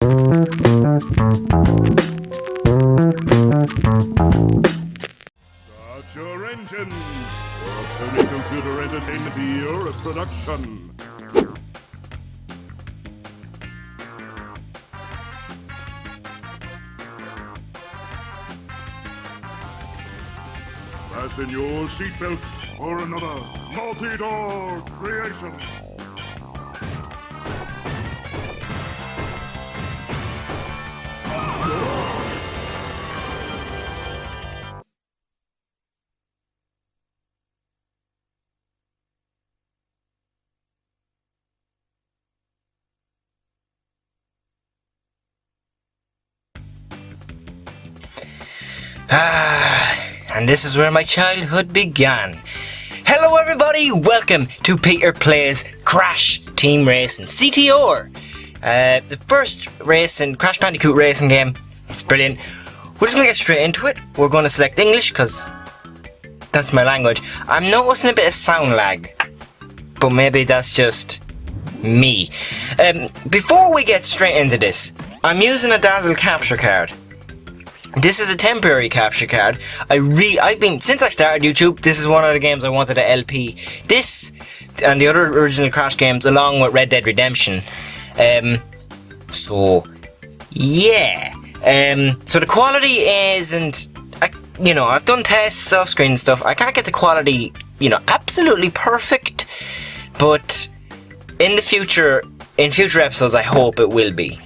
Start your engines for Sony Computer Entertainment Europe production. Fasten your seatbelts for another multi-door creation. And this is where my childhood began. Hello everybody, welcome to Peter Plays Crash Team Racing CTR. The first Crash Bandicoot racing game. It's brilliant. We're just gonna get straight into it. We're gonna select English because that's my language. I'm noticing a bit of sound lag, but maybe that's just me. Before we get straight into this, I'm using a Dazzle capture card. This is a temporary capture card. Since I started YouTube, this is one of the games I wanted to LP. This and the other original Crash games, along with Red Dead Redemption. So the quality isn't, I've done tests, off-screen stuff. I can't get the quality, absolutely perfect. But in future episodes, I hope it will be.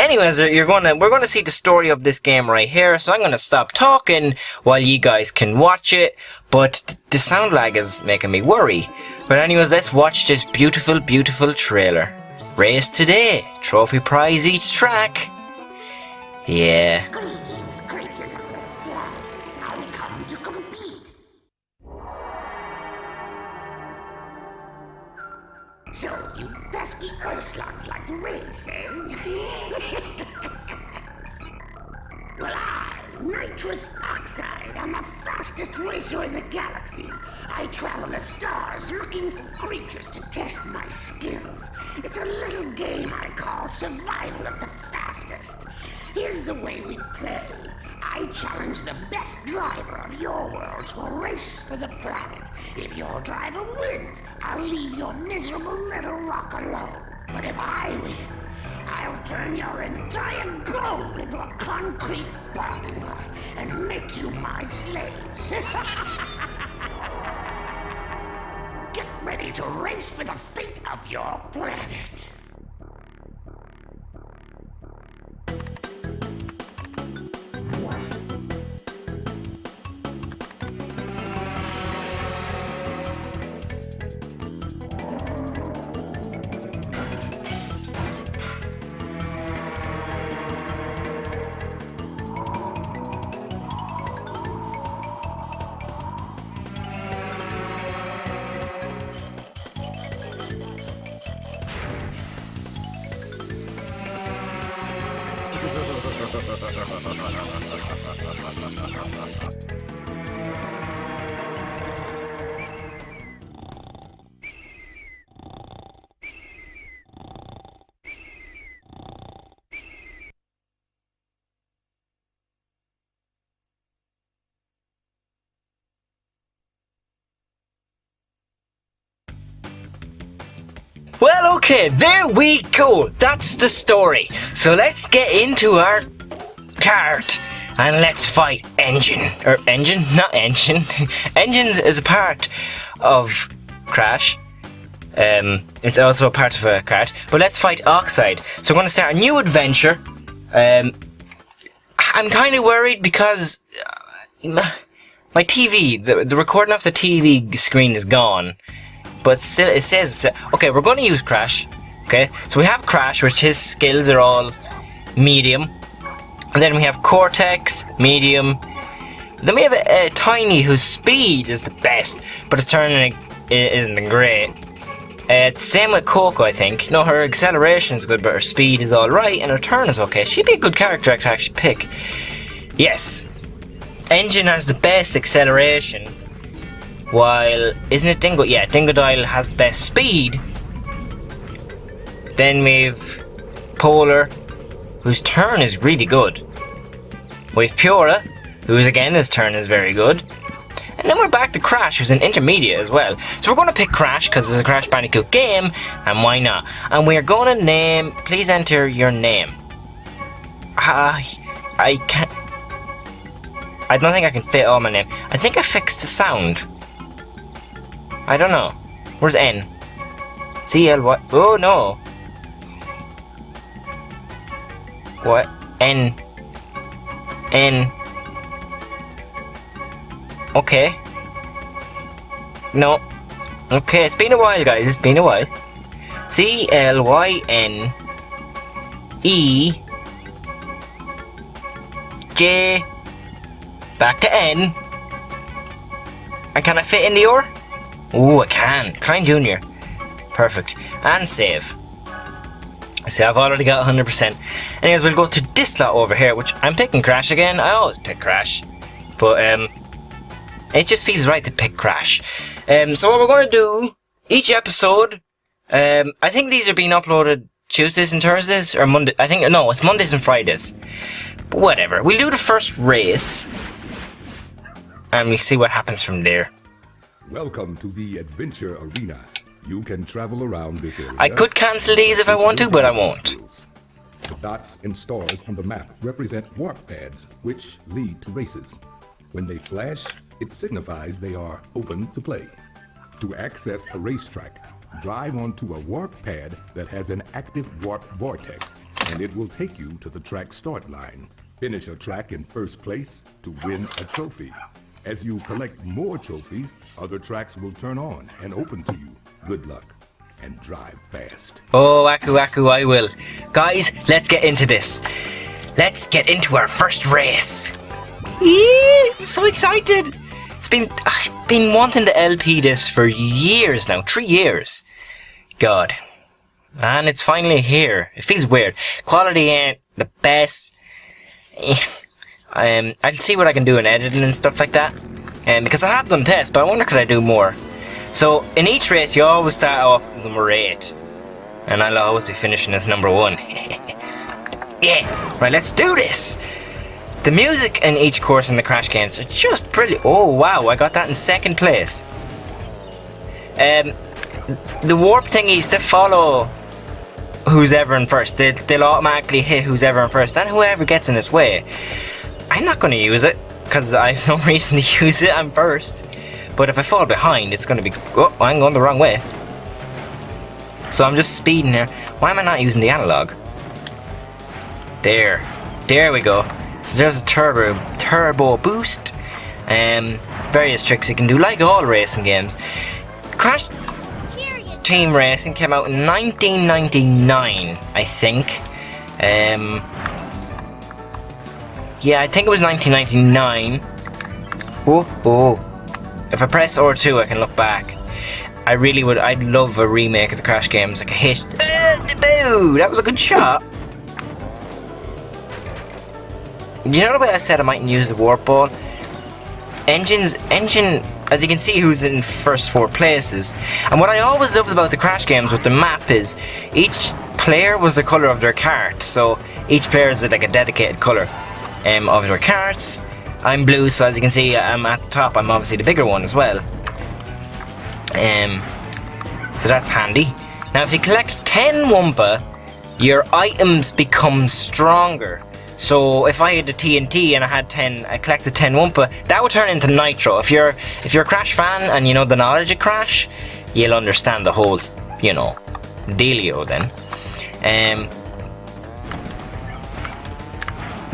Anyways, we're gonna see the story of this game right here, so I'm gonna stop talking while you guys can watch it, but the sound lag is making me worry. But anyways, let's watch this beautiful, beautiful trailer. Race today, trophy prize each track. Yeah. Greetings, creatures of this planet. I've come to compete. So, you pesky earthslugs like to race, eh? Well, I'm Nitros Oxide. I'm the fastest racer in the galaxy. I travel the stars looking for creatures to test my skills. It's a little game I call Survival of the Fastest. Here's the way we play. I challenge the best driver of your world to a race for the planet. If your driver wins, I'll leave your miserable little rock alone. But if I win, I'll turn your entire globe into a concrete parking lot and make you my slaves. Get ready to race for the fate of your planet. Well, okay, there we go. That's the story. So let's get into our kart and let's fight Engine. Not Engine. Engine is a part of Crash. It's also a part of a kart. But let's fight Oxide. So we're going to start a new adventure. I'm kind of worried because my TV, the recording of the TV screen is gone. But still, it says that, okay, we're going to use Crash. Okay, so we have Crash, which his skills are all medium. And then we have Cortex, medium. Then we have a Tiny, whose speed is the best, but his turning isn't great. Same with Coco, I think. No, her acceleration is good, but her speed is alright, and her turn is okay. She'd be a good character to actually pick. Yes. Engine has the best acceleration. While, isn't it Dingo? Yeah, Dingodile has the best speed. Then we've Polar, whose turn is really good. We've Pura, whose again his turn is very good. And then we're back to Crash, who's an intermediate as well. So we're going to pick Crash because it's a Crash Bandicoot game, and why not? And we're going to name... Please enter your name. I can't... I don't think I can fit all my name. I think I fixed the sound. I don't know. Where's N? C-L-Y... Oh, no. What? N... N... Okay. No. Okay, it's been a while, guys. It's been a while. C-L-Y-N... E... J... Back to N. And can I fit in the O? Oh, I can. Klein Jr. Perfect. And save. See, I've already got 100%. Anyways, we'll go to this slot over here, which I'm picking Crash again. I always pick Crash. But, it just feels right to pick Crash. So what we're going to do, each episode, I think these are being uploaded Tuesdays and Thursdays, or Monday. I think, no, it's Mondays and Fridays. But whatever. We'll do the first race. And we'll see what happens from there. Welcome to the Adventure Arena. You can travel around this area. I could cancel these if I want to, but I won't. The dots and stars on the map represent warp pads, which lead to races. When they flash, it signifies they are open to play. To access a racetrack, drive onto a warp pad that has an active warp vortex, and it will take you to the track start line. Finish a track in first place to win a trophy. As you collect more trophies, other tracks will turn on and open to you. Good luck, and drive fast. Oh, Aku, I will. Guys, let's get into this. Let's get into our first race. I'm so excited. I've been wanting to LP this for years now. 3 years. God. And it's finally here. It feels weird. Quality ain't the best. I'll see what I can do in editing and stuff like that. Because I have done tests, but I wonder could I do more. So, in each race, you always start off with number 8. And I'll always be finishing as number 1. Yeah, right, let's do this! The music in each course in the Crash games are just brilliant. Oh, wow, I got that in 2nd place. The warp thingies, they follow who's ever in first. They'll automatically hit who's ever in first, and whoever gets in its way. I'm not going to use it, because I have no reason to use it, I'm first. But if I fall behind, it's going to be... Oh, I'm going the wrong way. So I'm just speeding here. Why am I not using the analog? There. There we go. So there's a turbo boost. Various tricks you can do, like all racing games. Crash Team Racing came out in 1999, I think. Yeah, I think it was 1999. Oh. If I press R2, I can look back. I'd love a remake of the Crash games, like a hit. Boo! That was a good shot. You know the way I said I mightn't use the warp ball? Engine, as you can see, who's in first 4 places. And what I always loved about the Crash games with the map is each player was the colour of their kart. So each player is like a dedicated colour of their karts. I'm blue, so as you can see, I'm at the top. I'm obviously the bigger one as well. So that's handy. Now, if you collect 10 Wumpa, your items become stronger. So if I had the TNT and I collected 10 Wumpa, that would turn into Nitro. If you're a Crash fan and you know the knowledge of Crash, you'll understand the whole, dealio then.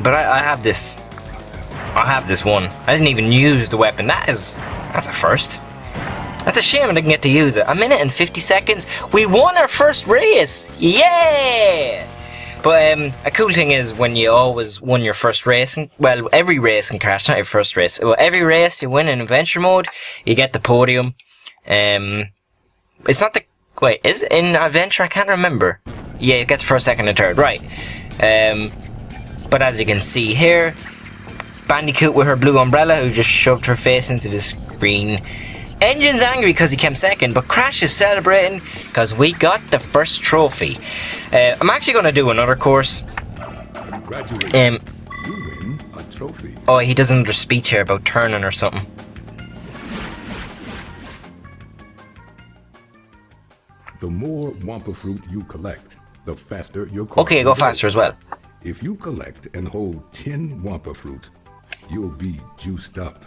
But I have this. I have this one. I didn't even use the weapon. That's a first. That's a shame I didn't get to use it. A minute and 50 seconds. We won our first race. Yeah! But a cool thing is when you always won your first race. Well, every race in Crash, not your first race. Well, every race you win in adventure mode, you get the podium. It's not the... Wait, is it in adventure? I can't remember. Yeah, you get the first, second, and third. Right. But as you can see here, Bandicoot with her blue umbrella who just shoved her face into the screen. Engine's angry because he came second, but Crash is celebrating because we got the first trophy. I'm actually going to do another course Congratulations. You win a trophy. Oh, he does another speech here about turning or something. The more Wampa fruit you collect, the faster your car Okay, will go faster as well. If you collect and hold 10 Wampa fruit, you'll be juiced up,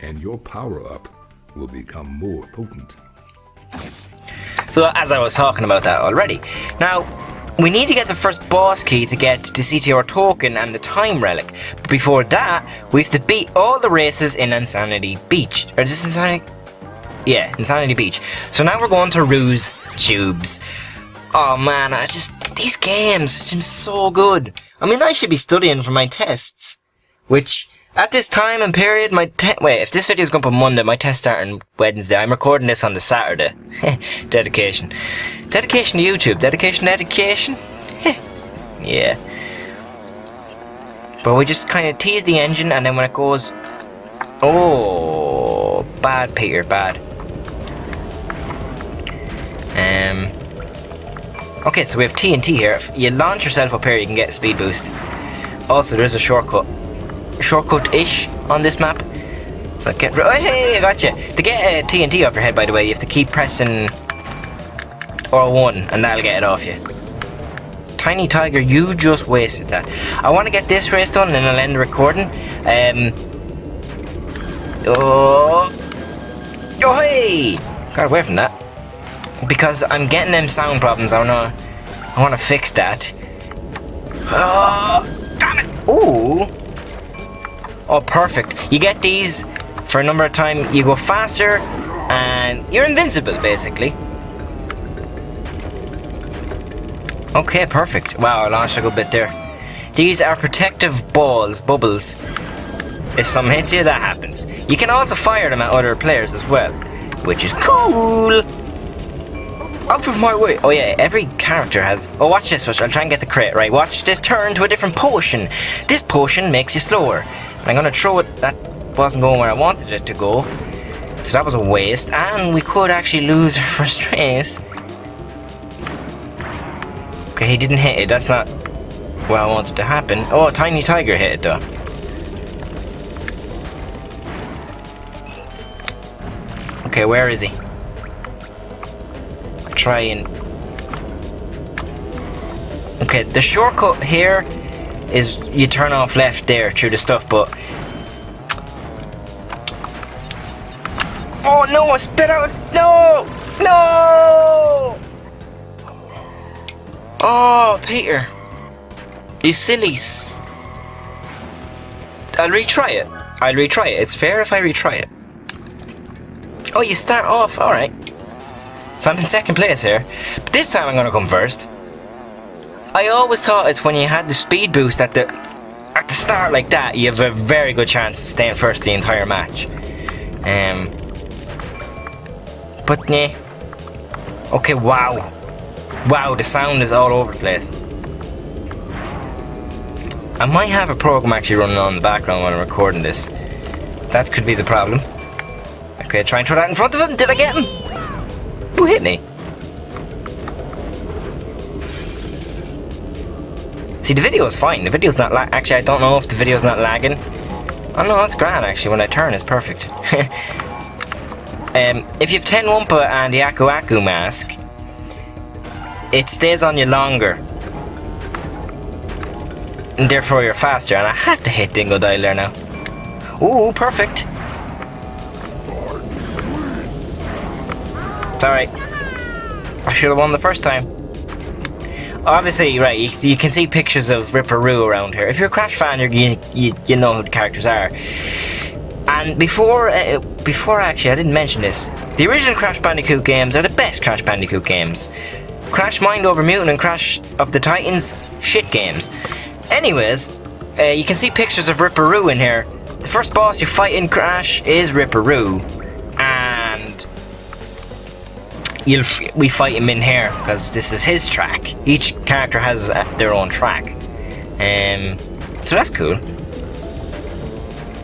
and your power-up will become more potent. So as I was talking about that already. Now, we need to get the first boss key to get the CTR token and the time relic. But before that, we have to beat all the races in Insanity Beach. Or is this Insanity? Yeah, Insanity Beach. So now we're going to Ruse Tubes. Oh man, these games seem so good. I mean, I should be studying for my tests. Which, at this time and period, wait, if this video is going up on Monday, my test starting Wednesday. I'm recording this on the Saturday. Dedication. Dedication to YouTube. Dedication. Yeah. But we just kind of tease the engine, and then when it goes... Oh, bad, Peter, bad. Okay, so we have TNT here. If you launch yourself up here, you can get a speed boost. Also, there's a shortcut-ish on this map. So oh, hey, I got you. To get TNT off your head, by the way, you have to keep pressing R1, and that'll get it off you. Tiny Tiger, you just wasted that. I want to get this race done, and then I'll end the recording. Oh, hey! Got away from that. Because I'm getting them sound problems. I want to fix that. Oh, damn it! Ooh! Oh, perfect. You get these for a number of times. You go faster, and you're invincible, basically. Okay, perfect. Wow, I launched a good bit there. These are protective bubbles. If something hits you, that happens. You can also fire them at other players as well, which is cool. Out of my way. Oh yeah, every character has... Oh, watch this. I'll try and get the crit, right? Watch this turn to a different potion. This potion makes you slower. And I'm going to throw it... That wasn't going where I wanted it to go. So that was a waste. And we could actually lose our first race. Okay, he didn't hit it. That's not what I wanted to happen. Oh, Tiny Tiger hit it though. Okay, where is he? Try and... Okay, the shortcut here is you turn off left there through the stuff, but... Oh no, I spit out! No! No! Oh, Peter. You sillies. I'll retry it. It's fair if I retry it. Oh, you start off, alright. So I'm in second place here. But this time I'm going to come first. I always thought it's when you had the speed boost at the start like that, you have a very good chance of staying first the entire match. But nah. Okay, wow. Wow, the sound is all over the place. I might have a program actually running on in the background when I'm recording this. That could be the problem. Okay, try and throw that in front of him. Did I get him? Who hit me? See, the video is fine. The video's not actually, I don't know if the video's not lagging. Oh no, it's grand actually. When I turn, it's perfect. If you have 10 Wumpa and the Aku Aku mask, it stays on you longer. And therefore you're faster. And I had to hit Dingo Dial there now. Ooh, perfect. It's alright. I should have won the first time. Obviously, right, you can see pictures of Ripperoo around here. If you're a Crash fan, you know who the characters are. And before actually, I didn't mention this. The original Crash Bandicoot games are the best Crash Bandicoot games. Crash Mind Over Mutant and Crash of the Titans, shit games. Anyways, you can see pictures of Ripperoo in here. The first boss you fight in Crash is Ripperoo. And we fight him in here because this is his track. Each character has their own track. So that's cool.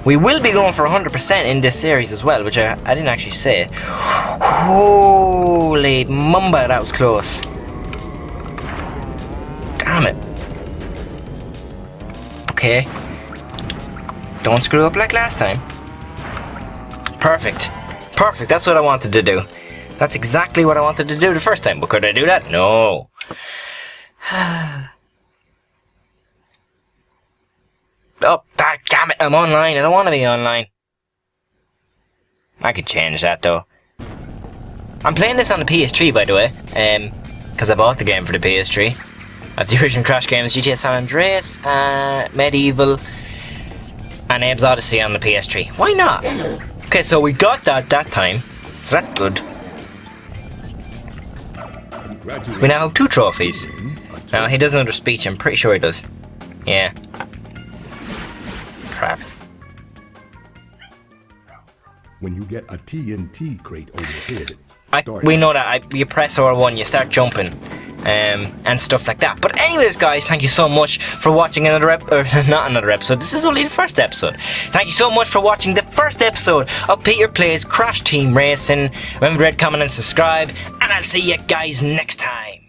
We will be going for 100% in this series as well, which I didn't actually say. Holy mumba, that was close. Damn it. okay. Don't screw up like last time. Perfect. Perfect, that's what I wanted to do. That's exactly what I wanted to do the first time. But could I do that? No. Oh, damn it, I'm online. I don't want to be online. I could change that though. I'm playing this on the PS3, by the way, because I bought the game for the PS3. I have the original Crash games, GTA San Andreas, Medieval, and Abe's Odyssey on the PS3. Why not? Okay, so we got that time, so that's good. So we now have 2 trophies. Now, he doesn't under speech, I'm pretty sure he does. Yeah. Crap. When you get a TNT crate over your head, we know that you press R1, you start jumping, and stuff like that. But anyways, guys, thank you so much for watching another not another episode. This is only the first episode. Thank you so much for watching the first episode of Peter Plays Crash Team Racing. Remember to rate, comment, and subscribe, and I'll see you guys next time.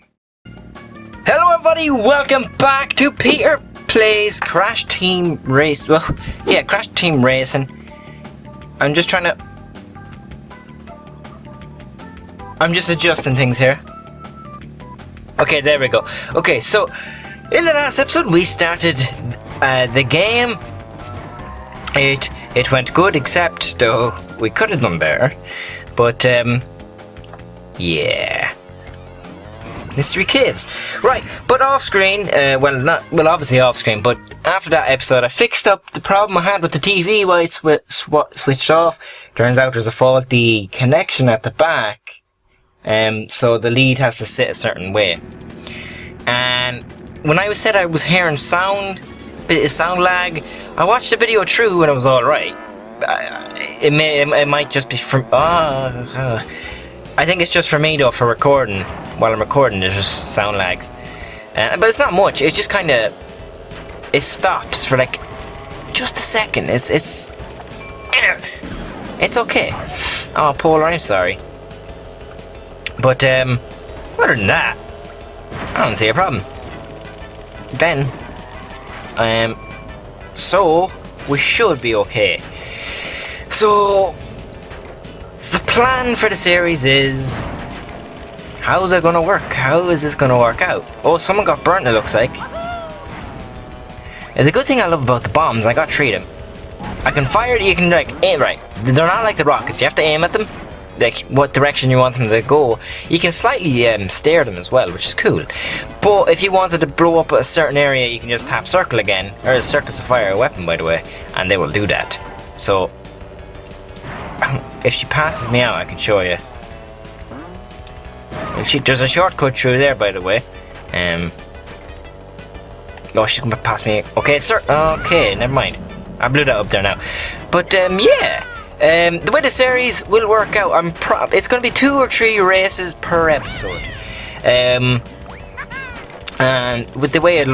Hello, everybody. Welcome back to Peter Plays Crash Team Race. Well, yeah, Crash Team Racing. I'm just adjusting things here. Okay, there we go. Okay, so in the last episode we started the game. It went good, except though we could have done better. But yeah. Mystery Caves. Right, but off screen, obviously off screen, but after that episode I fixed up the problem I had with the TV while it switched off. Turns out there's a faulty connection at the back, so the lead has to sit a certain way. And when I said I was hearing bit of sound lag, I watched the video through and it was alright. It might just be from... I think it's just for me though, for recording. While I'm recording, there's just sound lags. But it's not much, it's just kind of... It stops for like just a second. It's okay. Oh, Polar, I'm sorry. But other than that, I don't see a problem. Then, so we should be okay. So the plan for the series is, how's it gonna work? How is this gonna work out? Oh, someone got burnt, it looks like. The good thing I love about the bombs, I got 3 of them. I can fire, you can like aim, right. They're not like the rockets, you have to aim at them, like what direction you want them to go. You can slightly steer them as well, which is cool. But if you wanted to blow up a certain area, you can just tap circle again, or circle to fire a weapon, by the way, and they will do that. So, if she passes me out, I can show you. There's a shortcut through there, by the way. Oh, she's gonna pass me. Okay, sir. Okay, never mind. I blew that up there now. But yeah. The way the series will work out, it's gonna be 2 or 3 races per episode. And with the way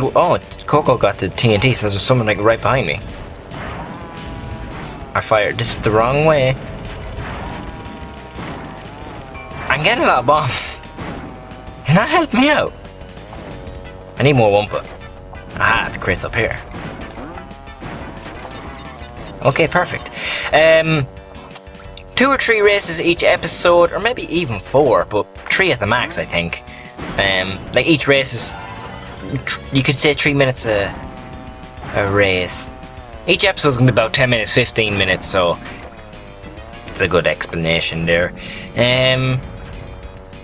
Coco got the TNT, so there's someone like right behind me. I fired this the wrong way. I'm getting a lot of bombs. You're not helping me out. I need more Wumpa. Aha, the crate's up here. Okay, perfect. 2 or 3 races each episode, or maybe even 4, but 3 at the max, I think. Like each race is, you could say 3 minutes a race. Each episode's gonna be about 10 minutes, 15 minutes, so it's a good explanation there.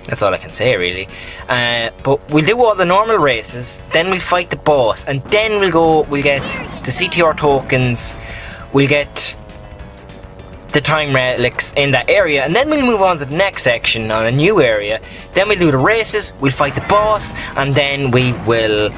That's all I can say, really. But we'll do all the normal races, then we'll fight the boss, and then we'll get the CTR tokens, we'll get the time relics in that area, and then we'll move on to the next section on a new area. Then we'll do the races, we'll fight the boss, and then we will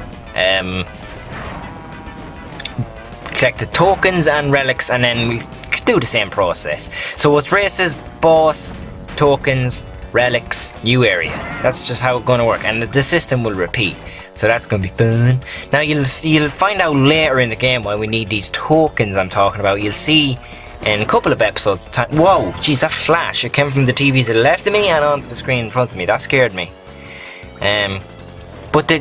collect the tokens and relics, and then we'll do the same process. So it's races, boss, tokens, relics, new area. That's just how it's going to work, and the system will repeat. So that's going to be fun. Now you'll find out later in the game why we need these tokens I'm talking about. You'll see in a couple of episodes time. Whoa, jeez, that flash! It came from the TV to the left of me and onto the screen in front of me. That scared me. But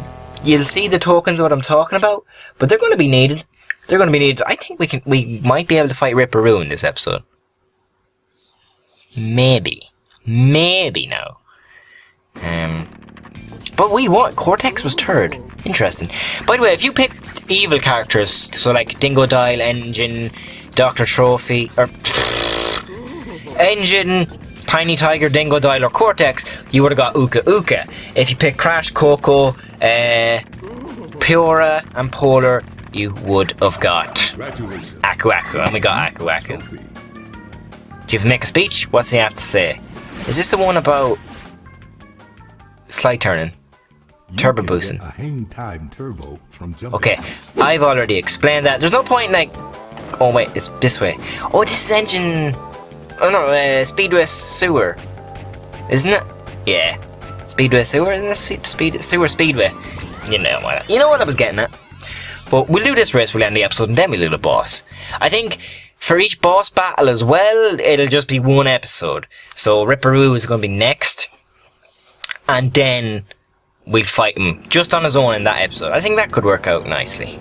you'll see the tokens of what I'm talking about. But they're going to be needed. They're going to be needed. I think we might be able to fight Ripperoo in this episode. Maybe now. But we won. Cortex was third. Interesting. By the way, if you pick evil characters, so like Dingo Dial, Engine, Dr. Trophy, or Engine, Tiny Tiger, Dingo Dial, or Cortex, you would have got Uka Uka. If you pick Crash, Coco, Pura, and Polar, you would have got Aku Aku, and we got Aku Aku. Do you have to make a speech? What's he have to say? Is this the one about slide turning? Turbo boosting. A hang time turbo from jumping. Okay, I've already explained that. There's no point in like... Oh wait, it's this way. Oh, this is engine... Oh no, Speedway Sewer. Isn't it? Yeah. Speedway Sewer, isn't it? Sewer Speedway. You know what I was getting at. But we'll do this race, we'll end the episode, and then we'll do the boss. I think for each boss battle as well, it'll just be one episode. So Ripperoo is going to be next. And then we'll fight him just on his own in that episode. I think that could work out nicely.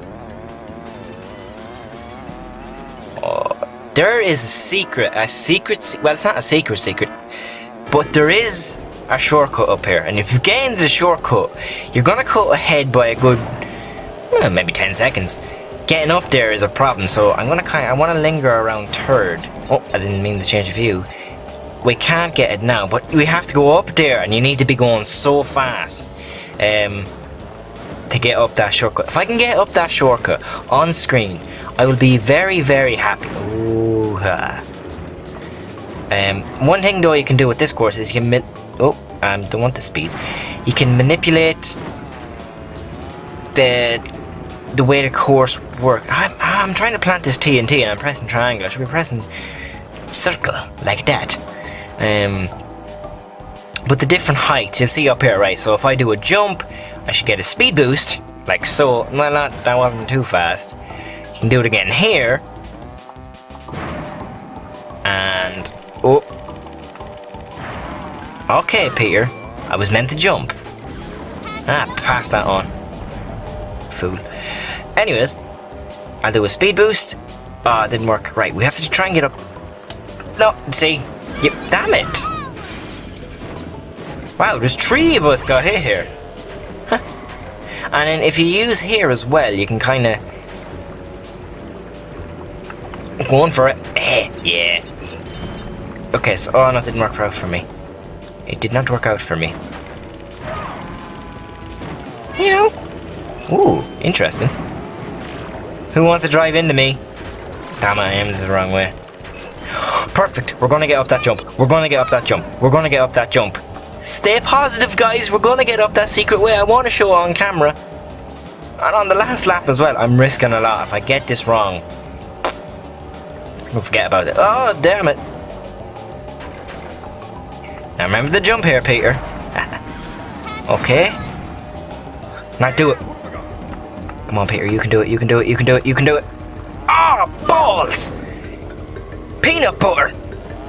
Oh, there is a secret, well, it's not a secret, but there is a shortcut up here. And if you get into the shortcut, you're going to cut ahead by a good, well, maybe 10 seconds. Getting up there is a problem, so I want to linger around third. Oh, I didn't mean to change the view. We can't get it now, but we have to go up there, and you need to be going so fast to get up that shortcut. If I can get up that shortcut on screen, I will be very, very happy. Ooh, one thing though you can do with this course is you can don't want the speeds. You can manipulate the way the course works. I'm trying to plant this TNT and I'm pressing triangle. I should be pressing circle like that. But the different heights you'll see up here, right? So if I do a jump, I should get a speed boost, like so. Well, that wasn't too fast. You can do it again here, and oh, okay, Peter. I was meant to jump. Pass that on, fool. Anyways, I'll do a speed boost. It didn't work. Right, we have to try and get up. No, see, yep, damn it. Wow, there's 3 of us got hit here. Huh. And then if you use here as well, you can kind of... Going for it. Yeah. Okay, so... Oh, no, it didn't work out for me. It did not work out for me. Meow. Ooh, interesting. Who wants to drive into me? Damn it, I aimed the wrong way. Perfect, we're going to get up that jump. We're going to get up that jump. We're going to get up that jump. Stay positive, guys. We're going to get up that secret way. I want to show on camera. And on the last lap as well. I'm risking a lot. If I get this wrong, don't forget about it. Oh, damn it. Now remember the jump here, Peter. Okay. Now do it. Come on, Peter. You can do it. You can do it. You can do it. You can do it. Ah, oh, balls. Peanut butter.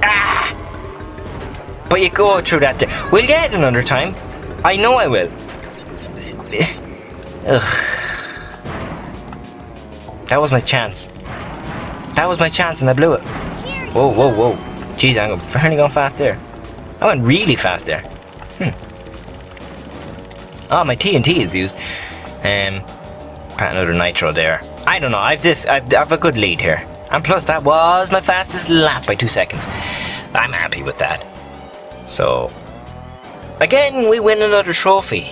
Ah. But you go through that. We'll get it another time. I know I will. Ugh. That was my chance. That was my chance and I blew it. Whoa, whoa, whoa. Jeez, I'm fairly going fast there. I went really fast there. Oh, my TNT is used. Put another nitro there. I don't know. I've a good lead here. And plus, that was my fastest lap by 2 seconds. I'm happy with that. So, again, we win another trophy.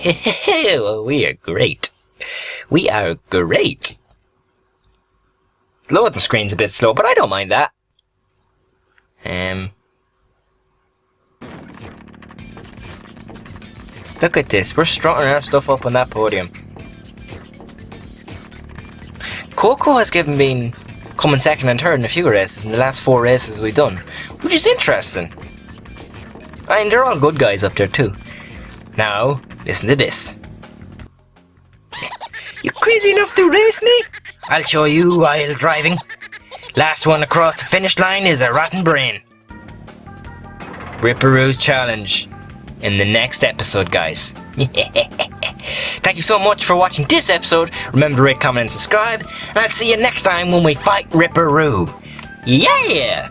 Well, we are great. We are great. Loading screen's a bit slow, but I don't mind that. Look at this. We're strutting our stuff up on that podium. Coco has been coming second and third in a few races in the last 4 races we've done, which is interesting. I mean, they're all good guys up there too. Now, listen to this. You crazy enough to race me? I'll show you while driving. Last one across the finish line is a rotten brain. Ripperoo's challenge. in the next episode, guys. Thank you so much for watching this episode. Remember to rate, comment, and subscribe. And I'll see you next time when we fight Ripperoo. Yeah!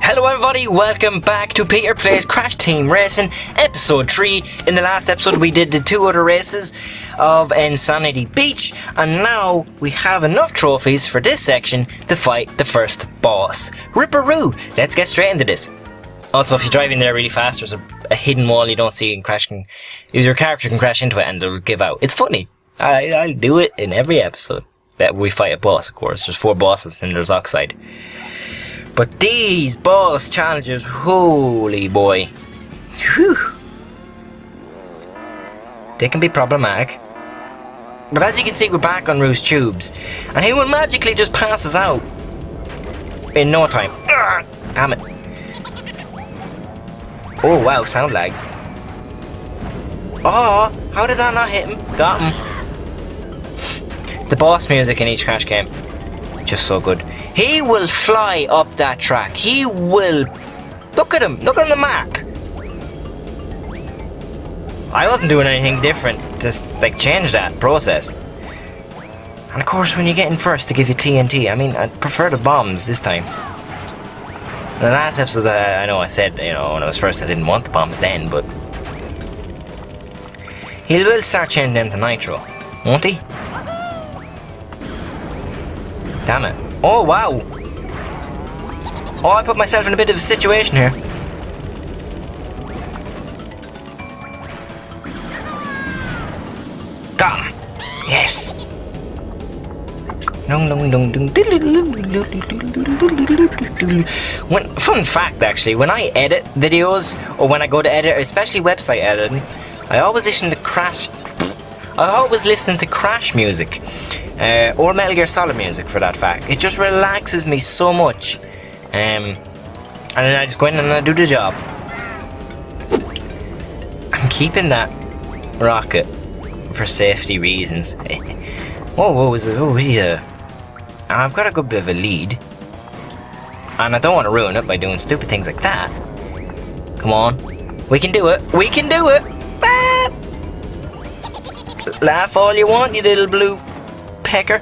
Hello everybody, welcome back to Peter Plays Crash Team Racing, episode 3. In the last episode we did the 2 other races of Insanity Beach, and now we have enough trophies for this section to fight the first boss, Ripperoo. Let's get straight into this. Also, if you drive in there really fast, there's a hidden wall you don't see and crashing. Your character can crash into it and it'll give out. It's funny. I'll do it in every episode that we fight a boss, of course. There's 4 bosses and there's Oxide. But these boss challenges, holy boy. Whew. They can be problematic. But as you can see, we're back on Roo's tubes. And he will magically just pass us out. In no time. Ugh, damn it. Oh wow, sound lags. Oh, how did that not hit him? Got him. The boss music in each Crash game. Just so good. He will fly up that track. He will... Look at him. Look on the map. I wasn't doing anything different. Just, like, change that process. And of course, when you get in first, to give you TNT. I mean, I prefer the bombs this time. In the last episode, I know I said, you know, when I was first, I didn't want the bombs then, but... He will start changing them to nitro. Won't he? Damn it. Oh, wow. Oh, I put myself in a bit of a situation here. Got him. Yes. Fun fact, actually, when I edit videos, or when I go to edit, especially website editing, I always listen to Crash music. Or Metal Gear Solid music, for that fact. It just relaxes me so much. And then I just go in and I do the job. I'm keeping that rocket for safety reasons. I've got a good bit of a lead. And I don't want to ruin it by doing stupid things like that. Come on. We can do it. We can do it. Ah! Laugh all you want, you little blue pecker.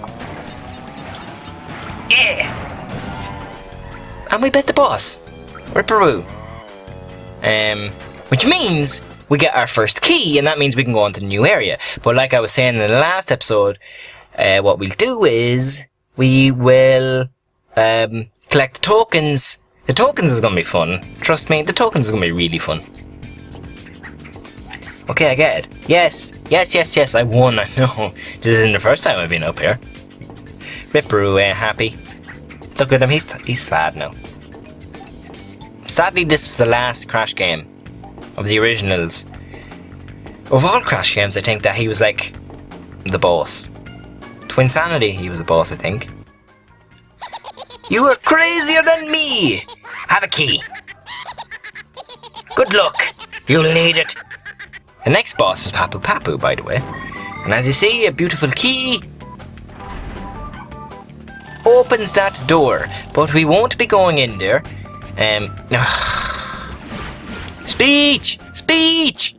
Yeah! And we bet the boss. Ripperoo. Which means we get our first key, and that means we can go on to the new area. But like I was saying in the last episode, what we'll do is we will collect the tokens. The tokens is gonna be fun. Trust me, the tokens is gonna be really fun. Okay, I get it. Yes, I won, I know. This isn't the first time I've been up here. Ripperoo ain't happy. Look at him, he's sad now. Sadly, this was the last Crash game of the originals. Of all Crash games, I think that he was like the boss. Twinsanity, he was a boss, I think. You are crazier than me! Have a key. Good luck. You'll need it. The next boss is Papu Papu, by the way. And as you see, a beautiful key opens that door. But we won't be going in there. Speech! Speech!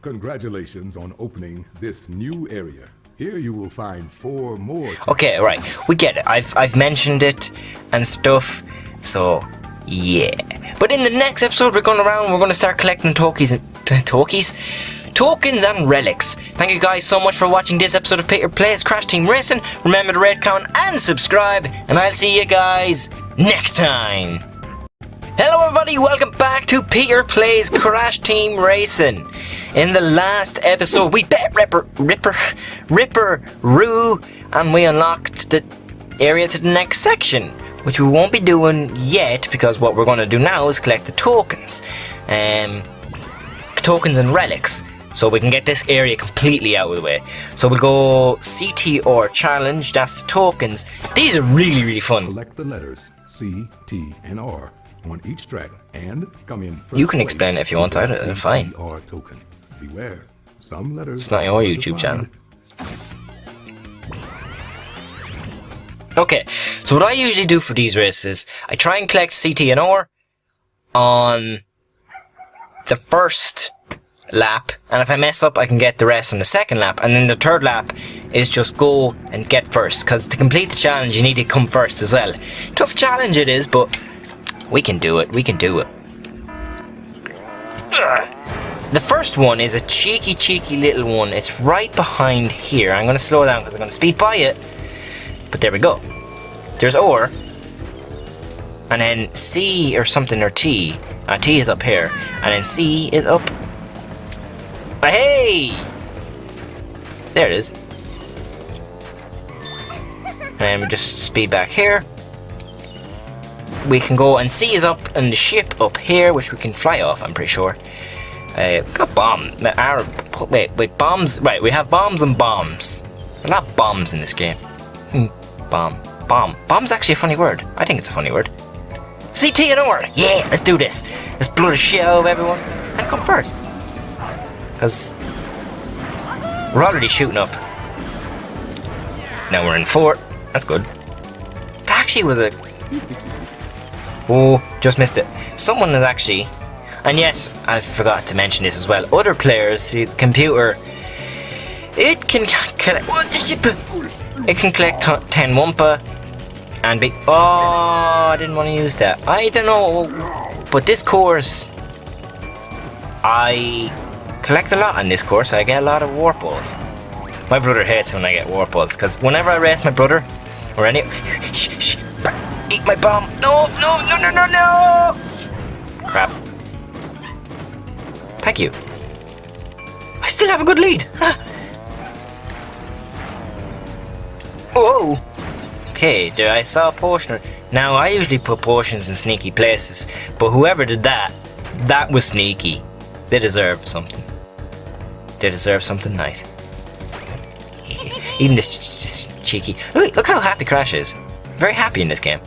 Congratulations on opening this new area. Here you will find 4 more... Okay, right. We get it. I've mentioned it and stuff. So... yeah. But in the next episode, we're going around, we're going to start collecting tokens and relics. Thank you guys so much for watching this episode of Peter Plays Crash Team Racing. Remember to rate, comment, and subscribe. And I'll see you guys next time. Hello everybody, welcome back to Peter Plays Crash Team Racing. In the last episode, we bet Ripperoo, and we unlocked the area to the next section, which we won't be doing yet, because what we're going to do now is collect the tokens. Tokens and relics, so we can get this area completely out of the way. So we'll go CT or challenge, that's the tokens. These are really, really fun. Select the letters C, T, and R on each track and come in first. You can explain it if you want, I don't know, fine. CTR token. Beware, some letters... It's not your YouTube channel. Okay, so what I usually do for these races, I try and collect CT and R on the first lap, and if I mess up I can get the rest on the second lap, and then the third lap is just go and get first, because to complete the challenge you need to come first as well. Tough challenge it is, but we can do it, we can do it. The first one is a cheeky little one. It's right behind here. I'm going to slow down because I'm going to speed by it, but there we go. There's or, and then C or something, or T. T is up here, and then C is up. Hey! There it is. And we just speed back here. We can go, and C is up, and the ship up here, which we can fly off, I'm pretty sure. We got bomb. Wait, bombs. Right, we have bombs and bombs. There are not bombs in this game. Bomb. Bomb's actually a funny word. I think it's a funny word. CT and R! Yeah, let's do this. Let's blow the shit out of everyone and come first. Because we're already shooting up. Now we're in 4. That's good. That actually was a... Oh, just missed it. Someone is actually... And yes, I forgot to mention this as well. Other players, the computer... It can collect... It can collect 10 Wumpa and be... Oh, I didn't want to use that. I don't know. But this course... I collect a lot on this course. I get a lot of warp balls. My brother hates when I get warp balls, because whenever I race my brother, or any... Shh, eat my bomb. No. Crap. Thank you. I still have a good lead. Whoa. Okay, there I saw a potion. Now I usually put potions in sneaky places, but whoever did that, that was sneaky. They deserve something. They deserve something nice. Even this cheeky. Look how happy Crash is. Very happy in this game.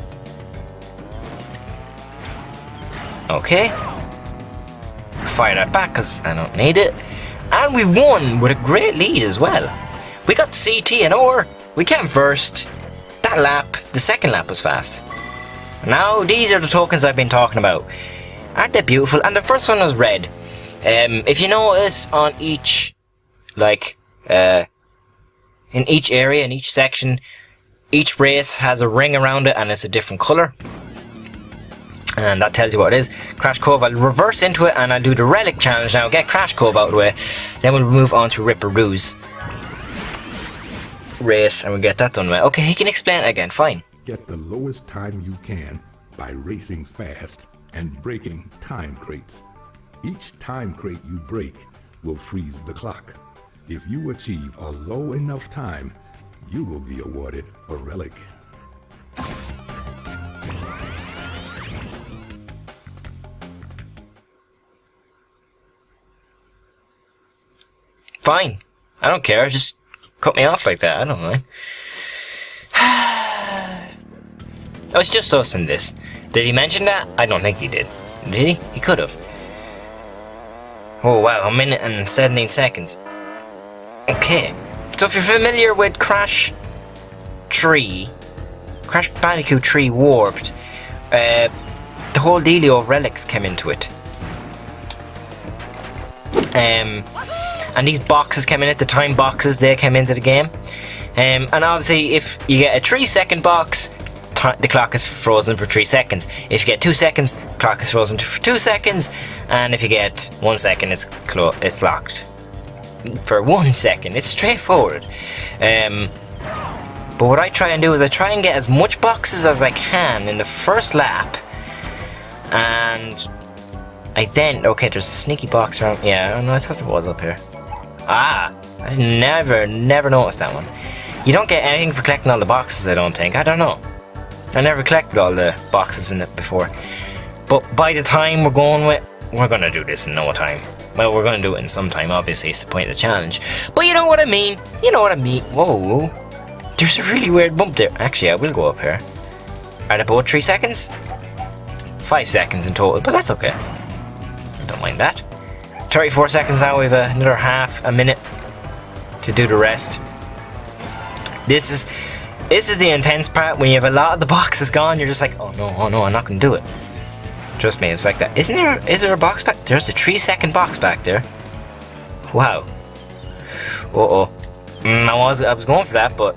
Okay. Fire that back because I don't need it. And we won with a great lead as well. We got CT and or. We came first. That lap, the second lap was fast. Now these are the tokens I've been talking about. Aren't they beautiful? And the first one was red. If you notice on each, like, in each area, in each section, each race has a ring around it and it's a different colour. And that tells you what it is. Crash Cove, I'll reverse into it and I'll do the relic challenge now. Get Crash Cove out of the way. Then we'll move on to Ripperoo's race and we'll get that done with. Okay, he can explain it again, fine. Get the lowest time you can by racing fast and breaking time crates. Each time crate you break will freeze the clock. If you achieve a low enough time, you will be awarded a relic. Fine. I don't care. Just cut me off like that. I don't mind. Oh, it's just us in this. Did he mention that? I don't think he did. Did he? He could have. Oh wow, a minute and 17 seconds. Okay. So if you're familiar with Crash Bandicoot 3 Warped, the whole dealio of relics came into it. And these boxes came in it, the time boxes, they came into the game. And obviously if you get a 3-second box, the clock is frozen for 3 seconds. If you get 2 seconds, the clock is frozen for 2 seconds. And if you get 1 second, it's locked for 1 second. It's straightforward. But what I try and do is I try and get as much boxes as I can in the first lap. And I then... Okay, there's a sneaky box around... Yeah, no, I thought there was up here. Ah! I never noticed that one. You don't get anything for collecting all the boxes, I don't think. I don't know. I never collected all the boxes in it before. But by the time we're going with... We're going to do this in no time. Well, we're going to do it in some time, obviously. It's the point of the challenge. But you know what I mean. You know what I mean. Whoa. There's a really weird bump there. Actually, I will go up here. Are they both 3 seconds? 5 seconds in total, but that's okay. I don't mind that. 34 seconds now. We have another half a minute to do the rest. This is the intense part when you have a lot of the boxes gone. You're just like, oh no, I'm not going to do it. Trust me, it's like that. Is there a box back? There's a 3-second box back there. Wow. I was going for that, but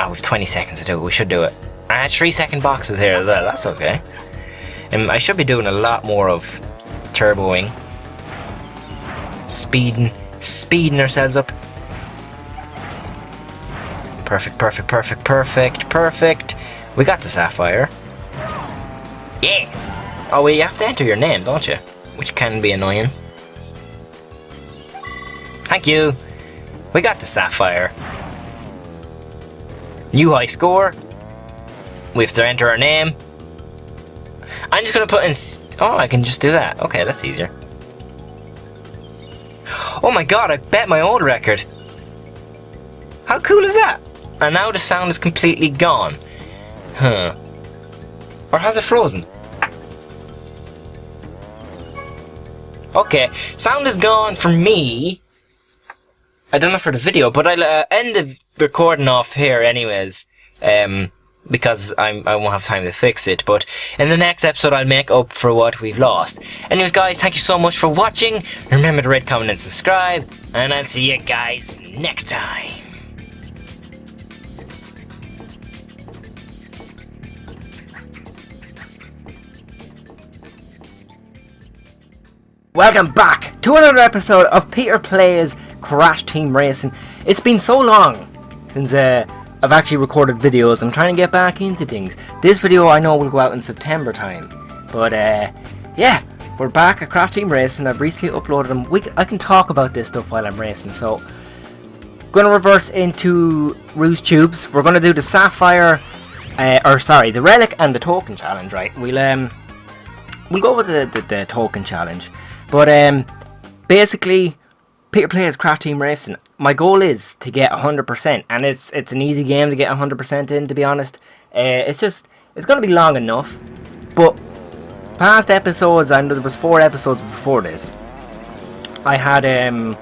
we've 20 seconds to do it. We should do it. 3-second boxes here as well. That's okay. I should be doing a lot more of turboing, speeding ourselves up. Perfect. We got the sapphire. Yeah. Oh, well, you have to enter your name, don't you? Which can be annoying. Thank you. We got the sapphire. New high score. We have to enter our name. I'm just gonna put in. Oh, I can just do that. Okay, that's easier. Oh my god! I bet my old record. How cool is that? And now the sound is completely gone. Huh? Or has it frozen? Okay, sound is gone for me. I don't know for the video, but I'll end the recording off here anyways, because I won't have time to fix it. But in the next episode, I'll make up for what we've lost. Anyways, guys, thank you so much for watching. Remember to rate, comment, and subscribe, and I'll see you guys next time. Welcome back to another episode of Peter Plays Crash Team Racing. It's been so long since I've actually recorded videos. I'm trying to get back into things. This video I know will go out in September time. But yeah, we're back at Crash Team Racing. I've recently uploaded them. I can talk about this stuff while I'm racing. So, going to reverse into Ruse Tubes. We're going to do the Sapphire, the Relic and the Token Challenge, right? We'll go with the Token Challenge. But basically, Peter Plays Crash Team Racing. My goal is to get 100%, and it's an easy game to get 100% in, to be honest. It's going to be long enough, but past episodes, I know there was 4 episodes before this. I had I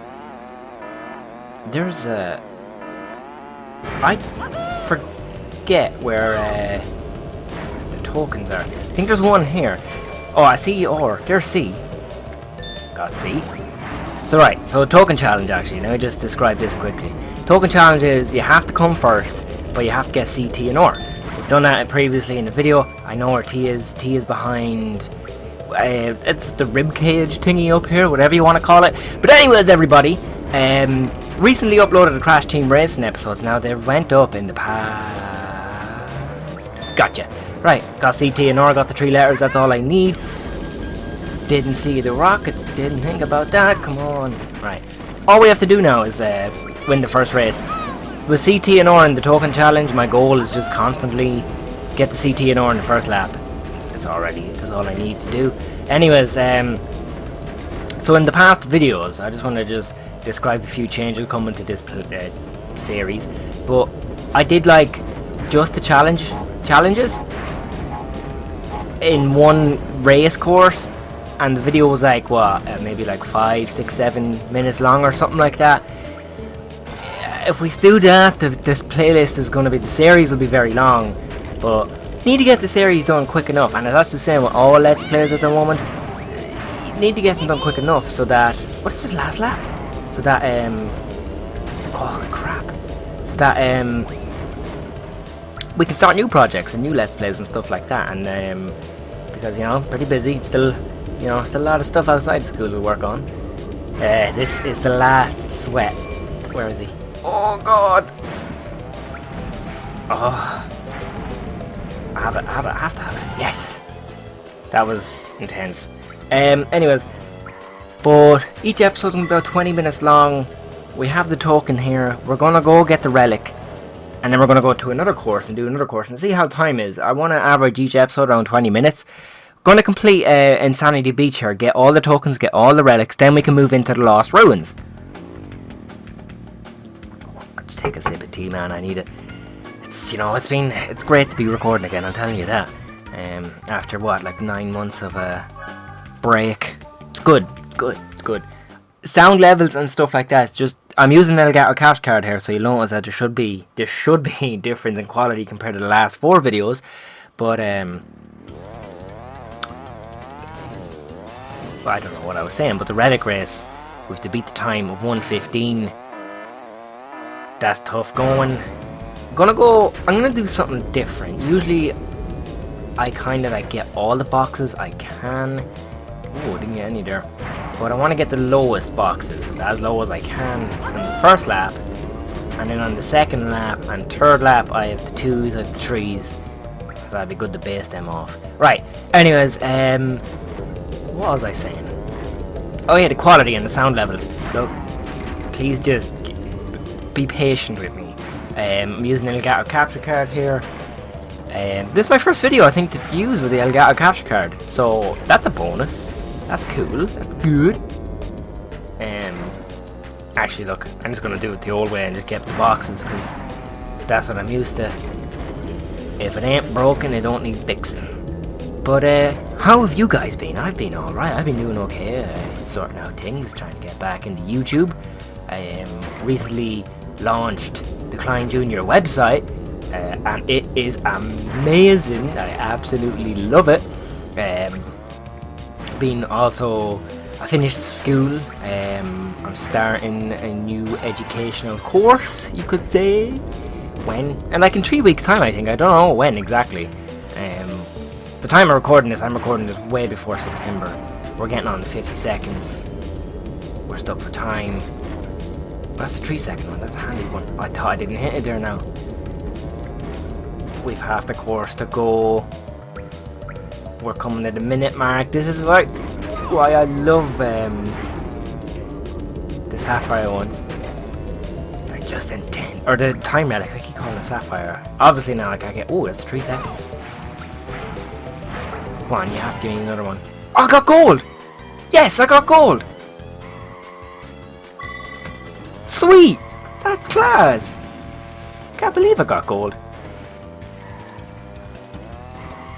forget where the tokens are. I think there's one here. Oh, I see ore. There's C. Got C. So right, so token challenge actually, let me just describe this quickly. Token challenge is you have to come first, but you have to get C, T and R. We've done that previously in the video. I know where T is. T is behind, it's the rib cage thingy up here, whatever you want to call it. But anyways, everybody, recently uploaded the Crash Team Racing episodes. Now they went up in the past. Gotcha. Right, got C, T and R, got the 3 letters, that's all I need. Didn't see the rocket, didn't think about that, come on. Right, all we have to do now is win the first race. With CT and R in the token challenge, my goal is just constantly get the CT and R in the first lap. That's all I need to do. Anyways, so in the past videos, I just want to describe the few changes coming to this series. But I did like just the challenges in one race course. And the video was like, what, maybe like 5, 6, 7 minutes long or something like that. If we do that, this playlist is going to be, the series will be very long. But need to get the series done quick enough. And that's the same with all Let's Plays at the moment. You need to get them done quick enough so that, what is this last lap? So that, oh crap. So that, we can start new projects and new Let's Plays and stuff like that. And, because, you know, pretty busy, it's still... You know, still a lot of stuff outside of school to work on. This is the last sweat. Where is he? Oh god! Oh. I have to have it. Yes! That was intense. Anyways. But each episode's gonna be about 20 minutes long. We have the token here. We're gonna go get the relic. And then we're gonna go to another course and do another course and see how time is. I wanna average each episode around 20 minutes. Gonna complete Insanity Beach here, get all the tokens, get all the relics, then we can move into the Lost Ruins. Just take a sip of tea, man, I need it. It's, you know, it's great to be recording again, I'm telling you that. After what, like 9 months of a break. It's good. Sound levels and stuff like that, it's just, I'm using an Elgato cash card here, so you'll notice that there should be difference in quality compared to the last 4 videos. But, I don't know what I was saying, but the relic race, we have to beat the time of 1:15. That's tough going. I'm gonna do something different. Usually I kind of like get all the boxes I can. Oh, didn't get any there. But I want to get the lowest boxes, as low as I can on the first lap. And then on the second lap and third lap, I have the 2s, I have the 3s. So that'd be good to base them off. Right, anyways, what was I saying? Oh yeah, the quality and the sound levels. Look, please just be patient with me. I'm using an Elgato capture card here. This is my first video, I think, to use with the Elgato capture card. So, that's a bonus. That's cool. That's good. Actually, look, I'm just going to do it the old way and just get the boxes, because that's what I'm used to. If it ain't broken, it don't need fixing. But, how have you guys been? I've been alright. I've been doing okay. Sorting out things, trying to get back into YouTube. I recently launched the Klein Jr. website, and it is amazing. I absolutely love it. I finished school. I'm starting a new educational course, you could say. When? And like in 3 weeks' time, I think. I don't know when exactly. The time I'm recording this way before September. We're getting on 50 seconds. We're stuck for time. That's a 3-second one. That's a handy one. I thought I didn't hit it there now. We've half the course to go. We're coming to the minute mark. This is why I love the Sapphire ones. They're just intense. Or the time relic, I keep calling it Sapphire. Obviously now like I get, oh, that's 3 seconds. Come on, you have to give me another one. Oh, I got gold! Yes, I got gold! Sweet! That's class! Can't believe I got gold.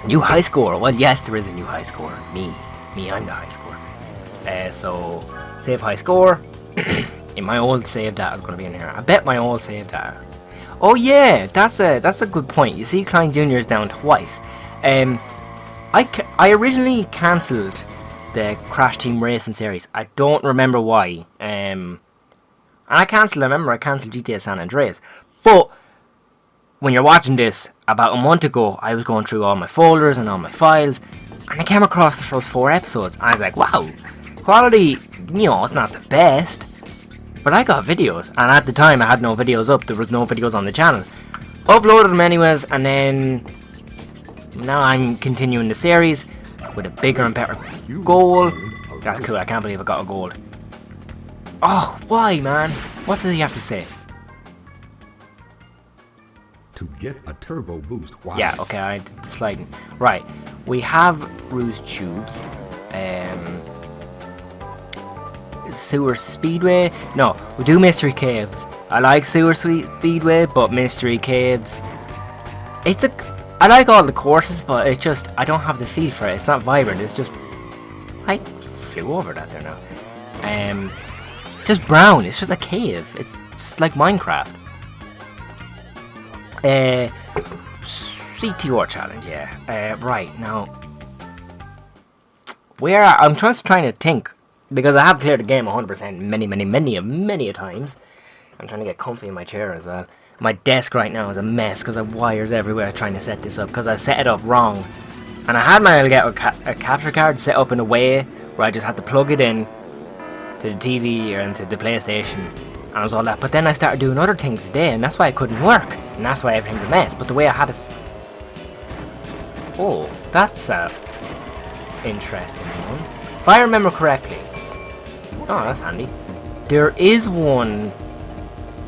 New high score. Well, yes, there is a new high score. Me, I'm the high score. So, save high score. In my old save data is going to be in here. I bet my old save data. Oh yeah, that's a good point. You see, Klein Jr. is down twice. I originally cancelled the Crash Team Racing series. I don't remember why. And I cancelled GTA San Andreas. But when you're watching this, about a month ago, I was going through all my folders and all my files, and I came across the first 4 episodes. And I was like, wow, quality, it's not the best, but I got videos. And at the time, I had no videos up. There was no videos on the channel. Uploaded them anyways, and then now I'm continuing the series with a bigger and better goal. That's cool. I can't believe I got a gold. Oh, why, man? What does he have to say? To get a turbo boost. Why? Yeah, okay, I did the sliding. Right, we have Ruse Tubes. Sewer Speedway. No, we do Mystery Caves. I like Sewer Speedway, but Mystery Caves. I like all the courses, but it's just, I don't have the feel for it. It's not vibrant, it's just, I flew over that there now. It's just brown, it's just a cave. It's just like Minecraft. CTR challenge, yeah. Right, now, I'm just trying to think, because I have cleared the game 100% many a times. I'm trying to get comfy in my chair as well. My desk right now is a mess because I have wires everywhere trying to set this up, because I set it up wrong. And I had my Elgato capture card set up in a way where I just had to plug it in to the TV or into the PlayStation, and it was all that. But then I started doing other things today, and that's why it couldn't work, and that's why everything's a mess. But the way I had it, oh, that's a interesting one. If I remember correctly, oh, that's handy. There is one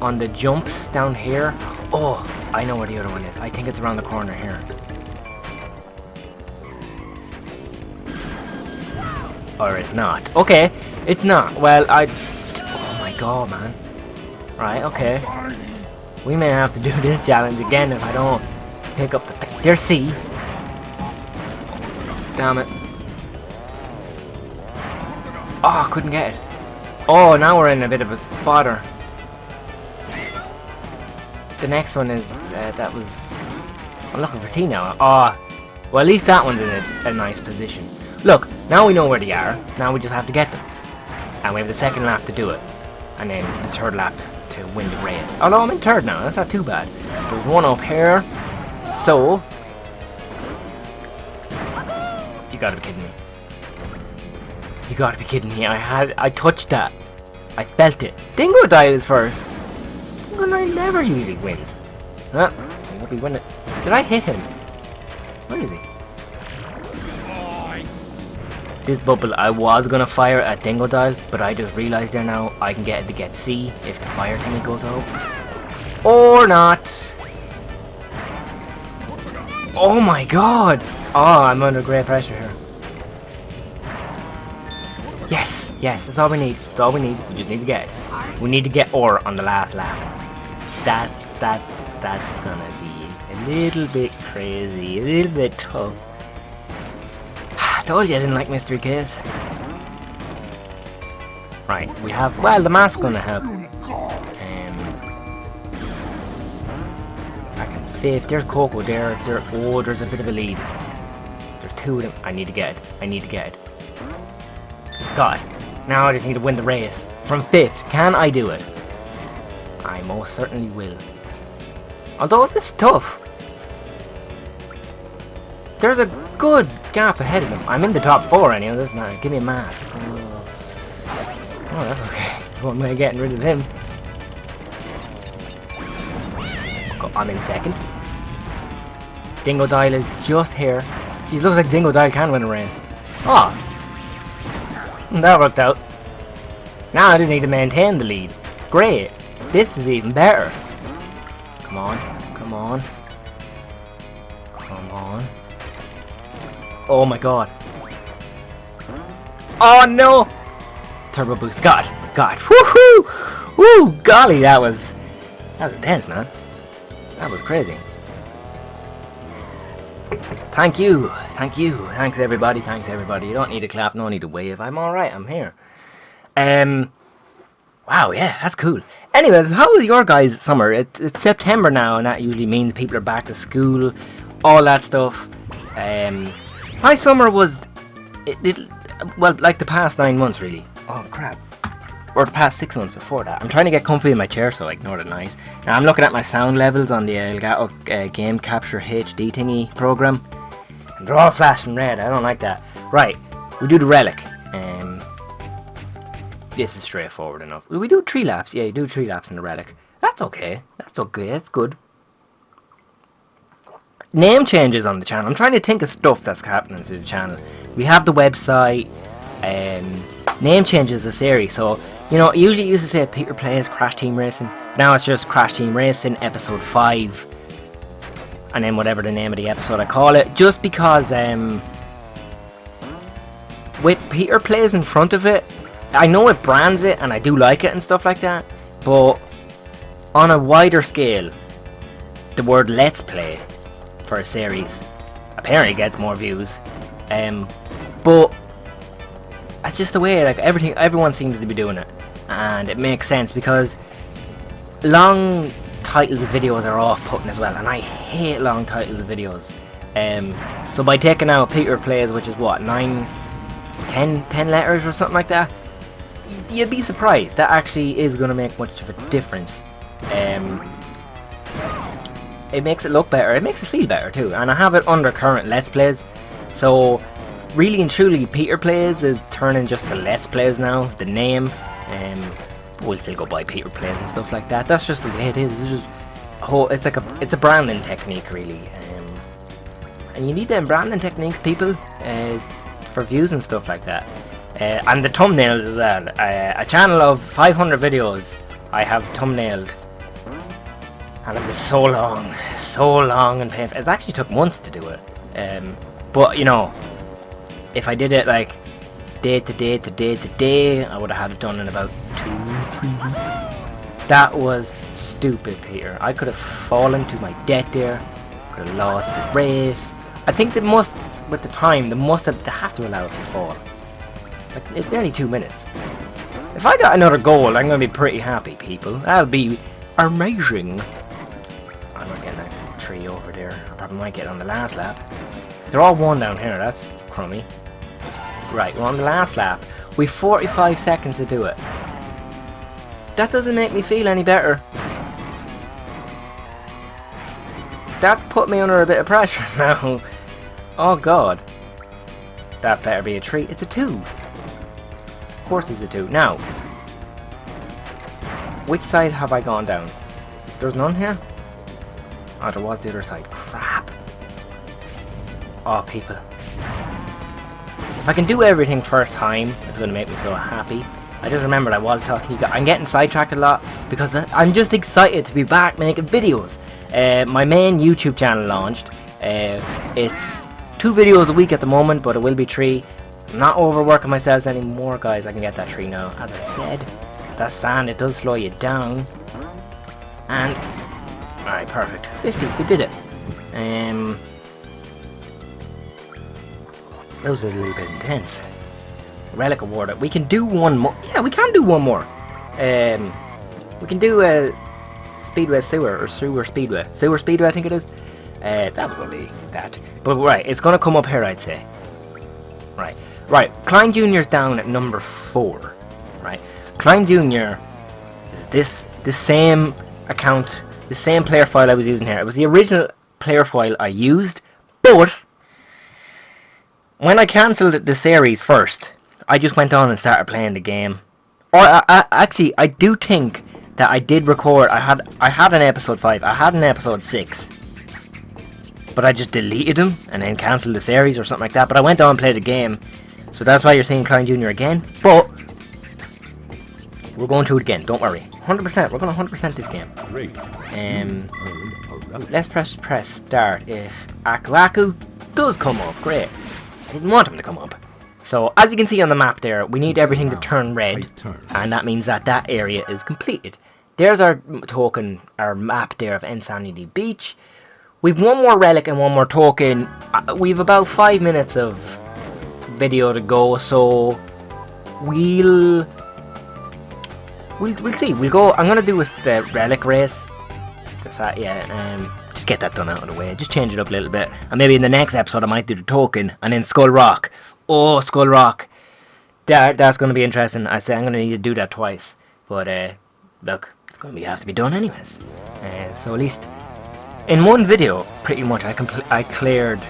on the jumps down here. Oh, I know where the other one is. I think it's around the corner here. Or it's not. Okay, it's not. Well, oh my god, man. Right, okay. We may have to do this challenge again if I don't pick up the... There's C. Damn it. Oh, I couldn't get it. Oh, now we're in a bit of a bother. The next one is... that was... I'm looking for T now. Oh, well, at least that one's in a nice position. Look, now we know where they are. Now we just have to get them. And we have the second lap to do it. And then the third lap to win the race. Although I'm in third now, that's not too bad. There's one up here. So... You gotta be kidding me. You gotta be kidding me. I touched that. I felt it. Dingodile is first. Dingodile never usually wins. Huh? He might be winning. Did I hit him? Where is he? This bubble, I was gonna fire at Dingodile, but I just realized there now I can get it to get C if the fire thingy goes out. Or not. Oh my god! Oh, I'm under great pressure here. Yes, yes, that's all we need. That's all we need. We just need to get it. We need to get ore on the last lap. That's gonna be a little bit crazy, a little bit tough. I told you I didn't like mystery caves. Right, we have, well, the mask's gonna help. Back in fifth, there's Coco there. Oh, there's a bit of a lead. There's two of them. I need to get it. I need to get it. God, now I just need to win the race. From fifth, can I do it? I most certainly will. Although this is tough. There's a good gap ahead of them. I'm in the top four anyway, doesn't matter. Give me a mask. Oh, that's okay. That's one way of getting rid of him. I'm in second. Dingodile is just here. She looks like Dingodile can win a race. Oh. That worked out. Now I just need to maintain the lead. Great. This is even better. Come on. Come on. Come on. Oh my god. Oh no! Turbo boost. God. God. Woohoo! Woo! Golly, that was intense, man. That was crazy. Thank you. Thank you. Thanks everybody. Thanks everybody. You don't need to clap, no need to wave. I'm alright, I'm here. Wow, yeah, that's cool. Anyways, how was your guys' summer? It's September now, and that usually means people are back to school, all that stuff. My summer was, well, like the past 9 months, really. Oh, crap. Or the past 6 months before that. I'm trying to get comfy in my chair so I ignore the noise. Now, I'm looking at my sound levels on the Elgato Game Capture HD thingy program. And they're all flashing red. I don't like that. Right, we do the relic. This is straightforward enough. We do 3 laps. Yeah, you do 3 laps in the relic. That's okay. That's okay. That's good. Name changes on the channel. I'm trying to think of stuff that's happening to the channel. We have the website. Name changes a series. So, you know, usually it used to say Peter Plays Crash Team Racing. Now it's just Crash Team Racing episode 5. And then whatever the name of the episode I call it. Just because with Peter Plays in front of it, I know it brands it and I do like it and stuff like that, but on a wider scale, the word Let's Play for a series apparently gets more views, but that's just the way, like, everyone seems to be doing it, and it makes sense because long titles of videos are off-putting as well, and I hate long titles of videos. So by taking out Peter Plays, which is what, 10 letters or something like that, you'd be surprised. That actually is going to make much of a difference. It makes it look better. It makes it feel better too. And I have it under current Let's Plays. So really and truly, Peter Plays is turning just to Let's Plays now. The name. We'll still go by Peter Plays and stuff like that. That's just the way it is. It's just it's a branding technique really. And you need them branding techniques, people, for views and stuff like that. And the thumbnails as well. A channel of 500 videos I have thumbnailed, and it was so long and painful. It actually took months to do it. But you know, if I did it like day to day to day to day, I would have had it done in about 2-3 weeks. That was stupid, Peter. I could have fallen to my death there. Could have lost the race. I think with the time, they have to allow if you fall. Like, it's nearly 2 minutes. If I got another goal, I'm going to be pretty happy, people. That'll be amazing. I'm not getting a tree over there. I probably might get on the last lap. They're all one down here. That's crummy. Right, we're on the last lap. We've 45 seconds to do it. That doesn't make me feel any better. That's put me under a bit of pressure now. Oh god. That better be a 3. It's a 2. Of course it's a 2. Now, which side have I gone down? There's none here? Oh, there was the other side. Crap. Oh, people. If I can do everything first time, it's going to make me so happy. I just remembered I was talking to you guys. I'm getting sidetracked a lot because I'm just excited to be back making videos. My main YouTube channel launched. It's 2 videos a week at the moment, but it will be 3. I'm not overworking myself anymore, guys. I can get that 3 now. As I said, that sand, it does slow you down. And alright, perfect. 50, we did it. That was a little bit intense. Relic awarded. We can do one more. Yeah, we can do one more. We can do a Speedway Sewer, or Sewer Speedway. Sewer Speedway, I think it is. That was only that. But right, it's gonna come up here, I'd say. Right. Klein Jr.'s down at number 4. Right. Klein Jr. is this same account, the same player file I was using here. It was the original player file I used, but when I cancelled the series first, I just went on and started playing the game. Or actually, I do think that I did record. I had an episode 5. I had an episode 6, but I just deleted them and then cancelled the series or something like that. But I went on and played the game, so that's why you're seeing Klein Jr. again. But we're going through it again. Don't worry. 100%. We're going to 100% this game. Let's press start if Aku Aku does come up. Great. I didn't want him to come up. So, as you can see on the map there, we need everything to turn red, and that means that that area is completed. There's our token, our map there of Insanity Beach. We've one more relic and one more token. We've about 5 minutes of video to go, so we'll see. We'll go. I'm gonna do the relic race. Just get that done out of the way. Just change it up a little bit, and maybe in the next episode I might do the token and then Skull Rock. Oh, Skull Rock. That's going to be interesting. I say I'm going to need to do that twice. But, look, it's going to have to be done anyways. So at least in one video, pretty much, I cleared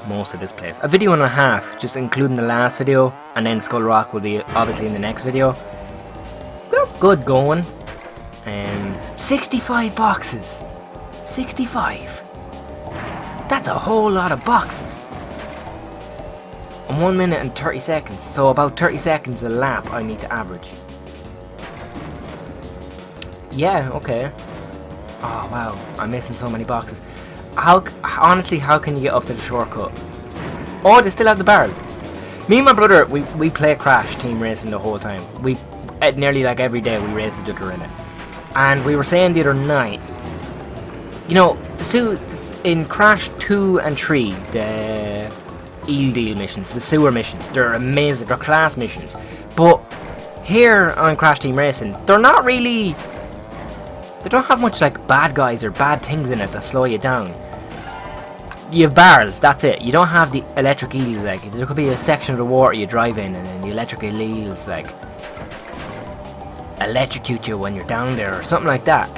most of this place. A video and a half, just including the last video. And then Skull Rock will be obviously in the next video. That's good going. 65 boxes. 65. That's a whole lot of boxes. On 1 minute and 30 seconds, so about 30 seconds a lap I need to average. Yeah, okay. Oh wow, I'm missing so many boxes. Honestly, how can you get up to the shortcut? Oh, they still have the barrels. Me and my brother, we play Crash Team Racing the whole time. We nearly like every day we race each other in it. And we were saying the other night, you know, so in Crash 2 and 3, the Eel Deal missions, the sewer missions, they're amazing, they're class missions. But here on Crash Team Racing, they're not really, they don't have much like bad guys or bad things in it that slow you down. You have barrels, that's it. You don't have the electric eels, like, there could be a section of the water you drive in and then the electric eels, like, electrocute you when you're down there or something like that.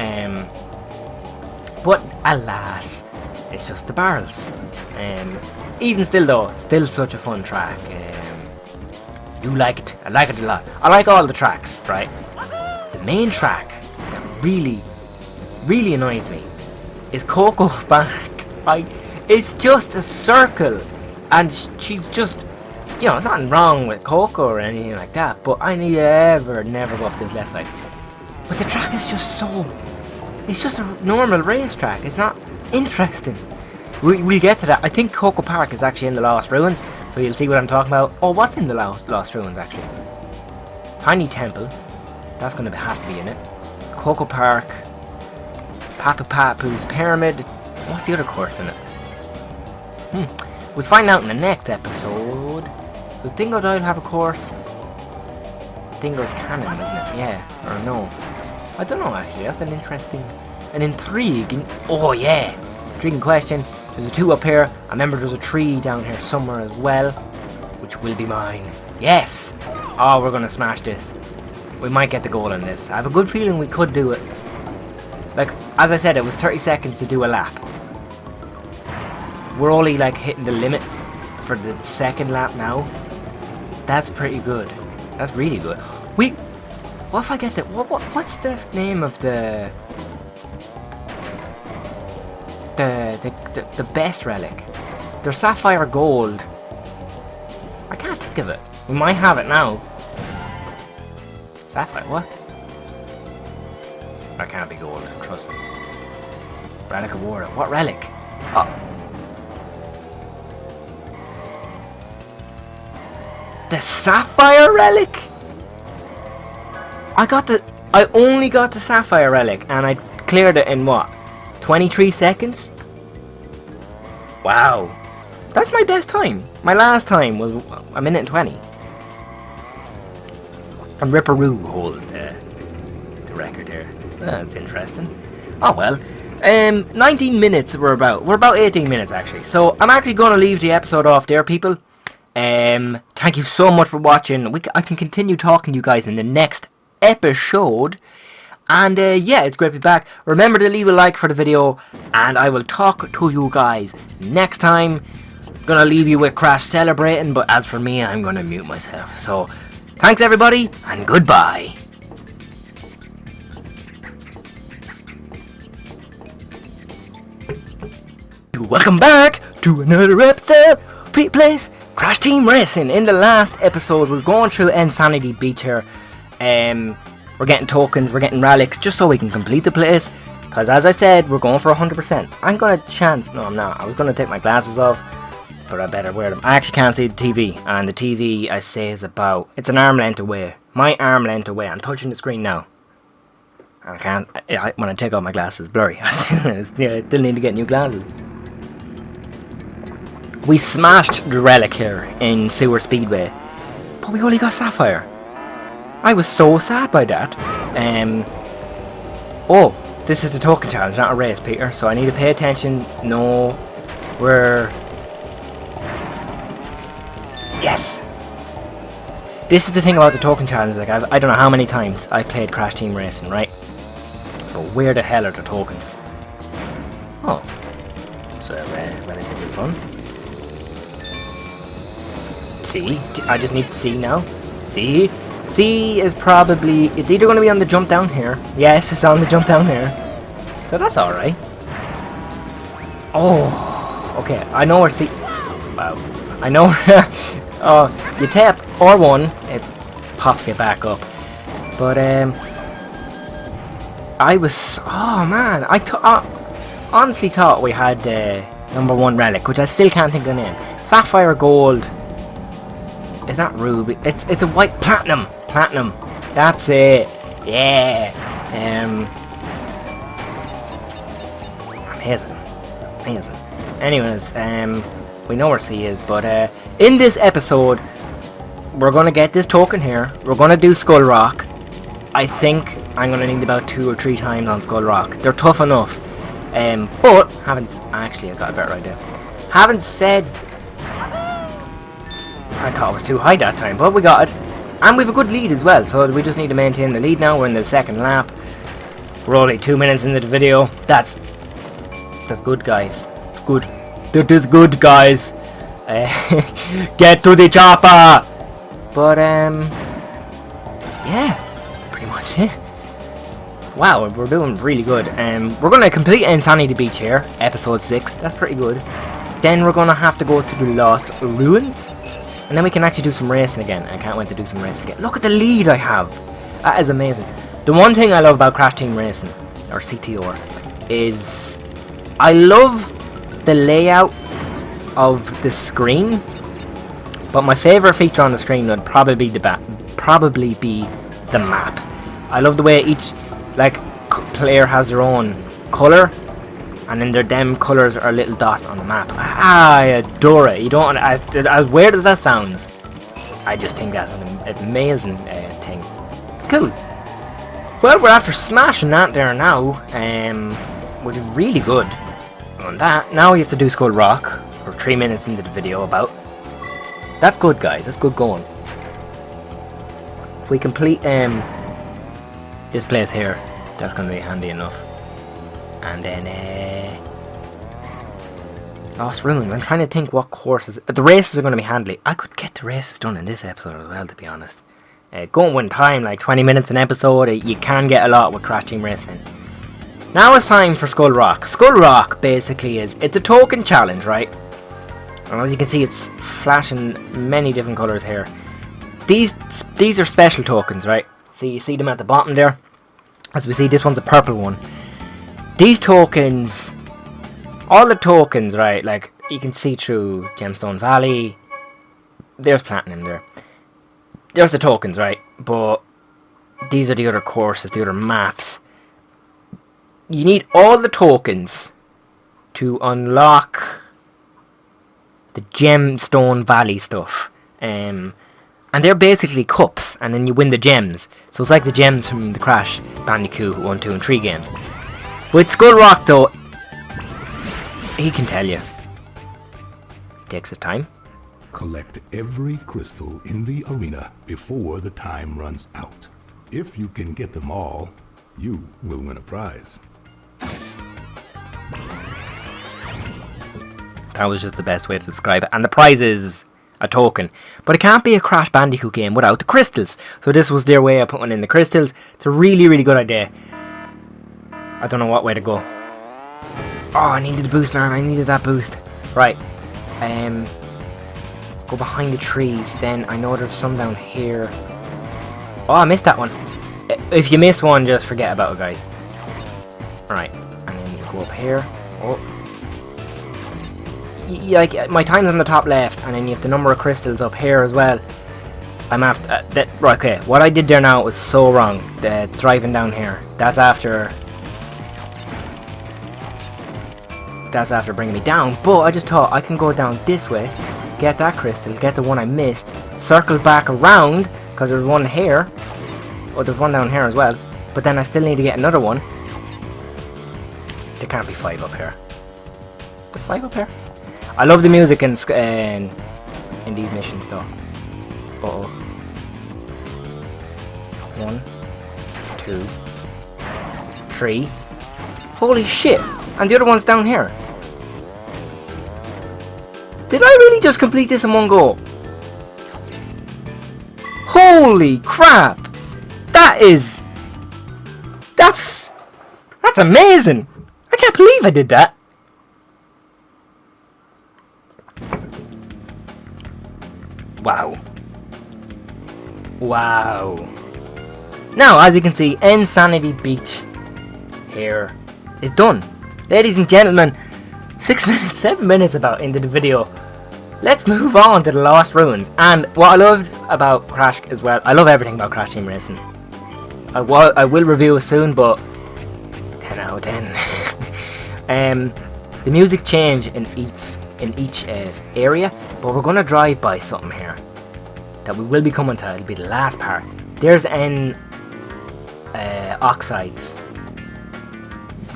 But alas, it's just the barrels. Even still though, still such a fun track. You like it. I like it a lot. I like all the tracks, right? The main track that really annoys me is Coco back. It's just a circle, and she's just, you know, nothing wrong with Coco or anything like that, but I never go up this left side. But the track is just so, it's just a normal racetrack. It's not interesting. We'll get to that. I think Coco Park is actually in the Lost Ruins, so you'll see what I'm talking about. Oh, what's in the Lost Ruins actually? Tiny Temple. That's going to have to be in it. Coco Park. Papu Papu's Pyramid. What's the other course in it? We'll find out in the next episode. Does Dingo Dial have a course? Dingo's Cannon, isn't it? Yeah. Or no. I don't know actually. That's an interesting, an intriguing. Oh yeah. Intriguing question. There's a 2 up here. I remember there's a 3 down here somewhere as well. which will be mine. Yes! Oh, we're gonna smash this. We might get the goal in this. I have a good feeling we could do it. Like, as I said, it was 30 seconds to do a lap. We're only like hitting the limit for the second lap now. That's pretty good. That's really good. What if I get the... What's the name of the best relic? They're sapphire gold. I can't think of it. We might have it now. Sapphire, what? That can't be gold, trust me. Relic of water. What relic? Oh. The sapphire relic? I only got the sapphire relic and I cleared it in what? 23 seconds? Wow. That's my best time. My last time was a minute and 20. And Ripperoo holds the record here. That's interesting. Oh well. 19 minutes we're about 18 minutes actually. So I'm actually going to leave the episode off there, people. Thank you so much for watching. I can continue talking to you guys in the next episode. And yeah, it's great to be back. Remember to leave a like for the video. And I will talk to you guys next time. Gonna leave you with Crash celebrating. But as for me, I'm gonna mute myself. So thanks everybody and goodbye. Welcome back to another episode of Pete Plays Crash Team Racing. In the last episode, we're going through Insanity Beach here. We're getting tokens, we're getting relics, just so we can complete the place. Because as I said, we're going for 100%. I'm gonna chance... No, I'm not. I was gonna take my glasses off, but I better wear them. I actually can't see the TV. And the TV, I say, is about... It's an arm length away. My arm length away. I'm touching the screen now. I can't... when I take off my glasses, blurry. I still need to get new glasses. We smashed the relic here in Sewer Speedway, but we only got sapphire. I was so sad by that. Oh, this is the token challenge, not a race, Peter. So I need to pay attention. No, we're... Yes. This is the thing about the token challenge. Like I don't know how many times I've played Crash Team Racing, right? But where the hell are the tokens? Oh, so relatively fun. C. I just need C now. C. C is probably... It's either going to be on the jump down here. Yes, it's on the jump down here. So that's alright. Oh. Okay, I know where C... Wow. I know... you tap R1, it pops you back up. But, I was... Oh, man. I honestly thought we had number 1 relic, which I still can't think of the name. Sapphire Gold... Is that ruby? It's a white platinum. Platinum. That's it. Yeah. Amazing. Anyways, we know where C is, but in this episode, we're gonna get this token here. We're gonna do Skull Rock. I think I'm gonna need about 2 or 3 times on Skull Rock. They're tough enough. But actually I got a better idea. Haven't said. I thought it was too high that time, but we got it. And we have a good lead as well, so we just need to maintain the lead now. We're in the second lap. We're only 2 minutes into the video. That's good, guys. It's good. That is good, guys. Get to the chopper! But, yeah. That's pretty much it. Wow, we're doing really good. We're going to complete Insanity Beach here, episode 6. That's pretty good. Then we're going to have to go to the Lost Ruins. And then we can actually do some racing again. I can't wait to do some racing again. Look at the lead I have. That is amazing. The one thing I love about Crash Team Racing, or CTR, is I love the layout of the screen. But my favourite feature on the screen would probably be the map. I love the way each player has their own colour. And then them colours are little dots on the map. I adore it. You don't want as weird as that sounds. I just think that's an amazing thing. It's cool. Well, we're after smashing that there now. We're doing really good on that. Now we have to do Skull Rock. We're 3 minutes into the video about. That's good, guys. That's good going. If we complete this place here, that's going to be handy enough. And then Lost Ruins. I'm trying to think what courses. The races are going to be handy. I could get the races done in this episode as well, to be honest. Going one time, like 20 minutes an episode, you can get a lot with Crash Team Racing. Now it's time for Skull Rock. Skull Rock basically it's a token challenge, right? And as you can see, it's flashing many different colours here. These are special tokens, right? So you see them at the bottom there. As we see, this one's a purple one. These tokens, all the tokens, right? Like you can see through Gemstone Valley. There's Platinum there. There's the tokens, right? But these are the other courses, the other maps. You need all the tokens to unlock the Gemstone Valley stuff. And they're basically cups, and then you win the gems. So it's like the gems from the Crash Bandicoot 1, 2 and 3 games. With Skull Rock though, he can tell you. He takes his time. Collect every crystal in the arena before the time runs out. If you can get them all, you will win a prize. That was just the best way to describe it. And the prize is a token. But it can't be a Crash Bandicoot game without the crystals. So this was their way of putting in the crystals. It's a really, really good idea. I don't know what way to go. Oh, I needed the boost, man. I needed that boost. Right. Go behind the trees. Then I know there's some down here. Oh, I missed that one. If you missed one, just forget about it, guys. Right. And then you go up here. Oh. Like, my time's on the top left. And then you have the number of crystals up here as well. I'm after... right, okay. What I did there now was so wrong. The driving down here. That's after bringing me down. But I just thought I can go down this way. Get that crystal. Get the one I missed. Circle back around. Because there's one here. Oh, there's one down here as well. But then I still need to get another one. There can't be 5 up here. There's 5 up here? I love the music in these missions though. Uh-oh. 1, 2, 3. Holy shit! And the other one's down here. Did I really just complete this in one go? Holy crap! That's amazing! I can't believe I did that! Wow. Wow. Now, as you can see, Insanity Beach here is done. Ladies and gentlemen, 6 minutes, 7 minutes about into the video. Let's move on to the Lost Ruins. And what I loved about Crash as well, I love everything about Crash Team Racing. I will review it soon, but 10 out of 10. The music change in each area, but we're gonna drive by something here that we will be coming to. It'll be the last part. There's oxides.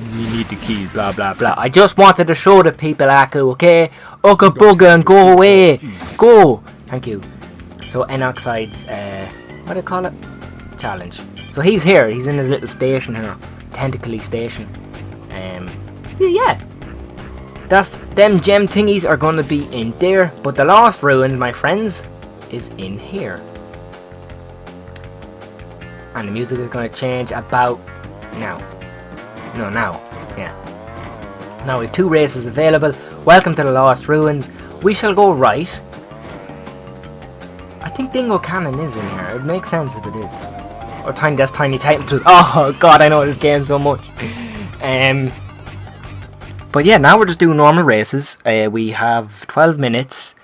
You need the keys, blah blah blah. I just wanted to show the people, Aku, okay? Ugga bugga and go away. Go. Thank you. So N-Oxide's, what do you call it? Challenge. So he's here. He's in his little station here. Tentacly station. Yeah. Them gem thingies are going to be in there. But the Lost Ruins, my friends, is in here. And the music is going to change about now. No, now. Yeah. Now we have 2 races available. Welcome to the Lost Ruins. We shall go right. I think Dingo Cannon is in here. It makes sense if it is. Or that's Tiny Titan. Oh god, I know this game so much. But yeah, now we're just doing normal races. We have 12 minutes.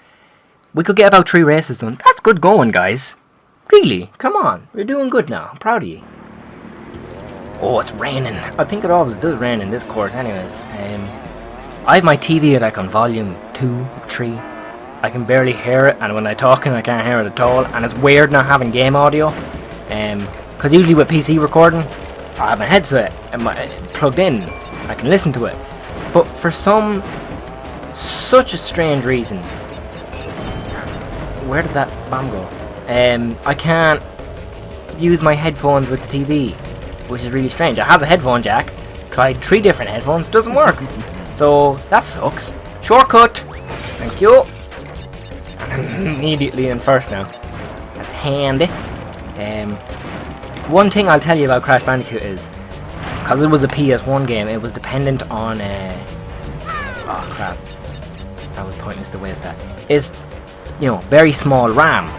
We could get about 3 races done. That's good going, guys. Really? Come on. We're doing good now. I'm proud of you. Oh, it's raining. I think it always does rain in this course anyways. I have my TV like on volume 2, 3. I can barely hear it, and when I'm talking I can't hear it at all. And it's weird not having game audio. Because usually with PC recording, I have my headset plugged in. I can listen to it. But for such a strange reason, Where did that bomb go? I can't use my headphones with the TV, which is really strange. It has a headphone jack. Tried 3 different headphones, doesn't work. So that sucks. Shortcut. Thank you. And I'm immediately in first now. That's handy. One thing I'll tell you about Crash Bandicoot is, because it was a PS1 game, it was dependent on oh crap, that was pointless to waste that. It's, you know, very small RAM.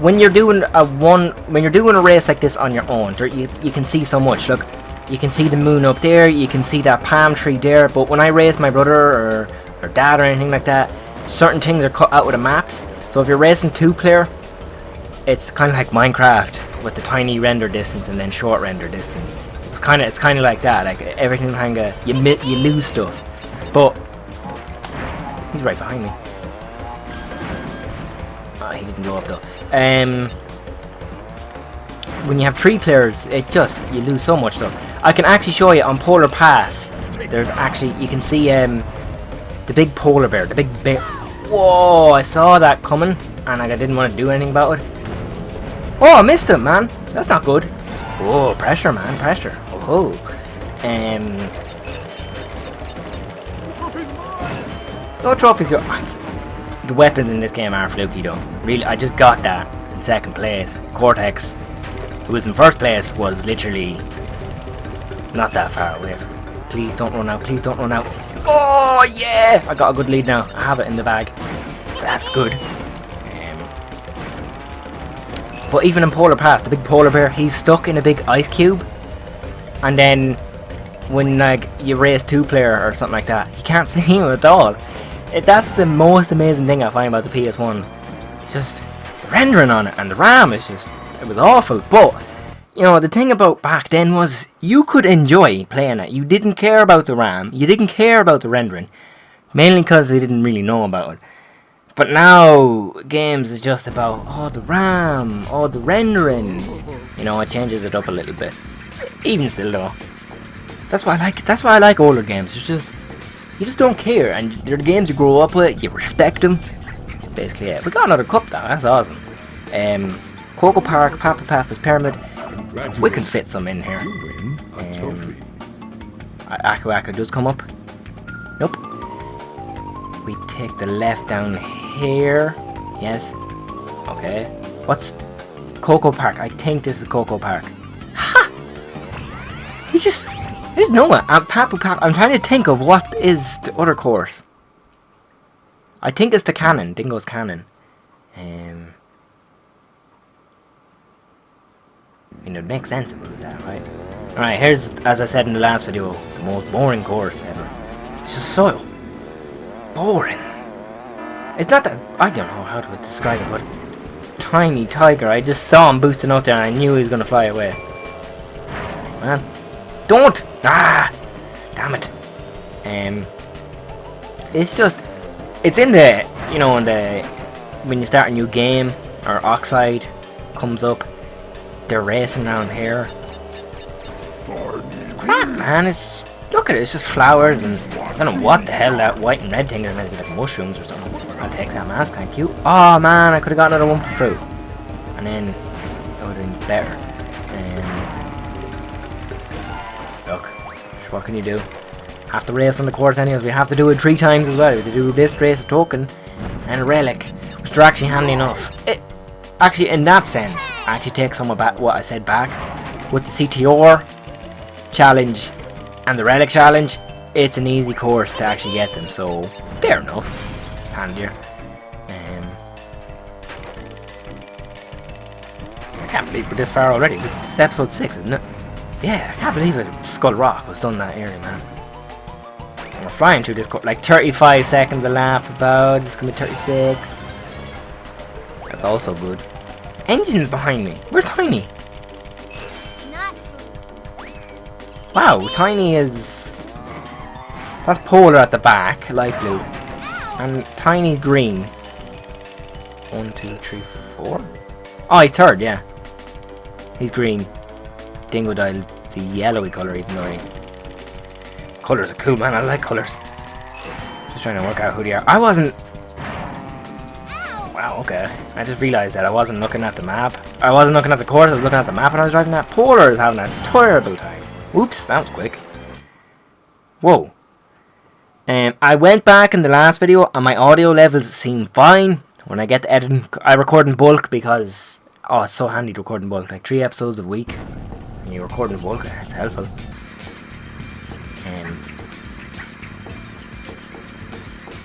When you're doing a race like this on your own, you can see so much. Look, you can see the moon up there, you can see that palm tree there. But when I race my brother or dad or anything like that, certain things are cut out of the maps. So if you're racing 2-player, it's kind of like Minecraft with the tiny render distance and then short render distance. It's kind of like that. Like everything kinda you lose stuff. But he's right behind me. Oh, he didn't blow up though. When you have 3 players, you lose so much stuff. I can actually show you on Polar Pass. There's actually, you can see the big polar bear, the big bear. Whoa! I saw that coming, and I didn't want to do anything about it. Oh, I missed him, man. That's not good. Oh, pressure, man, pressure. Oh, no trophies. The weapons in this game are fluky, though. Really, I just got that in 2nd place. Cortex, who was in 1st place, was literally not that far away from me. Please don't run out. Please don't run out. Oh yeah! I got a good lead now. I have it in the bag. So that's good. But even in Polar Pass, the big polar bear, he's stuck in a big ice cube. And then when like you race 2-player or something like that, you can't see him at all. That's the most amazing thing I find about the PS1. Just the rendering on it and the RAM is just, it was awful. But you know, the thing about back then was you could enjoy playing it. You didn't care about the RAM, you didn't care about the rendering, mainly because we didn't really know about it. But now games is just about the RAM, the rendering. You know, it changes it up a little bit. Even still though, that's why I like it. That's why I like older games. It's just, you just don't care, and they're the games you grow up with. You respect them. Basically, yeah. We got another cup now. That's awesome. Coco Park, Papa Papa's Pyramid. We can fit some in here. Aku Aku does come up. Nope. We take the left down here. Yes. Okay. What's Coco Park? I think this is Coco Park. Ha! I just know it. I'm Papu Pap. I'm trying to think of what is the other course. I think it's the cannon. Dingo's cannon. I mean, it makes sense if it was that, right? Alright, here's, as I said in the last video, the most boring course ever. It's just so boring. It's not that, I don't know how to describe it, but tiny tiger. I just saw him boosting out there and I knew he was going to fly away. Man, don't! Ah! Damn it. It's just, it's in the, you know, when you start a new game, or Oxide comes up, they're racing around here. It's crap, man. It's, look at it, it's just flowers and I don't know what the hell that white and red thing is meant to be, like mushrooms or something. I'll take that mask, thank you. Oh man, I could have got another one for fruit. And then it would have been better. Look, what can you do? Have to race on the course anyways. We have to do it 3 times as well. We have to do this race, a token, and a relic, which are actually handy enough. Actually, in that sense, I actually take some of what I said back. With the CTR challenge and the relic challenge, it's an easy course to actually get them, so fair enough. It's handier. I can't believe we're this far already. This is episode 6, isn't it? Yeah, I can't believe it. Skull Rock was done that area, man. And we're flying through this course, like 35 seconds a lap about. It's gonna be 36. That's also good. Engine's behind me. Where's Tiny? Wow, Tiny is... That's Polar at the back, light blue. And Tiny's green. 1, 2, 3, 4. Oh, he's third, yeah. He's green. Dingodile, it's a yellowy colour, even though colours are cool, man. I like colours. Just trying to work out who they are. I wasn't... Wow, Wow, okay. I just realised that I wasn't looking at the map. I wasn't looking at the course, I was looking at the map and I was driving that. Polar is having a terrible time. Oops, that was quick. Whoa. I went back in the last video and my audio levels seem fine. When I get to editing, I record in bulk because... Oh, it's so handy to record in bulk. Like 3 episodes a week. And you record in bulk, it's helpful.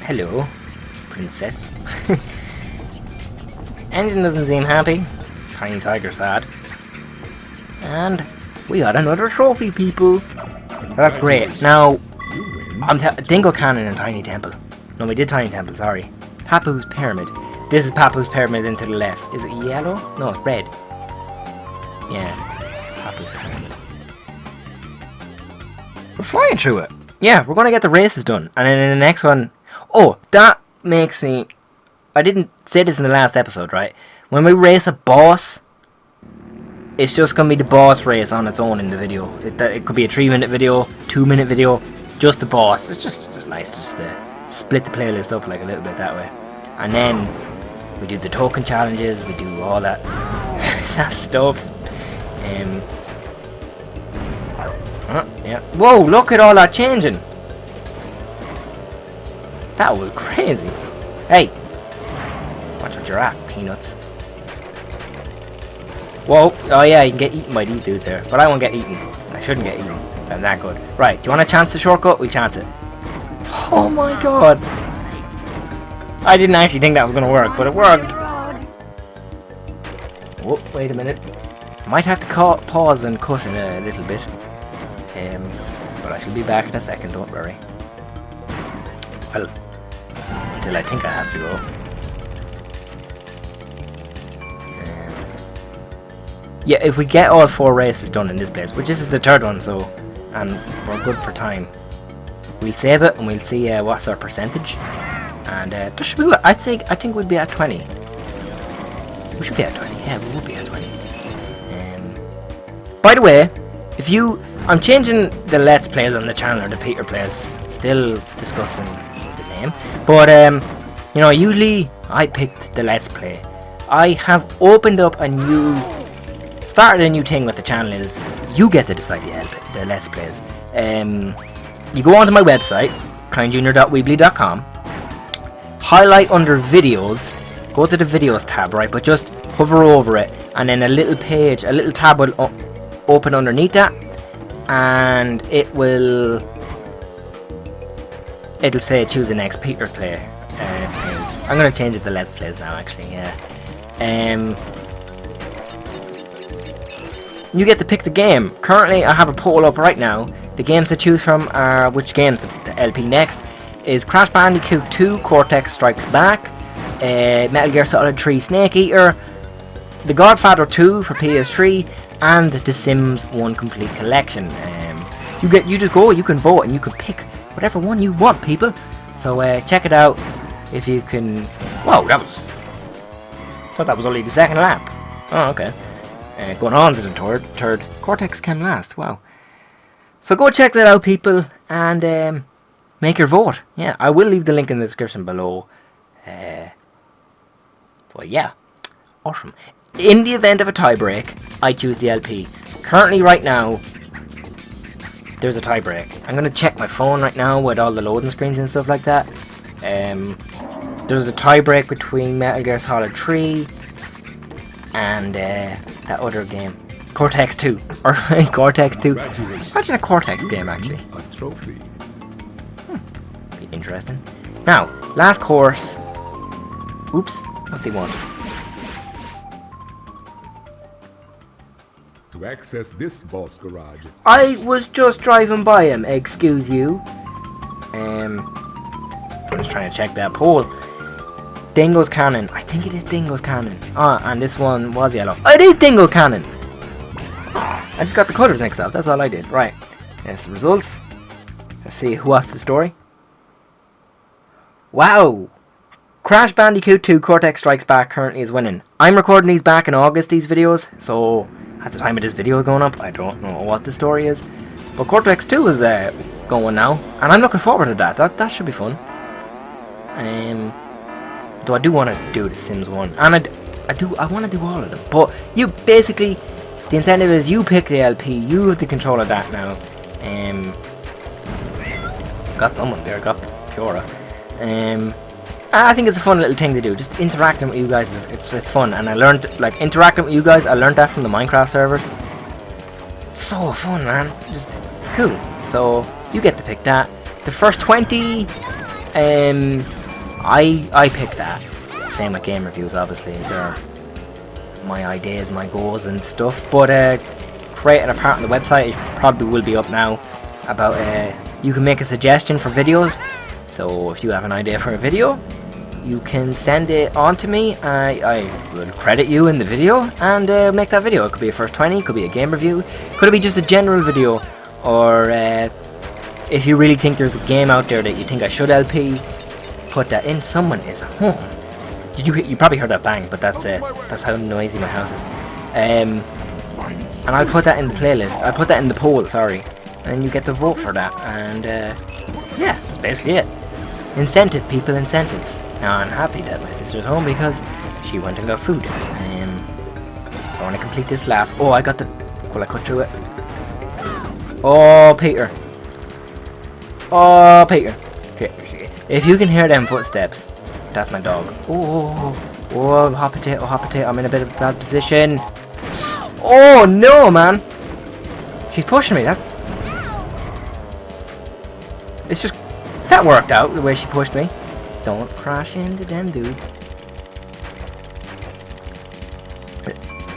Hello, princess. Engine doesn't seem happy. Tiny Tiger sad. And we got another trophy, people. That's great. Now, Dingo Cannon and Tiny Temple. No, we did Tiny Temple, sorry. Papu's Pyramid. This is Papu's Pyramid into the left. Is it yellow? No, it's red. Yeah, Papu's Pyramid. We're flying through it. Yeah, we're going to get the races done. And then in the next one... Oh, that makes me... I didn't say this in the last episode, right? When we race a boss, it's just going to be the boss race on its own in the video. It could be a 3-minute video, 2-minute video, just the boss. It's just nice just to split the playlist up like a little bit that way. And then we do the token challenges, we do all that that stuff. Yeah. Whoa, look at all that changing. That was crazy. Hey, watch what you're at, peanuts. Whoa, oh yeah, you can get eaten by these dudes there, but I won't get eaten. I shouldn't get eaten. I'm that good. Right, do you want to chance the shortcut? We'll chance it. Oh my god. I didn't actually think that was going to work, but it worked. Whoa, wait a minute. Might have to pause and cut in a little bit. But I shall be back in a second, don't worry. Well, until I think I have to go. Yeah, if we get all 4 races done in this place, which this is the 3rd one, so, and we're good for time, we'll save it and we'll see what's our percentage. And there should be, I think we'd be at 20. We should be at 20. Yeah, we will be at 20. By the way, I'm changing the Let's Plays on the channel, or the Peter Plays, still discussing the name. But you know, usually I picked the Let's Play. I have opened up started a new thing with the channel. Is you get to decide the Let's Plays. You go onto my website, clownjunior.weebly.com, highlight under videos, go to the videos tab, right, but just hover over it, and then a little tab will open underneath that, and it'll say choose the next Peter Plays. I'm gonna change it to Let's Plays now, actually. Yeah. You get to pick the game. Currently, I have a poll up right now. The games to choose from are which games the LP next is Crash Bandicoot 2, Cortex Strikes Back, Metal Gear Solid 3 Snake Eater, The Godfather 2 for PS3, and The Sims 1 Complete Collection. You just go, you can vote, and you can pick whatever one you want, people. So check it out if you can. Whoa, I thought that was only the 2nd lap. Oh, okay. Going on to the third. Cortex came last. Wow. So go check that out, people, and make your vote. Yeah, I will leave the link in the description below. But yeah, awesome. In the event of a tiebreak, I choose the LP. Currently, right now, there's a tiebreak. I'm gonna check my phone right now with all the loading screens and stuff like that. There's a tiebreak between Metal Gear Solid 3 and that other game, Cortex 2, or Cortex 2. Imagine a Cortex game, actually. A trophy. Be interesting. Now, last course. Oops, what's he want? To access this boss garage, I was just driving by him, excuse you. I'm just trying to check that poll. Dingo's Cannon. I think it is Dingo's Cannon. Ah, and this one was yellow. Oh, it is Dingo Cannon! I just got the colours mixed up, that's all I did. Right. That's the results. Let's see who asked the story. Wow! Crash Bandicoot 2 Cortex Strikes Back currently is winning. I'm recording these back in August, these videos, so at the time of this video going up, I don't know what the story is. But Cortex 2 is going now, and I'm looking forward to that. That should be fun. though I do want to do The Sims 1, and I want to do all of them. But you basically, the incentive is you pick the LP, you have the control of that now. Got someone there, got Pura. I think it's a fun little thing to do. Just interacting with you guys, it's fun. And I learned, like, interacting with you guys, I learned that from the Minecraft servers. It's so fun, man. Just, it's cool. So, you get to pick that. The first 20, I picked that. Same with game reviews, obviously. They're my ideas, my goals and stuff. But, creating a part on the website, it probably will be up now. About, you can make a suggestion for videos. So, if you have an idea for a video, you can send it on to me. I will credit you in the video and make that video. It could be a first 20, could be a game review, could be just a general video, or if you really think there's a game out there that you think I should LP, put that in. Someone is home. You probably heard that bang, but that's how noisy my house is. And I'll put that in the playlist. I'll put that in the poll, sorry, and you get to vote for that. And yeah, that's basically it. Incentive, people, incentives. Now I'm happy that my sister's home because she went and got food. So I want to complete this lap. Oh, I got the... Will I cut through it? Oh, Peter. Oh, Peter. Okay. If you can hear them footsteps, that's my dog. Oh, hot potato, hot potato. I'm in a bit of a bad position. Oh, no, man. She's pushing me. It's just... That worked out, the way she pushed me. Don't crash into them dudes.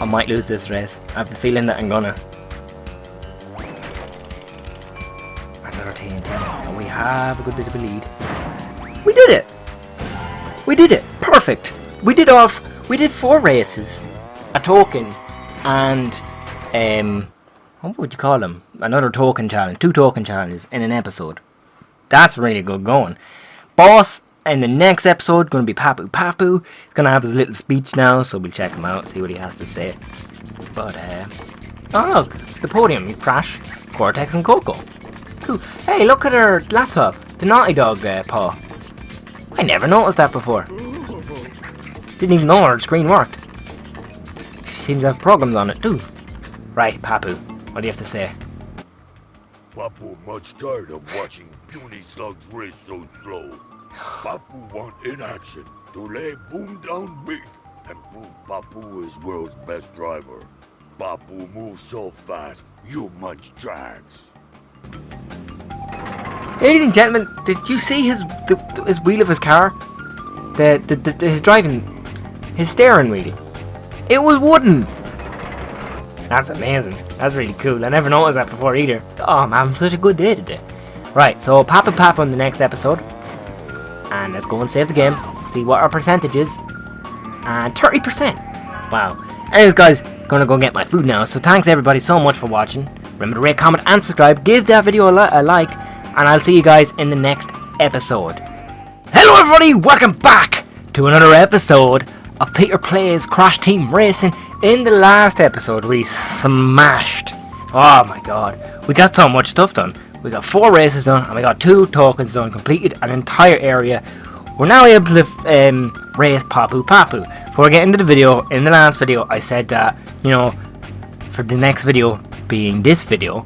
I might lose this race. I have the feeling that I'm gonna. Another TNT. And we have a good bit of a lead. We did it! We did it! Perfect! We did 4 races. A token. And, what would you call them? Another token challenge. 2 token challenges in an episode. That's really good going. Boss, in the next episode, going to be Papu. Papu, he's going to have his little speech now, so we'll check him out, see what he has to say. But, oh look, the podium, Crash, Cortex and Coco. Cool. Hey, look at her laptop, the Naughty Dog paw. I never noticed that before. Didn't even know her screen worked. She seems to have programs on it too. Right, Papu, what do you have to say? Papu much tired of watching puny slugs race so slow. Papu want inaction to lay boom down big and prove Papu is world's best driver. Papu moves so fast, you munch drags. Ladies and gentlemen, did you see his wheel of his car? His driving, his steering wheel. It was wooden. That's amazing. That's really cool. I never noticed that before either. Oh, I'm having such a good day today. Right, so Papa on the next episode. And let's go and save the game. See what our percentage is. And 30%. Wow. Anyways, guys, gonna go get my food now. So thanks everybody so much for watching. Remember to rate, comment, and subscribe. Give that video a like. And I'll see you guys in the next episode. Hello everybody, welcome back to another episode of Peter Plays Crash Team Racing. In the last episode, we smashed. Oh my god. We got so much stuff done. We got 4 races done, and we got 2 tokens done, completed an entire area. We're now able to race Papu. Before I get into the video, in the last video, I said that, you know, for the next video, being this video,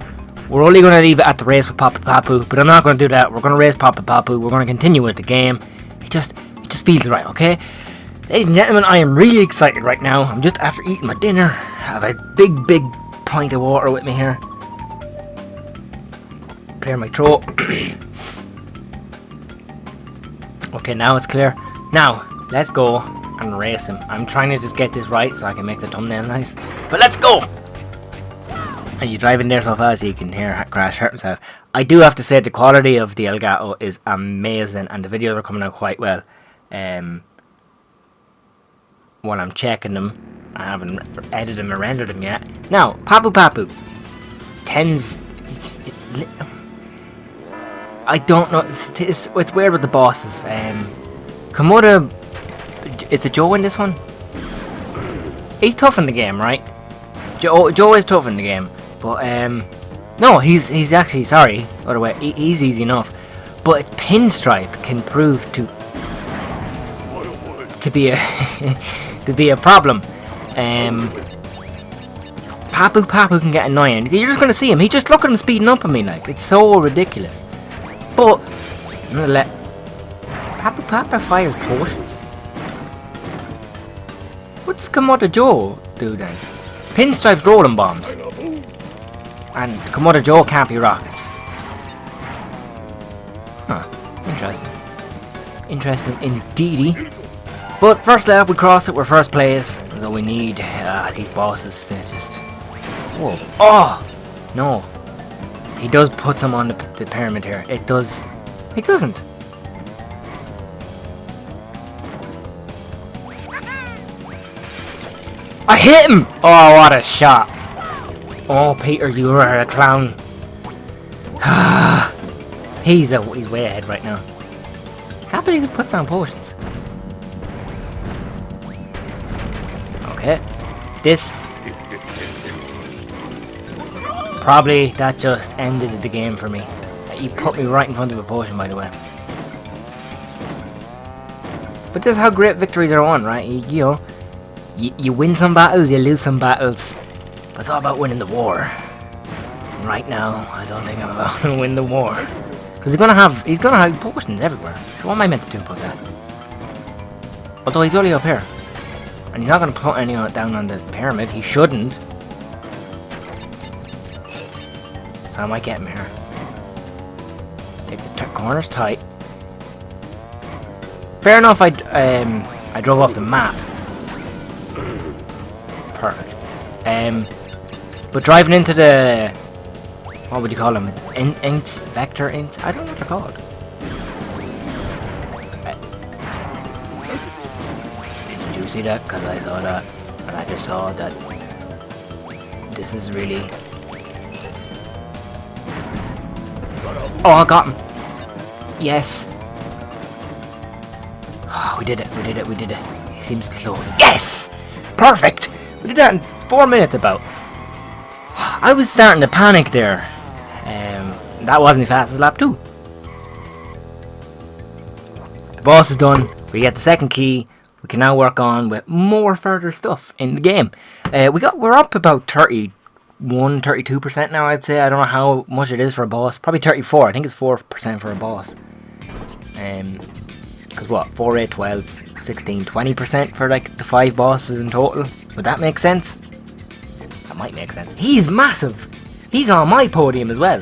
we're only going to leave it at the race with Papu, but I'm not going to do that. We're going to race Papu. We're going to continue with the game. It just feels right, okay? Ladies and gentlemen, I am really excited right now. I'm just after eating my dinner. I have a big pint of water with me here. Clear my throat. Okay, now it's clear. Now, let's go and race him. I'm trying to just get this right so I can make the thumbnail nice. But let's go! Are you driving there so fast you can hear Crash hurt himself? I do have to say the quality of the Elgato is amazing and the videos are coming out quite well. While I'm checking them, I haven't edited them or rendered them yet. Now, Papu. 10's... I don't know. It's weird with the bosses. Komoda... Is it Joe in this one? He's tough in the game, right? Joe is tough in the game. But, no, he's actually, sorry. Other way, he's easy enough. But Pinstripe can prove to to be a to be a problem. Papu can get annoying. You're just gonna see him. Just look at him speeding up on me, like it's so ridiculous. But I'm gonna let Papu fires potions. What's Komodo Joe do then? Pinstripes rolling bombs. And Komodo Joe can't be rockets. Huh. Interesting. Interesting indeedy. But first lap, we crossed it. We're first place. So we need these bosses to just... Whoa. Oh! No. He does put some on the pyramid here. It does... It doesn't. I hit him! Oh, what a shot. Oh, Peter, you are a clown. He's way ahead right now. Can't believe he puts down potions. Okay. This... Probably that just ended the game for me. He put me right in front of a potion, by the way. But this is how great victories are won, right? You know, you win some battles, you lose some battles. But it's all about winning the war. And right now, I don't think I'm about to win the war. Because he's gonna have potions everywhere. So what am I meant to do about that? Although he's only up here. And he's not gonna put any down on the pyramid. He shouldn't. So I might get him here. Take the corners tight. Fair enough, I drove off the map. Perfect. But driving into the... What would you call them? Vector int? I don't know what they're called. Did you see that? Because I saw that. And I just saw that... This is really... Oh, I got him. Yes. Oh, we did it. He seems to be slow. Yes! Perfect! We did that in 4 minutes about. I was starting to panic there. That wasn't the fastest lap too. The boss is done. We get the second key. We can now work on with more further stuff in the game. We're up about 32% now, I'd say. I don't know how much it is for a boss. Probably 34. I think it's 4% for a boss. Because what? 4, 8, 12, 16, 20% for like the 5 bosses in total. Would that make sense? That might make sense. He's massive. He's on my podium as well.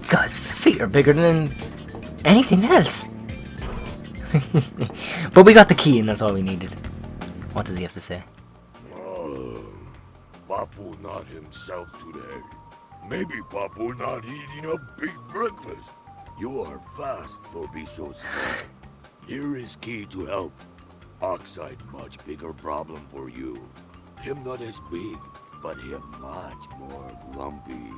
God, his feet are bigger than anything else. But we got the key and that's all we needed. What does he have to say? Papu not himself today. Maybe Papu not eating a big breakfast. You are fast for be so small. Here is key to help. Oxide much bigger problem for you. Him not as big, but him much more grumpy.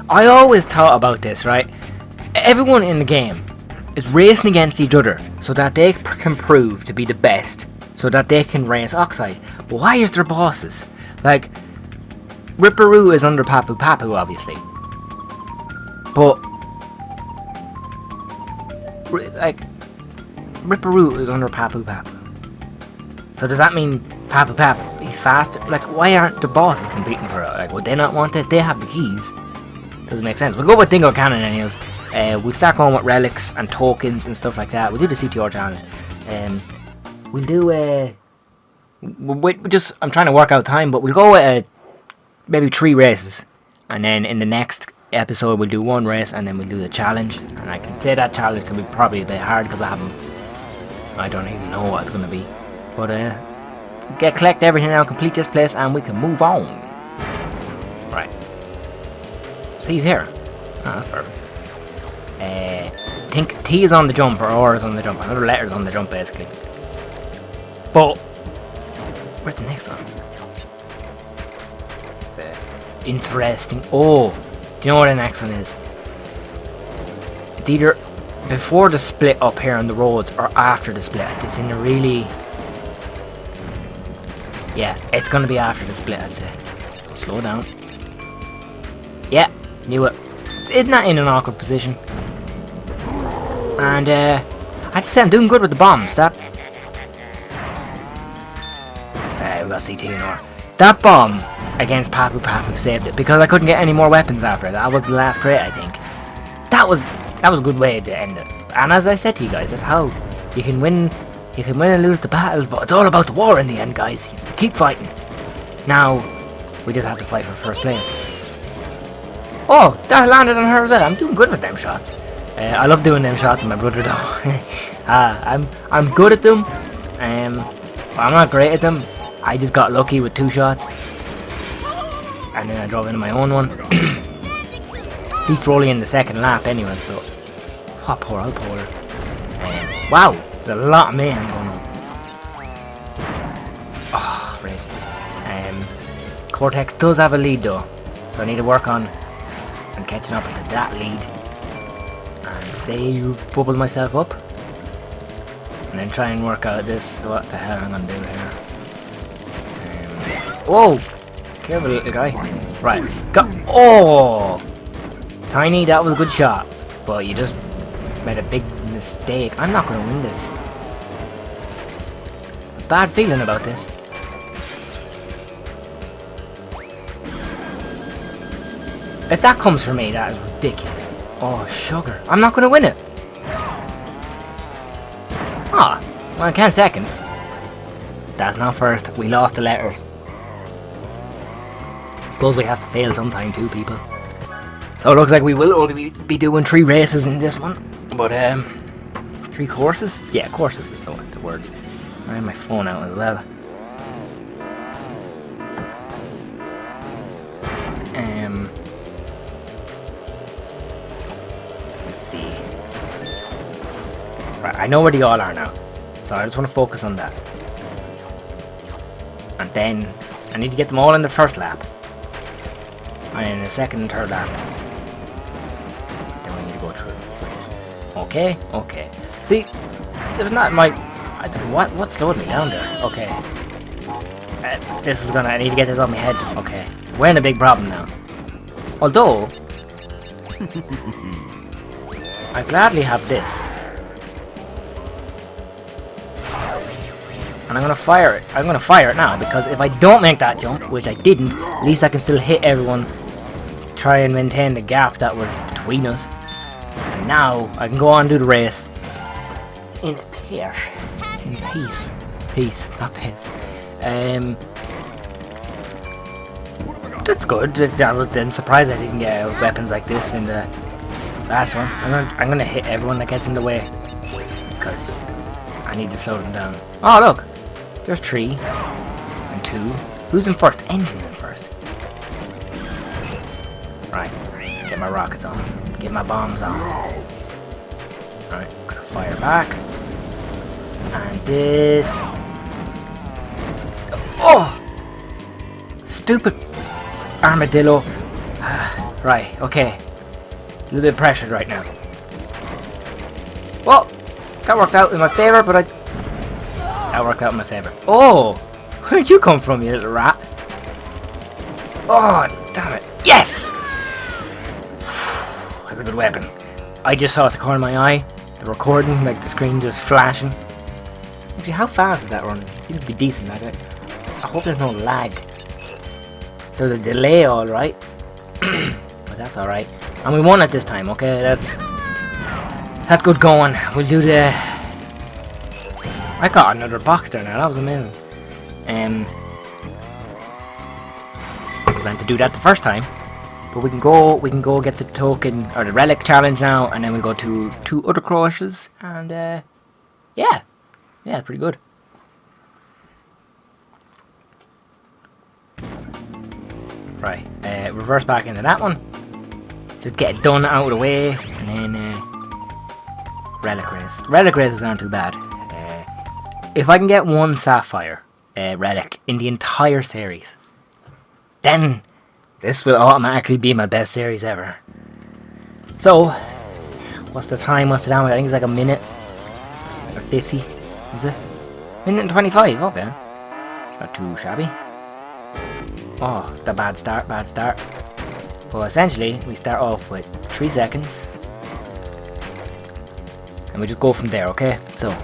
I always thought about this, right? Everyone in the game is racing against each other so that they can prove to be the best, so that they can race Oxide. But why is there bosses? Like, Ripperoo is under Papu, obviously. But, like, Ripperoo is under Papu. So does that mean Papu, he's faster? Like, why aren't the bosses competing for it? Like, would they not want it? They have the keys. Doesn't make sense. We'll go with Dingo Cannon anyways. We'll start going with relics and tokens and stuff like that. We'll do the CTR challenge. We'll do I'm trying to work out time, but we'll go with maybe 3 races. And then in the next episode we'll do 1 race and then we'll do the challenge. And I can say that challenge can be probably a bit hard because I don't even know what it's going to be. But collect everything now, complete this place, and we can move on. Right. See, he's here. Oh, that's perfect. I think T is on the jump, or R is on the jump. Another letter is on the jump, basically. But where's the next one? It's interesting. Oh, do you know what the next one is? It's either before the split up here on the roads or after the split. It's in a really... Yeah, it's gonna be after the split, I'd say. So slow down. Yeah, knew it. It's not in an awkward position. And I have to say I'm doing good with the bombs. That got CT&R. That bomb against Papu Papu saved it because I couldn't get any more weapons after it. That was the last crate, I think. That was a good way to end it. And as I said to you guys, that's how you can win. You can win and lose the battles, but it's all about the war in the end, guys. So keep fighting. Now, we just have to fight for first place. Oh, that landed on her as well. I'm doing good with them shots. I love doing them shots with my brother though. I'm good at them. I'm not great at them. I just got lucky with 2 shots. And then I drove into my own one. He's probably in the second lap anyway, so... I'll pour her. Wow, there's a lot of mayhem going on. Oh, right. Cortex does have a lead though, so I need to work on catching up into that lead. And say you bubble myself up. And then try and work out this, what the hell I'm gonna do here. Whoa! Careful, little guy. Right, go. Oh! Tiny, that was a good shot. But you just made a big mistake. I'm not gonna win this. Bad feeling about this. If that comes for me, that is ridiculous. Oh, sugar. I'm not gonna win it. Ah, well, I can't second. That's not first. We lost the letters. Suppose we have to fail sometime too, people. So it looks like we will only be doing 3 races in this one. But, 3 courses? Yeah, courses is the words. I have my phone out as well. Let's see. Right, I know where they all are now. So I just want to focus on that. And then I need to get them all in the first lap. And in the second and third lap. Then we need to go through. Okay, okay. See, there's not my... What slowed me down there? Okay. This is gonna... I need to get this on my head. Okay. We're in a big problem now. Although... I gladly have this. And I'm gonna fire it. I'm gonna fire it now, because if I don't make that jump, which I didn't, at least I can still hit everyone. Try and maintain the gap that was between us. And now, I can go on and do the race. In pair. In peace. Peace, not piss. That's good. I'm surprised I didn't get weapons like this in the last one. I'm gonna hit everyone that gets in the way. Because I need to slow them down. Oh, look! There's 3 and 2. Who's in first? Engine in first. Right. Get my rockets on. Get my bombs on. Alright, gonna fire back. And this... Oh! Stupid armadillo. Right, okay. A little bit pressured right now. Well, that worked out in my favour, but that worked out in my favour. Oh! Where'd you come from, you little rat? Oh, damn it. Yes! That's a good weapon. I just saw at the corner of my eye, the recording, like the screen just flashing. Actually, how fast is that run? It seems to be decent. I hope there's no lag. There's a delay, alright. But that's alright. And we won it this time, okay? That's good going. We'll do the... I got another box there now. That was amazing. I was meant to do that the first time. But we can go get the token, or the relic challenge now, and then we'll go to 2 other crashes, and yeah, it's pretty good. Right, reverse back into that one. Just get it done out of the way, and then relic race. Relic races aren't too bad. If I can get 1 sapphire relic in the entire series, then this will automatically be my best series ever. So, what's the time? What's the down? I think it's like a minute or 50. Is it? Minute and 25. Okay, it's not too shabby. Oh, the bad start. Well, essentially, we start off with 3 seconds, and we just go from there. Okay, so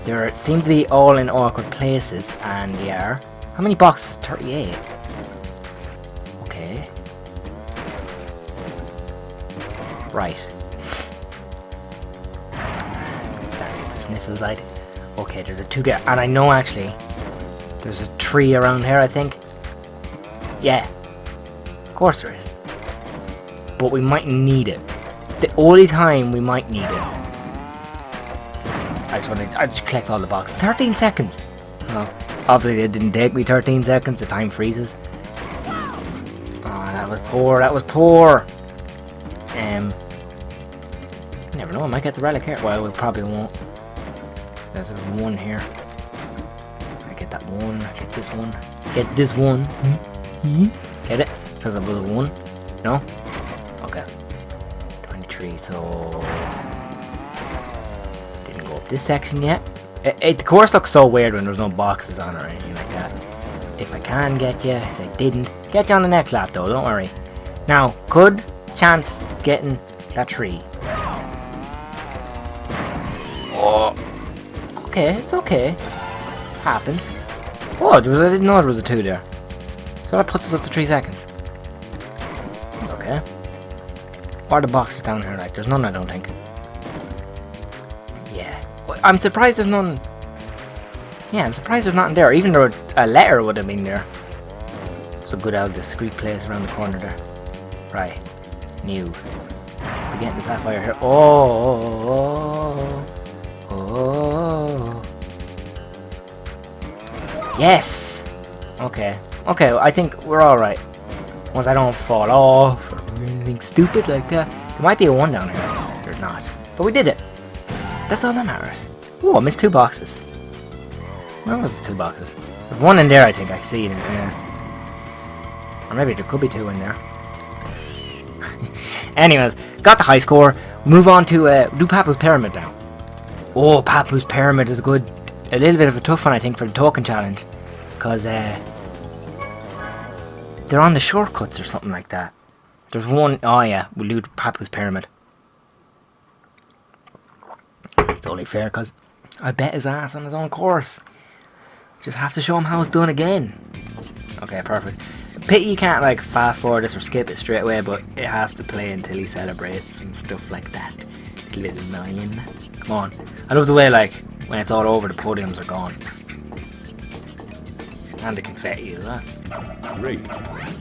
they seem to be all in awkward places, and they are. How many boxes? 38. Okay. Right. Starting to get the sniffles out. Okay, there's a 2 there. And I know actually, there's a 3 around here, I think. Yeah. Of course there is. But we might need it. The only time we might need it. I just collect all the boxes. 13 seconds! Well, obviously it didn't take me 13 seconds. The time freezes. Oh, that was poor. That was poor. You never know. I might get the relic here. Well, we probably won't. There's a 1 here. I get that 1. I get this 1. Get this 1. Get it? Because it was a 1. No? Okay. 23. So didn't go up this section yet. The course looks so weird when there's no boxes on it or anything like that. If I can get you, as I didn't, get you on the next lap though, don't worry. Now, good chance getting that 3. Oh, okay, it's okay. Happens. Oh, I didn't know there was a 2 there. So that puts us up to 3 seconds. That's okay. What are the boxes down here like? There's none, I don't think. Yeah. I'm surprised there's none. Yeah, I'm surprised there's nothing there. Even though a letter would have been there. It's a good old discreet place around the corner there. Right. New. We're getting the sapphire here. Oh. Yes! Okay. Okay, I think we're alright. Once I don't fall off or anything stupid like that. There might be a 1 down here. There's not. But we did it. That's all that matters. Oh, I missed 2 boxes. Where was the 2 boxes? There's 1 in there, I think. I see it in there. Or maybe there could be 2 in there. Anyways, got the high score. Move on to do Papu's Pyramid now. Oh, Papu's Pyramid is good. A little bit of a tough one, I think, for the token challenge. Because they're on the shortcuts or something like that. There's 1. Oh, yeah. We'll do Papu's Pyramid. It's only fair because I bet his ass on his own course. Just have to show him how it's done again. Okay, perfect. Pity you can't like fast forward this or skip it straight away, but it has to play until he celebrates and stuff like that. Little annoying. Come on. I love the way like when it's all over the podiums are gone. And the confetti as well. Great.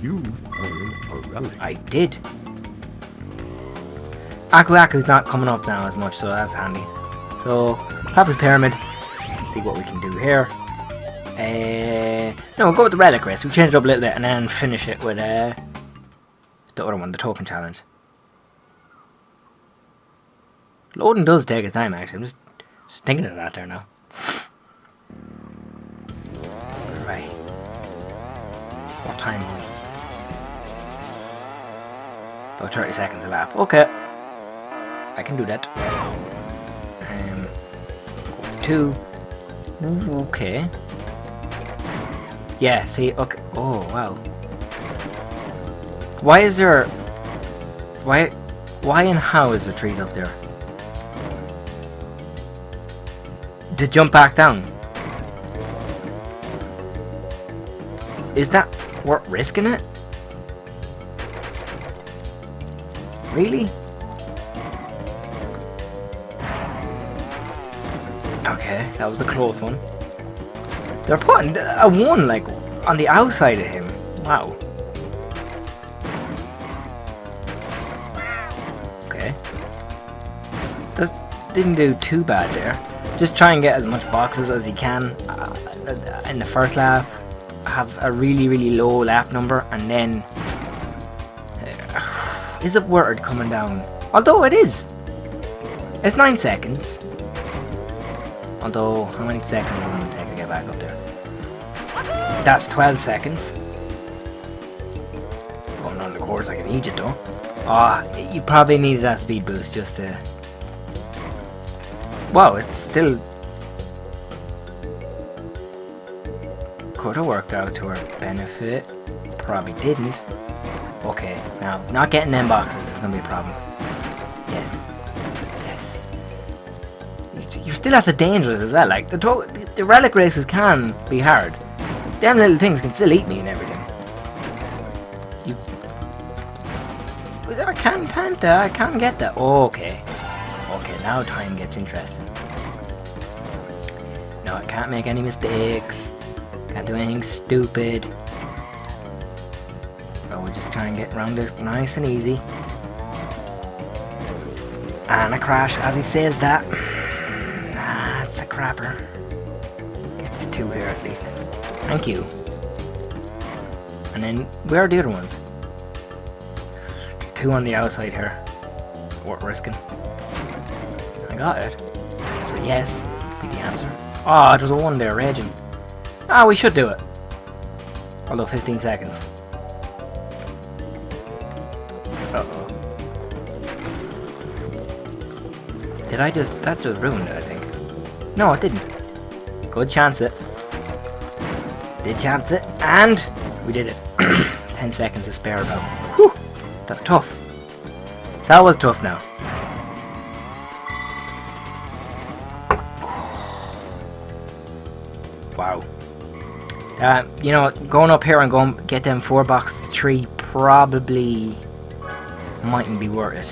You earned a relic. I did. Aku Aku's not coming up now as much, so that's handy. So, Papu's Pyramid. See what we can do here. No, we'll go with the relic race. We'll change it up a little bit and then finish it with the other one, the token challenge. Loading does take its time, actually. I'm just thinking of that there now. Right. What time are we? About 30 seconds a lap. Okay. I can do that. Go to 2. Okay. Yeah, see, okay. Oh, wow. Why is there... Why and how is there trees up there? To jump back down. Is that worth risking it? Really? Okay, that was a close one. They're putting a 1 like on the outside of him. Wow. Okay. Didn't do too bad there. Just try and get as much boxes as you can in the first lap. Have a really, really low lap number, and then is it worth coming down? Although it is. It's 9 seconds. Although, how many seconds is it going to take to get back up there? That's 12 seconds. Going on the course like an Egypt though. You probably needed that speed boost just to... Wow, it's still... Could have worked out to our benefit. Probably didn't. Okay, now, not getting them boxes is going to be a problem. Yes. Yes. You're still at the dangerous as well. Like, the relic races can be hard. Damn little things can still eat me and everything. You... I can't get that. Oh, okay. Okay, now time gets interesting. No, I can't make any mistakes. Can't do anything stupid. So we'll just try and get around this nice and easy. And a crash as he says that. Nah, it's a crapper. Get this 2 here at least. Thank you. And then, where are the other ones? 2 on the outside here. Worth risking. I got it. So yes, be the answer. Oh, there's a 1 there raging. Ah, we should do it. Although 15 seconds. Uh-oh. Did I just... That just ruined it, I think. No, it didn't. Good chance it. Did chance it. And we did it. 10 seconds to spare about. Whew. That's tough. That was tough now. Wow. You know, going up here and going get them 4 boxes 3 probably mightn't be worth it.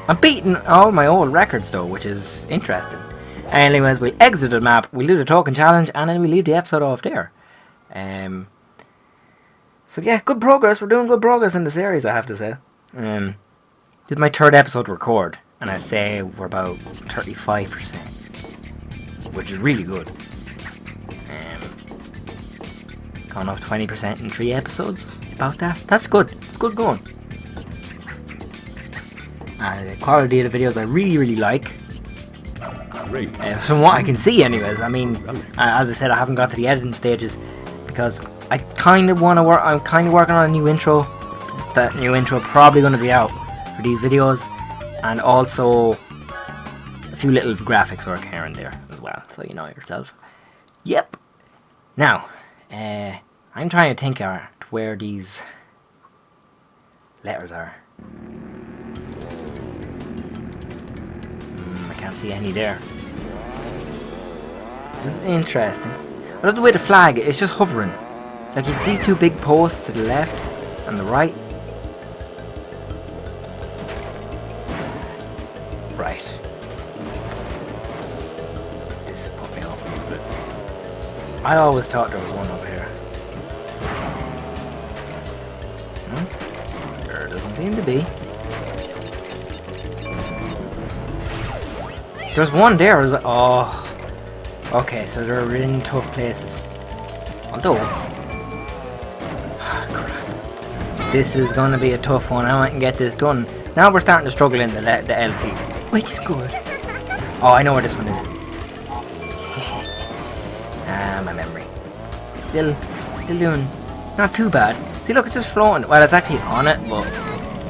I'm beating all my old records though, which is interesting. Anyways, we'll exit the map, we'll do the talking challenge, and then we'll leave the episode off there. So yeah, good progress. We're doing good progress in the series, I have to say. This is my 3rd episode record, and I say we're about 35%, which is really good. Gone up 20% in 3 episodes. About that. That's good. It's good going. The quality of the videos I really like. From what I can see anyways. I mean, as I said, I haven't got to the editing stages because I kind of want to work. I'm kind of working on a new intro. That new intro probably going to be out for these videos, and also a few little graphics work here and there as well, so you know yourself. Yep. Now, I'm trying to think where these letters are. I can't see any there. This is interesting. I love the way the flag, it's just hovering. Like you've these 2 big posts to the left and the right. Right. This put me off a little bit. I always thought there was one up here. No? There doesn't seem to be. There's one there as well. Oh. Okay, so they're in tough places. Although... crap. This is gonna be a tough one. I might get this done. Now we're starting to struggle in the LP. Which is good. Oh, I know where this one is. My memory. Still doing not too bad. See, look, it's just floating. Well, it's actually on it, but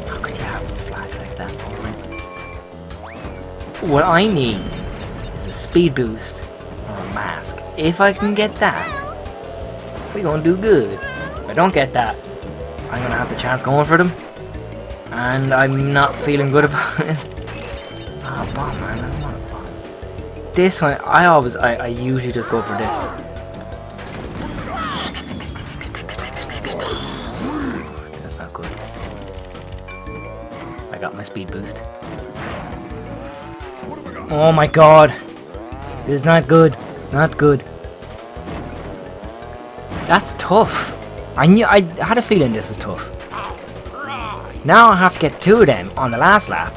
how could you have the flag like that? What I need is a speed boost or a mask. If I can get that, we're gonna do good. If I don't get that, I'm gonna have the chance going for them, and I'm not feeling good about it. Ah, bomb, man! I don't want a bomb. This one, I usually just go for this. That's not good. I got my speed boost. Oh my god. This is not good. Not good. That's tough. I had a feeling this is tough. Now I have to get 2 of them on the last lap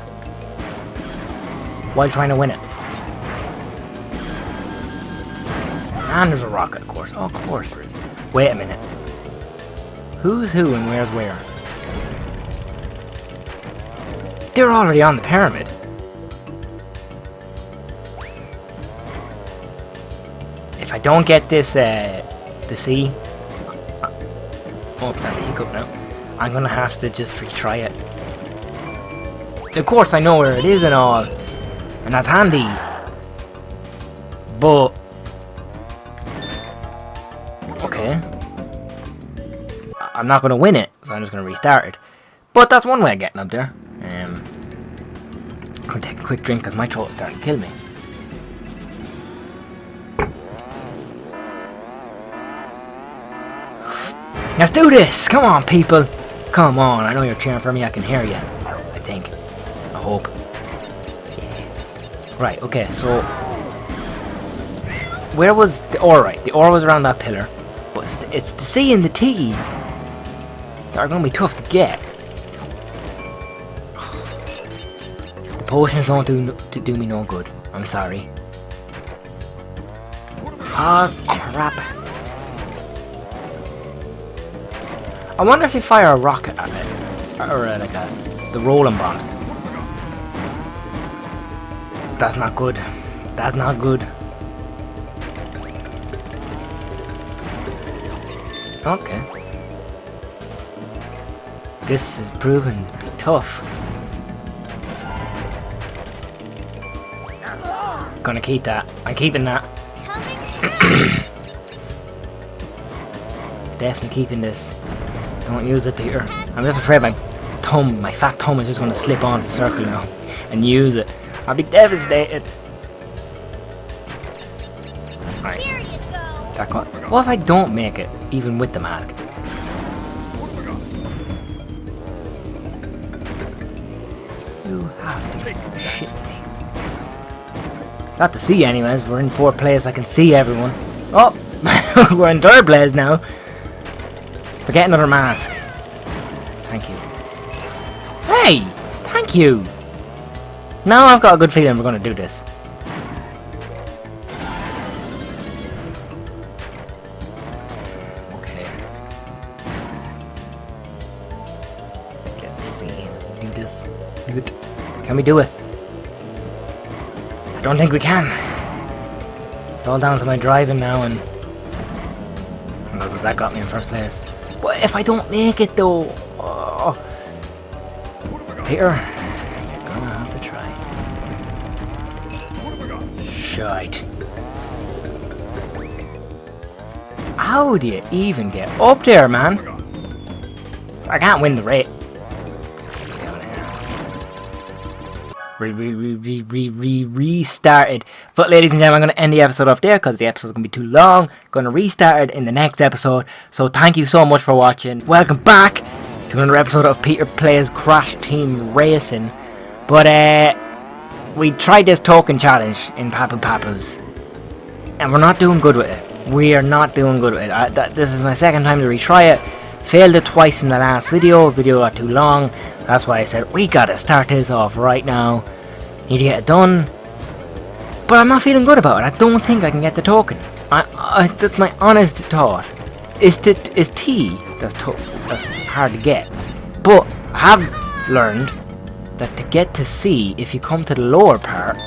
while trying to win it. And there's a rocket, of course. Oh, of course there is. Wait a minute. Who's who and where's where? They're already on the pyramid. If I don't get this, the C, oh, it's not a hiccup now. I'm gonna have to just retry it. Of course, I know where it is and all, and that's handy. But okay, I'm not gonna win it, so I'm just gonna restart it. But that's one way of getting up there. I'm gonna take a quick drink because my throat is starting to kill me. Let's do this! Come on, people! Come on, I know you're cheering for me, I can hear you. I think. I hope. Yeah. Right, okay, so... Where was the ore? Right, the ore was around that pillar. But it's the C and the T that are going to be tough to get. The potions don't do me no good. I'm sorry. Ah, crap. I wonder if you fire a rocket at it. Or like the rolling bond. That's not good. That's not good. Okay. This is proven to be tough. Gonna keep that. I'm keeping that. Definitely keeping this. Don't use it, Peter. I'm just afraid my fat thumb is just gonna slip onto the circle now and use it. I'll be devastated. Right. Here you go. That got. What if I don't make it, even with the mask? You have to shit me. Not to see anyways, we're in 4th place, I can see everyone. Oh! We're in 3rd place now. Forget another mask. Thank you. Hey! Thank you! Now I've got a good feeling we're gonna do this. Okay. Let's see. Let's do this. Let's do it. Can we do it? I don't think we can. It's all down to my driving now, and that got me in 1st place. But if I don't make it though, oh. Peter, you're gonna have to try. Shite. How do you even get up there, man? I can't win the race. Restarted. But ladies and gentlemen, I'm going to end the episode off there because the episode's going to be too long. Going to restart it in the next episode. So thank you so much for watching. Welcome back to another episode of Peter Plays Crash Team Racing. But we tried this token challenge in Papu Papus, and we're not doing good with it. We are not doing good with it. This is my 2nd time to retry it. Failed it twice in the last video. Video got too long. That's why I said we gotta start this off right now. Need to get it done. But I'm not feeling good about it. I don't think I can get the token. That's my honest thought. It's T that's hard to get. But I have learned that to get to C, if you come to the lower part,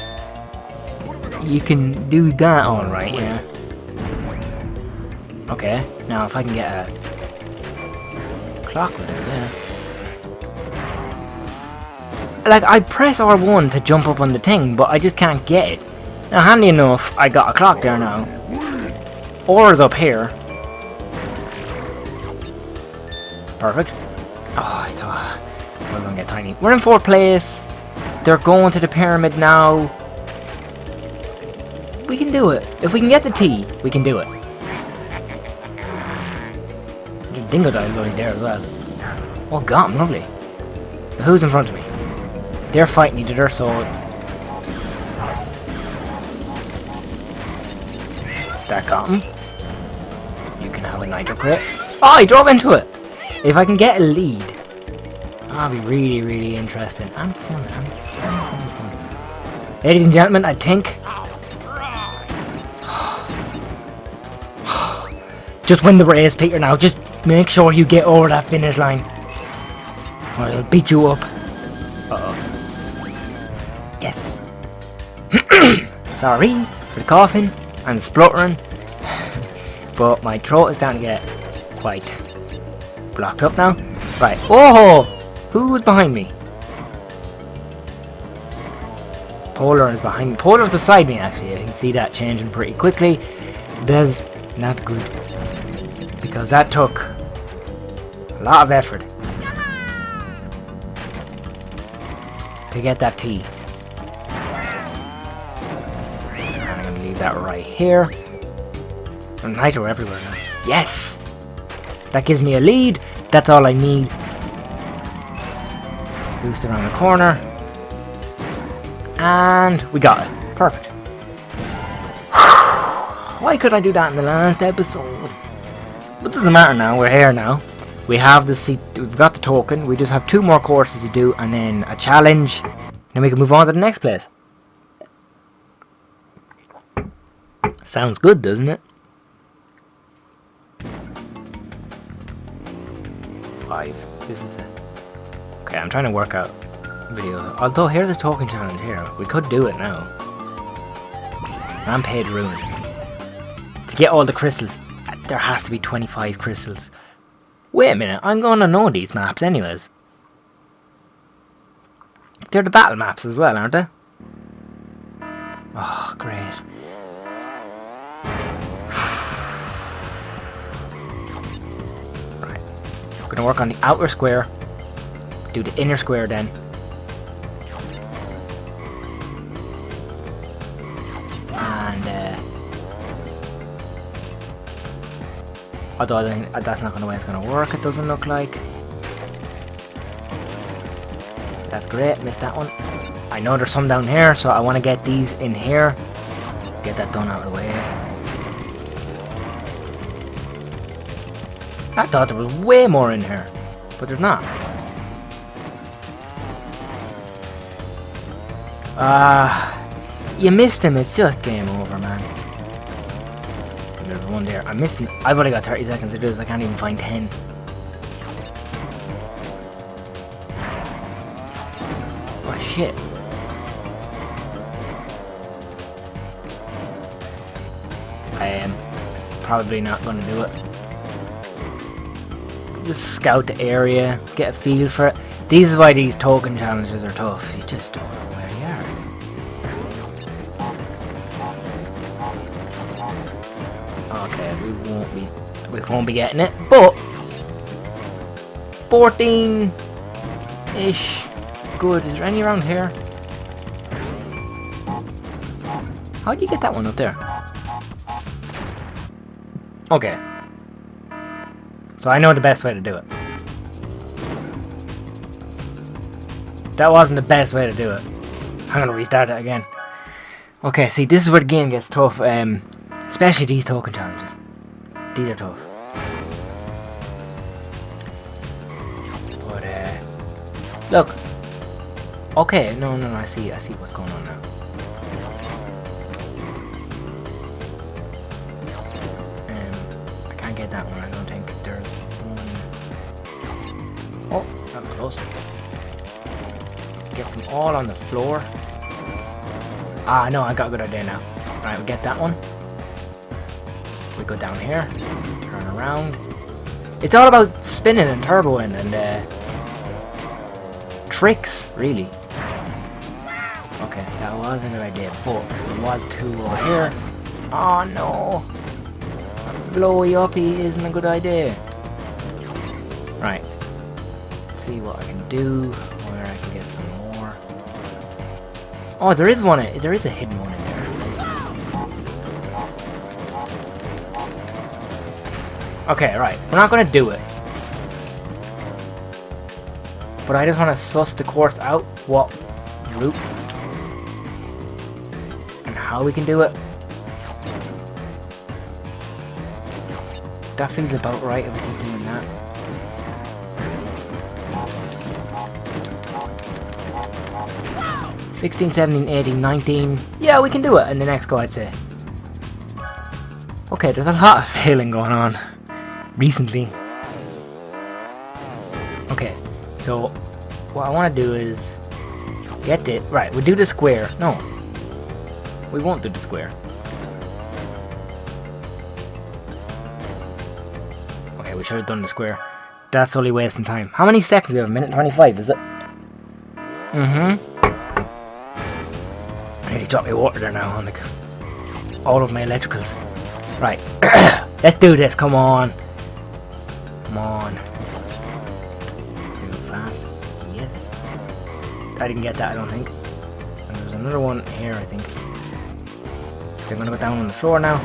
you can do that alright, yeah. Okay, now if I can get a clock with it, yeah. Like, I press R1 to jump up on the thing, but I just can't get it. Now, handy enough, I got a clock there now. Ore is up here. Perfect. Oh, I thought I was going to get tiny. We're in 4th place. They're going to the pyramid now. We can do it. If we can get the T, we can do it. The dingo dive's already there as well. Oh, God, lovely. So who's in front of me? They're fighting each other, so... That got him. You can have a nitro crit. Oh, he drove into it! If I can get a lead, that'll be really, really interesting. And fun, fun. Ladies and gentlemen, I think... Just win the race, Peter, now. Just make sure you get over that finish line, or I'll beat you up. Uh-oh. Yes. Sorry for the coughing and the spluttering, but my throat is starting to get quite blocked up now. Right. Oh! Who was behind me? Polar is behind me. Polar's beside me, actually. I can see that changing pretty quickly. That's not good, because that took a lot of effort to get that T. And I'm gonna leave that right here. And nitro everywhere now. Yes! That gives me a lead. That's all I need. Boost around the corner. And we got it. Perfect. Why could I do that in the last episode? But it doesn't matter now. We're here now. We have the seat. We've got the token. We just have 2 more courses to do, and then a challenge. Then we can move on to the next place. Sounds good, doesn't it? 5. This is it. Okay, I'm trying to work out video. Although here's a token challenge here. We could do it now. Rampage Ruins. To get all the crystals, there has to be 25 crystals. Wait a minute, I'm gonna know these maps anyways. They're the battle maps as well, aren't they? Oh, great. Right. We're gonna work on the outer square. Do the inner square then. And although I don't think that's not the way it's gonna work, it doesn't look like. That's great, missed that one. I know there's some down here, so I want to get these in here. Get that done out of the way. I thought there was way more in here, but there's not. You missed him, it's just game over, man. There's one there. I'm missing. I've only got 30 seconds to do this, I can't even find 10. Oh shit. I am probably not going to do it. Just scout the area, get a feel for it. This is why these token challenges are tough. You just don't know where they are. Okay, we won't be getting it, but 14-ish. Good. Is there any around here? How do you get that one up there? Okay. So I know the best way to do it. That wasn't the best way to do it. I'm gonna restart it again. Okay, see, this is where the game gets tough. Especially these token challenges. These are tough. But look. Okay, no, I see what's going on now. I can't get that one, I don't think. There's one. Oh, that was close. Get them all on the floor. Ah, no, I got a good idea now. Alright, we get that one. We go down here, turn around. It's all about spinning and turboing and tricks, really. Okay, that wasn't a good idea, but there was 2 over here. Oh no! Blowy uppy isn't a good idea. Right. Let's see what I can do, where I can get some more. Oh, there is one. There is a hidden one in there. Okay, right. We're not gonna do it. But I just want to suss the course out. What route and how we can do it. That feels about right if we keep doing that. – 16, 17, 18, 19. Yeah, we can do it in the next go, I'd say. Okay, there's a lot of failing going on recently. Okay, so what I want to do is get it right. We'll do the square. No, we won't do the square. Okay, we should have done the square. That's only wasting time. How many seconds do we have? A minute 25, is it? I nearly dropped my water there now on all of my electricals. Right, let's do this. Come on. Come on. Move fast. Yes. I didn't get that, I don't think. And there's another one here, I think. They're gonna go down on the floor now.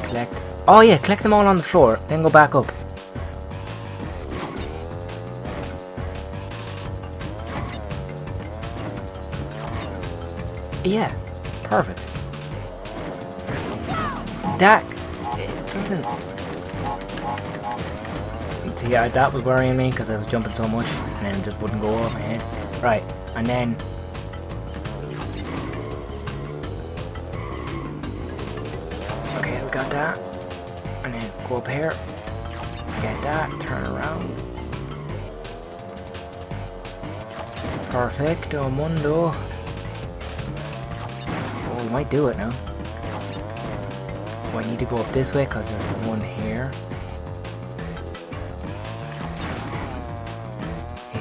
Collect. Oh yeah, collect them all on the floor, then go back up. Yeah, perfect. That it doesn't. See, yeah, that was worrying me because I was jumping so much, and then it just wouldn't go over my head. Right, and then. Okay, we got that, and then go up here. Get that. Turn around. Perfecto mundo. Oh, we might do it now. Oh, I need to go up this way because there's one here.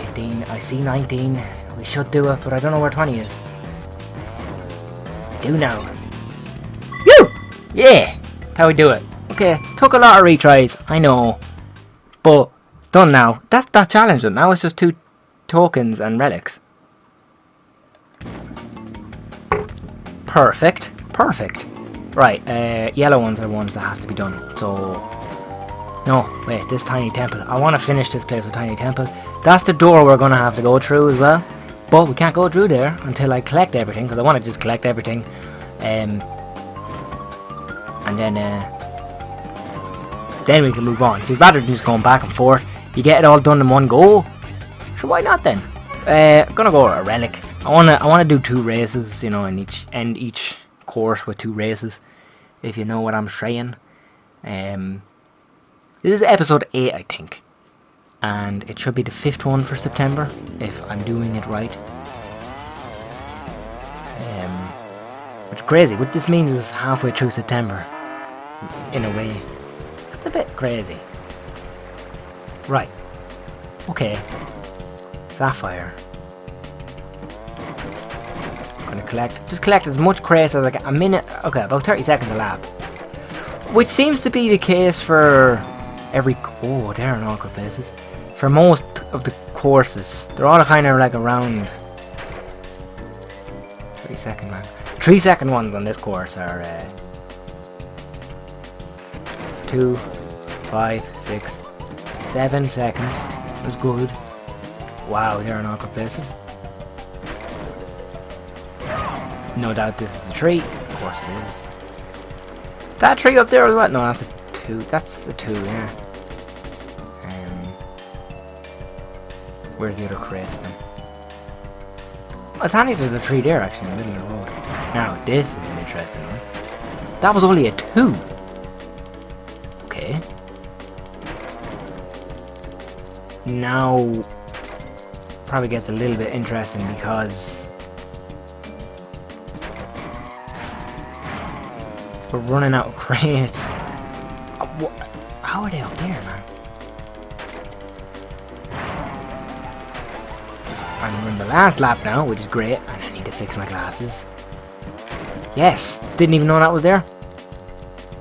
18. I see 19. We should do it, but I don't know where 20 is. Do now. Woo! Yeah! That's how we do it. Okay, took a lot of retries, I know. But it's done now. That's that challenge. Now it's just 2 tokens and relics. Perfect. Perfect. Right, yellow ones are ones that have to be done. So, no, wait, this tiny temple. I want to finish this place with tiny temple. That's the door we're going to have to go through as well. But we can't go through there until I collect everything, because I want to just collect everything. And then we can move on. So rather than just going back and forth, you get it all done in one go. So why not then? I'm gonna go with a relic. I wanna do 2 races, you know, and end each course with 2 races, if you know what I'm saying. This is episode 8, I think, and it should be the 5th one for September, if I'm doing it right. Which is crazy. What this means is halfway through September, in a way. It's a bit crazy. Right. Okay. Sapphire. Just collect as much crates as I can. A minute, okay, about 30 seconds a lap. Which seems to be the case for every, oh, they're in awkward places. For most of the courses. They're all kind of like around 3-second mark. 3-second ones on this course are 2, 5, 6, 7 seconds. That's good. Wow, they're in awkward places. No doubt this is a tree. Of course it is. That tree up there is what? No, that's a 2. That's a 2, yeah. Where's the other crates then? Oh, it's handy there's a tree there actually in the middle of the road. Now, this is an interesting one. That was only a 2. Okay. Now, probably gets a little bit interesting because we're running out of crates. How are they up there, man? I'm in the last lap now, which is great, and I need to fix my glasses. Yes, didn't even know that was there.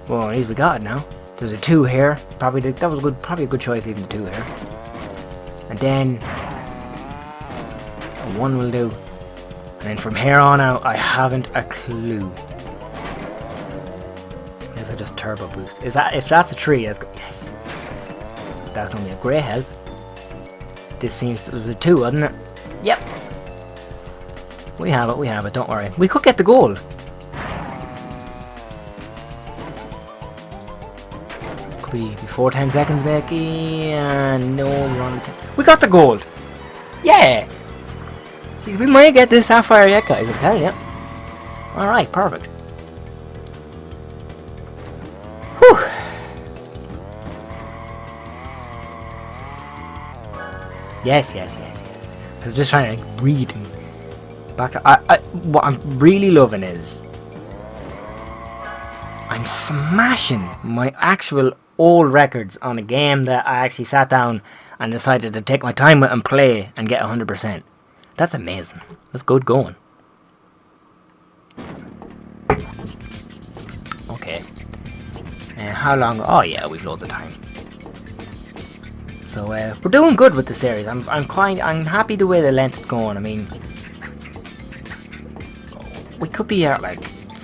Well, at least we got it now. There's a 2 here. Probably that was good. Probably a good choice, leaving the 2 here. And then a 1 will do. And then from here on out, I haven't a clue. Guess I just turbo boost. Is that if that's a 3? Yes. That's gonna be a great help. This seems it was a 2, wasn't it? Yep. We have it, don't worry. We could get the gold. Could be 4 times seconds, Becky. No, we got the gold. Yeah! We might get this sapphire yet, guys, I'm telling you. Alright, perfect. Whew. Yes. I was just trying to read and back to, what I'm really loving is I'm smashing my actual old records on a game that I actually sat down and decided to take my time with and play and get 100%. That's amazing. That's good going. Okay. How long? Oh yeah, we've loads of time. So we're doing good with the series. I'm happy the way the length is going. I mean, we could be at like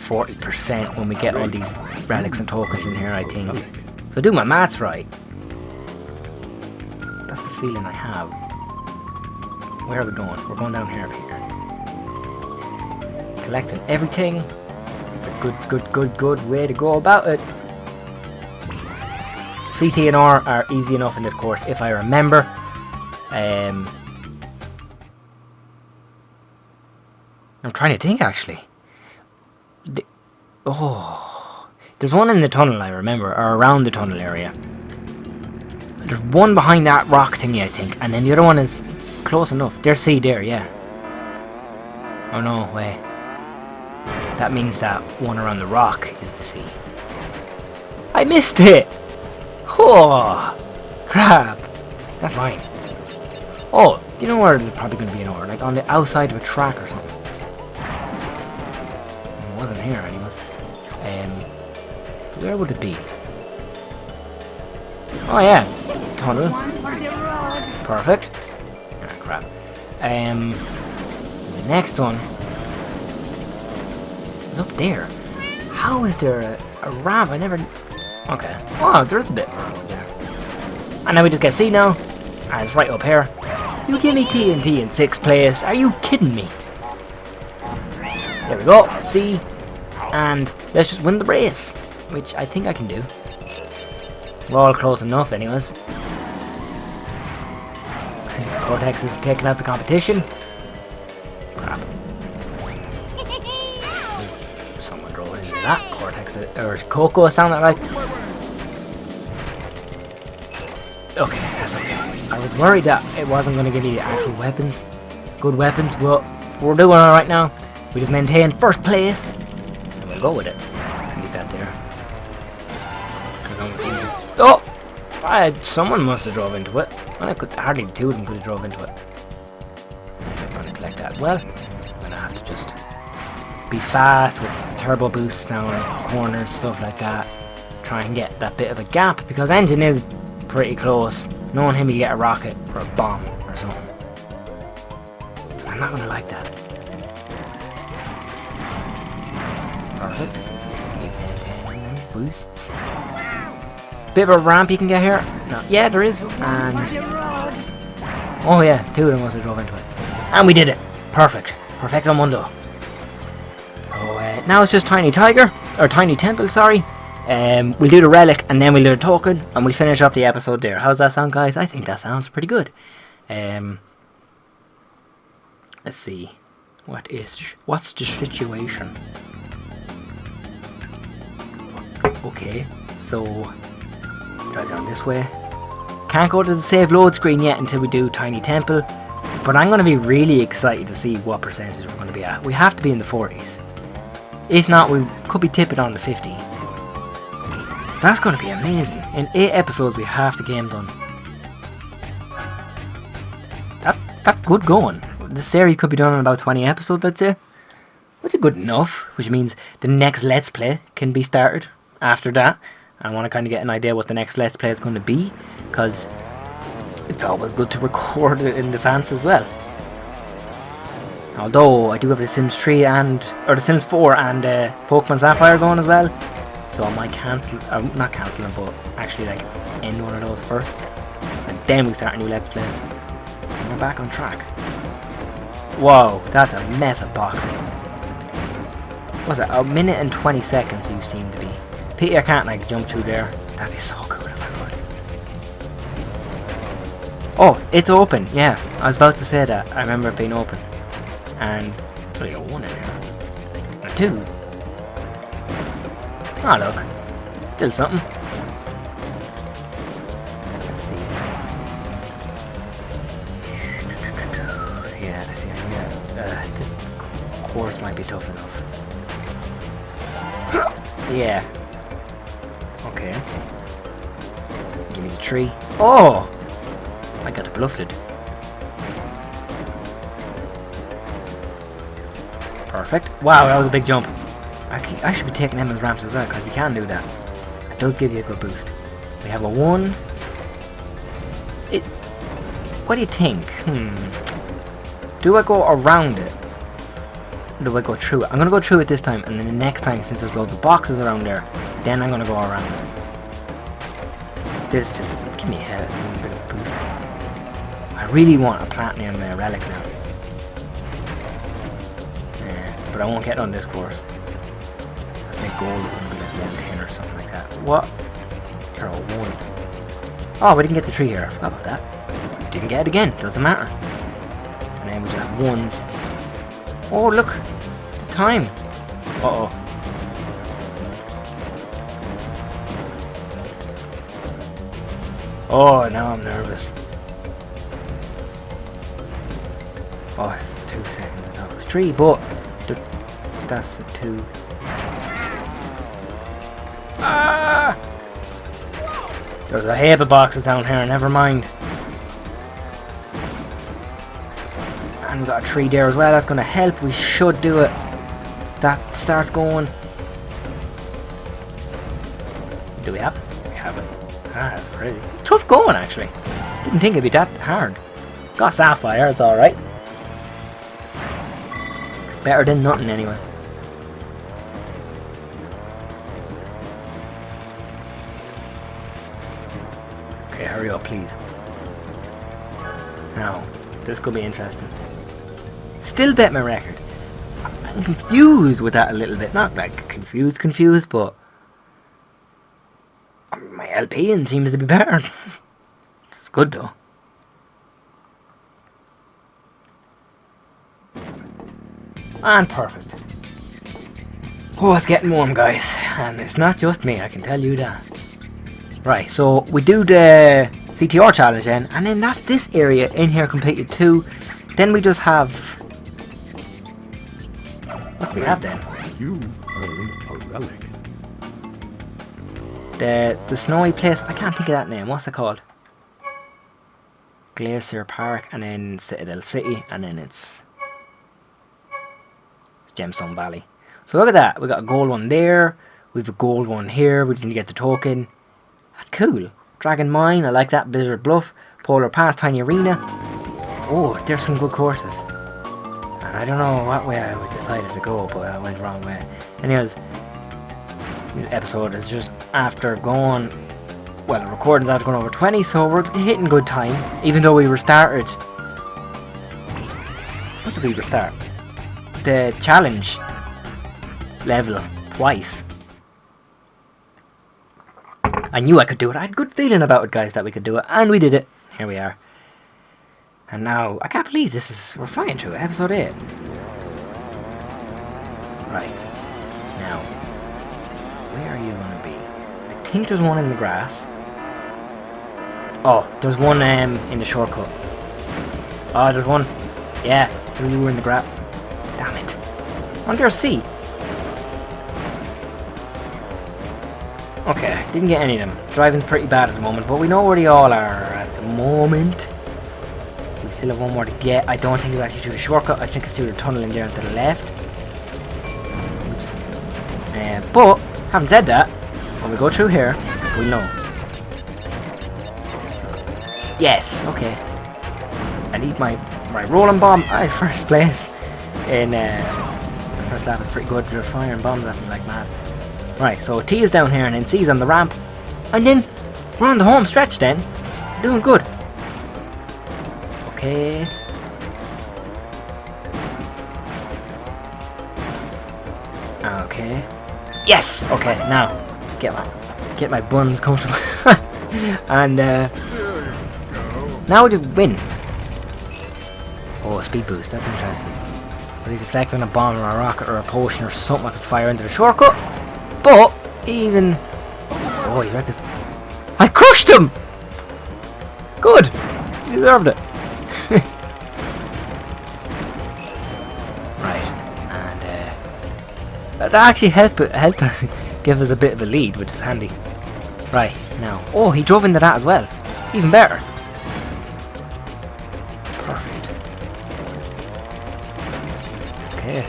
40% when we get all these relics and tokens in here, I think. If I do my maths right. That's the feeling I have. Where are we going? We're going down here, Peter. Collecting everything. It's a good way to go about it. CT and R are easy enough in this course, if I remember. I'm trying to think, actually. There's one in the tunnel, I remember, or around the tunnel area. There's one behind that rock thingy, I think, and then the other one is it's close enough. There's C there, yeah. Oh no, wait. That means that one around the rock is the C. I missed it! Oh, crap. That's mine. Oh, do you know where there's probably going to be an ore? Like on the outside of a track or something. It wasn't here, anyways. Where would it be? Oh yeah, tunnel. Perfect. Ah, crap. The next one is up there. How is there a ramp? I never... Okay. Oh, there is a bit of a ramp up there. And now we just get C now. And it's right up here. You give me TNT in 6th place. Are you kidding me? There we go. C. And let's just win the race. Which I think I can do. We're all close enough anyways. Cortex is taking out the competition. Crap. Someone drove into that. Cortex, or Coco, sounded like. Okay, that's okay. I was worried that it wasn't going to give me the actual weapons. Good weapons, but we're doing alright now. We just maintain 1st place. And we'll go with it. Leave that there. Oh! Someone must have drove into it. Well, hardly the two of them could have drove into it. I'm going to collect that as well. I'm going to have to just be fast with turbo boosts now on corners, stuff like that. Try and get that bit of a gap, because engine is pretty close. Knowing him, he'll get a rocket or a bomb or something. I'm not going to like that. Perfect. Keep maintaining them boosts. Bit of a ramp you can get here. No, yeah, there is. And oh yeah, 2 of them must have drove into it. And we did it. Perfect. Perfecto mundo. Oh, now it's just Tiny Tiger, or Tiny Temple, sorry. We'll do the relic and then we'll do the token and we'll finish up the episode there. How's that sound, guys? I think that sounds pretty good. Let's see. What's the situation? Okay, so drive down this way. Can't go to the save load screen yet until we do Tiny Temple, but I'm going to be really excited to see what percentage we're going to be at. We have to be in the 40s. If not, we could be tipping on the 50. That's going to be amazing. In 8 episodes we have the game done. That's good going. The series could be done in about 20 episodes, I'd say. Which is good enough, which means the next Let's Play can be started after that. I want to kind of get an idea what the next Let's Play is going to be, because it's always good to record it in advance as well. Although I do have the Sims 3 or the Sims 4 and Pokemon Sapphire going as well, so I might cancel, not cancel them, but actually like end one of those first, and then we start a new Let's Play, and we're back on track. Whoa, that's a mess of boxes. What's it? 1 minute and 20 seconds you seem to be. Pity I can't like jump through there. That'd be so cool if I could. Oh, it's open. Yeah, I was about to say that. I remember it being open. And it's only got 1 in there. Or 2. Oh look, still something. Let's see. Yeah, I see. This course might be tough enough. Yeah. Okay. Give me the tree. Oh! I got bluffed. Perfect. Wow, that was a big jump. I should be taking them as ramps as well, because you can do that. It does give you a good boost. We have a 1. What do you think? Do I go around it? Or do I go through it? I'm gonna go through it this time, and then the next time, since there's loads of boxes around there, then I'm gonna go around. This just give me a little bit of a boost. I really want a platinum relic now. But I won't get it on this course. I say gold is gonna be like 110 or something like that. What? You're all 1. Oh, we didn't get the tree here. I forgot about that. Didn't get it again. Doesn't matter. And then we just have 1s. Oh, look. The time. Uh-oh. Oh, now I'm nervous. Oh, it's 2 seconds. I thought it was 3, but that's a 2. Ah! There's a heap of boxes down here, never mind. And we got a tree there as well, that's gonna help. We should do it. That starts going. Do we have it? We have it. Ah, that's crazy. It's tough going actually. Didn't think it'd be that hard. Got sapphire, it's alright. Better than nothing anyway. Okay, hurry up please. Now, this could be interesting. Still bet my record. I'm confused with that a little bit. Not like confused, but my LPing seems to be better. It's good though. And perfect. Oh, it's getting warm, guys. And it's not just me, I can tell you that. Right, so we do the CTR challenge then, and then that's this area in here completed too. Then we just have... What do we have then? You earned a relic. The snowy place, I can't think of that name, what's it called? Glacier Park, and then Citadel City, and then it's Gemstone Valley. So look at that, we got a gold one there, we have a gold one here, we didn't get the token. That's cool. Dragon Mine, I like that. Blizzard Bluff, Polar Pass, Tiny Arena. Oh, there's some good courses. And I don't know what way I decided to go, but I went the wrong way. Anyways, this episode is just after going, well, the recording's after going over 20, so we're hitting good time, even though we restarted. What did we restart? The challenge level twice. I knew I could do it. I had a good feeling about it, guys, that we could do it, and we did it. Here we are. And now, I can't believe this is, we're flying through it, episode 8. Right. Now, where are you going to be? I think there's one in the grass. Oh, there's one in the shortcut. Oh, there's one. Yeah, you were in the grass. Damn it. Under C. Okay, didn't get any of them. Driving's pretty bad at the moment, but we know where they all are at the moment. We still have one more to get. I don't think it's actually through the shortcut. I think it's through the tunnel in there to the left. Oops. But, having said that, when we go through here, we'll know. Yes, okay. I need my rolling bomb. First place. In the first lap is pretty good. They're firing bombs at me like mad. Right, so T is down here and then C is on the ramp. And then we're on the home stretch then. Doing good. Okay. Okay. Yes! Okay, now get my buns comfortable. And now we just win. Oh, speed boost, that's interesting. I was expecting a bomb or a rocket or a potion or something I could fire into the shortcut. But even oh, he's right this. I crushed him! Good! He deserved it. Right. And that actually helped us give us a bit of a lead, which is handy. Right, now. Oh, he drove into that as well. Even better. Perfect. Okay.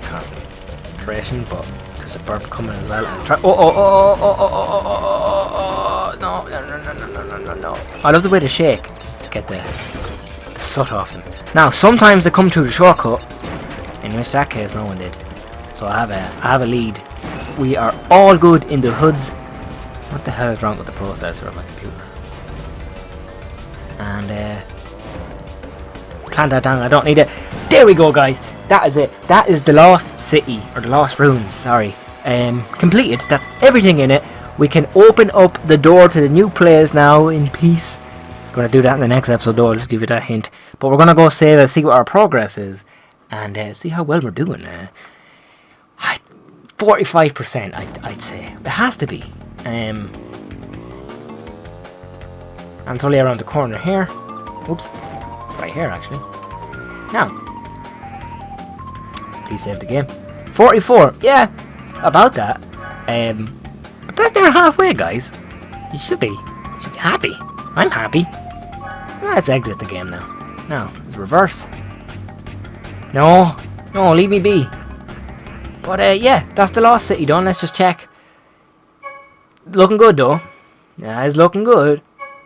Concentration, but there's There's a burp coming as well. Oh, no. I love the way they shake, just to get the soot off them. Now, sometimes they come through the shortcut, in which that case no one did. So I have a lead. We are all good in the hoods. What the hell is wrong with the processor of my computer? And plant that down. I don't need it. There we go, guys. That is it. That is the lost city, or the lost ruins. Sorry. Completed. That's everything in it. We can open up the door to the new place now in peace. Gonna do that in the next episode, though. I'll just give you that hint. But we're gonna go save it, see what our progress is, and see how well we're doing. 45%, I'd say. It has to be. And it's only around the corner here. Oops. Right here, actually. Now. Please save the game. 44. Yeah. About that. But that's near halfway, guys. You should be happy. I'm happy. Let's exit the game now. Now, let's reverse. No, leave me be. But yeah, that's the lost city done. Let's just check. Looking good though. Yeah, it's looking good.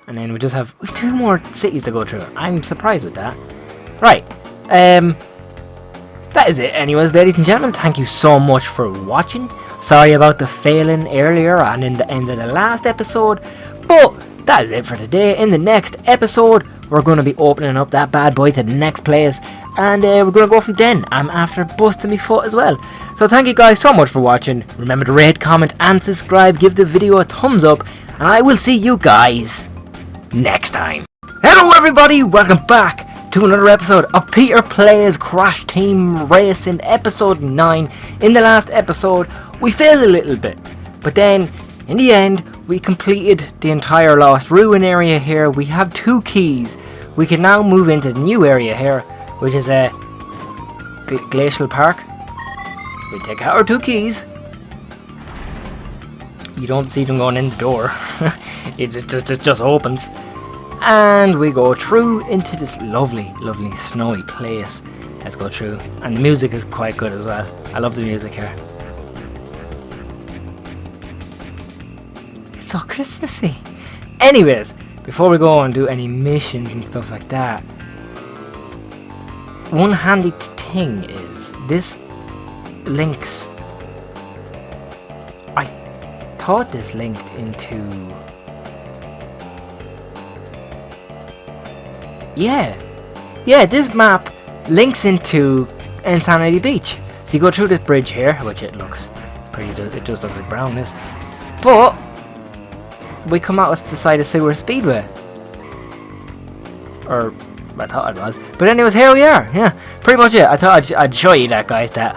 And then we've 2 more cities to go through. I'm surprised with that. Right. That is it anyways, ladies and gentlemen. Thank you so much for watching. Sorry about the failing earlier and in the end of the last episode. But that is it for today. In the next episode, we're going to be opening up that bad boy to the next place. And we're going to go from 10. I'm after busting my foot as well. So thank you guys so much for watching. Remember to rate, comment and subscribe. Give the video a thumbs up. And I will see you guys next time. Hello everybody, welcome back to another episode of Peter Plays Crash Team Racing episode 9. In the last episode, we failed a little bit. But then, in the end, we completed the entire Lost Ruin area here. We have 2 keys. We can now move into the new area here, which is a Glacial Park. We take out our 2 keys. You don't see them going in the door. it just opens. And we go through into this lovely, lovely snowy place. Let's go through. And the music is quite good as well. I love the music here. It's so Christmassy. Anyways, before we go and do any missions and stuff like that, one handy thing is this links. I thought this linked into. Yeah, this map links into Insanity Beach. So you go through this bridge here, which it looks pretty, it does look like brown this. But we come out the side of Sewer Speedway. Or I thought it was. But anyways, here we are. Yeah, pretty much it. I thought I'd show you that, guys, that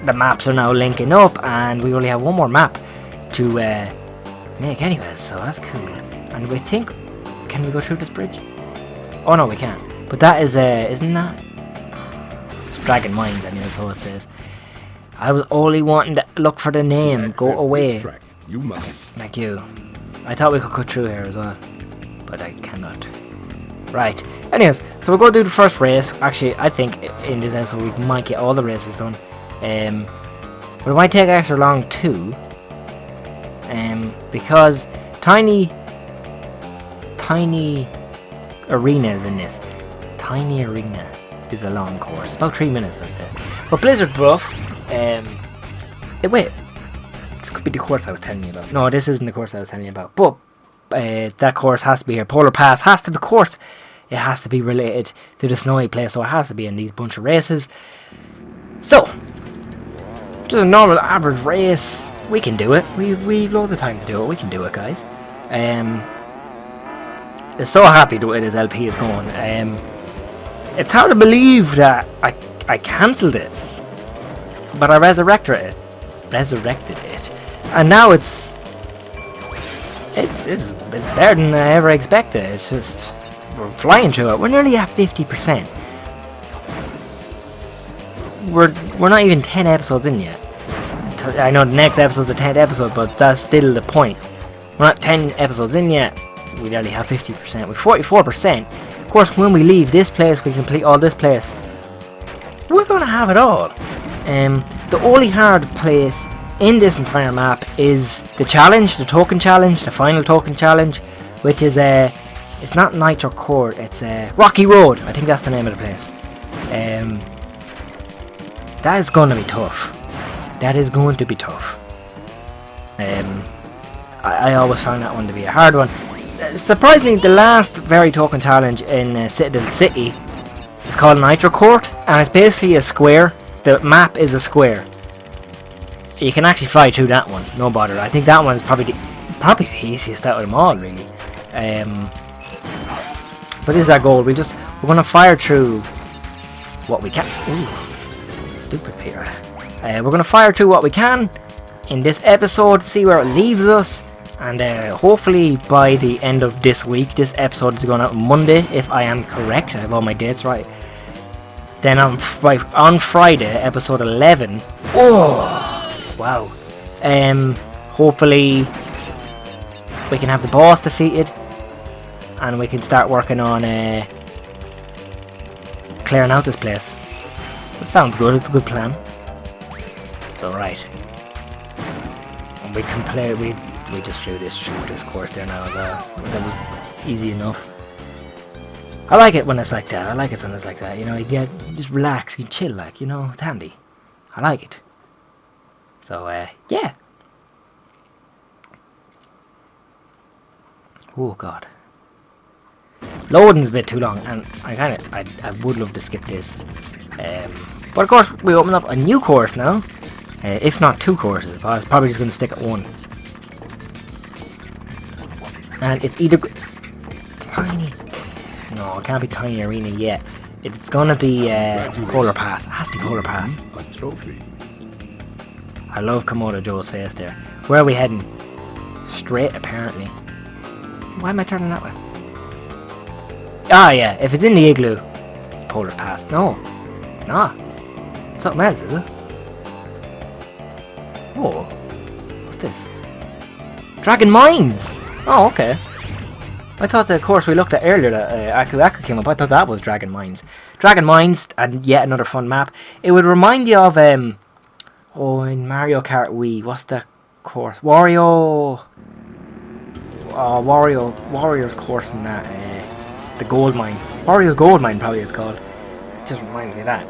the maps are now linking up, and we only have one more map to make anyways, so that's cool. And we think, can we go through this bridge? Oh no, we can't. But that is, isn't that? It's Dragon Mines anyway, so it says. I was only wanting to look for the name. Go away. Thank you. I thought we could cut through here as well, but I cannot. Right. Anyways, so we'll go do the first race. Actually, I think in this episode we might get all the races done. But it might take extra long too. Because tiny arenas in this. Tiny arena is a long course. About 3 minutes, I'd say. But Blizzard Bluff, wait. This could be the course I was telling you about. No, this isn't the course I was telling you about. But that course has to be here. Polar Pass has to be, of course. It has to be related to the snowy place, so it has to be in these bunch of races. So, just a normal average race. We can do it. We've loads of time to do it. We can do it, guys. So happy the way this LP is going. It's hard to believe that I cancelled it, but I resurrected it, and now it's better than I ever expected. It's just we're flying through it. We're nearly at 50%. We're not even 10 episodes in yet. I know the next episode's the 10th episode, but that's still the point. We're not 10 episodes in yet. We nearly have 50%. With 44%. Of course, when we leave this place, we complete all this place. We're gonna have it all. The only hard place in this entire map is the challenge, the token challenge, the final token challenge, which is it's not Nitro Court, it's Rocky Road. I think that's the name of the place. That is going to be tough. That is going to be tough. I always found that one to be a hard one. Surprisingly, the last very token challenge in Citadel City is called Nitro Court, and it's basically a square. The map is a square. You can actually fly through that one, no bother. I think that one is probably the easiest out of them all, really. But this is our goal. We're going to fire through what we can. Ooh, stupid Peter. We're going to fire through what we can in this episode, see where it leaves us, and hopefully by the end of this week, this episode is going out on Monday, if I am correct. I have all my dates right. Then on Friday, episode 11. Oh, wow. Hopefully we can have the boss defeated, and we can start working on clearing out this place. It sounds good. It's a good plan. So right, and we can play. We just flew this course there now as well. That was easy enough. I like it when it's like that. I like it when it's like that. You know, you just relax, you chill, like, you know, it's handy. I like it. So yeah. Oh god. Loading's a bit too long, and I would love to skip this. But of course, we open up a new course now. If not 2 courses, but I was probably just going to stick at 1. And it's either tiny. No, it can't be Tiny Arena yet. It's going to be Polar Pass. It has to be Polar Pass. A trophy. I love Komodo Joe's face there. Where are we heading? Straight, apparently. Why am I turning that way? Ah, yeah. If it's in the igloo, it's Polar Pass. No, it's not. It's something else, is it? Oh, what's this? Dragon Mines! Oh, okay. I thought the course we looked at earlier that Aku Aku came up, I thought that was Dragon Mines. Dragon Mines, and yet another fun map. It would remind you of, oh, in Mario Kart Wii, what's the course? Wario's course in that, the gold mine. Wario's gold mine probably it's called. It just reminds me of that.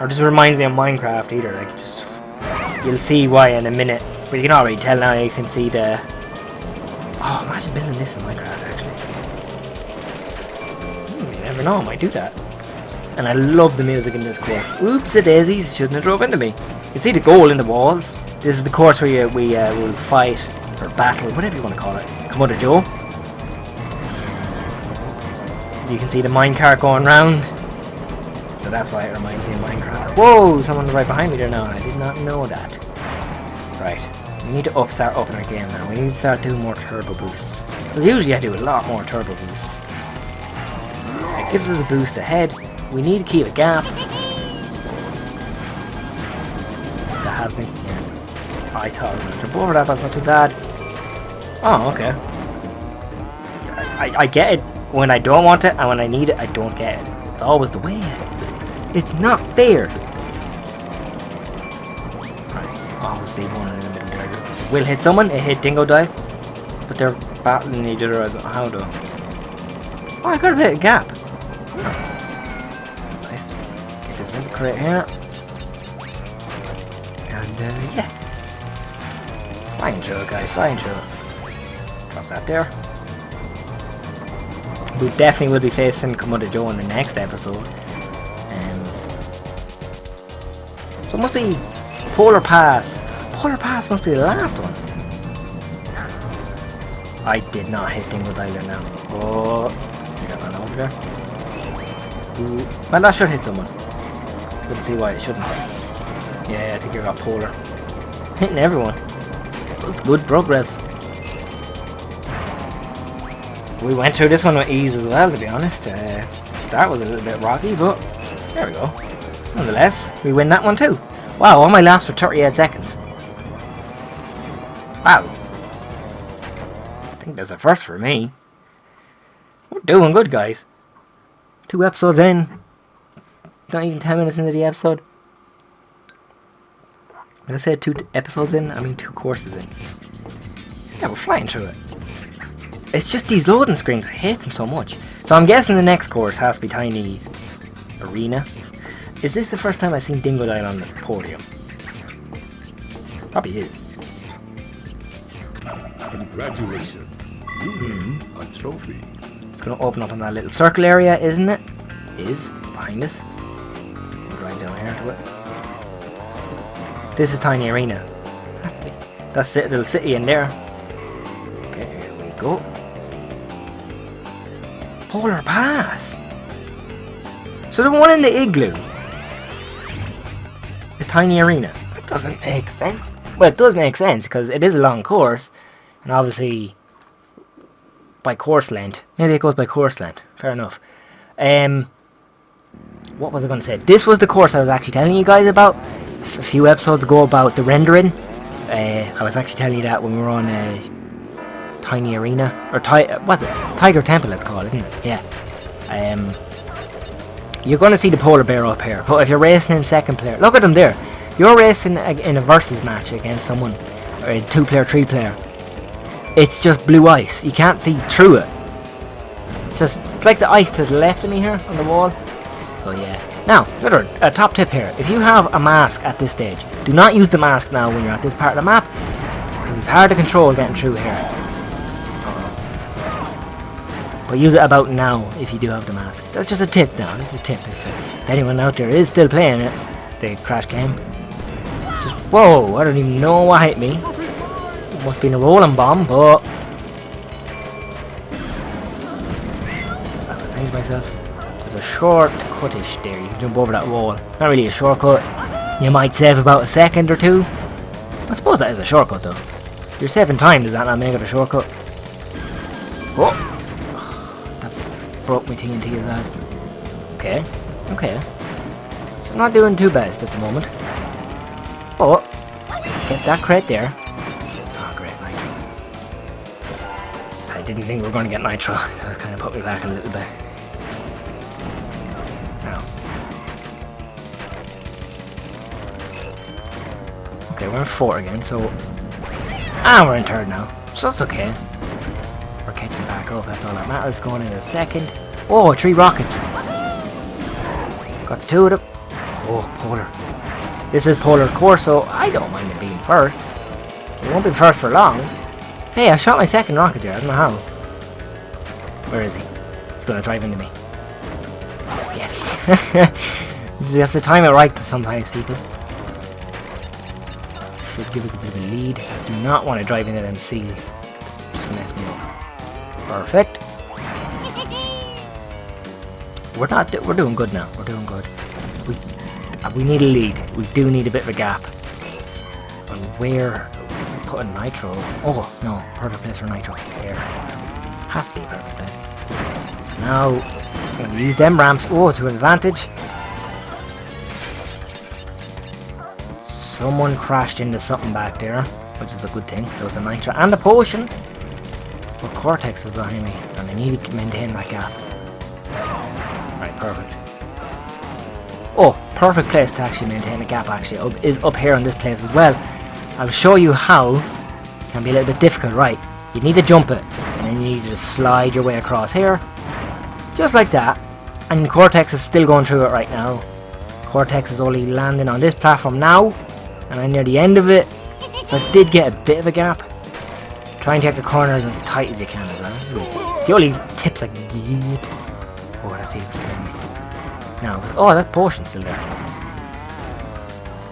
Or just reminds me of Minecraft either, like, just... You'll see why in a minute, but you can already tell now. You can see the... Oh, imagine building this in Minecraft, actually. You never know, I might do that. And I love the music in this course. Oops, the daisies, shouldn't have drove into me. You can see the goal in the walls. This is the course where we will fight, or battle, whatever you want to call it. Komodo Joe. You can see the minecart going round. So that's why it reminds me of Minecraft. Whoa, someone right behind me there now. I did not know that. Right. We need to start up in our game now. We need to start doing more turbo boosts. Because usually I do a lot more turbo boosts. It gives us a boost ahead. We need to keep a gap. That has me. Yeah. I thought I was going to jump over that, but it's not too bad. Oh, okay. I get it when I don't want it, and when I need it, I don't get it. It's always the way. It's not fair. Right, always leave one in the middle there. It will hit someone. It hit Dingo Dive, but they're battling each other. How though? Oh, I got a bit of gap. Oh. Nice. Get this little crate here, and yeah. Flying through it, guys. Flying through it. Drop that there. We definitely will be facing Komodo Joe in the next episode. So it must be Polar Pass. Polar Pass must be the last one. I did not hit Dingo Diver now. Oh, I got one over there. Ooh. Well, that should hit someone. Wouldn't see why it shouldn't. Yeah, I think you got Polar. Hitting everyone. That's good progress. We went through this one with ease as well, to be honest. Start was a little bit rocky, but there we go. Nonetheless, we win that one too. Wow, all my laps were 38 seconds. Wow. I think that's a first for me. We're doing good, guys. 2 episodes in. Not even 10 minutes into the episode. When I say 2 episodes in, I mean 2 courses in. Yeah, we're flying through it. It's just these loading screens, I hate them so much. So I'm guessing the next course has to be Tiny Arena. Is this the first time I've seen Dingodile on the podium? Probably is. Congratulations. You win a trophy. It's going to open up in that little circle area, isn't it? It's behind us. We'll drive down here to it. This is Tiny Arena. Has to be. That's the little city in there. Okay, here we go. Polar Pass. So the one in the igloo is Tiny Arena. That doesn't make sense. Well, it does make sense because it is a long course, and obviously by course length. Maybe it goes by course length. Fair enough. What was I going to say? This was the course I was actually telling you guys about a few episodes ago about the rendering. I was actually telling you that when we were on Tiny Arena, or what's it? Tiger Temple it's called, isn't it? Yeah. You're going to see the polar bear up here, but if you're racing in second player, look at them there. You're racing in a versus match against someone, or a 2-player, 3-player. It's just blue ice. You can't see through it. It's like the ice to the left of me here on the wall. So yeah. Now, a top tip here. If you have a mask at this stage, do not use the mask now when you're at this part of the map, because it's hard to control getting through here. But use it about now if you do have the mask. That's just a tip now. Just a tip if anyone out there is still playing it, the Crash game. Just, whoa, I don't even know what hit me. It must be a rolling bomb, but I can think to myself. There's a shortcut-ish there. You can jump over that wall. Not really a shortcut. You might save about a second or 2. I suppose that is a shortcut though. You're saving time, does that not make it a shortcut? Oh! That broke my TNT as well. Okay. Okay. So I'm not doing too best at the moment. Oh! Get that crate there. Oh great, Nitro. I didn't think we were going to get Nitro. That was kind of put me back a little bit. Okay, we're in 4 again, so... we're in 3rd now. So that's okay. We're catching back up, that's all that matters. Going in a second. Oh, 3 rockets. Got the 2 of them. Oh, Polar. This is Polar's course, so I don't mind it being first. It won't be first for long. Hey, I shot my 2nd rocket there, I don't know how. Where is he? He's gonna drive into me. Yes. You just have to time it right sometimes, people. Should give us a bit of a lead. I do not want to drive into them seals. Just mess me up. Perfect. We're doing good now. We're doing good. We need a lead. We do need a bit of a gap. And where putting Nitro? Oh no, perfect place for Nitro. There. Has to be a perfect place. Now I'm going to use them ramps. Oh, to advantage. Someone crashed into something back there, which is a good thing. There was a Nitro and a potion. But Cortex is behind me, and I need to maintain that gap. Right, perfect. Oh, perfect place to actually maintain a gap actually is up here in this place as well. I'll show you how. It can be a little bit difficult, right? You need to jump it, and then you need to just slide your way across here. Just like that. And Cortex is still going through it right now. Cortex is only landing on this platform now. And I'm near the end of it. So I did get a bit of a gap. Try and take the corners as tight as you can as well. The only tips I can give. Oh, that's even scaring me. Now, oh, that potion's still there.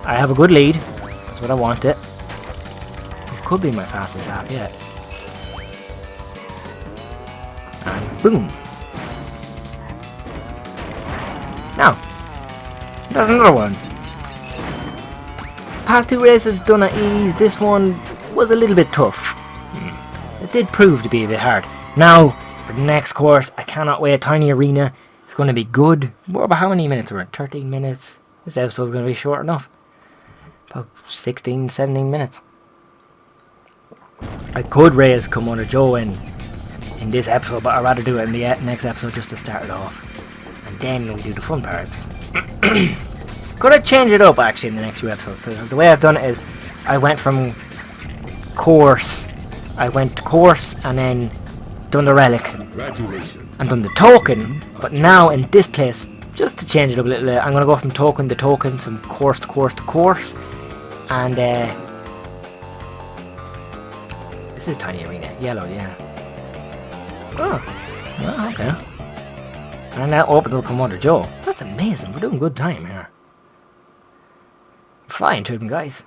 I have a good lead. That's what I wanted. This could be my fastest lap yet. And boom. Now, there's another one. Past 2 races done at ease. This one was a little bit tough. It did prove to be a bit hard. Now, for the next course, I cannot wait. Tiny Arena. It's going to be good. What about how many minutes we're in? 13 minutes. This episode's going to be short enough. About 16, 17 minutes. I could raise Komodo Joe in this episode, but I'd rather do it in the next episode just to start it off. And then we do the fun parts. Gonna change it up actually in the next few episodes. So the way I've done it is, I went to course and then done the relic Congratulations. and done the token. But now in this place, just to change it up a little bit, I'm gonna go from token to token, from course to course to course, and this is tiny arena, yellow, yeah. Oh, okay. And that opens up Commander Joe. That's amazing. We're doing good time here. Flying to them, guys.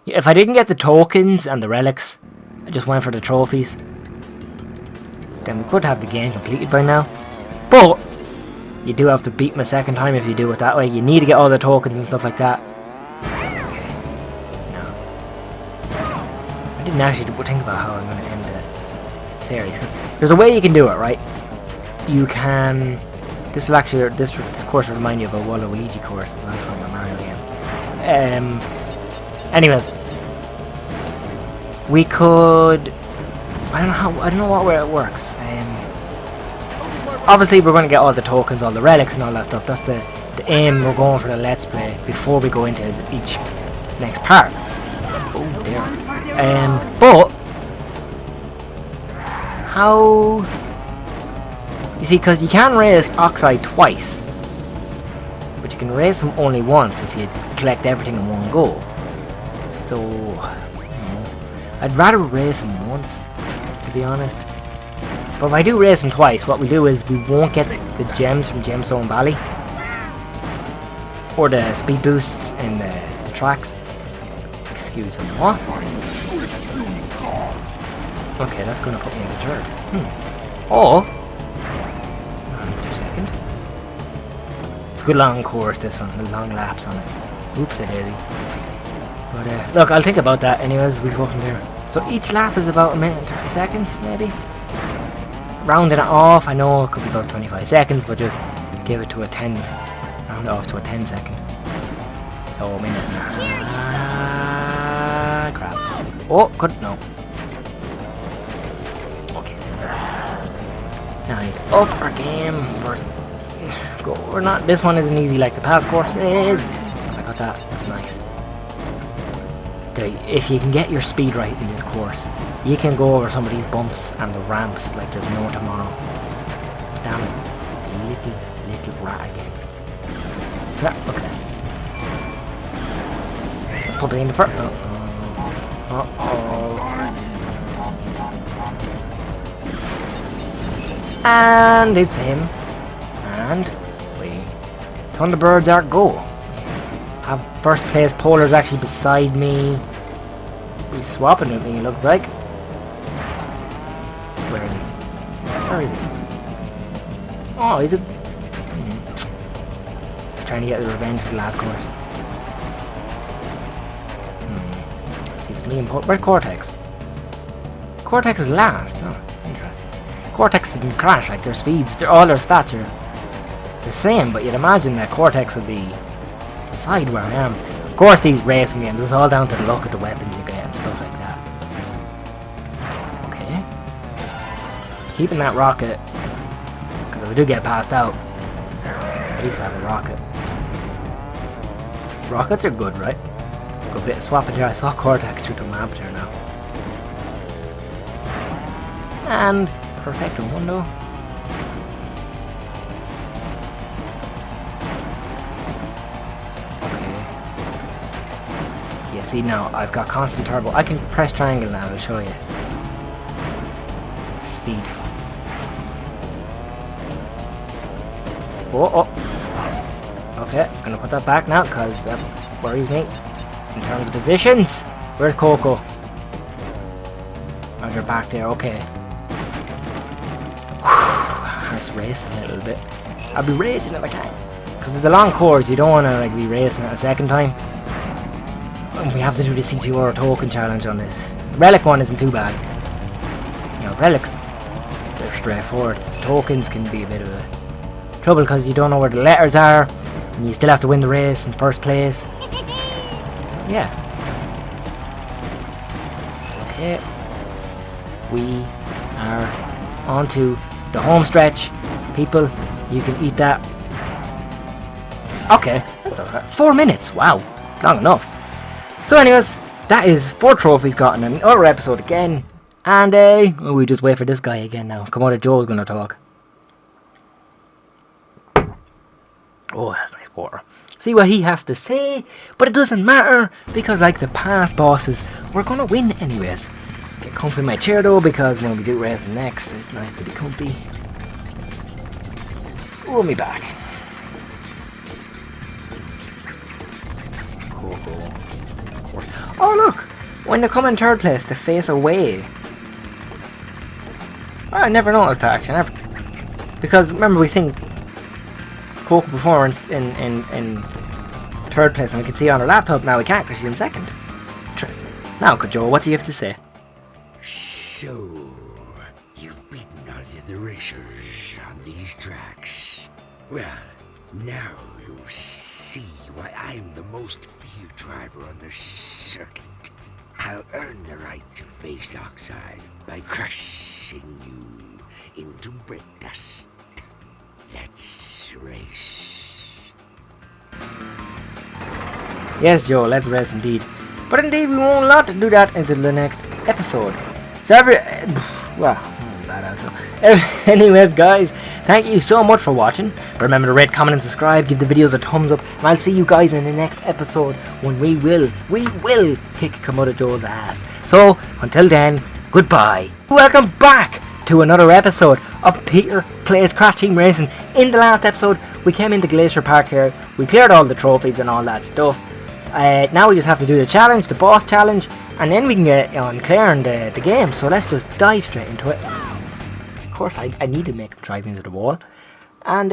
Yeah, if I didn't get the tokens and the relics, I just went for the trophies, then we could have the game completed by now. But you do have to beat them a second time if you do it that way. You need to get all the tokens and stuff like that. Okay. No. I didn't actually think about how I'm going to end the series, because there's a way you can do it, right? You can... This will actually... This course will remind you of a Waluigi course as well from a Mario game. Anyways, we could... I don't know what way it works. Obviously, we're going to get all the tokens, all the relics, and all that stuff. That's the aim. We're going for the Let's Play before we go into each next part. Oh dear. But how? You see, because you can raise Oxide twice, but you can raise them only once if you collect everything in one go. So, I'd rather raise them once, to be honest. But if I do raise them twice, what we do is we won't get the gems from Gemstone Valley, or the speed boosts in the tracks. Excuse me, what? Okay, that's going to put me into third. Or, a second. It's a good long course, this one, with long laps on it. Oops, a daisy. But look, I'll think about that anyways. We'll go from there. So each lap is about a minute and 30 seconds, maybe. Rounding it off, I know it could be about 25 seconds, but just give it to a 10. Round it off to a 10 second. So a minute and a half. Crap. Oh, no. Okay. Now I need to up our game. We're not. This one isn't easy like the past course is. I got that. That's nice. If you can get your speed right in this course, you can go over some of these bumps and the ramps like there's no tomorrow. Damn it. Little rat again. Yeah, okay. Let's pop it in the front. And it's him. And Thunderbirds are go. Have first place Polar's actually beside me. He's swapping with me, it looks like. Where is he? Where is he? Oh, he's He's trying to get the revenge for the last course. See if it's me and where's Cortex? Cortex is last. Oh, interesting. Cortex and Crash, like their speeds, all their stats are the same, but you'd imagine that Cortex would be beside where I am. Of course, these racing games, it's all down to the luck of the weapons you get and stuff like that. Okay. Keeping that rocket, because if I do get passed out, at least I have a rocket. Rockets are good, right? Good bit of swapping here. I saw Cortex through the map there now. And Perfecto Mundo. See now, I've got constant turbo. I can press triangle now, I'll show you. Speed. Oh. Okay, I'm gonna put that back now, because that worries me. In terms of positions. Where's Coco? Oh, they're back there, okay. I was racing a little bit. I'll be raging if I can. Because it's a long course, you don't want to be racing it a second time. We have to do the CTR token challenge on this. The relic one isn't too bad. You know, relics, they're straightforward. The tokens can be a bit of a trouble because you don't know where the letters are, and you still have to win the race in first place. So, yeah. Okay. We are on to the home stretch. People, you can eat that. Okay, that's alright. 4 minutes, wow, long enough. So anyways, that is 4 trophies got in another episode again. And we just wait for this guy again now. Come on, Joe's gonna talk. Oh, that's nice water. See what he has to say, but it doesn't matter because like the past bosses, we're gonna win anyways. Get comfy in my chair though, because when we do rest next, it's nice to be comfy. Roll me back. Cool. Of course. Oh look! When they come in third place, they face away. Oh, I never noticed that actually. Because remember we seen Coco before in third place, and we can see her on her laptop. Now we can't because she's in second. Interesting. Now, Joe, what do you have to say? So, you've beaten all the other racers on these tracks. Well, now you'll see why I'm the most feared driver on the circuit. I'll earn the right to face Oxide by crushing you into brick dust. Let's race. Yes, Joe, let's race indeed. But indeed, we won't lot to do that until the next episode. So anyways, guys, thank you so much for watching. Remember to rate, comment, and subscribe. Give the videos a thumbs up, and I'll see you guys in the next episode when we will kick Komodo Joe's ass. So until then, goodbye. Welcome back to another episode of Peter Plays Crash Team Racing. In the last episode, we came into Glacier Park here. We cleared all the trophies and all that stuff. Now we just have to do the challenge, the boss challenge, and then we can get on clearing the game. So let's just dive straight into it. Of course, I need to make him drive into the wall, and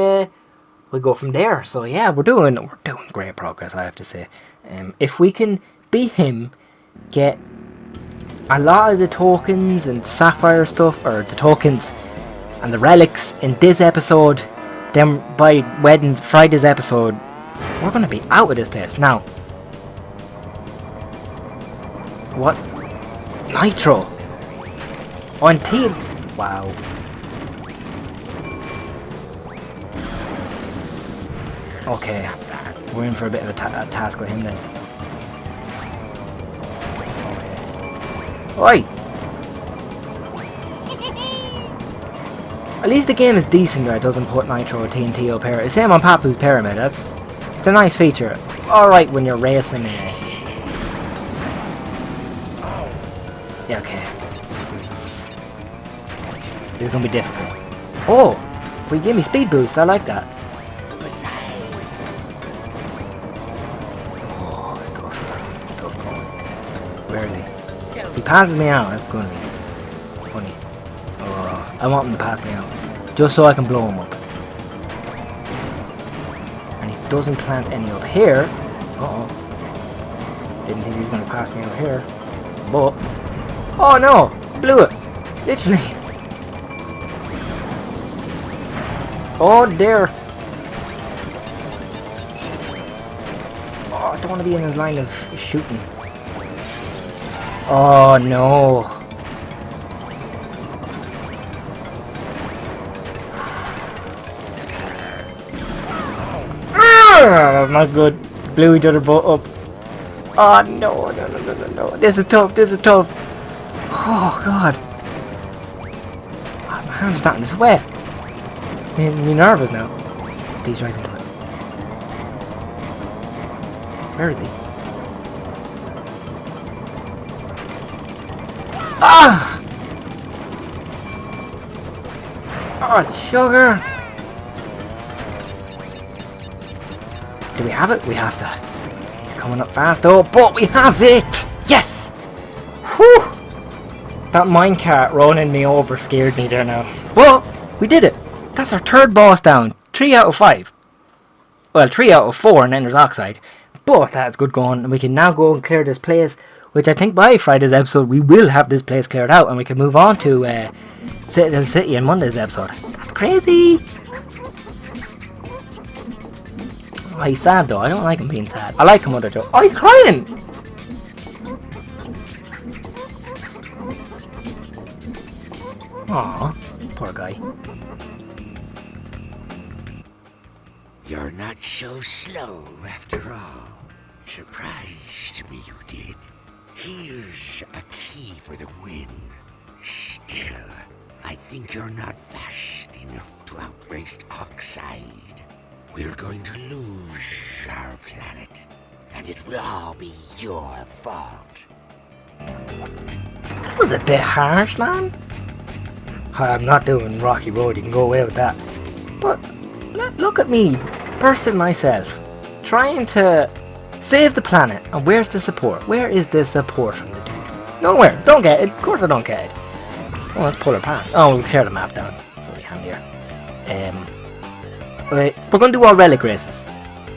we go from there. So yeah, we're doing great progress, I have to say. If we can beat him, get a lot of the tokens and sapphire stuff, or the tokens and the relics in this episode, then by Friday's episode, we're gonna be out of this place now. What? Nitro! Until... Wow. Okay. We're in for a bit of a task with him then. Oi! At least the game is decent that it doesn't put Nitro or TNT up here. Same on Papu's Pyramid. It's a nice feature. Alright when you're racing. Yeah, okay. This is gonna be difficult. Oh! But you gave me speed boost, I like that. Oh, it's tough going. Where is he? If he passes me out, that's gonna be funny. Oh, I want him to pass me out. Just so I can blow him up. And he doesn't plant any up here. Uh-oh. Didn't think he was gonna pass me out here. But... Oh no! Blew it! Literally! Oh dear! Oh, I don't want to be in his line of shooting. Oh no! That's not good. Blew each other both up. Oh no! This is tough. Oh god. My hands are starting to sweat. I'm nervous now. Please drive into it. Where is he? Ah! Oh, sugar! Do we have it? We have that. He's coming up fast. Oh, but we have it! Yes! Whew! That minecart running me over scared me there now. Well, we did it! That's our third boss down. 3 out of 5. Well, 3 out of 4 and then there's Oxide. But that's good going. And we can now go and clear this place. Which I think by Friday's episode we will have this place cleared out. And we can move on to Citadel City in Monday's episode. That's crazy! Oh, he's sad though. I don't like him being sad. I like him other Joe. Oh, he's crying! Aww, poor guy. You're not so slow after all. Surprised me you did. Here's a key for the win. Still, I think you're not fast enough to outrace Oxide. We're going to lose our planet, and it will all be your fault. That was a bit harsh, man. I'm not doing Rocky Road, you can go away with that. But look at me, bursting myself, trying to save the planet. And where's the support? Where is the support from the dude? Nowhere. Don't get it. Of course I don't get it. Oh, let's pull her past. Oh, we'll tear the map down. It'll be handier. We're going to do all relic races.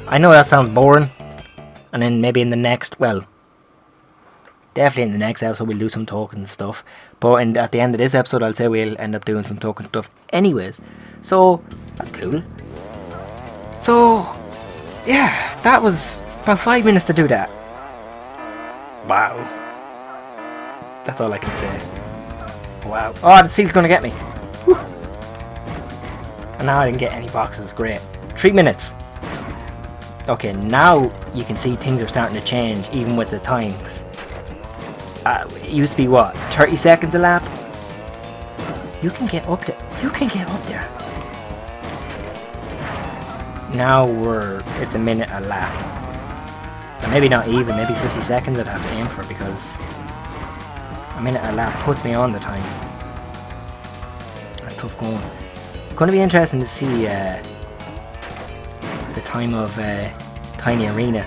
I know that sounds boring. And then maybe in the next, well, definitely in the next episode we'll do some token stuff. But at the end of this episode I'll say we'll end up doing some token stuff anyways. So, that's cool. So, yeah, that was about 5 minutes to do that. Wow. That's all I can say. Wow. Oh, the seal's gonna get me. Whew. And now I didn't get any boxes. Great. 3 minutes. Okay, now you can see things are starting to change, even with the times. It used to be what? 30 seconds a lap? You can get up there. You can get up there. Now it's a minute a lap. And maybe not even, maybe 50 seconds I'd have to aim for, because a minute a lap puts me on the time. That's tough going. Going to be interesting to see the time of Tiny Arena.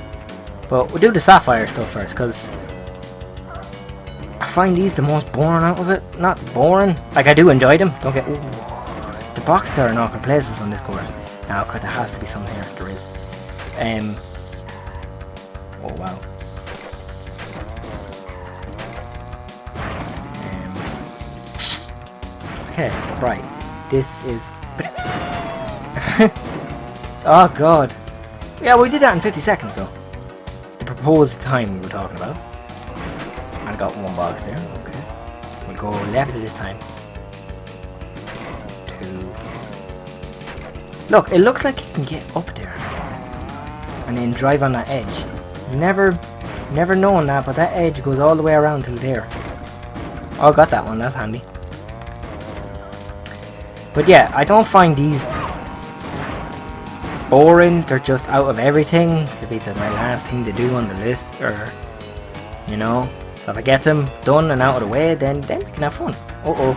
But we'll do the Sapphire stuff first, because I find these the most boring out of it. Not boring. Like, I do enjoy them. Don't get... Ooh. The boxes are in awkward places on this course. Now, because there has to be something here. There is. Oh, wow. Okay, right. This is... Oh, God. Yeah, we did that in 50 seconds, though. The proposed time we were talking about. I got one box there. Okay. We'll go left this time. 2. Look, it looks like you can get up there. And then drive on that edge. Never known that, but that edge goes all the way around till there. Oh, got that one. That's handy. But yeah, I don't find these boring. They're just out of everything. Could be my last thing to do on the list, or you know. So if I get them done and out of the way, then we can have fun. Uh-oh.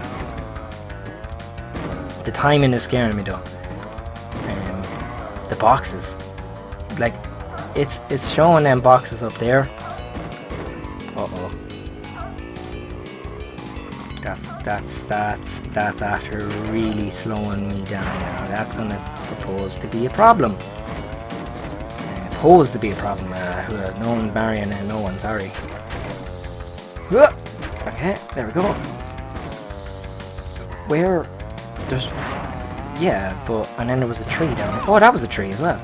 The timing is scaring me though. The boxes, like, it's showing them boxes up there. Uh-oh. That's after really slowing me down now. That's gonna propose to be a problem. Pose to be a problem. No one's marrying no one, sorry. Okay, there we go. Where? There's... Yeah, but... And then there was a tree down there. Oh, that was a tree as well.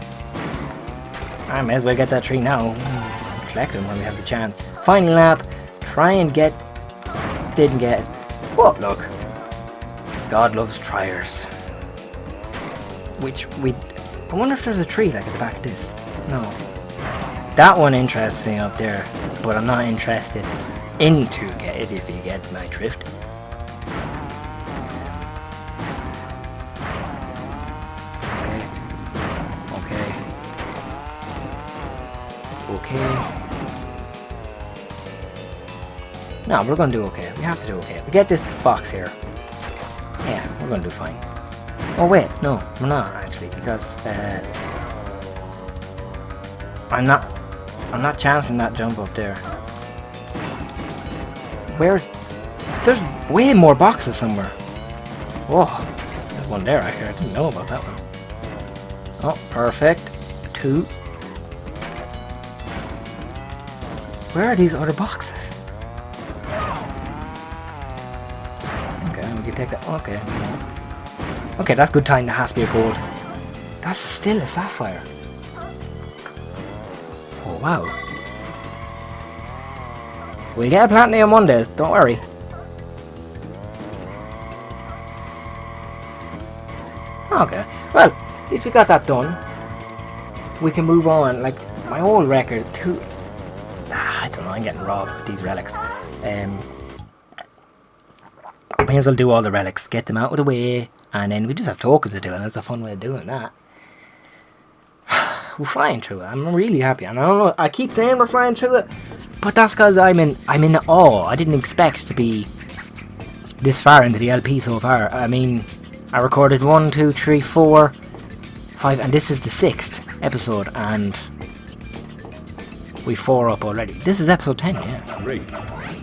I may as well get that tree now. Collect them when we have the chance. Final lap. Try and get... Didn't get it. Whoa, look. God loves triers. Which we... I wonder if there's a tree like at the back of this. No. That one interests me up there. But I'm not interested into get it, if you get my drift. Okay. No, we're gonna do okay. We have to do okay. We get this box here. Yeah, we're gonna do fine. Oh wait, no, we're not actually, because I'm not chancing that jump up there. There's way more boxes somewhere. Whoa, there's one there. I didn't know about that one. Oh, perfect. 2. Where are these other boxes? Okay, we can take that. Okay. Okay, that's good time. That has to be a gold. That's still a sapphire. Oh, wow. We'll get a platinum one day, don't worry. Okay, well, at least we got that done. we can move on. Like, my old record, I don't know, I'm getting robbed with these relics. May as well do all the relics, get them out of the way, and then we just have tokens to do, and that's a fun way of doing that. We're flying through it. I'm really happy, and I don't know. I keep saying we're flying through it, but that's because I'm in awe. I didn't expect to be this far into the LP so far. I mean, I recorded 1, 2, 3, 4, 5, and this is the 6th episode, and we 4 up already. This is episode 10, yeah. Great.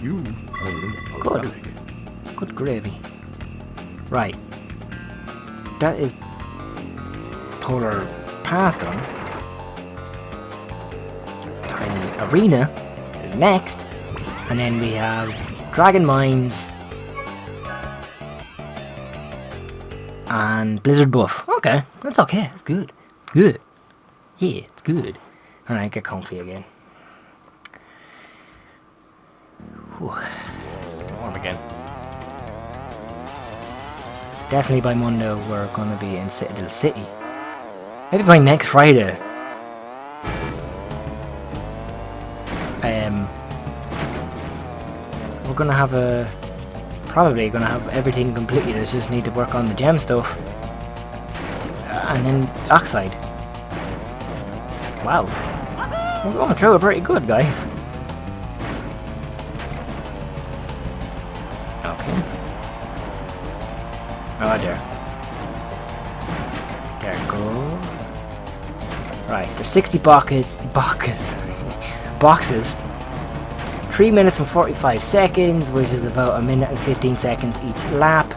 You own a Good. relic. Good gravy. Right. That is polar path done. Tiny arena is next, and then we have dragon mines and blizzard buff. Okay, that's okay. It's good. Good. Yeah, it's good. Alright, get comfy again. Whew. Warm again. Definitely by Monday we're gonna be in Citadel City. Maybe by next Friday. We're gonna have probably gonna have everything completed. I just need to work on the gem stuff. And then Oxide. Wow. We're going through it pretty good, guys. Okay. Oh, there. There it goes. Right, there's 60 boxes. 3 minutes and 45 seconds, which is about 1 minute and 15 seconds each lap.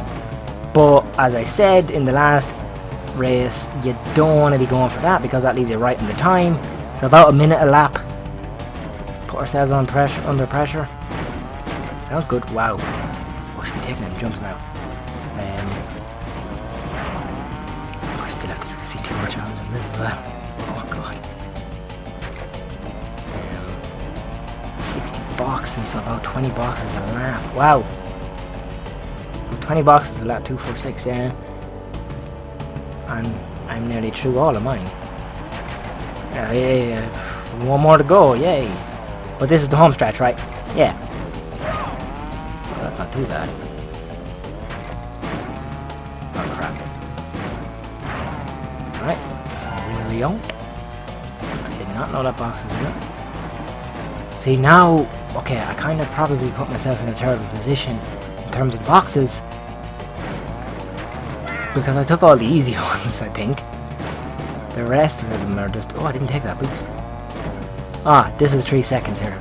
But as I said in the last race, you don't want to be going for that because that leaves you right in the time. So about 1 minute a lap. Put ourselves under pressure. Sounds good. Wow. We should be taking them jumps now. We still have to do the CT challenge on this as well. Oh god. 60 boxes, so about 20 boxes a lap. Wow. 20 boxes a lap, 246, yeah. And I'm nearly through all of mine. Yeah. One more to go, yay. But this is the home stretch, right? Yeah. Well, that's not too bad. Oh crap. Alright. Really on. I did not know that box was in it. See now, okay, I kind of probably put myself in a terrible position in terms of the boxes. Because I took all the easy ones, I think. The rest of them are just... Oh, I didn't take that boost. Ah, this is 3 seconds here.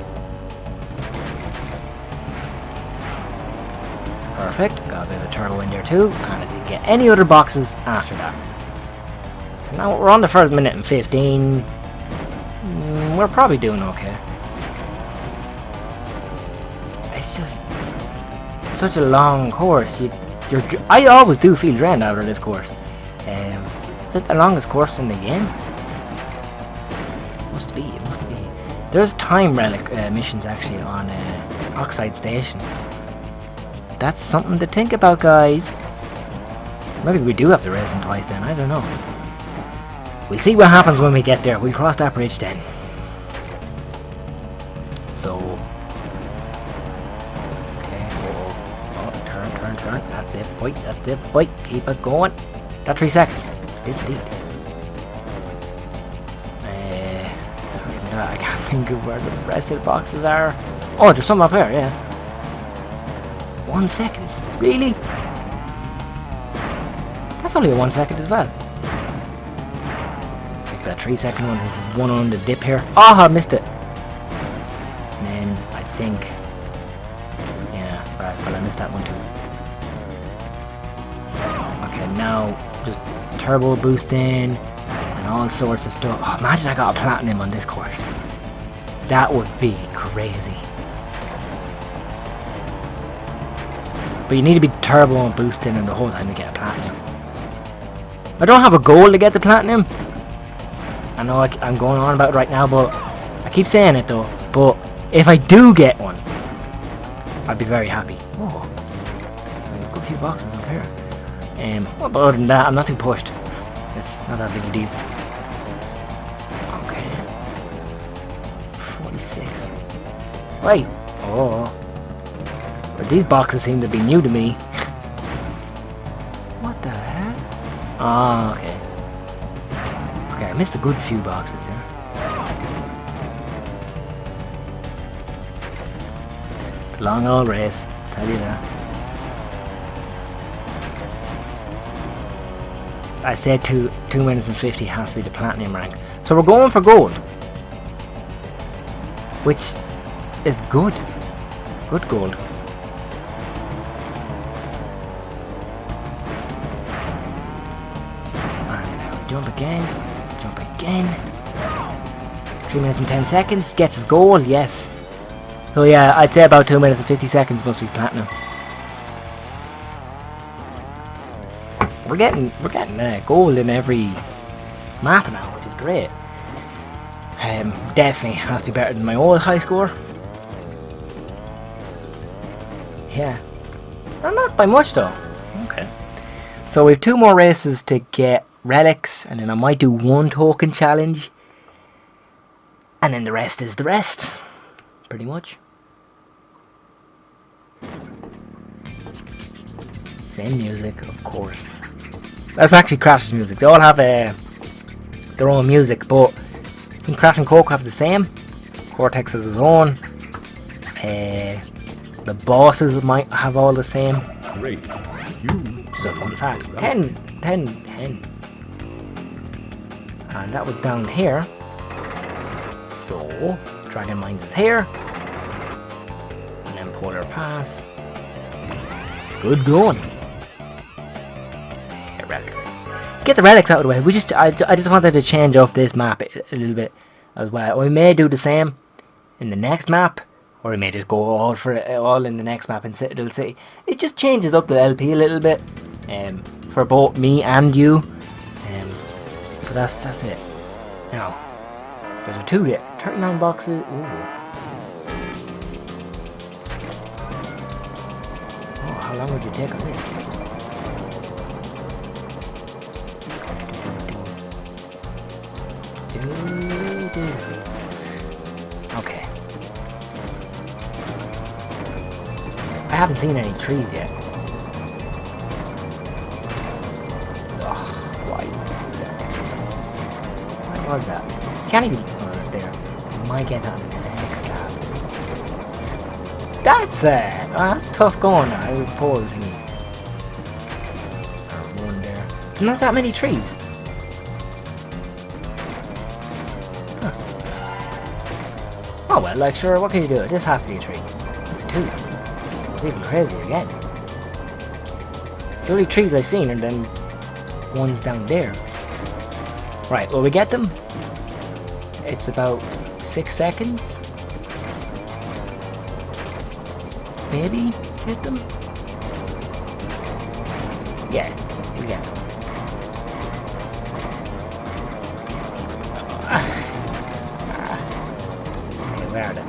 Perfect. Got a bit of a turbo in there too. And I didn't get any other boxes after that. So now we're on the first minute and 15. We're probably doing okay. It's just... such a long course. I always do feel drained out of this course. Is it the longest course in the game? Must be, it must be. There's time relic missions actually on Oxide Station. That's something to think about, guys. Maybe we do have to race them twice then, I don't know. We'll see what happens when we get there. We'll cross that bridge then. So... turn. That's it, boy. That's it, boy. Keep it going. That's 3 seconds. It is indeed. I can't think of where the rest of the boxes are. Oh, there's some up here, yeah. 1 second. Really? That's only a 1 second as well. Take that 3 second one on the dip here. Oh, I missed it. And then I think... yeah, right, well I missed that one too. Okay, now just turbo boosting and all sorts of stuff. Oh, imagine I got a platinum on this course. That would be crazy. But you need to be turbo and boosting and the whole time to get a platinum. I don't have a goal to get the platinum. I know I'm going on about it right now, but I keep saying it though. But if I do get one, I'd be very happy. Oh, I've got a few boxes up here. But other than that, I'm not too pushed. It's not that big a deal. 36. Wait. Oh. But these boxes seem to be new to me. What the heck? Ah, okay. Okay, I missed a good few boxes there. It's a long old race, tell you that. I said 2 minutes and 50 has to be the platinum rank. So we're going for gold. Which is good. Good gold. And now jump again. Jump again. 3 minutes and 10 seconds. Gets us gold, yes. So yeah, I'd say about 2 minutes and 50 seconds must be platinum. We're getting gold in every map now, which is great. Definitely has to be better than my old high score. Yeah, not by much though. Okay, so we have 2 more races to get relics, and then I might do 1 token challenge, and then the rest is the rest, pretty much. Same music, of course. That's actually Crash's music. They all have their own music, but I think Crash and Coke have the same. Cortex has his own. The bosses might have all the same. Great. Which is a fun fact. 10. And that was down here. So, Dragon Mines is here. And then Polar Pass. Good going. Relic race. Get the relics out of the way. I just wanted to change up this map a little bit as well. We may do the same in the next map, or we may just go all for it all in the next map and it'll say it just changes up the LP a little bit for both me and you. So that's it. Now there's a 2 there. 39 boxes. Ooh. Oh, how long would you take on this? Okay. I haven't seen any trees yet. Ugh, why? What was that? You can't even... Oh, it's there. You might get on the next lap. That's tough going. I would pull thingies. One there. There's not that many trees. Oh well, like sure, what can you do? This has to be a tree. It's a 2. It's even crazier again. The only trees I've seen are then ones down there. Right, will we get them? It's about 6 seconds. Maybe get them? Yeah, we get them. Where are they?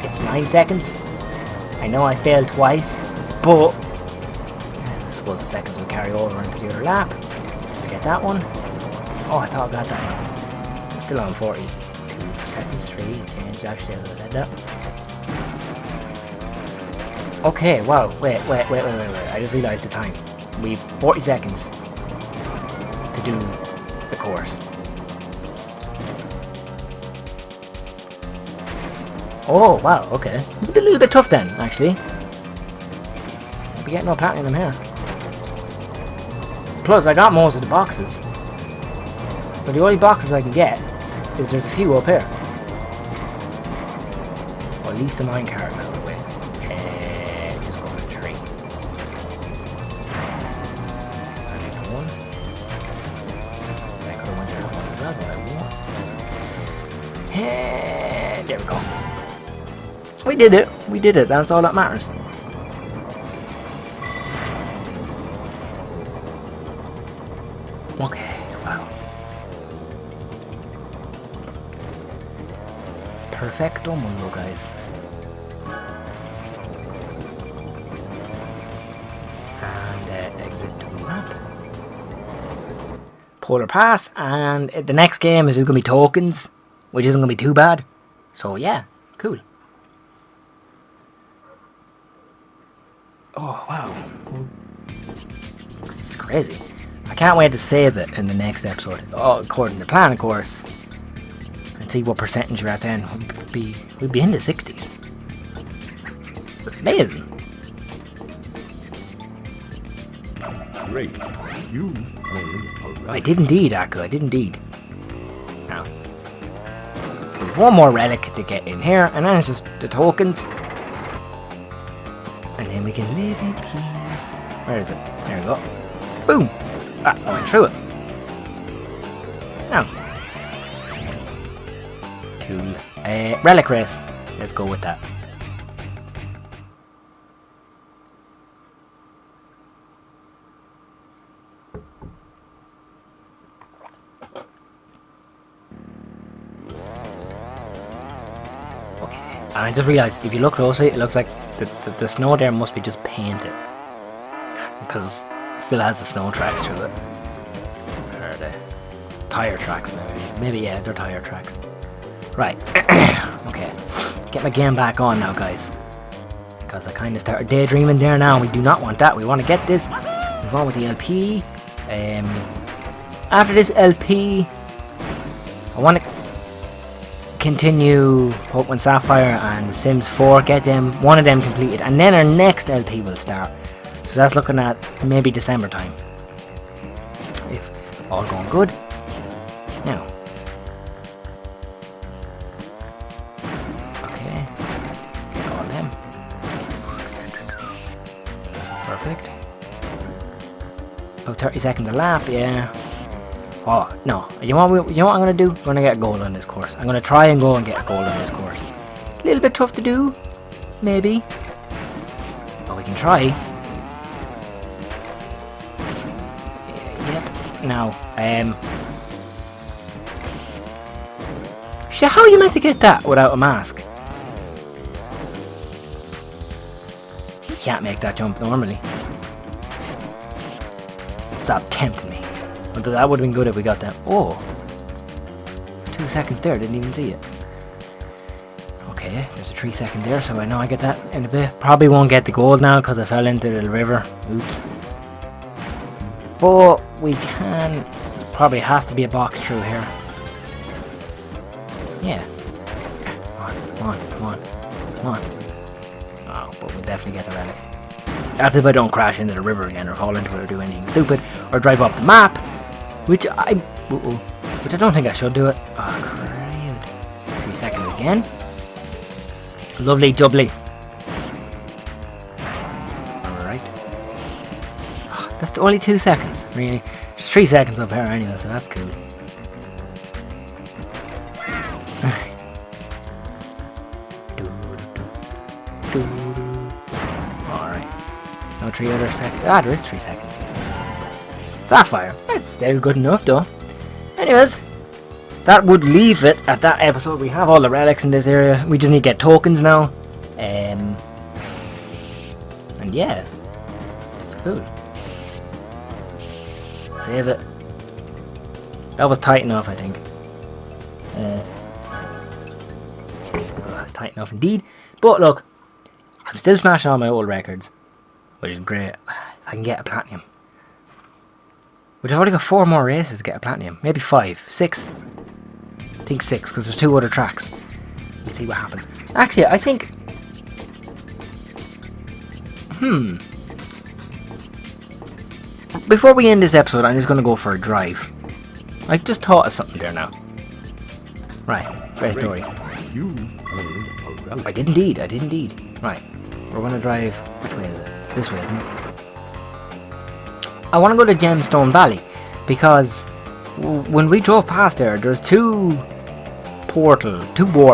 It's 9 seconds. I know I failed twice, but I suppose the seconds will carry over into the other lap. Get that one. Oh, I thought I got that one. I'm still on 42 seconds. 3 changed actually as I said that. Okay, wow. Wait. I just realised the time. We've 40 seconds to do the course. Oh, wow, okay. It's a little bit tough then, actually. I'll be getting no platinum here. Plus, I got most of the boxes. So the only boxes I can get is there's a few up here. Or at least the minecart out of the way. Just go for the tree. I think the one. I could have went there one as well, but I won't. And there we go. We did it. We did it. That's all that matters. Okay. Wow. Perfecto mundo, guys. And exit to the map. Polar Pass. And the next game is going to be tokens, which isn't going to be too bad. So yeah, cool. Oh wow, it's crazy. I can't wait to save it in the next episode. Oh, according to plan, of course. And see what percentage we're at then. We'd be in the 60s. It's amazing. Great. You earned a relic. I did indeed, Akku. I did indeed. Now, there's one more relic to get in here, and then it's just the tokens. And then we can live in peace. Where is it? There we go. Boom! Ah, I went through it. Now. Cool. Relic race. Let's go with that. Okay. And I just realised, if you look closely, it looks like the snow there must be just painted. Because it still has the snow tracks through it. Or the tyre tracks, maybe. Maybe, yeah, they're tyre tracks. Right. Okay. Get my game back on now, guys. Because I kind of started daydreaming there now. We do not want that. We want to get this. Move on with the LP. After this LP, I want to continue Pokemon Sapphire and Sims 4. Get them, one of them completed. And then our next LP will start. So that's looking at maybe December time. If all going good. Now. Okay. Get all them. Perfect. About 30 seconds a lap, yeah. Oh, no. You know what I'm going to do? I'm going to get gold on this course. I'm going to try and go and get gold on this course. A little bit tough to do. Maybe. But we can try. Yep. Now, shit, how are you meant to get that without a mask? You can't make that jump normally. Stop tempting me. Although that would have been good if we got that. Oh! 2 seconds there, didn't even see it. Okay, there's a 3 second there, so I know I get that in a bit. Probably won't get the gold now because I fell into the river. Oops. But we can. Probably has to be a box through here. Yeah. Come on, come on, come on. Oh, but we'll definitely get the relic. That's if I don't crash into the river again or fall into it or do anything stupid or drive off the map, which I don't think I should do it. Oh, crud. 3 seconds again. Lovely jubbly. Alright. Oh, that's only 2 seconds, really. There's 3 seconds up here anyway, so that's cool. Alright. No 3 other seconds. Ah, there is 3 seconds. Sapphire. That's still good enough though. Anyways, that would leave it at that episode. We have all the relics in this area. We just need to get tokens now. And yeah. It's cool. Save it. That was tight enough, I think. Tight enough indeed. But look, I'm still smashing all my old records, which is great. I can get a platinum. Which I've only got 4 more races to get a platinum. Maybe 5, 6. I think 6, because there's 2 other tracks. We'll see what happens. Actually, I think... Before we end this episode, I'm just going to go for a drive. I just thought of something there now. Right, great story. You earned a relic. I did indeed, I did indeed. Right, we're going to drive... Which way is it? This way, isn't it? I want to go to Gemstone Valley, because when we drove past there, there's 2 war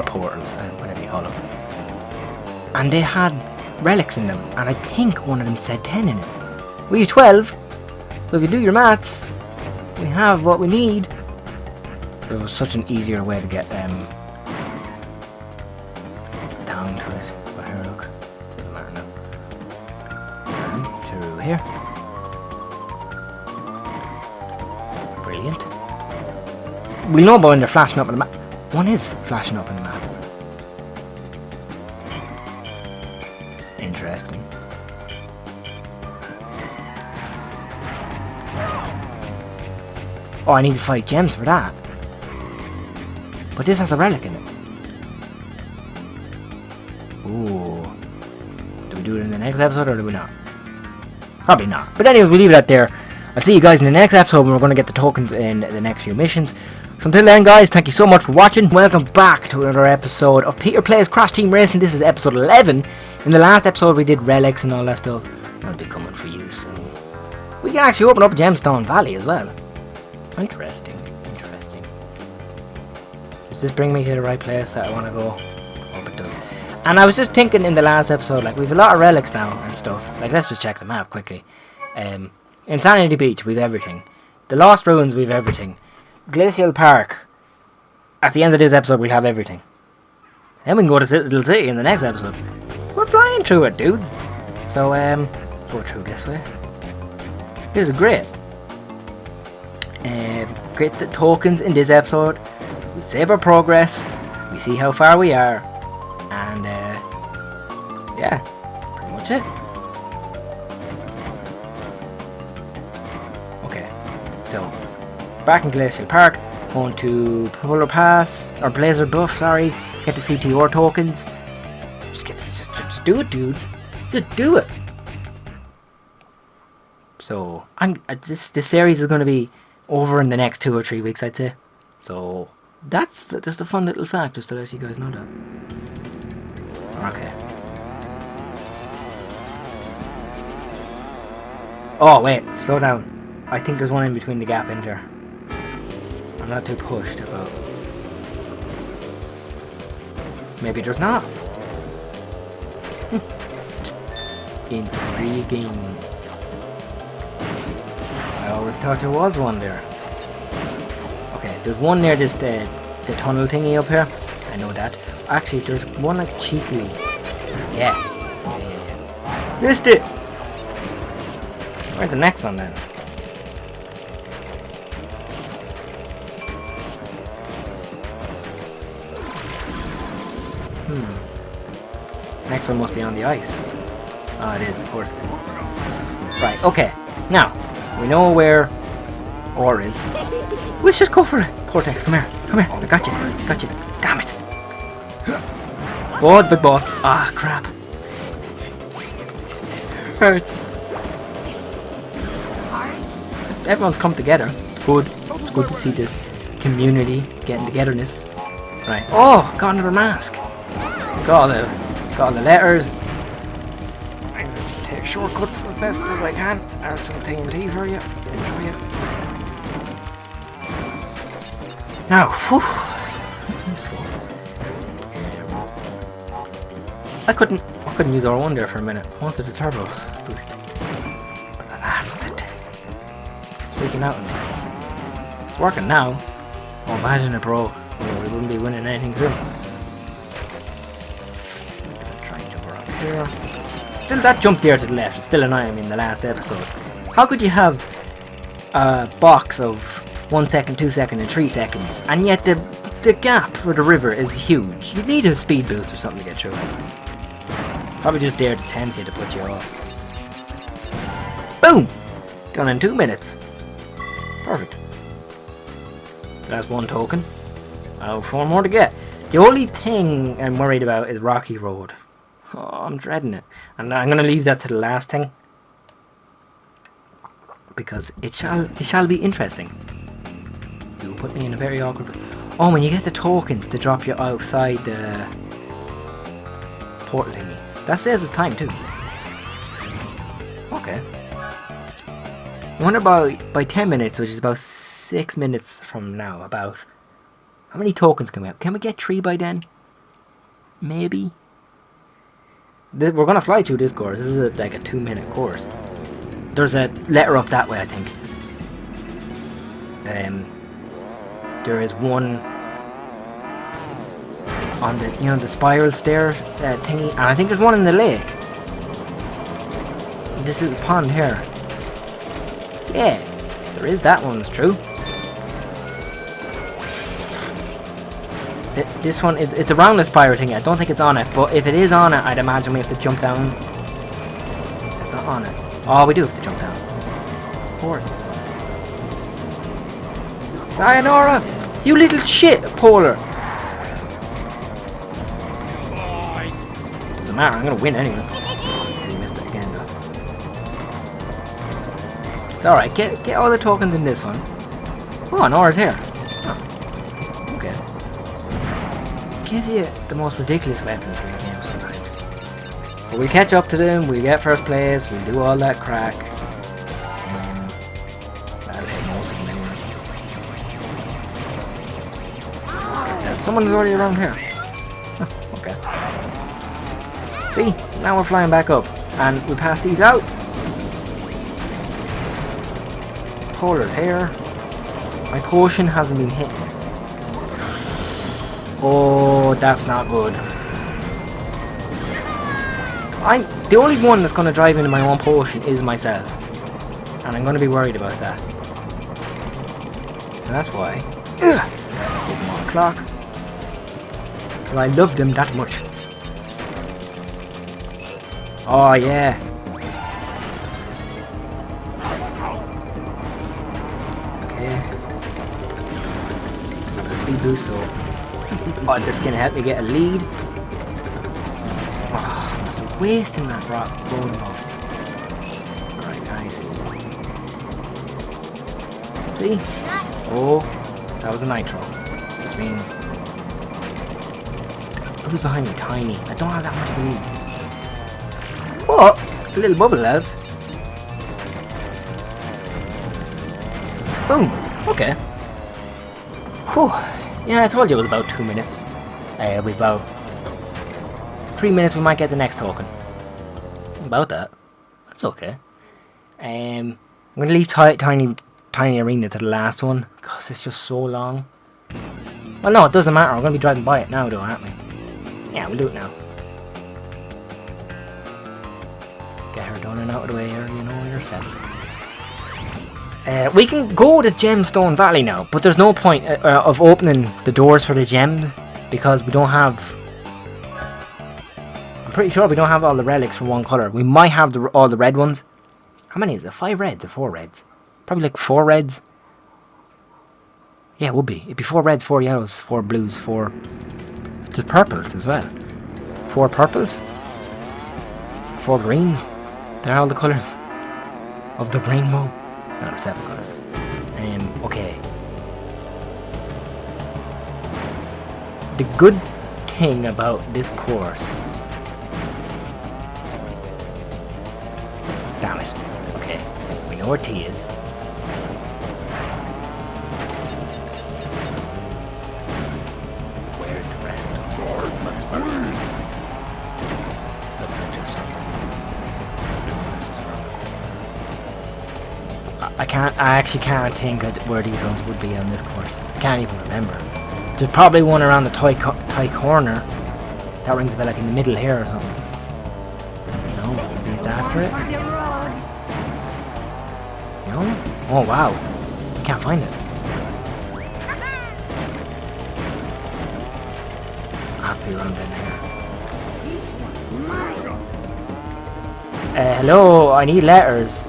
portals, whatever you call them. And they had relics in them, and I think one of them said 10 in it. We have 12, so if you do your maths, we have what we need. There was such an easier way to get down to it. But here, look. Doesn't matter now. And through here. Brilliant. We know about when they're flashing up on the map. One is flashing up on the map. Oh, I need 5 gems for that. But this has a relic in it. Ooh. Do we do it in the next episode or do we not? Probably not. But anyways, we'll leave it out there. I'll see you guys in the next episode when we're going to get the tokens in the next few missions. So until then, guys, thank you so much for watching. Welcome back to another episode of Peter Plays Crash Team Racing. This is episode 11. In the last episode, we did relics and all that stuff. That'll be coming for you soon. We can actually open up Gemstone Valley as well. Interesting. Interesting. Does this bring me to the right place that I want to go? Hope it does. And I was just thinking in the last episode, like, we've a lot of relics now and stuff. Like, let's just check the map quickly. Insanity Beach, we've everything. The Lost Ruins, we've everything. Glacial Park. At the end of this episode, we'll have everything. Then we can go to Little City in the next episode. We're flying through it, dudes. So, go through this way. This is great. Get the tokens in this episode. We save our progress. We see how far we are. And, yeah, pretty much it. Okay, so, back in Glacial Park, going to Polar Pass, or Blazer Bluff, sorry, get the CTR tokens. Just do it, dudes. Just do it. So, this series is going to be over in the next 2 or 3 weeks, I'd say. So, that's just a fun little fact, just to let you guys know that. Okay. Oh, wait, slow down. I think there's one in between the gap in there. I'm not too pushed about. Maybe there's not. Intriguing. I always thought there was one there. Okay, there's one near this the tunnel thingy up here. I know that. Actually, there's one like cheekily. Yeah. Missed it! Where's the next one then? Next one must be on the ice. Oh, it is. Of course it is. Right, okay. Now, we know where ore is. Let's just go for it. Cortex, come here. Come here. I got you. Got you. Damn it. Oh, the big ball. Ah, crap. Hurts. Everyone's come together. It's good. It's good to see this community getting togetherness. Right. Oh, got another mask. Got all the letters. I'm going to take shortcuts as best as I can. There's some TNT for you. Enjoy it. Now, whew. I couldn't use R1 there for a minute. I wanted a turbo boost. But that's it. It's freaking out on me. It's working now. Oh, imagine it broke. Oh, we wouldn't be winning anything soon. Try and jump around here. Still, that jump there to the left is still annoying me in the last episode. How could you have a box of 1 second, 2 seconds, and 3 seconds, and yet the gap for the river is huge? You'd need a speed boost or something to get through it. Probably just dare to tempt you to put you off. Boom! Done in 2 minutes. Perfect. That's one token. Oh, 4 more to get. The only thing I'm worried about is Rocky Road. Oh, I'm dreading it. And I'm going to leave that to the last thing. Because it shall be interesting. You put me in a very awkward... Oh, when you get the tokens to drop you outside the portal thingy. That saves us time too. Okay. I wonder about by 10 minutes, which is about 6 minutes from now, about how many tokens can we have? Can we get 3 by then? Maybe. We're gonna fly through this course. This is like a 2-minute course. There's a letter up that way, I think. There is one on the, the spiral stair thingy, and I think there's one in the lake. This little pond here. Yeah, there is that one, it's true. This one, it's around the spiral thingy. I don't think it's on it, but if it is on it, I'd imagine we have to jump down. It's not on it. Oh, we do have to jump down. Of course it's on it. Sayonara! You little shit, Polar! Doesn't matter, I'm gonna win anyway. He missed it again though. It's alright, get all the tokens in this one. Oh, Nora's here. Oh. Okay. It gives you the most ridiculous weapons in the game sometimes. But we'll catch up to them, we'll get first place, we'll do all that crack. I'll hit most of them anyways. Someone's already around here. Okay. See? Now we're flying back up. And we pass these out. Polar's here. My potion hasn't been hit. Oh, that's not good. The only one that's going to drive into my own potion is myself. And I'm going to be worried about that. So that's why. Give them on the clock. Because I love them that much. Oh yeah. Okay. Got the speed boost, so oh, this can help me get a lead. Oh, I'm wasting that rock bowling ball. Alright, nice. See? Oh, that was a nitro. Which means who's behind me? Tiny. I don't have that much of a lead. What? A little bubble, lads. Boom. Okay. Whew. Yeah, I told you it was about 2 minutes. With about 3 minutes we might get the next token. About that. That's okay. I'm going to leave Tiny Arena to the last one. Because it's just so long. Well, no, it doesn't matter. We're going to be driving by it now, though, aren't we? Yeah, we'll do it now. Get her done and out of the way here, you know yourself. We can go to Gemstone Valley now, but there's no point of opening the doors for the gems because we don't have. I'm pretty sure we don't have all the relics for one color. We might have all the red ones. How many is it? 5 reds or 4 reds? Probably like 4 reds. Yeah, it would be. It'd be 4 reds, 4 yellows, 4 blues, 4. There's purples as well. 4 purples. 4 greens. They're all the colours of the rainbow. No, 7 colours. Okay. The good thing about this course. Damn it. Okay. We know where T is. Where's the rest? Looks like just I actually can't think of where these ones would be on this course. I can't even remember. There's probably one around the toy corner. That rings a bell, like in the middle here or something. No, maybe it's after it. No? Oh wow. I can't find it. Has to be around in here. Hello, I need letters.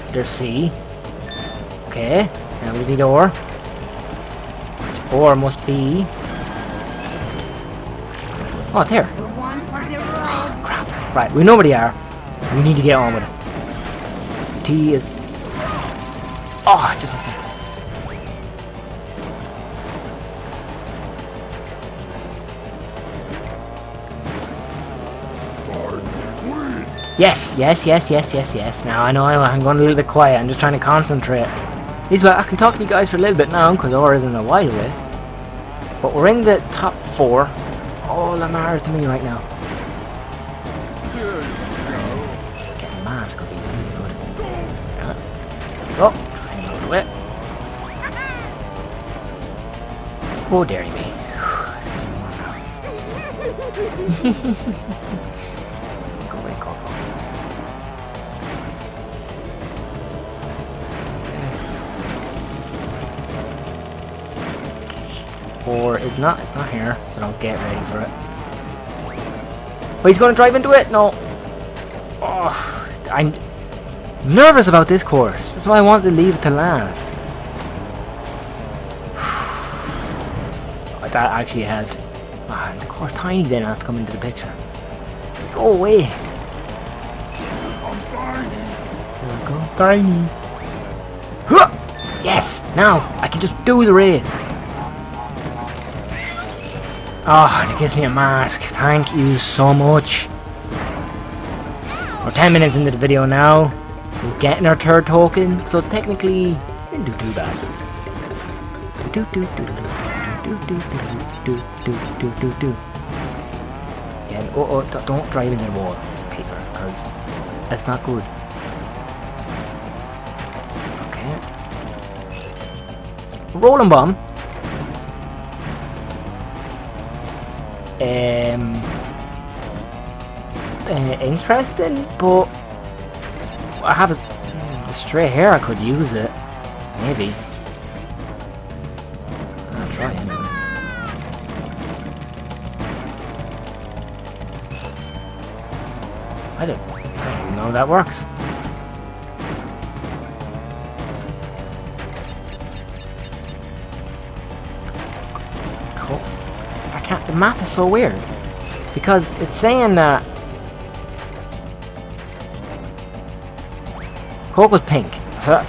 There's C. Okay, now we need ore. Which ore must be. Oh, it's here. Oh, crap. Right, we know where they are. We need to get on with it. T is. Oh, I just missed it. Yes. Now I know I'm going a little bit quiet. I'm just trying to concentrate. At least I can talk to you guys for a little bit now because ore isn't a while away. But we're in the top 4. That's all that matters to me right now. Getting mask could be really good. Oh, I'm out of the way. Oh, dearie me. Go away, go. Or it's not here, so don't get ready for it. Oh, he's gonna drive into it? No. Oh, I'm nervous about this course. That's why I wanted to leave it to last. That actually helped. Ah, and of course Tiny then has to come into the picture. Go away. Here comes Tiny. Huh! Yes! Now I can just do the race. Oh, and it gives me a mask. Thank you so much. We're 10 minutes into the video now. We're getting our third token, so technically we didn't do too bad. Again, don't drive into the wall, Peter, because that's not good. Okay. Rolling bomb. Interesting, but I have the straight hair. I could use it, maybe. I'll try anyway. I don't know how that works. Cool. I can't. The map is so weird because it's saying that Coco's pink. So,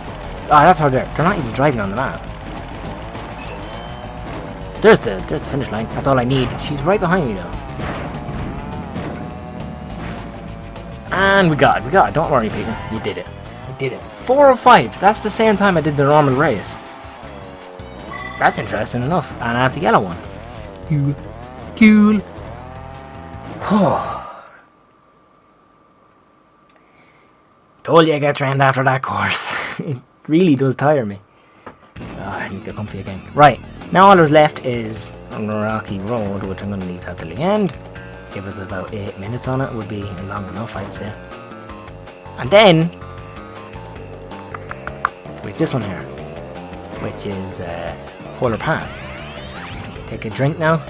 that's how they're not even driving on the map. There's the finish line. That's all I need. She's right behind me though. And we got it. Don't worry, Peter. You did it. You did it. 4:05. That's the same time I did the normal race. That's interesting enough. And that's a yellow one. Cool. Told you I get trained after that course. It really does tire me. I need to get comfy again. Right. Now all there's left is a rocky road, which I'm going to leave that till the end. Give us about 8 minutes on it, would be long enough, I'd say. And then we've this one here, which is Polar Pass. Take a drink now.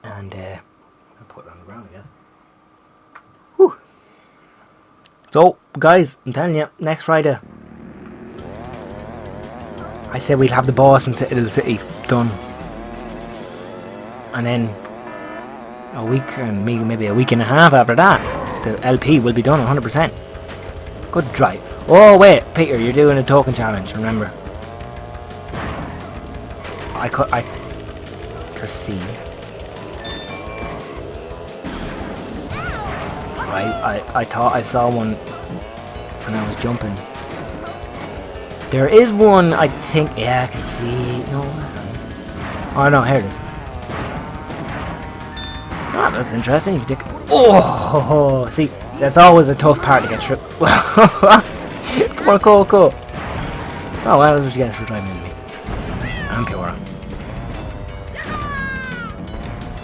And I'll put it on the ground, I guess. Whew. So, guys, I'm telling you, next Friday, I said we'd have the boss in Citadel City done. And then a week and maybe a week and a half after that, the LP will be done 100%. Good drive. Oh wait, Peter, you're doing a token challenge, remember. There's C. I thought I saw one when I was jumping. There is one, I think. Yeah, I can see. No. Oh no, here it is. Ah, that's interesting. You take. Oh, see, that's always a tough part to get through. Come on, cool. Oh well, I'll just guess for driving into me. I'm pure.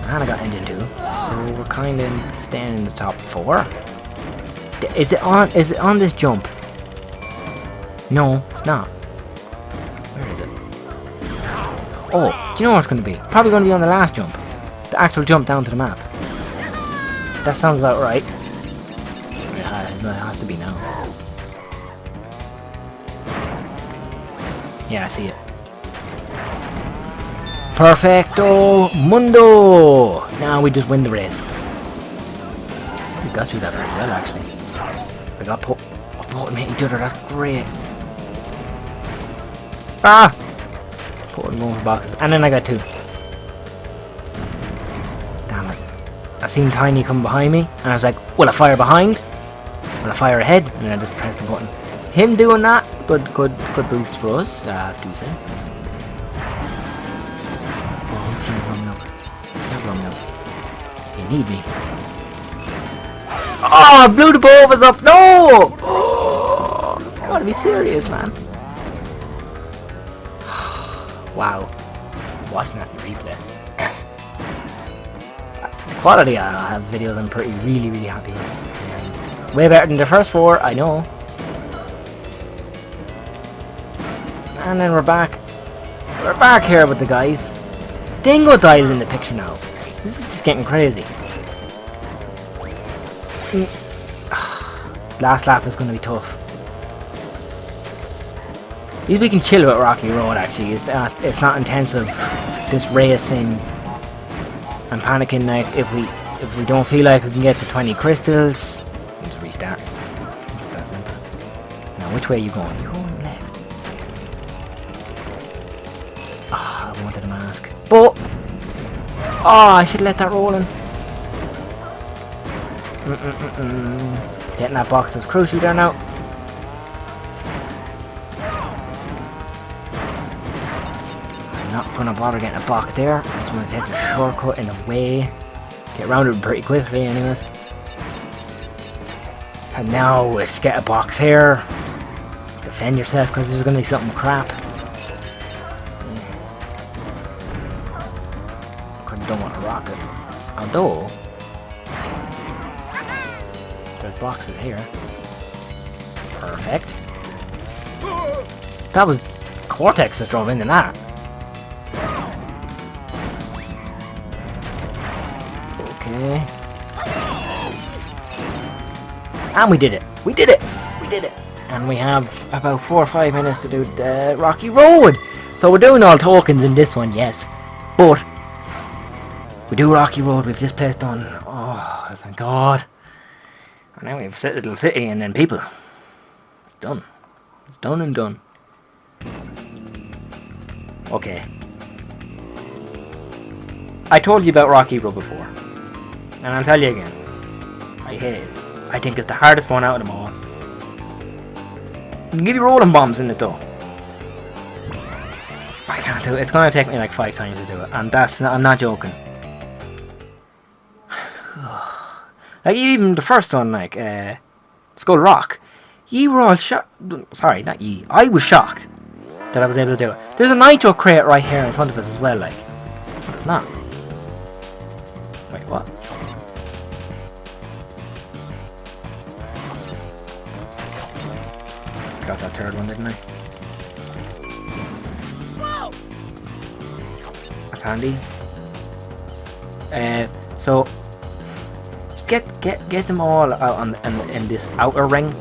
And I got engine 2, so we're kind of staying in the top 4. Is it on this jump? No, it's not. Where is it? Oh, do you know what it's going to be? Probably going to be on the last jump. The actual jump down to the map. That sounds about right. Yeah, it has to be now. Yeah, I see it. Perfecto mundo! Now we just win the race. We got through that very well, actually. We got put and hit each other, that's great. Ah! Put in more boxes. And then I got 2. Damn it. I seen Tiny come behind me, and I was like, will I fire behind? Will I fire ahead? And then I just pressed the button. Him doing that, good boost for us, I have to say. You need me. Oh, blew the bulbs up. No! Oh, gotta be serious, man. Wow. Watching that in replay. The quality I have videos I'm really happy with. Way better than the first 4, I know. And then we're back. We're back here with the guys. Dingo dies in the picture now. This is just getting crazy. Last lap is going to be tough. We can chill with Rocky Road actually. It's not intensive. This racing and panicking. Like if we don't feel like we can get to 20 crystals, we just restart. It's that simple. Now which way are you going? You're going left. Ah, I wanted a mask. But I should let that roll in. Getting that box is crucial there now. I'm not gonna bother getting a box there. I'm just gonna take the shortcut in the way. Get around it pretty quickly anyways. And now let's get a box here. Defend yourself because there's gonna be something crap. Don't want to rock it. Although there's boxes here. Perfect. That was Cortex that drove into that. Okay. And we did it. We did it. We did it. And we have about 4 or 5 minutes to do the Rocky Road. So we're doing all tokens in this one, yes. But we do Rocky Road with this place done. Oh, thank God. And now we have a little city and then people. It's done. It's done and done. Okay. I told you about Rocky Road before. And I'll tell you again. I hate it. I think it's the hardest one out of them all. I can give you rolling bombs in it though. I can't do it. It's going to take me like 5 times to do it. And that's not, I'm not joking. Like even the first one, like Skull Rock, ye were all shocked. Sorry, not ye. I was shocked that I was able to do it. There's a nitro crate right here in front of us as well. Like, but it's not. Wait, what? Got that third one, didn't I? Whoa! That's handy. So. Get them all out in this outer ring,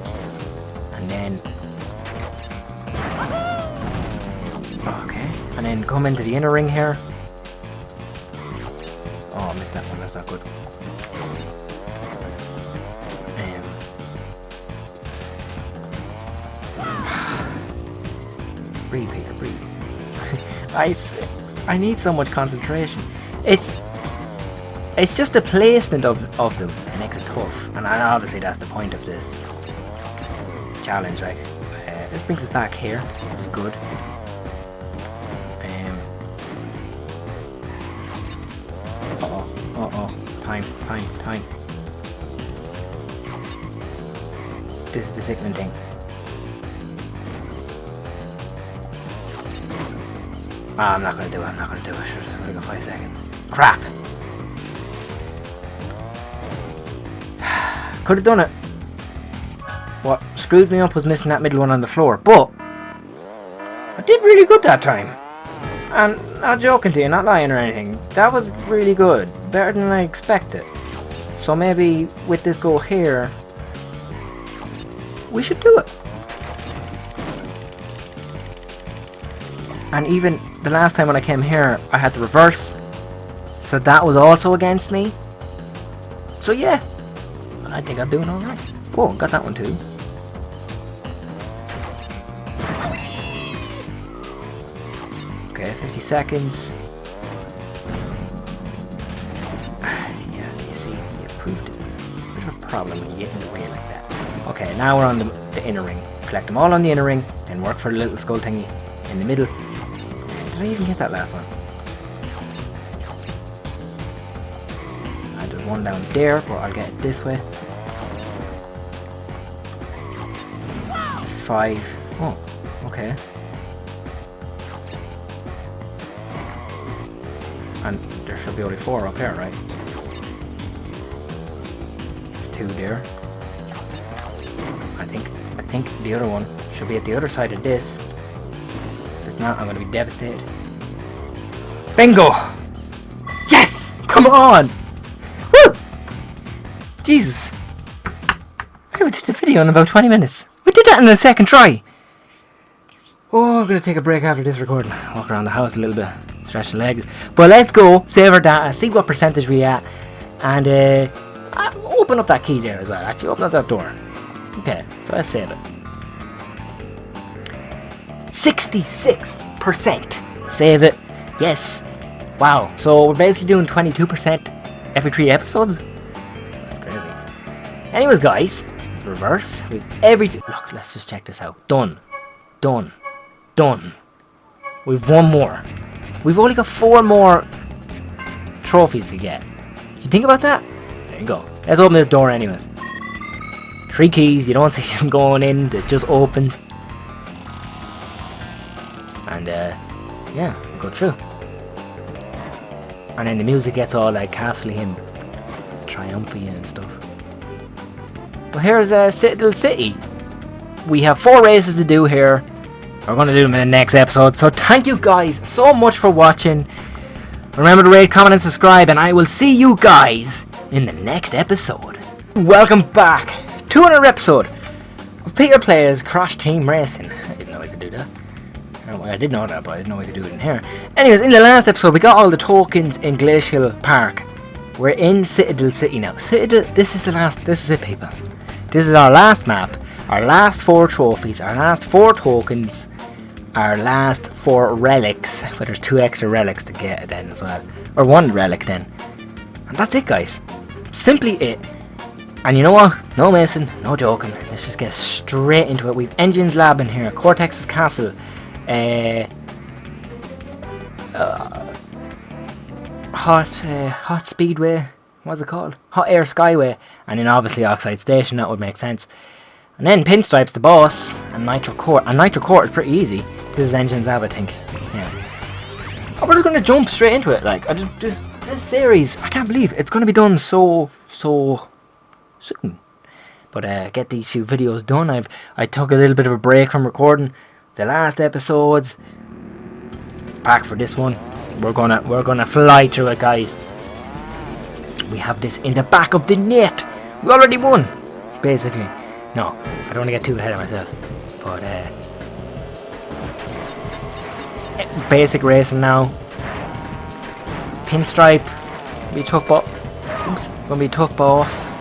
and then okay, and then come into the inner ring here. Oh, I missed that one. That's not good. Breathe, Peter, breathe. I need so much concentration. It's just the placement of them that makes it tough, and obviously that's the point of this challenge. Like, this brings us back here, which is good. Time. This is the sickening thing. I'm not gonna do it. Sure, it's only got 5 seconds. Crap. Could have done it. What screwed me up was missing that middle one on the floor, but I did really good that time. And not joking to you, not lying or anything. That was really good. Better than I expected. So maybe with this goal here, we should do it. And even the last time when I came here, I had the reverse. So that was also against me. So yeah. I think I'm doing alright. Oh, got that one too. Okay, 50 seconds. Yeah, you see, you proved it. Bit of a problem when you get in the way like that. Okay, now we're on the inner ring. Collect them all on the inner ring, then work for the little skull thingy in the middle. Did I even get that last one? There's one down there, but I'll get it this way. 5. Oh, okay. And there should be only 4 up here, right? There's 2 there. I think the other one should be at the other side of this. it's not, I'm gonna be devastated. Bingo! Yes! Come on! Woo! Jesus. I did the video in about 20 minutes. We did that in the second try. Oh, I'm gonna take a break after this recording. Walk around the house a little bit, stretch the legs. But let's go, save our data, see what percentage we at, and open up that key there as well. Actually, open up that door. Okay, so let's save it. 66%. Save it. Yes. Wow. So we're basically doing 22% every 3 episodes. That's crazy. Anyways, guys, let's reverse. We've everything. Look, let's just check this out. Done. Done. Done. We've one more. We've only got 4 more trophies to get. Did you think about that? There you go. Let's open this door anyways. 3 keys. You don't see them going in. It just opens. And yeah, we'll go through. And then the music gets all like castle-y and triumphy and stuff. But here's Citadel City. We have 4 races to do here. We're going to do them in the next episode. So thank you guys so much for watching. Remember to rate, comment and subscribe. And I will see you guys in the next episode. Welcome back to another episode of Peter Plays Crash Team Racing. I didn't know I could do that. I did know that, but I didn't know we could do it in here. Anyways, in the last episode, we got all the tokens in Glacial Park. We're in Citadel City now. Citadel, this is it, people. This is our last map, our last 4 trophies, our last 4 tokens, our last 4 relics. But there's 2 extra relics to get then as well. Or 1 relic then. And that's it, guys. Simply it. And you know what? No messing, no joking. Let's just get straight into it. We've Engines Lab in here, Cortex's Castle. Hot Speedway, what's it called? Hot Air Skyway, and then obviously Oxide Station, that would make sense. And then Pinstripe's the boss, and Nitro Court. And Nitro Court is pretty easy. This is Engines Lab, I think. Yeah. Oh, we're just gonna jump straight into it. Like, this series, I can't believe it's gonna be done so soon. But get these few videos done. I took a little bit of a break from recording the last episodes. Back for this one. We're gonna fly through it, guys. We have this in the back of the net. We already won, basically. No, I don't want to get too ahead of myself. But basic racing now. Pinstripe, be a tough boss. Oops, gonna be a tough boss.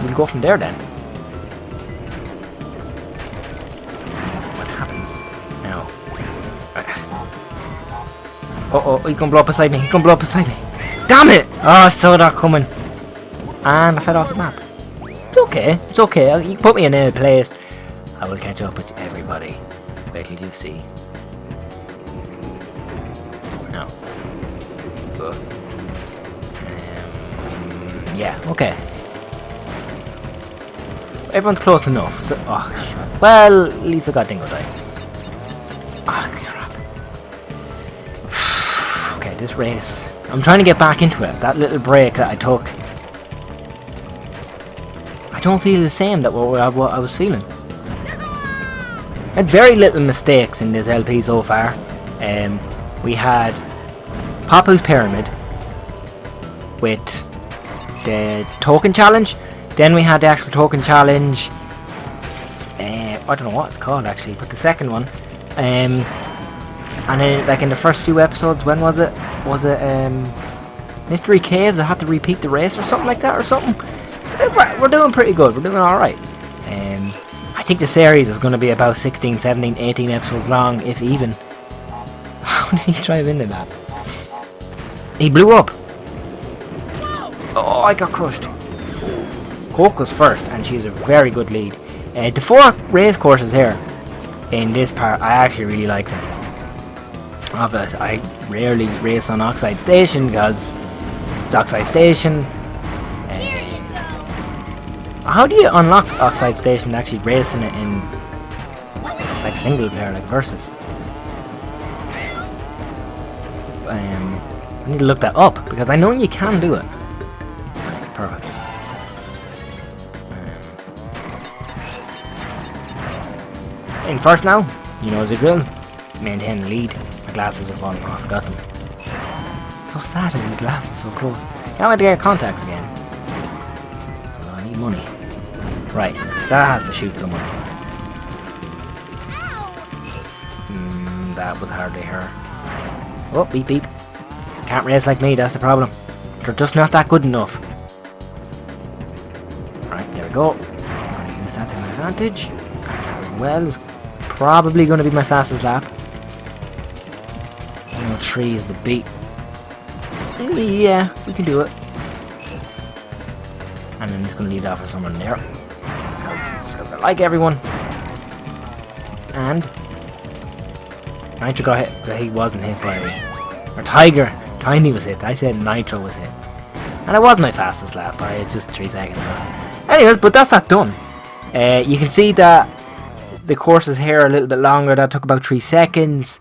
We'll go from there then. Uh-oh, he can blow up beside me, Damn it! Oh, I saw that coming. And I fell off the map. It's okay, you put me in a place. I will catch up with everybody. Wait till you see. No. Yeah, okay. Everyone's close enough. So, well, at least I got Dingo Die. Ah, crap. Okay, this race. I'm trying to get back into it. That little break that I took. I don't feel the same that what I was feeling. I had very little mistakes in this LP so far. We had Papu's Pyramid with the token challenge. Then we had the actual token challenge. I don't know what it's called actually, but the second one. And then, like in the first few episodes, when was it? Was it Mystery Caves? I had to repeat the race or something like that, or something. We're doing pretty good. We're doing all right. I think the series is going to be about 16, 17, 18 episodes long, if even. How did he drive into that? He blew up. Oh, I got crushed. Coke was first, and she's a very good lead. The 4 race courses here in this part, I actually really like them. Obviously, I rarely race on Oxide Station because it's Oxide Station. How do you unlock Oxide Station to actually racing it in like single player, like versus? I need to look that up because I know you can do it. Right, perfect. in first now. You know the drill. Maintain the lead. My glasses are falling off. Got them. So sad that my glasses so close. Can't wait to get contacts again. Oh, I need money. Right, that has to shoot someone. That was hardly her. Oh, beep beep. Can't race like me, that's the problem. They're just not that good enough. Right, there we go. I'm going to use that to my advantage. And as well as probably going to be my fastest lap. 103 is the beat. Yeah, we can do it. And I'm just going to leave that for someone there. Just because I like everyone. And Nitro got hit, but he wasn't hit by me. Or Tiger. Tiny was hit. I said Nitro was hit. And it was my fastest lap by just 3 seconds. Anyways, but that's that done. You can see that the courses here are a little bit longer. That took about 3 seconds.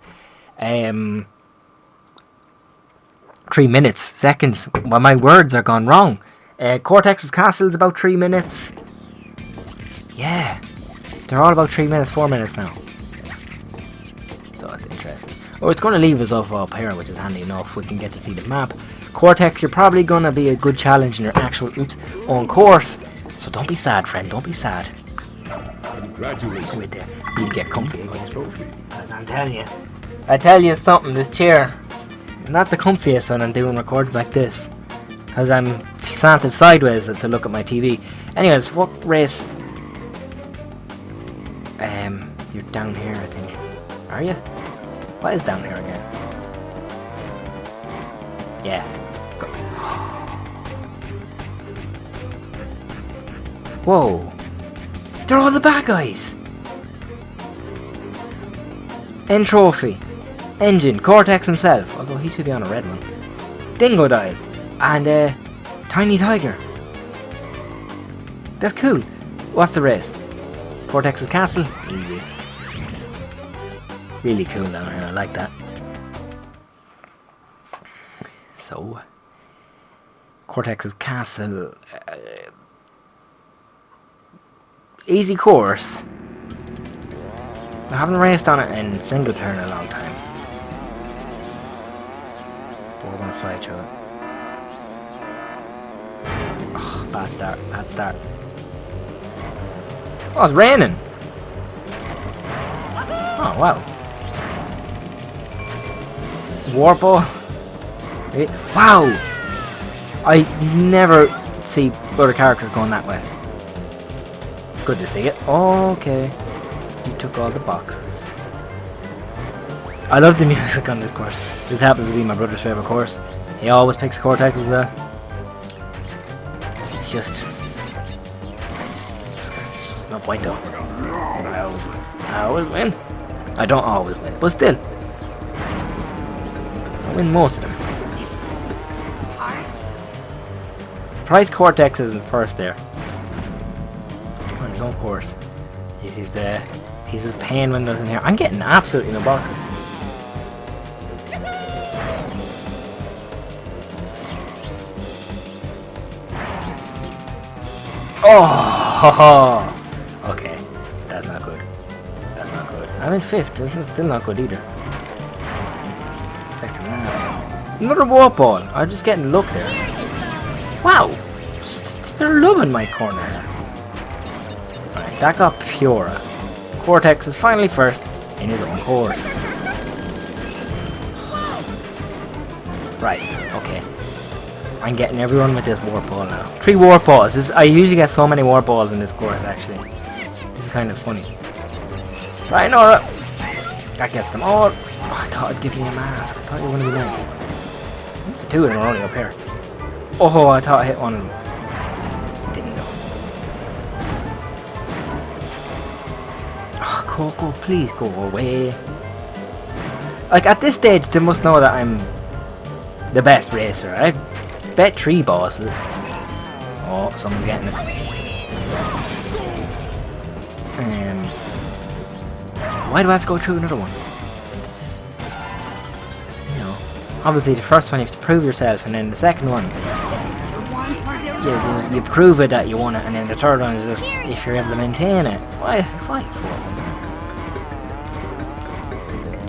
3 minutes. Seconds. Well, my words are gone wrong. Cortex's Castle is about 3 minutes. Yeah. They're all about 3 minutes, 4 minutes now. So that's interesting. Oh, it's going to leave us off up here, which is handy enough. We can get to see the map. Cortex, you're probably going to be a good challenge in your actual own course. So don't be sad, friend. Don't be sad. Congratulations. Wait there. You'll get comfy again. I'm telling you. I tell you something, this chair is not the comfiest when I'm doing recordings like this. Because I'm slanted sideways to look at my TV. Anyways, what race? You're down here, I think. Are you? What is down here again? Yeah. Go. Whoa. They're all the bad guys. End trophy. Engine. Cortex himself. Although he should be on a red one. Dingo Dial. And Tiny Tiger. That's cool. What's the race? Cortex's Castle? Easy. Really cool down here, I like that. So, Cortex's Castle. Easy course. I haven't raced on it in single player in a long time. But we're going to fly through it. Oh, bad start, bad start. Oh, it's raining! Oh, wow. Warple. Wow! I never see other characters going that way. Good to see it. Okay. You took all the boxes. I love the music on this course. This happens to be my brother's favourite course. He always picks Cortex as a... It's just... It's no point though. I always win. I don't always win, but still. I win most of them. Surprised Cortex isn't first there. On his own course. He's just paying windows in here. I'm getting absolutely no boxes. Oh! Okay. That's not good. That's not good. I'm in 5th. That's still not good either. Second round. Another warp ball. I'm just getting luck there. Wow! They're loving my corner here. Alright, that got Pura. Cortex is finally first in his own course. Right, okay. I'm getting everyone with this warp ball now. 3 warp balls. I usually get so many warp balls in this course actually. This is kind of funny. Right, Nora. That gets them all. Oh, I thought I'd give you a mask. I thought you were going to be nice. The 2 of them are only up here. Oh, I thought I hit one of them. Didn't know. Oh, Coco, please go away. Like, at this stage, they must know that I'm the best racer. I bet 3 bosses. Oh, someone's getting it. Why do I have to go through another one? This is, you know, obviously the first one you have to prove yourself, and then the second one, you prove it that you won it, and then the third one is just if you're able to maintain it. Why 4?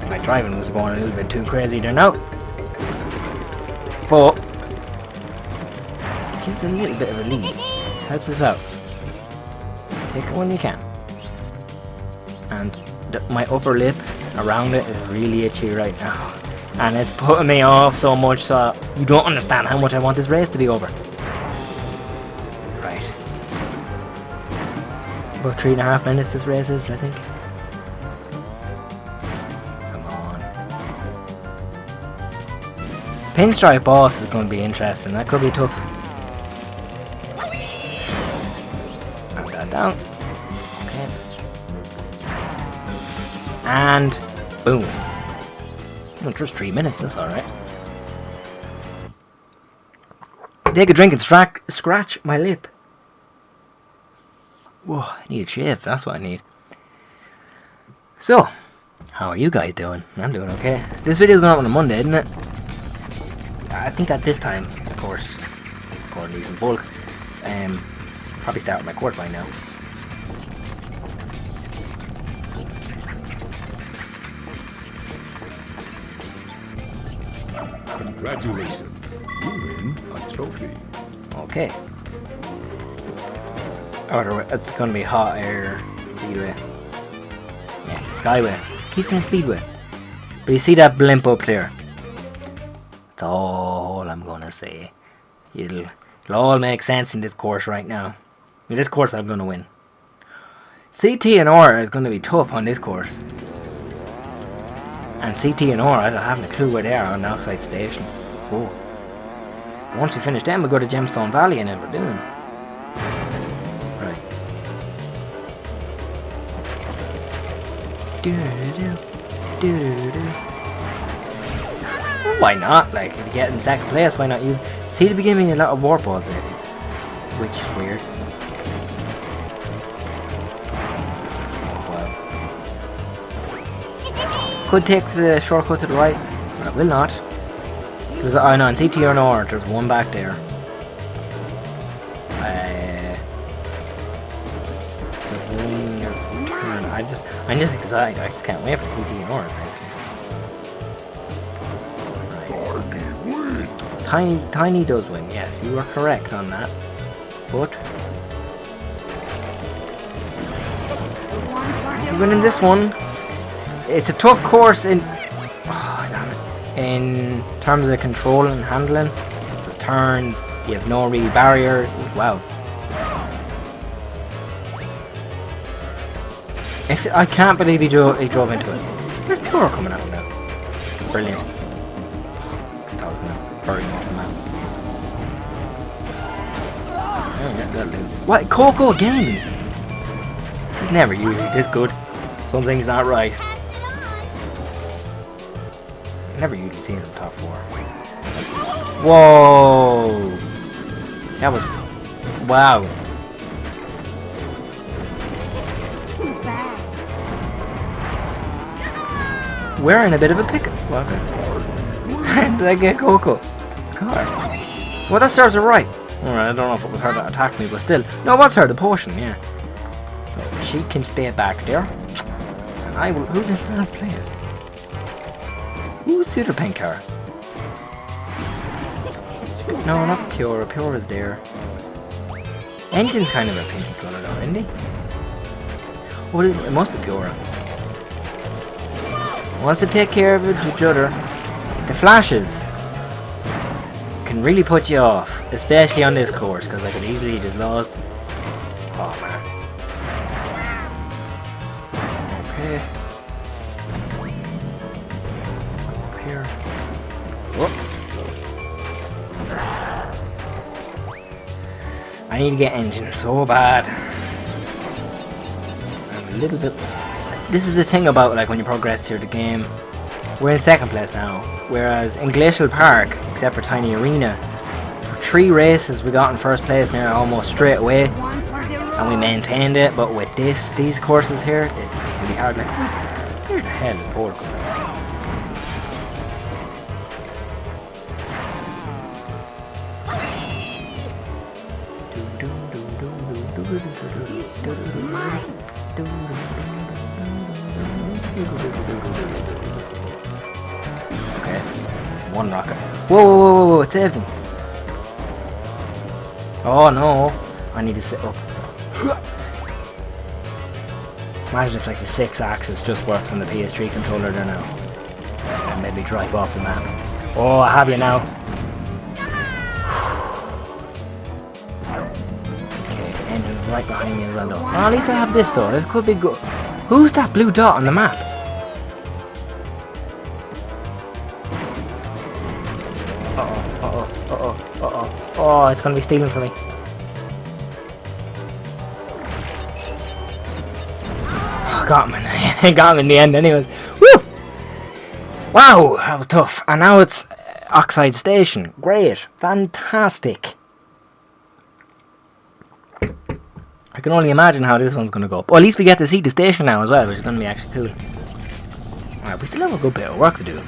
My driving was going a little bit too crazy there now. But it gives a little bit of a lead. Helps us out. Take it when you can. And my upper lip around it is really itchy right now. And it's putting me off so much, so you don't understand how much I want this race to be over. Right. About 3.5 minutes this race is, I think. Come on. Pinstripe boss is going to be interesting. That could be tough. Knock that down. Okay. And boom. Oh, just 3 minutes, that's alright. Take a drink and scratch my lip. Whoa, I need a shave, that's what I need. So, how are you guys doing? I'm doing okay. This video's going up on a Monday, isn't it? I think at this time, of course, recording these in bulk, probably start with my quart by now. Congratulations, you win a trophy. Okay. Oh, it's gonna be Hot Air Speedway. Yeah, Skyway. Keep saying Speedway. But you see that blimp up there? That's all I'm gonna say. It'll all make sense in this course right now. In this course I'm gonna win. CT and R is gonna be tough on this course. And CT and R, I don't have a clue where they are on the Oxide Station. Oh. Once we finish them, we'll go to Gemstone Valley and then we're doing. Right. Well, why not? Like, if you get in second place, why not use... See, they're giving me a lot of warp balls lately. Which is weird. Could take the shortcut to the right, but I will not. There's oh no, in CT or North, there's one back there. Turn. I'm just excited. I just can't wait for CT and North, basically. Right. Tiny does win. Yes, you are correct on that. But you're winning this one. It's a tough course in terms of control and handling. The turns, you have no real barriers. Wow. I can't believe he drove into it. There's Pure coming out now. Brilliant. I thought I was gonna bury him off the map. What? Coco again? This is never usually this good. Something's not right. Never usually seen him in the top 4. Whoa! That was... Wow. We're in a bit of a pickle. Well, okay. Did I get Coco? Car. Well, that serves her right. Alright, I don't know if it was her that attacked me, but still. No, it was her, the potion, yeah. So, she can stay back there. And I will... Who's in last place? Who's Suitor Pink car? No, not Pure. Pure is there. Engine's kind of a pinky colour though, isn't he? Oh, it must be Pure. Wants to take care of each other. The flashes can really put you off, especially on this course, because I could easily just lost. Oh man. Okay. I need to get engine so bad. I'm a little bit... This is the thing about like when you progress through the game. We're in second place now. Whereas in Glacial Park, except for Tiny Arena, for 3 races we got in first place near almost straight away. And we maintained it, but with these courses here, it can be hard. Like, where the hell is Portugal? One rocket. Whoa, whoa, whoa, whoa, it saved him. Oh no. I need to sit up. Imagine if like the 6-axis just works on the PS3 controller there now. And maybe drive off the map. Oh, I have you now. Okay, engine's right behind me as well though. Oh, at least I have this though. This could be good. Who's that blue dot on the map? Oh, it's gonna be stealing from me. Oh, got him. Got him in the end anyways. Woo! Wow, that was tough. And now it's Oxide Station. Great. Fantastic. I can only imagine how this one's gonna go. Well, at least we get to see the station now as well, which is gonna be actually cool. Alright, we still have a good bit of work to do.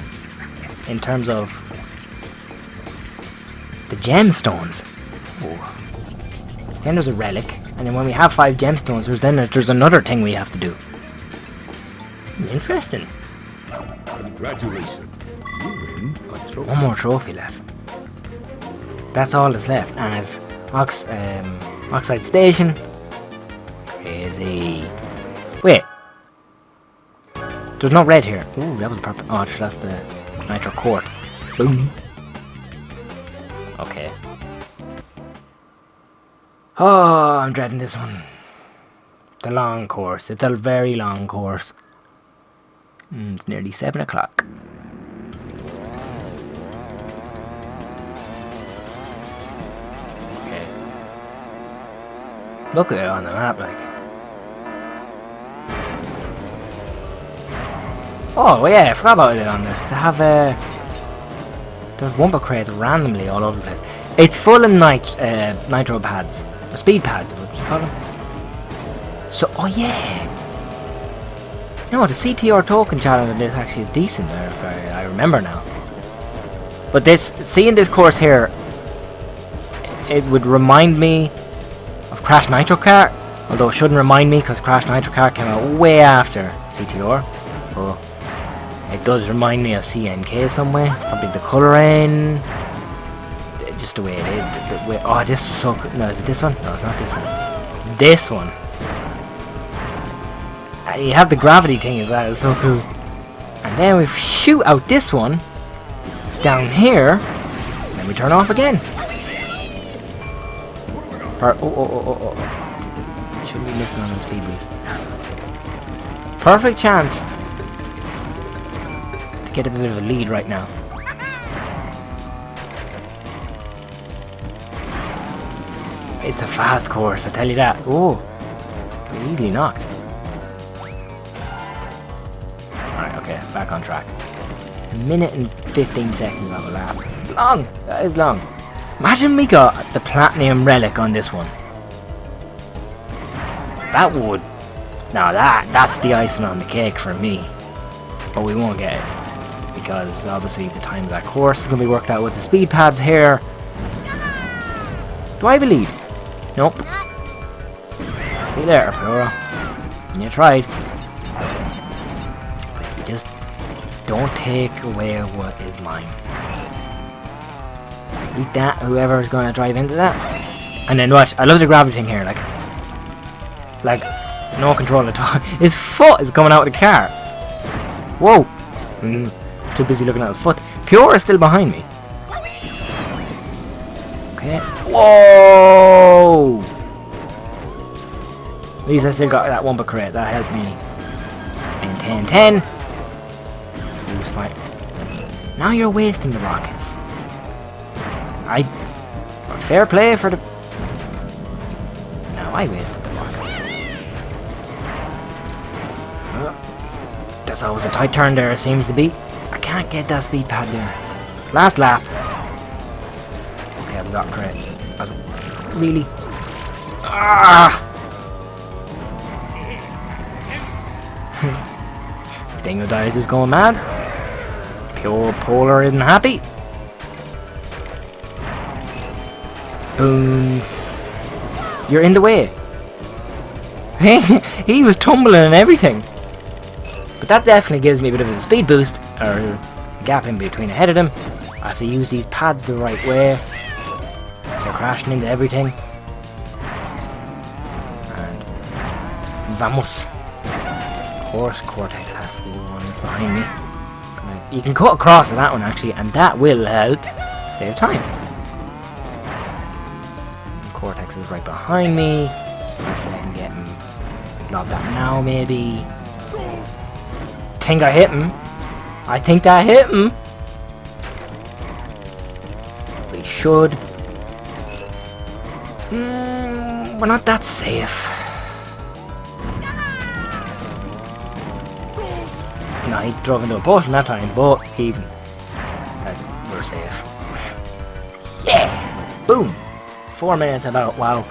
In terms of the gemstones. Oh. Then there's a relic, and then when we have 5 gemstones, there's another thing we have to do. Interesting. Congratulations. You win a trophy. One more trophy left. That's all that's left, and it's Oxide Station. Crazy. Wait. There's no red here. Ooh, that was purple. Oh, that's the Nitro Court. Boom. Okay. Oh, I'm dreading this one. The long course. It's a very long course. It's nearly 7 o'clock. Okay. Look at it on the map, like. Oh, yeah, I forgot about it on this. To have there's bumper crates randomly all over the place. It's full of nitro pads. Or speed pads, what do you call them? So, oh yeah! No, the CTR token challenge on this actually is decent, if I remember now. But seeing this course here, it would remind me of Crash Nitro Kart. Although it shouldn't remind me, because Crash Nitro Kart came out way after CTR. But it does remind me of CNK somewhere. Probably the colouring, just the way it is. The way, oh, this is so good. No, is it this one? No, it's not this one. This one. And you have the gravity thing as well. It's so cool. And then we shoot out this one down here. And then we turn off again. Oh. Shouldn't be missing on the speed boost. Perfect chance to get a bit of a lead right now. It's a fast course, I tell you that. Oh, easily knocked. Alright, okay, back on track. 1 minute and 15 seconds of a lap. It's long, that is long. Imagine we got the platinum relic on this one. That would... Now that's the icing on the cake for me. But we won't get it. Because obviously the time of that course is going to be worked out with the speed pads here. Do I have a lead? Nope. See you later, Pura. You tried. But you just don't take away what is mine. Eat that, whoever is going to drive into that. And then watch, I love the gravity thing here, like no control at all. His foot is coming out of the car. Whoa. Too busy looking at his foot. Pure is still behind me. Okay. Whoa! At least I still got that one crate. That helped me. And 10. He was fine. Now you're wasting the rockets. Fair play for the... No, I wasted the rockets. That's always a tight turn there, it seems to be. I can't get that speed pad there. Last lap. Okay, we got credit. Really? Dingo Dice is going mad. Pure Polar isn't happy. Boom. You're in the way. He was tumbling and everything. But that definitely gives me a bit of a speed boost, or a gap in between ahead of him. I have to use these pads the right way. They're crashing into everything. And vamos. Of course, Cortex has to be the one that's behind me. You can cut across to that one actually, and that will help save time. Cortex is right behind me. I say I can get him. Lob that now, maybe. Think I hit him. I think that hit him. We should. We're not that safe. No, he drove into a potion that time, but even we're safe. Yeah! Boom! 4 minutes about, wow.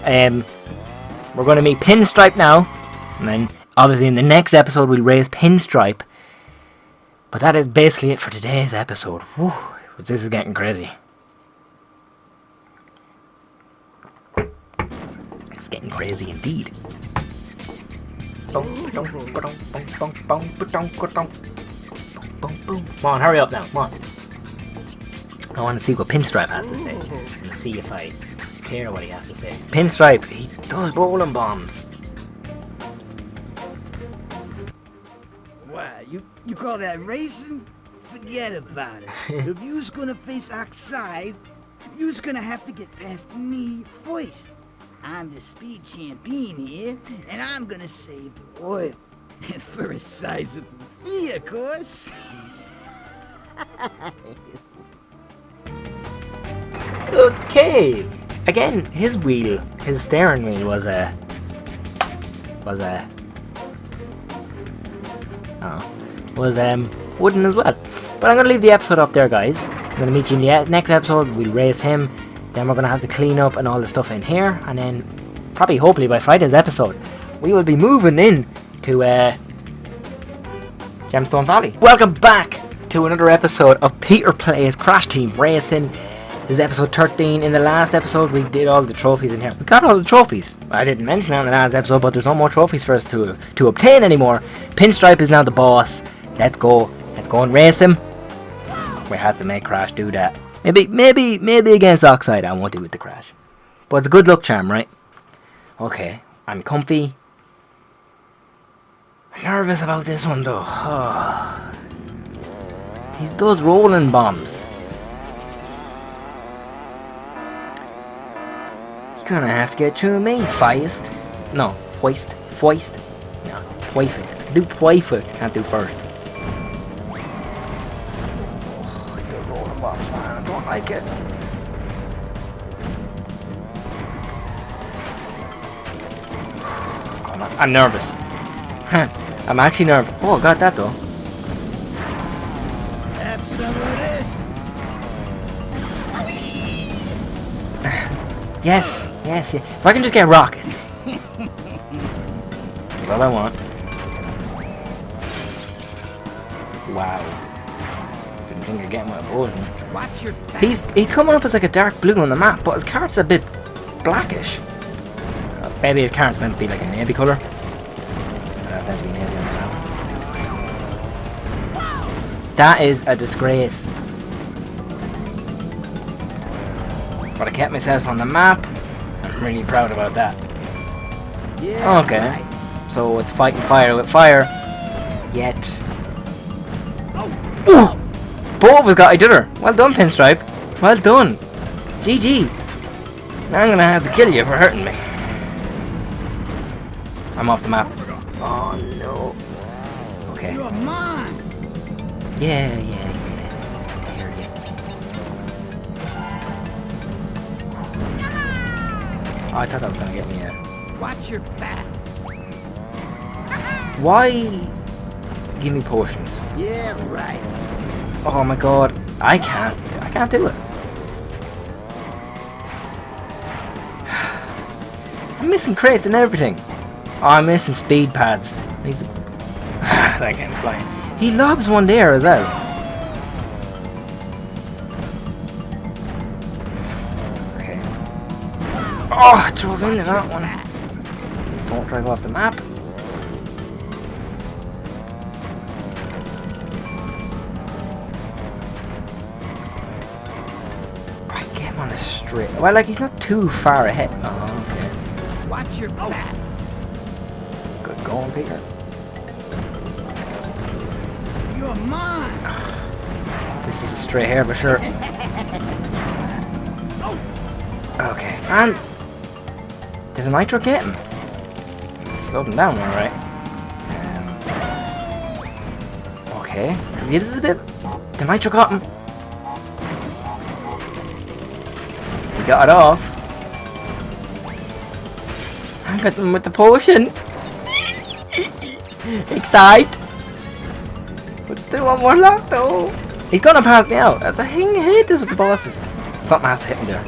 We're going to meet Pinstripe now, and then obviously in the next episode we'll raise Pinstripe. But that is basically it for today's episode. Whew, this is getting crazy. It's getting crazy indeed. Come on, hurry up now, come on. I want to see what Pinstripe has to say. I'm going to see if I care what he has to say. Pinstripe, he does rolling bombs. Wow, you call that racing? Forget about it. If you's gonna face Oxide, you's gonna have to get past me first. I'm the speed champion here, and I'm gonna save oil. For a sizable fee, of course. Okay. Again, his steering wheel was wooden as well. But I'm gonna leave the episode up there, guys. I'm gonna meet you in the next episode. We'll race him. Then we're gonna have to clean up and all the stuff in here, and then probably, hopefully, by Friday's episode, we will be moving in to Gemstone Valley. Welcome back to another episode of Peter Plays Crash Team Racing. This is episode 13. In the last episode, we did all the trophies in here. We got all the trophies. I didn't mention it in the last episode, but there's no more trophies for us to obtain anymore. Pinstripe is now the boss. Let's go and race him. We have to make Crash do that. Maybe against Oxide I won't do with the Crash. But it's a good luck charm, right? Okay, I'm comfy. I'm nervous about this one though. Oh. He does rolling bombs. You're gonna have to get through me, Feist. No, Foist. No, Poifit. I can do Poifit, can't do first. I don't like it. I'm nervous. I'm actually nervous. Oh, I got that though. Have some of this. Yes. If I can just get rockets. That's all I want. Wow. Didn't think I'd get my opposing. Watch your back. He's coming up as like a dark blue on the map, but his cart's a bit blackish. Maybe his cart's meant to be like a navy colour. Meant to be navy on the map. That is a disgrace. But I kept myself on the map. I'm really proud about that. Yeah, Okay. right. So it's fighting fire with fire. Yet. Oh! Both of us got each other. Well done, Pinstripe. Well done. GG. Now I'm gonna have to kill you for hurting me. I'm off the map. Oh no. Okay. You're mine. Yeah. I hear you. Oh, I thought that was gonna get me out. Watch your back. Why give me potions? Yeah, right. Oh my god. I can't do it. I'm missing crates and everything. Oh, I'm missing speed pads. That can't fly. He lobs one there as well. Okay. Oh, I drove into that one. Don't drive off the map. straight. Well, like, he's not too far ahead. Oh, okay. Watch your back. Good going, Peter. You're mine. This is a straight hair for sure. Okay, and did the Nitro get him? Slowed him down, alright. Okay, gives us a bit. The Nitro got him. We got it off. I got him with the potion. Excite. But still one more lock though. He's gonna pass me out. That's a thing. I hate this with the bosses. Something has to hit him there.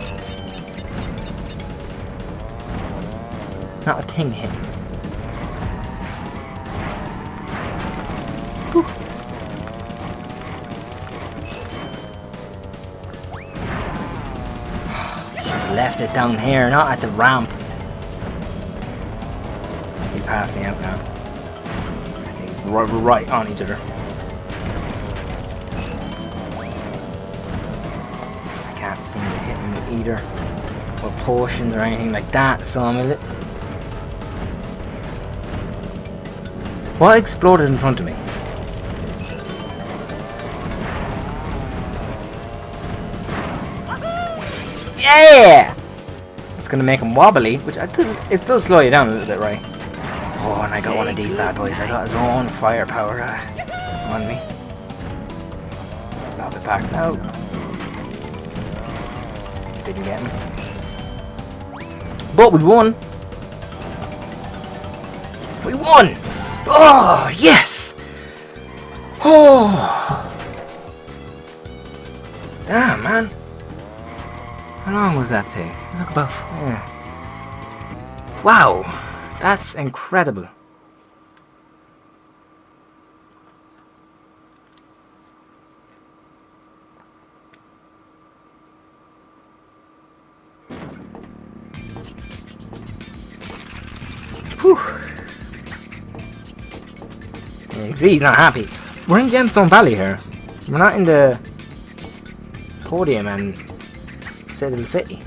Not a thing to hit him. Whew. Should've left it down here, not at the ramp. He passed me out now. I think we're right on each other. I can't seem to hit him with either. Or potions or anything like that, some of it. What exploded in front of me? Yeah! It's gonna make him wobbly, which it does slow you down a little bit, right? Oh, and I got one of these bad boys. I got his own firepower on me. Drop it back now. Didn't get him. But we won! We won! Oh, yes! Oh! Damn, man. How long was that take? It took about... yeah. Wow! That's incredible. Whew. See, he's not happy. We're in Gemstone Valley here. We're not in the podium and Citadel City.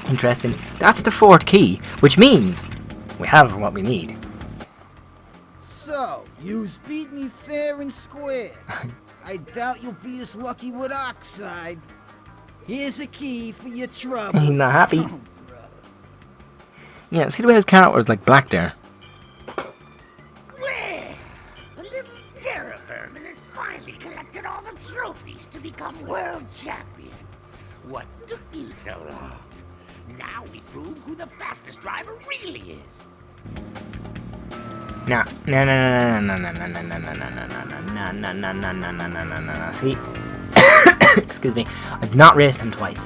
Interesting. That's the fourth key, which means we have what we need. So, you's beat me fair and square. I doubt you'll be as lucky with Oxide. Here's a key for your trouble. He's not happy. Yeah, see the way his character was like black there. Well, a little terror vermin has finally collected all the trophies to become world champion. What took you so long? Now we prove who the fastest driver really is. No. See? Excuse me. I've not raced him twice.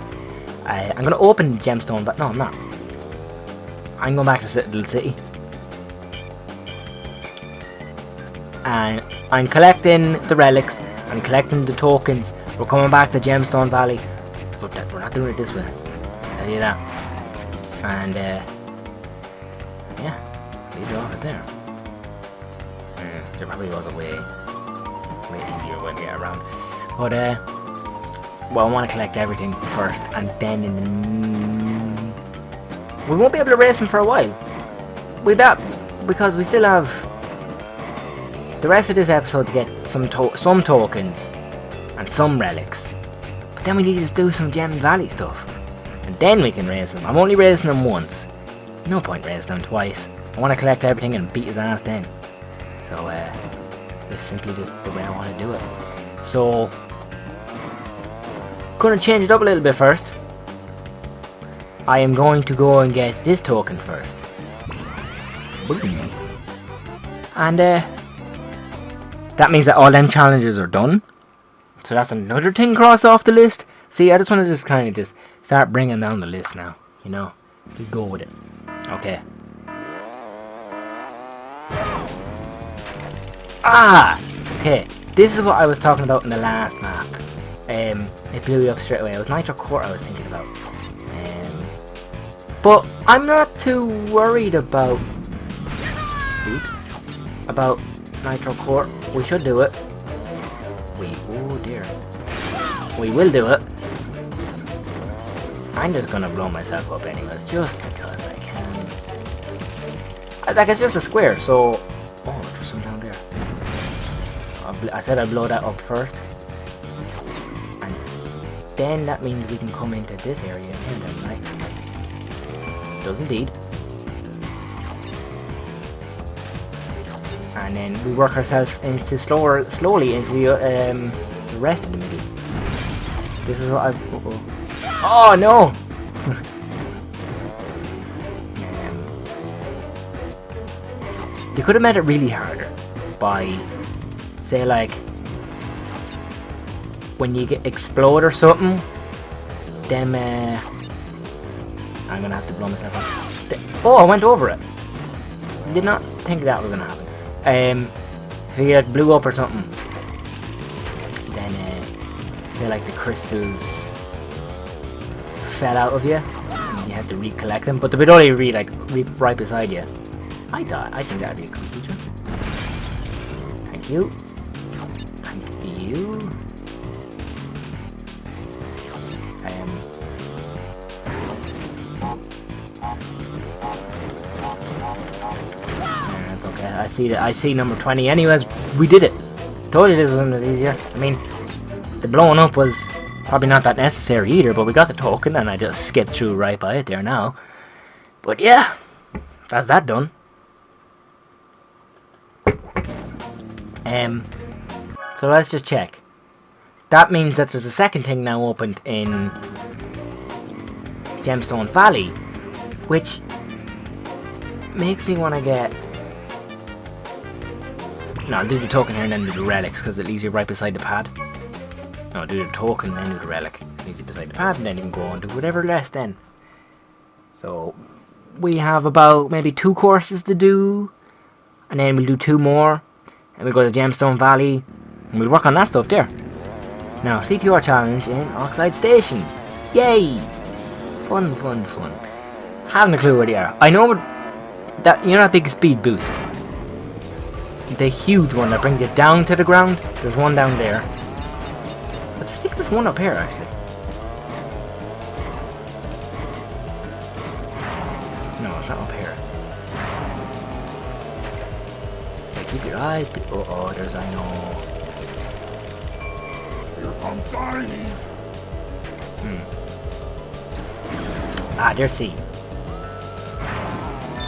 I'm gonna open Gemstone, but no, I'm not. I'm going back to Citadel City. And I'm collecting the relics. I'm collecting the tokens. We're coming back to Gemstone Valley. But we're not doing it this way. I'll tell you that. And, yeah. Leave it off it there. There probably was a way easier way to get around. But, well, I want to collect everything first. And then in the... we won't be able to race him for a while. Because we still have the rest of this episode to get some tokens and some relics. But then we need to do some Gem Valley stuff. And then we can race him. I'm only racing him once. No point racing him twice. I want to collect everything and beat his ass then. So, this is simply just the way I want to do it. So, gonna change it up a little bit first. I am going to go and get this token first. Boom. And that means that all them challenges are done. So that's another thing crossed off the list. See, I just want to just kind of just start bringing down the list now. You know, just go with it. Okay. Okay. This is what I was talking about in the last map. It blew me up straight away. It was Nitro Court I was thinking about. But I'm not too worried about... oops. About Nitro Court. We should do it. Oh dear. We will do it. I'm just gonna blow myself up anyways, just because I can. Like, it's just a square, so... Oh, there's some down there. I said I'd blow that up first. And then that means we can come into this area here then, right? Does indeed. And then we work ourselves into slowly into the rest of the middle. This is what I've... Oh no! They could have made it really harder by, say, like, when you get explode or something, then I'm gonna have to blow myself up. Oh, I went over it. Did not think that was gonna happen. If you like blew up or something, then say like the crystals fell out of you, and you had to recollect them, but they would only right beside you. I think that'd be a cool feature. Thank you. Thank you. That's okay. I see number 20. Anyways, we did it. Told you this wasn't easier. I mean, the blowing up was probably not that necessary either, but we got the token, and I just skipped through right by it there now. But yeah, that's that done. So let's just check. That means that there's a second thing now opened in Gemstone Valley, which makes me want to get... No, I'll do the token here and then do the relics, because it leaves you right beside the pad. No, I'll do the token and then do the relic. It leaves you beside the pad, and then you can go on to whatever less then. So, we have about maybe 2 courses to do, and then we'll do 2 more. And we go to Gemstone Valley, and we'll work on that stuff there. Now, CTR challenge in Oxide Station. Yay! Fun, fun, fun. Haven't a clue where they are. I know that, you know that big speed boost? The huge one that brings you down to the ground? There's one down there. But I think there's one up here, actually. No, it's not up here. Keep your eyes. Oh, there's I know. Here comes Donnie. Ah, there's C.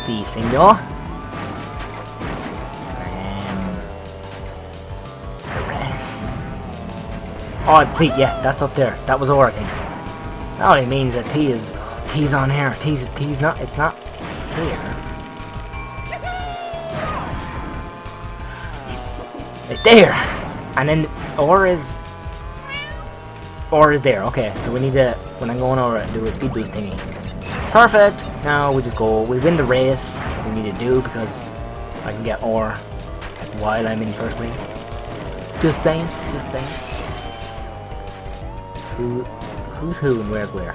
C, senor. The rest. Oh, T. Yeah, that's up there. That was R, I think. That only means that T's on here. T's not. It's not here. It's there, and then or is there. Okay, so we need to, when I'm going over it, do a speed boost thingy. Perfect. Now we just go. We win the race. We need to do because I can get ore while I'm in first place. Just saying. Just saying. Who's who and where's where?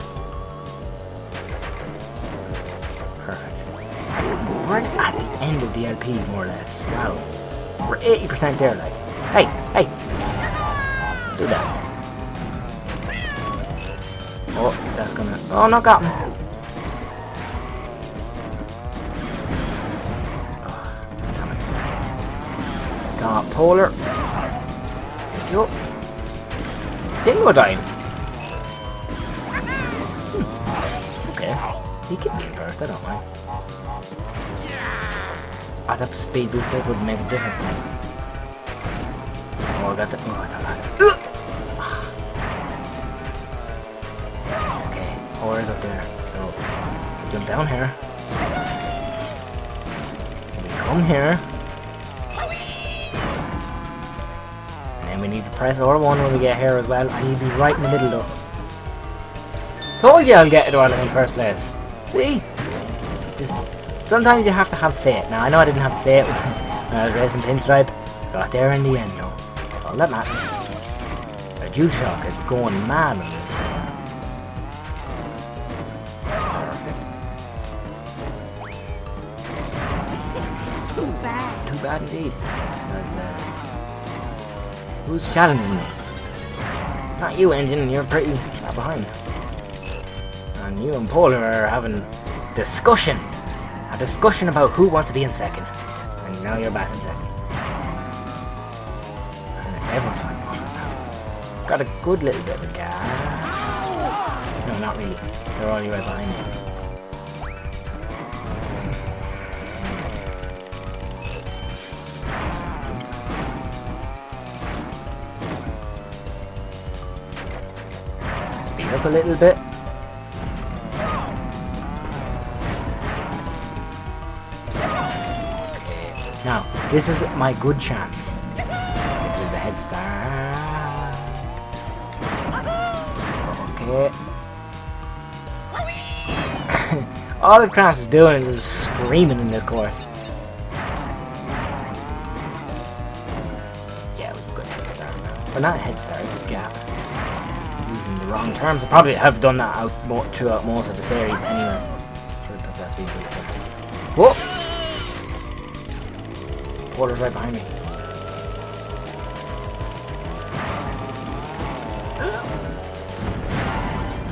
Perfect. We're at the end of the LP, more or less. Wow. We're 80% there, like. Hey! Do that. Oh, that's gonna... Oh, not got him. Oh, damn it. Got Polar. Thank you. Didn't go down. Okay. He can be in first, I don't mind. I thought the speed boost would make a difference to me. Oh, I got the... Oh, I thought I... Okay, ore is up there. So, we jump down here. We come here. And then we need to press R1 when we get here as well. I need to be right in the middle though. Told you I'll get it while I'm in first place. See? Just... Sometimes you have to have faith. Now, I know I didn't have faith when I was racing Pinstripe. Got there in the end, though. All that matters. The Juice Shock is going mad on this. Perfect. Too bad. Too bad indeed. Who's challenging me? Not you, Engine. You're pretty far behind. And and you and Polar are having a discussion about who wants to be in second. And now you're back in second. And everyone's like, got a good little bit of a gap. No, not really. They're already right behind me. Speed up a little bit. Okay. Now, this is my good chance. Get a bit of a head start. Okay. All that Crash is doing is just screaming in this course. Yeah, we've got a head start now. Well, not a head start, a gap. Using the wrong terms. I probably have done that throughout most of the series anyways. Sure took that speed boost there. Whoa! Water's right behind me.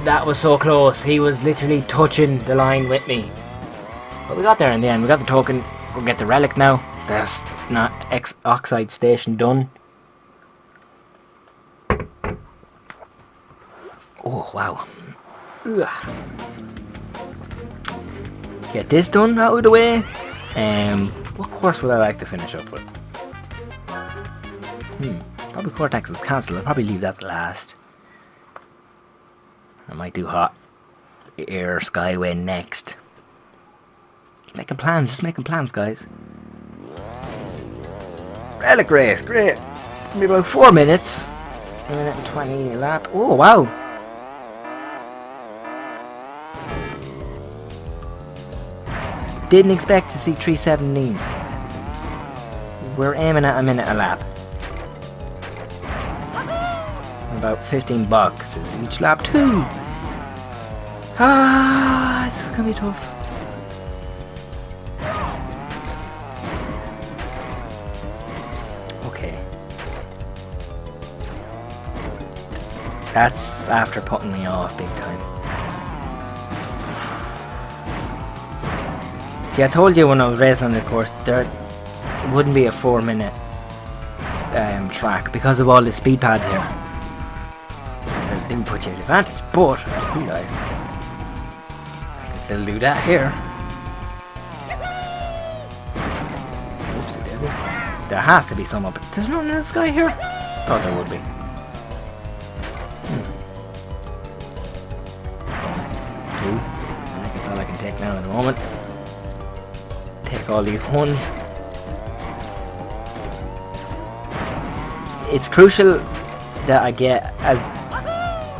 That was so close. He was literally touching the line with me. But we got there in the end. We got the token. Go get the relic now. That's not Oxide station done. Oh, wow. Ugh. Get this done out of the way. What course would I like to finish up with? Probably Cortex's Castle. I'll probably leave that last. I might do Hot Air Skyway next. Just making plans, guys. Relic race, great. It'll be about 4 minutes. A minute and 20 lap. Oh, wow. Didn't expect to see 317. We're aiming at a minute a lap. About 15 boxes each lap too. This is gonna be tough. Okay. That's after putting me off big time. See, I told you when I was racing on this course, there wouldn't be a 4-minute track because of all the speed pads here. They do put you at advantage, but I realised I can still do that here. Oopsie daisy. There has to be some up. There's nothing in the sky here. Thought there would be. Two. I think that's all I can take now at the moment. Take all these ones. It's crucial that I get as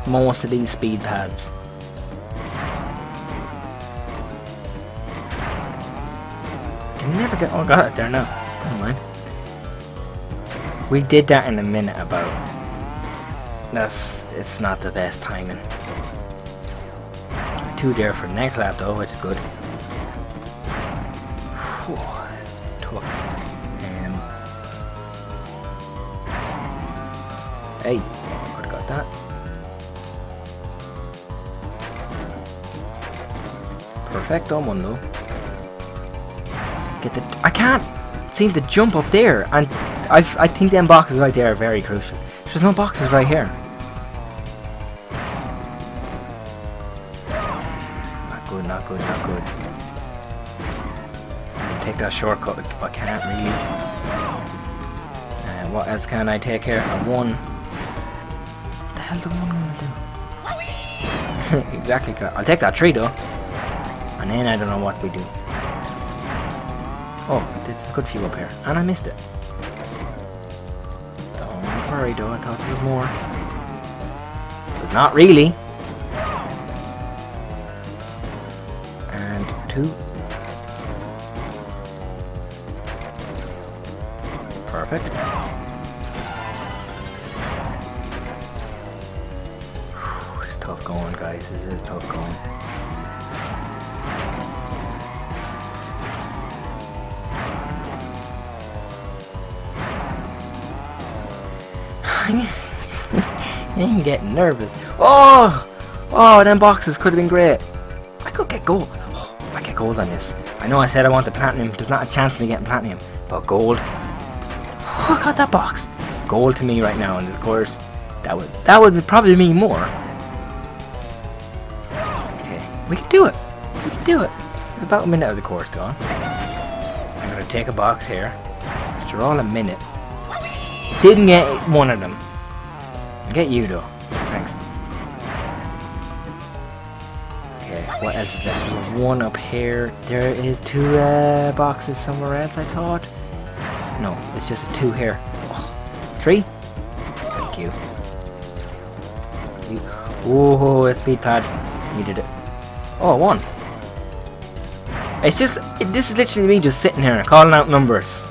most of these speed pads. Can never get. Oh, got it there now. Never mind. We did that in a minute about. It's not the best timing. 2 there for the next lap though, which is good. Whew, it's tough. Hey, could have got that. Perfect on one though. Get the. I can't seem to jump up there, and I think them boxes right there are very crucial. There's no boxes right here. Not good, not good, not good. I can take that shortcut, but I can't really. What else can I take here? A 1. What the hell's the 1 gonna do? Exactly. I'll take that 3 though. And then I don't know what we do. Oh, there's a good few up here. And I missed it. Don't worry though, I thought there was more. But not really. And 2. Perfect. Whew, it's tough going, guys. This is tough going. I'm getting nervous. Oh, them boxes could have been great. get gold. Oh, if I get gold on this. I know I said I want the platinum. There's not a chance of me getting platinum. But gold. Oh, I got that box. Gold to me right now in this course. That would probably mean more. Okay, we can do it. We can do it. We're about a minute of the course gone. I'm gonna take a box here. After all a minute. Didn't get one of them. I get you though. Thanks. Okay, what else is there? There's one up here. There is 2 boxes somewhere else, I thought. No, it's just a 2 here. Oh, 3? Thank you. Oh, a speed pad. You did it. Oh, 1. It's just, this is literally me just sitting here calling out numbers.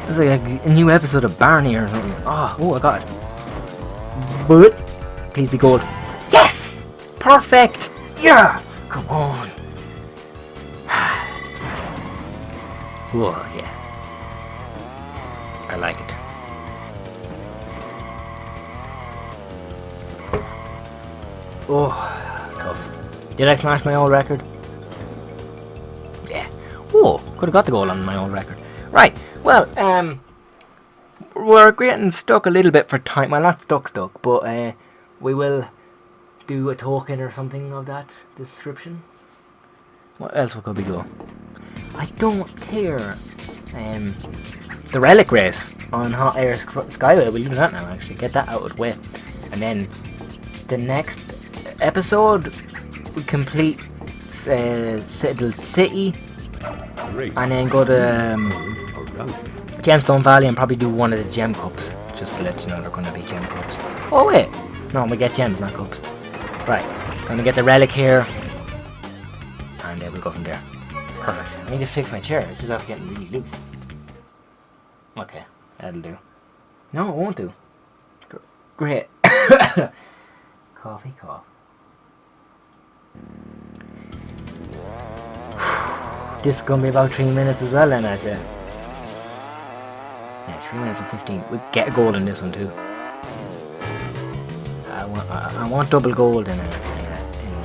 It's like a new episode of Barney or something. Oh, I got it. But, please be gold. Yes! Perfect! Yeah! Come on. Oh, yeah. I like it. Oh, it's tough. Did I smash my old record? Yeah. Oh, could have got the goal on my old record. Right. Well, we're getting stuck a little bit for time. Well, not stuck, but we will do a token or something of that description. What else could we do? I don't care. The relic race on Hot Air Skyway. We'll do that now. Actually, get that out of the way, and then the next episode we complete Citadel City, and then go to Gemstone Valley and probably do one of the gem cups, just to let you know they're going to be gem cups. Oh wait, no, we get gems, not cups. Right, gonna get the relic here, and we'll go from there. Perfect. I need to fix my chair. This is after getting really loose. Okay, that'll do. No, it won't do. Great. Coffee, cough. This is gonna be about 3 minutes as well, then I say. Yeah, 3 minutes and 15. We get gold in this one too. I want double gold in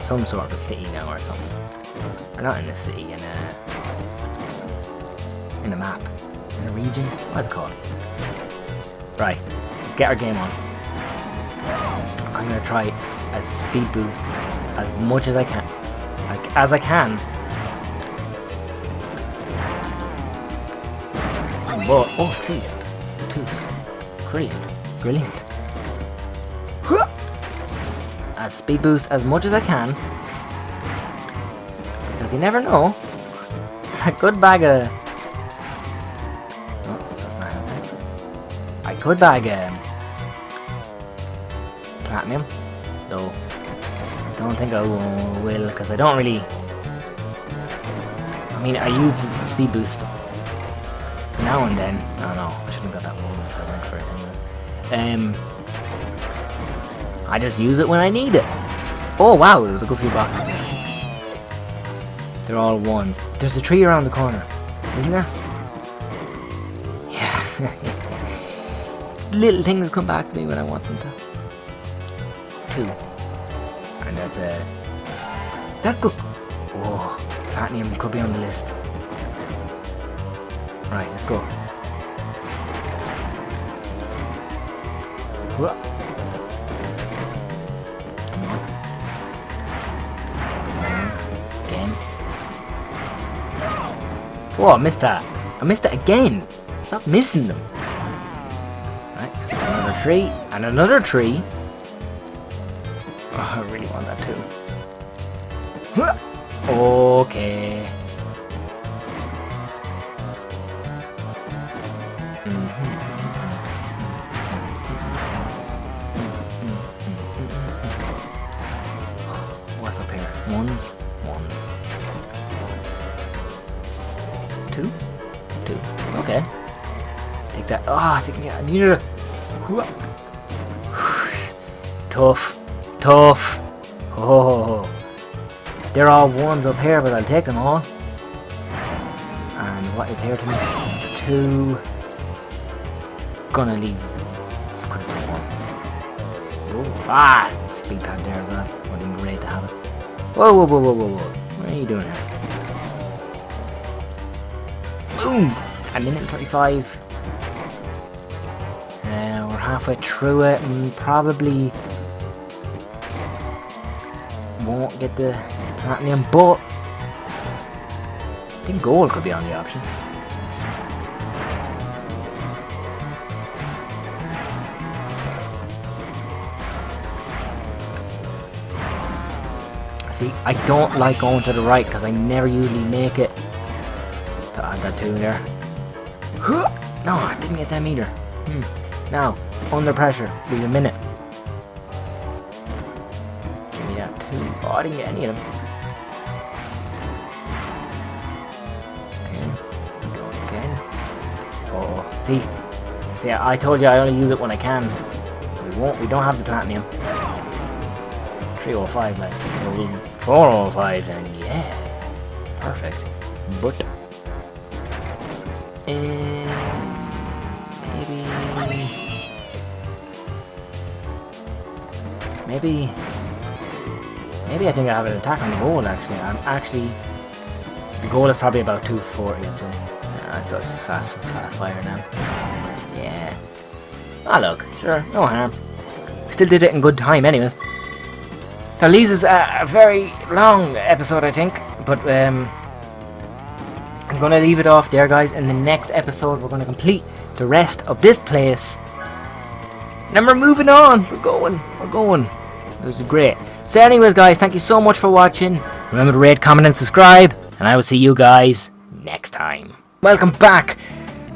some sort of a city now or something. Or not in a city, in a map. In a region? What's it called? Right, let's get our game on. I'm gonna try a speed boost as much as I can. Like, as I can. But, oh, trees. Tubes. Brilliant. A speed boost as much as I can. Because you never know. A good bag of... Oh, that's not happening. I could bag platinum. Though, I don't think I will, because I don't really... I mean, I use it as a speed boost now and then. No, I shouldn't have got that one if I went for it anyway. I just use it when I need it. Oh wow, there's a good few boxes there. They're all ones. There's a tree around the corner, isn't there? Yeah. Little things come back to me when I want them to. 2. And that's good. Whoa, platinum could be on the list. Right, let's go. Whoa. Come on. Again. Whoa, I missed that. I missed it again. Stop missing them. Right, another tree, and another tree. Oh, I really want that too. Okay. What's up here? Ones. 2. Okay. Take that. I needed a... Tough. Oh. They're all ones up here, but I'll take them all. And what is here to me? 2. Gonna leave. Could have took 1. Oh, speed pad there as well. Would have been great to have it. Whoa, whoa, whoa, whoa, whoa, whoa. What are you doing here? Boom! A minute and 35. We're halfway through it and probably won't get the platinum, but I think gold could be on the option. See, I don't like going to the right because I never usually make it to add that 2 there. No, I didn't get them either. Now, under pressure, with a minute. Give me that 2. Oh, I didn't get any of them. Go again. Oh, see, I told you I only use it when I can. We don't have the platinum. 305 left. 405 then, yeah. Perfect. But maybe I think I have an attack on the goal actually. The goal is probably about 240, I'd say. It's just fast fire now. Yeah. Ah, look, sure, no harm. Still did it in good time anyways. That leaves us a very long episode, I think, but I'm gonna leave it off there, guys. In the next episode we're gonna complete the rest of this place. And we're moving on. We're going. This is great. So anyways, guys, thank you so much for watching. Remember to rate, comment and subscribe, and I will see you guys next time. Welcome back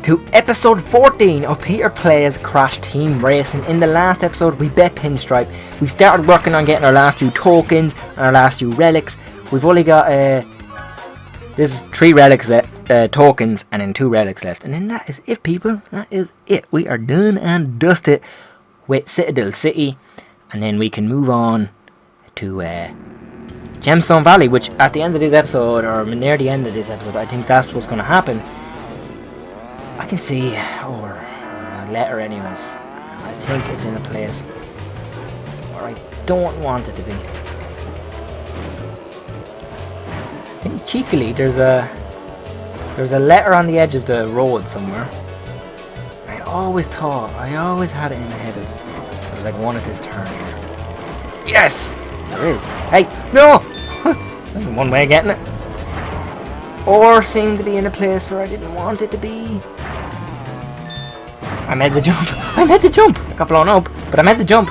to episode 14 of Peter Plays Crash Team Racing. In the last episode we bet Pinstripe. We started working on getting our last few tokens and our last few relics. We've only got this is 3 relics tokens and then 2 relics left. And then that is it, people. That is it. We are done and dusted with Citadel City. And then we can move on to Gemstone Valley, which at the end of this episode, or near the end of this episode, I think that's what's going to happen. I can see over a letter anyways. I think it's in a place where I don't want it to be. I think cheekily there's a letter on the edge of the road somewhere. I always had it in my head that there was like one at this turn here. Yes! There is. Hey! No! There's one way of getting it. Or seemed to be in a place where I didn't want it to be. I made the jump. I got blown up, but I made the jump.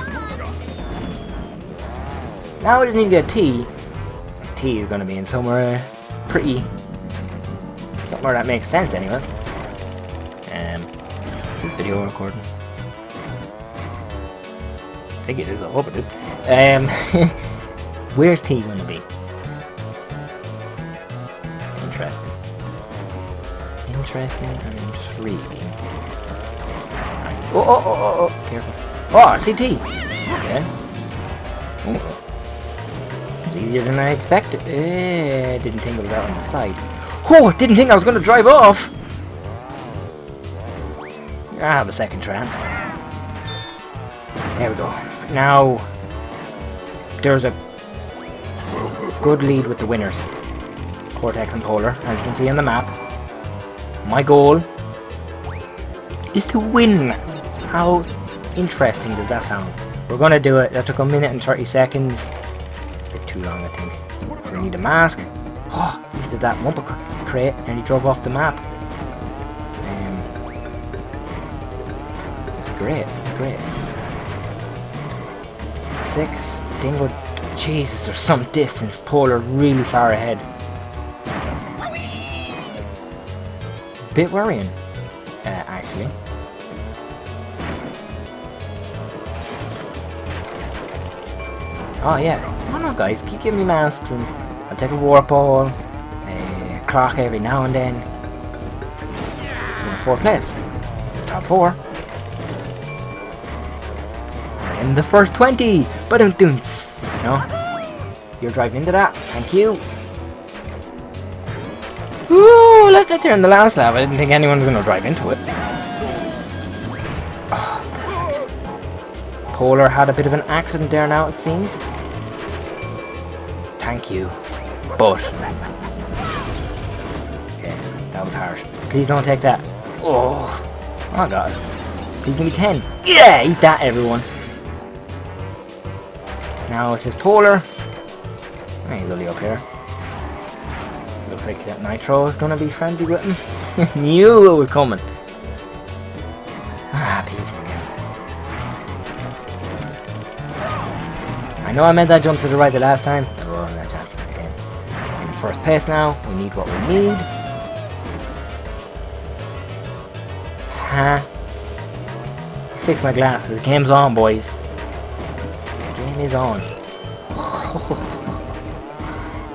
Now I just need to get a T. T is going to be in somewhere pretty... somewhere that makes sense anyway. Is this video recording? I think it is. I hope it is. Where's T going to be? Interesting and intriguing. Oh, careful. Oh, I see T. Okay. Ooh. It's easier than I expected. Didn't think it was out on the side. Oh, didn't think I was going to drive off. I have a second chance. There we go. Now, there's a good lead with the winners. Cortex and Polar, as you can see on the map. My goal is to win. How interesting does that sound? We're gonna do it. That took 1 minute and 30 seconds. A bit too long, I think. We need a mask. Oh, he did that bumper crate and he drove off the map. It's great. 6. Dingo. Jesus, there's some distance. Polar really far ahead. Bit worrying, actually. Oh yeah, why not, guys? Keep giving me masks and I'll take a warp ball, a clock every now and then. I'm in 4th place, top 4. I'm in the first 20, but don't. No, you're driving into that. Thank you. Ooh, left that there in the last lap. I didn't think anyone was going to drive into it. Oh, perfect. Polar had a bit of an accident there now, it seems. thank you. But... Okay, that was harsh. Please don't take that. Oh my god. Please give me 10. Yeah, eat that, everyone. Now it's just Polar. Oh, he's only up here. Looks like that Nitro is gonna be friendly with him. Knew it was coming. Ah, peace again. I know I made that jump to the right the last time. I will that chance again. In first place now, we need what we need. Huh? Fix my glasses. The game's on, boys. The game is on.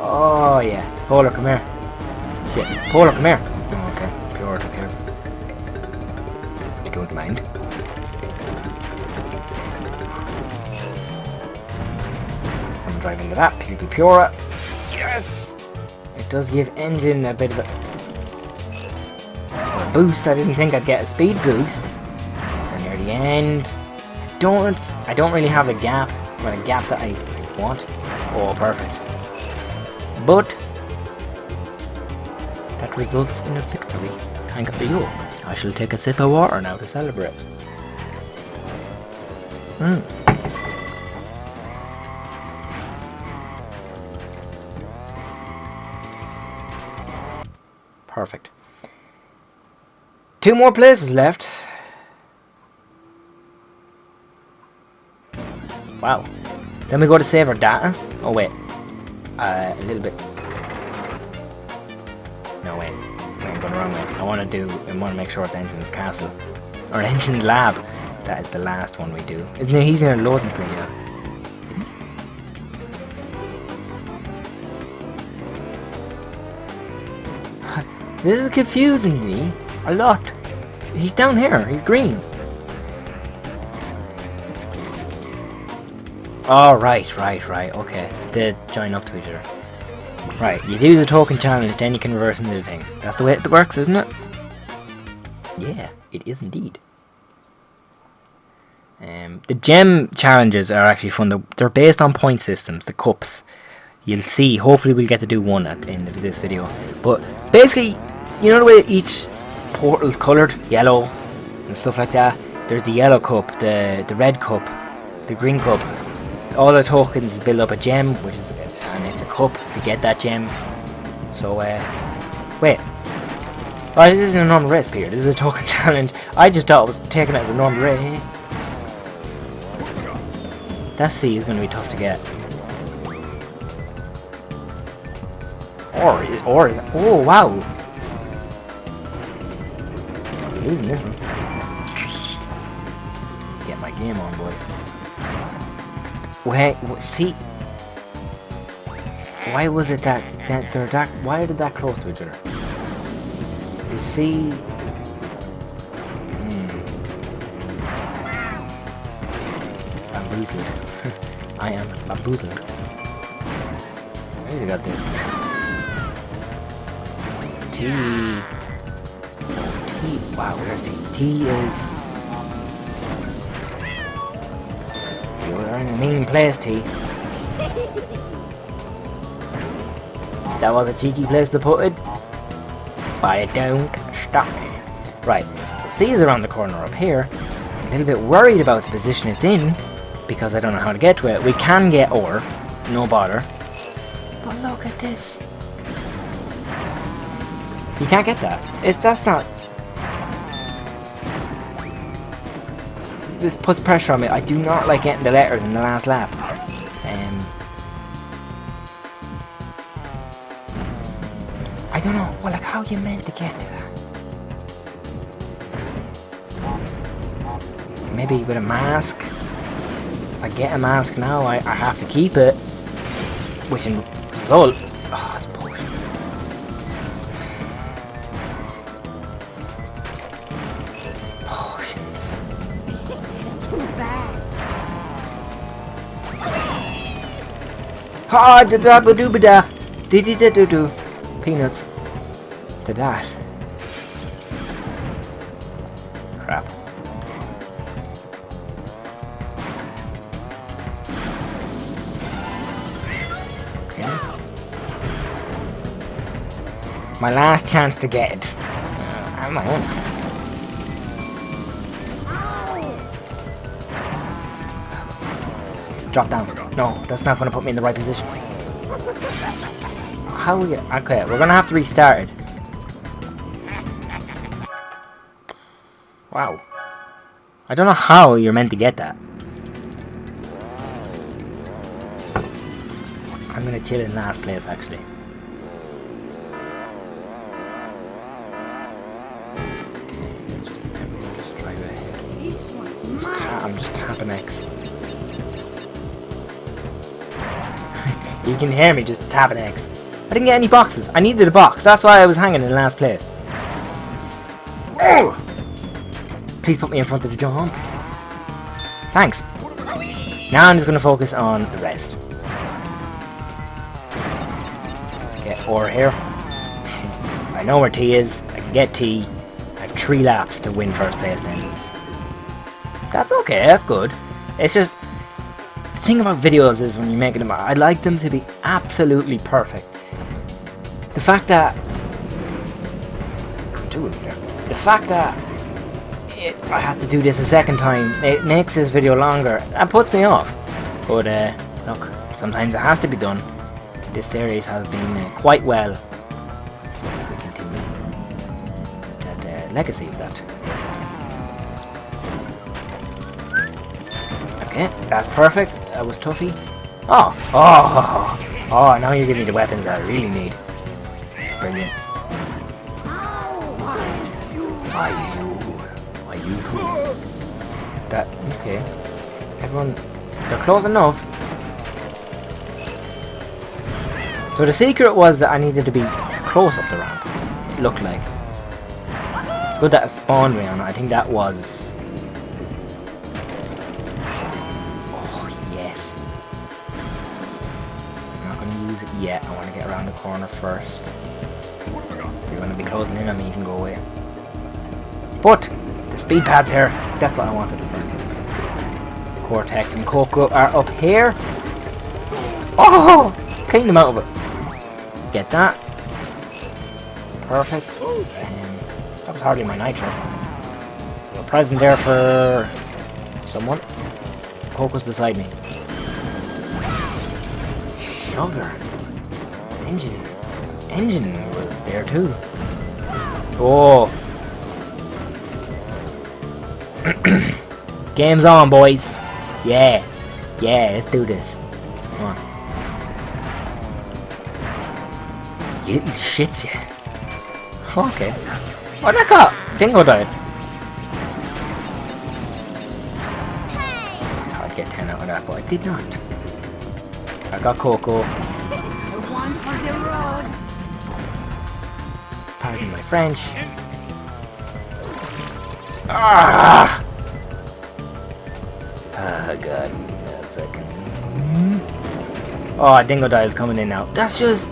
Oh yeah. Polar, come here. Shit. Polar, come here. Oh, okay. Pure, okay. I don't mind. I'm driving to that. People Pure. Yes! It does give engine a bit of a boost. I didn't think I'd get a speed boost. We're near the end. I don't really have a gap. Well, a gap that I want. Oh, perfect. But that results in a victory. Thank you. I shall take a sip of water now to celebrate. Perfect. 2 more places left. Wow. Then we go to save our data. Oh wait. A little bit. No wait. I'm going the wrong way. I want to make sure it's Engine's Castle. Or Engine's Lab. That is the last one we do. He's in a loading screen now. This is confusing me a lot. He's down here. He's green. Oh, right. Okay. They join up to each other. Right, you do the token challenge, then you can reverse into the thing. That's the way it works, isn't it? Yeah, it is indeed. The gem challenges are actually fun. They're based on point systems, the cups. You'll see, hopefully we'll get to do one at the end of this video. But basically, you know the way each portal's coloured? Yellow and stuff like that? There's the yellow cup, the red cup, the green cup. All the tokens build up a gem, and it's a cup to get that gem. So, wait. Oh, this isn't a normal race, Peter. This is a token challenge. I just thought it was taken as a normal race. That C is going to be tough to get. Or is it? Oh, wow. I'm losing this one. Get my game on, boys. Wait, see? Why was it that they're that? Why are they that close to each other? You see? Bamboozled. I am bamboozled. Where's he got this? T. Oh, T. Wow, where's T? T is. You're in a mean place, T. That was a cheeky place to put it. But it don't stop me. Right, so C is around the corner up here. I'm a little bit worried about the position it's in, because I don't know how to get to it. We can get ore, no bother. But look at this. You can't get that. That's not... This puts pressure on me. I do not like getting the letters in the last lap. I don't know. Well, like, how you meant to get to that? Maybe with a mask. If I get a mask now, I have to keep it. Which in result... Oh, it's bullshit. Ha da da ba doo ba da. Dee dee da doo doo. Peanuts. To that. Crap. Okay. My last chance to get it. And my only chance. Drop down. No, that's not going to put me in the right position. How we... Okay, we're going to have to restart it. Wow. I don't know how you're meant to get that. I'm going to chill in last place, actually. Okay, just drive ahead. I'm just tapping X. You can hear me just tapping X. I didn't get any boxes. I needed a box. That's why I was hanging in last place. Oh! Please put me in front of the jump. Thanks. Now I'm just going to focus on the rest. Get ore here. I know where T is. I can get T. I have 3 laps to win first place then. That's okay. That's good. It's just... The thing about videos is when you're making them, I like them to be absolutely perfect. The fact that I have to do this a second time, it makes this video longer. That puts me off. But look, sometimes it has to be done. This series has been quite well. So we continue that legacy of that. Okay, that's perfect. That was toughy. Oh, now you're giving me the weapons that I really need. Brilliant. Why you too? That, okay. Everyone, they're close enough. So the secret was that I needed to be close up the ramp. It looked like. It's good that it spawned me on it. I think that was... Yeah, I want to get around the corner first. You're going to be closing in on me, you can go away. But, the speed pads here, that's what I wanted to find. Cortex and Coco are up here. Oh! Clean them out of it. Get that. Perfect. That was hardly my nitro. A present there for someone. Coco's beside me. Sugar. Engine was there too. Oh. Game's on, boys. Yeah, let's do this. Come on. You little shits, yeah. Okay. Oh, that got Dingo died. It's hard to get 10 out of that, but I did not. I got Coco. One for the road. Pardon my French. Ah! Oh god, that's okay. Oh, Dingo Dive's coming in now. That's just...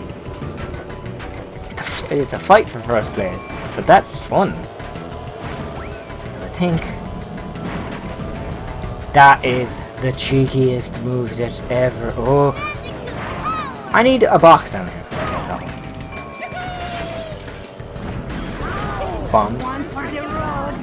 It's a fight for first place. But that's fun. I think... That is the cheekiest move that ever... Oh... I need a box down here. Bombs. One for the road.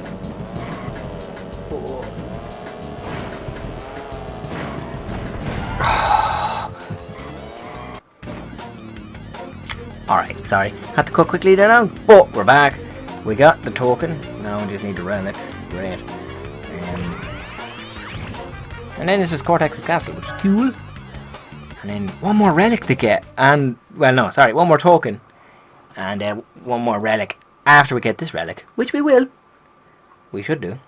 Alright, sorry. Had to cut quickly there now, but we're back. We got the token. Now we just need the relic. Great. And then this is Cortex's castle, which is cool. And then one more relic to get. And, well, no, sorry, one more token. And one more relic after we get this relic, which we will. We should do.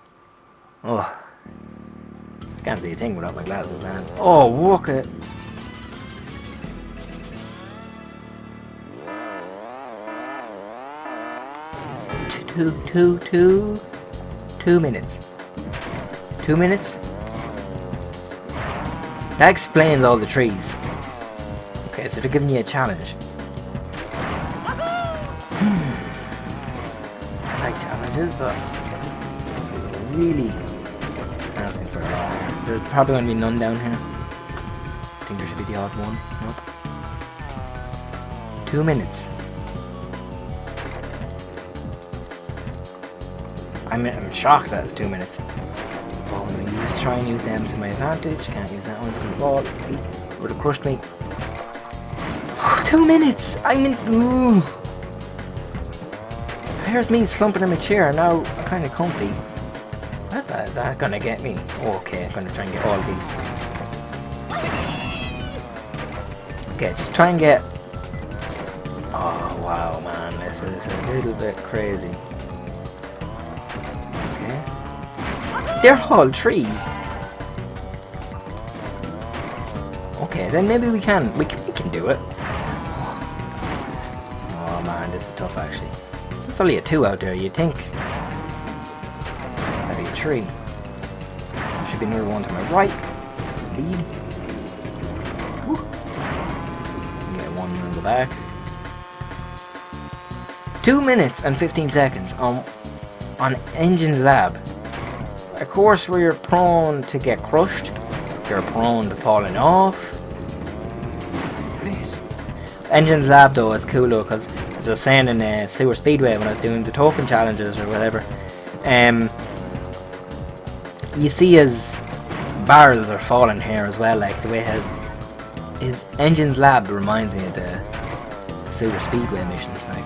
Oh. Can't see a thing without my glasses, man. Oh, look at it. Two minutes. 2 minutes? That explains all the trees. Okay, so they're giving you a challenge. I like challenges, but really asking for a lot. There's probably going to be none down here. I think there should be the odd one. Nope. 2 minutes. I'm shocked that it's 2 minutes. But I'm gonna try and use them to my advantage. Can't use that one, it's gonna fall. See, would have crushed me. 2 minutes! I'm in. Ooh. Here's me slumping in my chair, now I'm kinda comfy. Is that gonna get me? Okay, I'm gonna try and get all of these. Okay, just try and get... Oh wow, man, this is a little bit crazy. Okay. They're all trees. Okay, then maybe we can do it. Oh man, this is tough actually. So it's only a 2 out there, you'd think. That'd be a tree. There should be another one to my right. Lead. Get one in the back. 2 minutes and 15 seconds on Engine's Lab. Of course, where you're prone to get crushed, you're prone to falling off. Engine's Lab though is cool though, because as I was saying in Sewer Speedway when I was doing the token challenges or whatever, you see his barrels are falling here as well, like the way his Engine's Lab reminds me of the Sewer Speedway missions. Like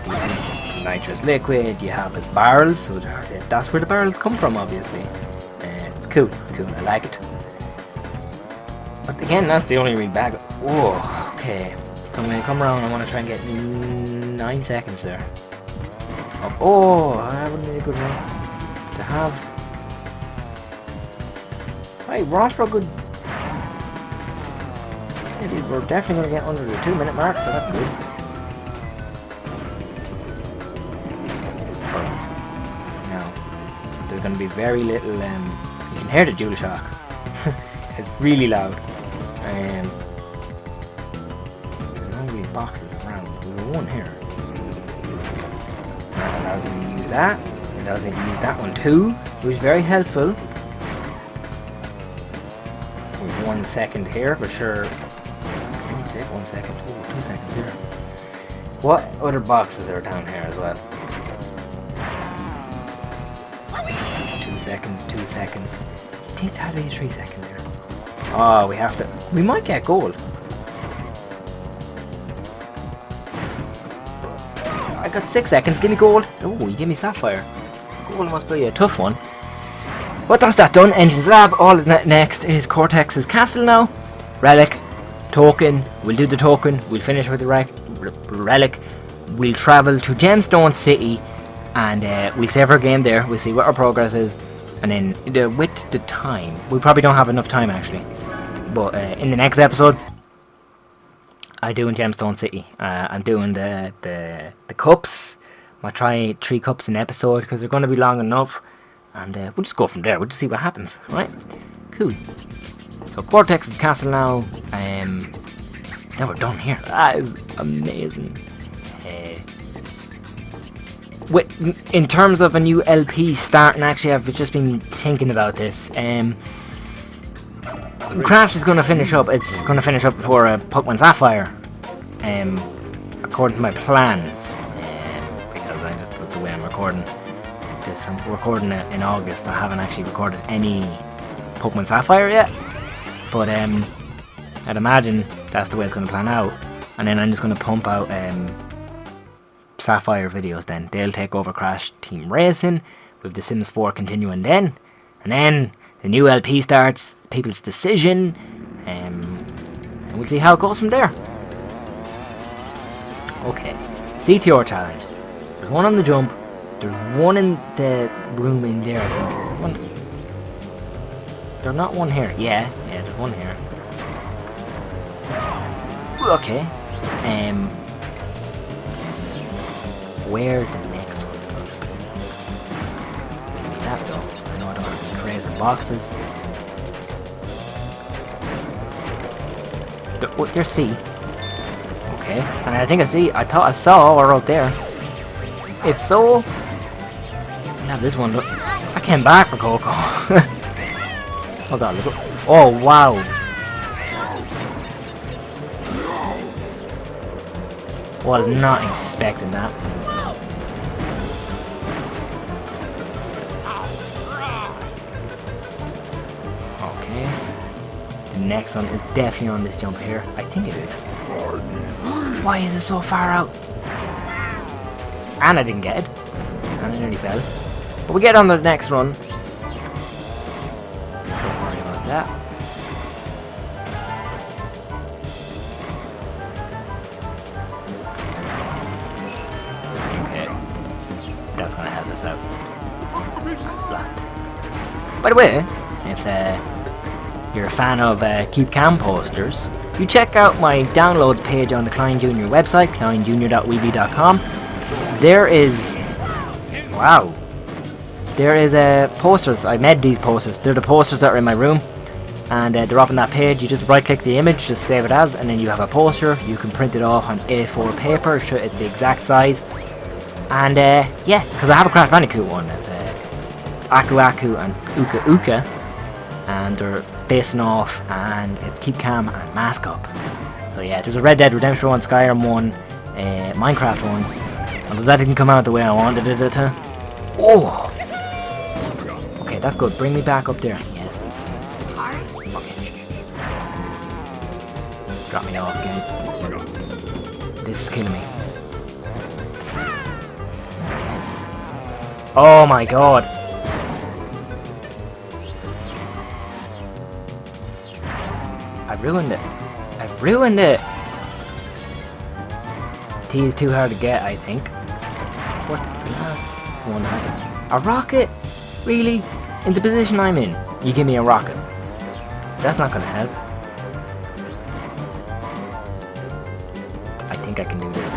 you have his nitrous liquid, you have his barrels, so that's where the barrels come from obviously. It's cool, I like it. But again, that's the only real bag. Whoa, okay. So when I come around, I want to try and get 9 seconds there. Oh, that would be a good one to have. Right, Ross for a good. Maybe we're definitely going to get under the 2 minute mark, so that's good. Now, there's going to be very little. You can hear the DualShock. It's really loud. Boxes around. We were one here. That allows me to use that. It allows me to use that one too, which is very helpful. With 1 second here, for sure. I'll take 1 second. Oh, 2 seconds here. What other boxes are down here as well? 2 seconds, 2 seconds. I think that'd be 3 seconds there. Oh, we have to. We might get gold. I got 6 seconds, give me gold. Oh, you give me sapphire. Gold must be a tough one. But that's that done. Engine's Lab. All next is Cortex's castle now. Relic. Token. We'll do the token. We'll finish with the relic. We'll travel to Gemstone City. And we'll save our game there. We'll see what our progress is. And then with the time. We probably don't have enough time actually. But in the next episode, I'm doing Gemstone City. I'm doing the cups. I'll try 3 cups an episode because they're going to be long enough. And we'll just go from there. We'll just see what happens. Right? Cool. So Cortex's castle now. Now we're done here. That is amazing. In terms of a new LP starting, actually I've just been thinking about this. Crash is going to finish up. It's going to finish up before Pokemon Sapphire, according to my plans. Because I just put the way I'm recording this. I'm recording it in August. I haven't actually recorded any Pokemon Sapphire yet, but I'd imagine that's the way it's going to plan out. And then I'm just going to pump out Sapphire videos. Then they'll take over Crash Team Racing with The Sims 4 continuing then, and then the new LP starts, People's Decision, and we'll see how it goes from there. Okay, CTR challenge. There's one on the jump. There's one in the room in there, I think. There's one. There's not one here. Yeah, there's one here. Okay. Where's the next one going to be? Give me that though. I know I don't have any crazy boxes. There's C. Okay, and I think I thought I saw or out there. If so, I have this one. I came back for Coco. Oh god, look. Oh wow. Was not expecting that. next one is definitely on this jump here. I think it is. Why is it so far out? And I didn't get it. And I nearly fell. But we get on the next run. Don't worry about that. Okay. That's gonna help us out. A lot. By the way, if you're a fan of Keep Calm posters, you check out my downloads page on the Klein Jr. website, kleinjr.weebly.com. There is... Wow. There is posters. I made these posters. They're the posters that are in my room. And they're up on that page. You just right click the image, just save it as, and then you have a poster. You can print it off on A4 paper. It's the exact size. And yeah, because I have a Crash Bandicoot one. It's Aku Aku and Uka Uka. And they're facing off, and it's Keep Calm and Mask Up. So yeah, there's a Red Dead Redemption one, Skyrim one, Minecraft one. Although that didn't come out the way I wanted it to. Oh! Okay, that's good. Bring me back up there. Yes. Okay. Drop me off again. This is killing me. Oh my god. I ruined it. I ruined it. T is too hard to get, I think. What the last one happened? A rocket? Really? In the position I'm in, you give me a rocket. That's not gonna help. I think I can do this.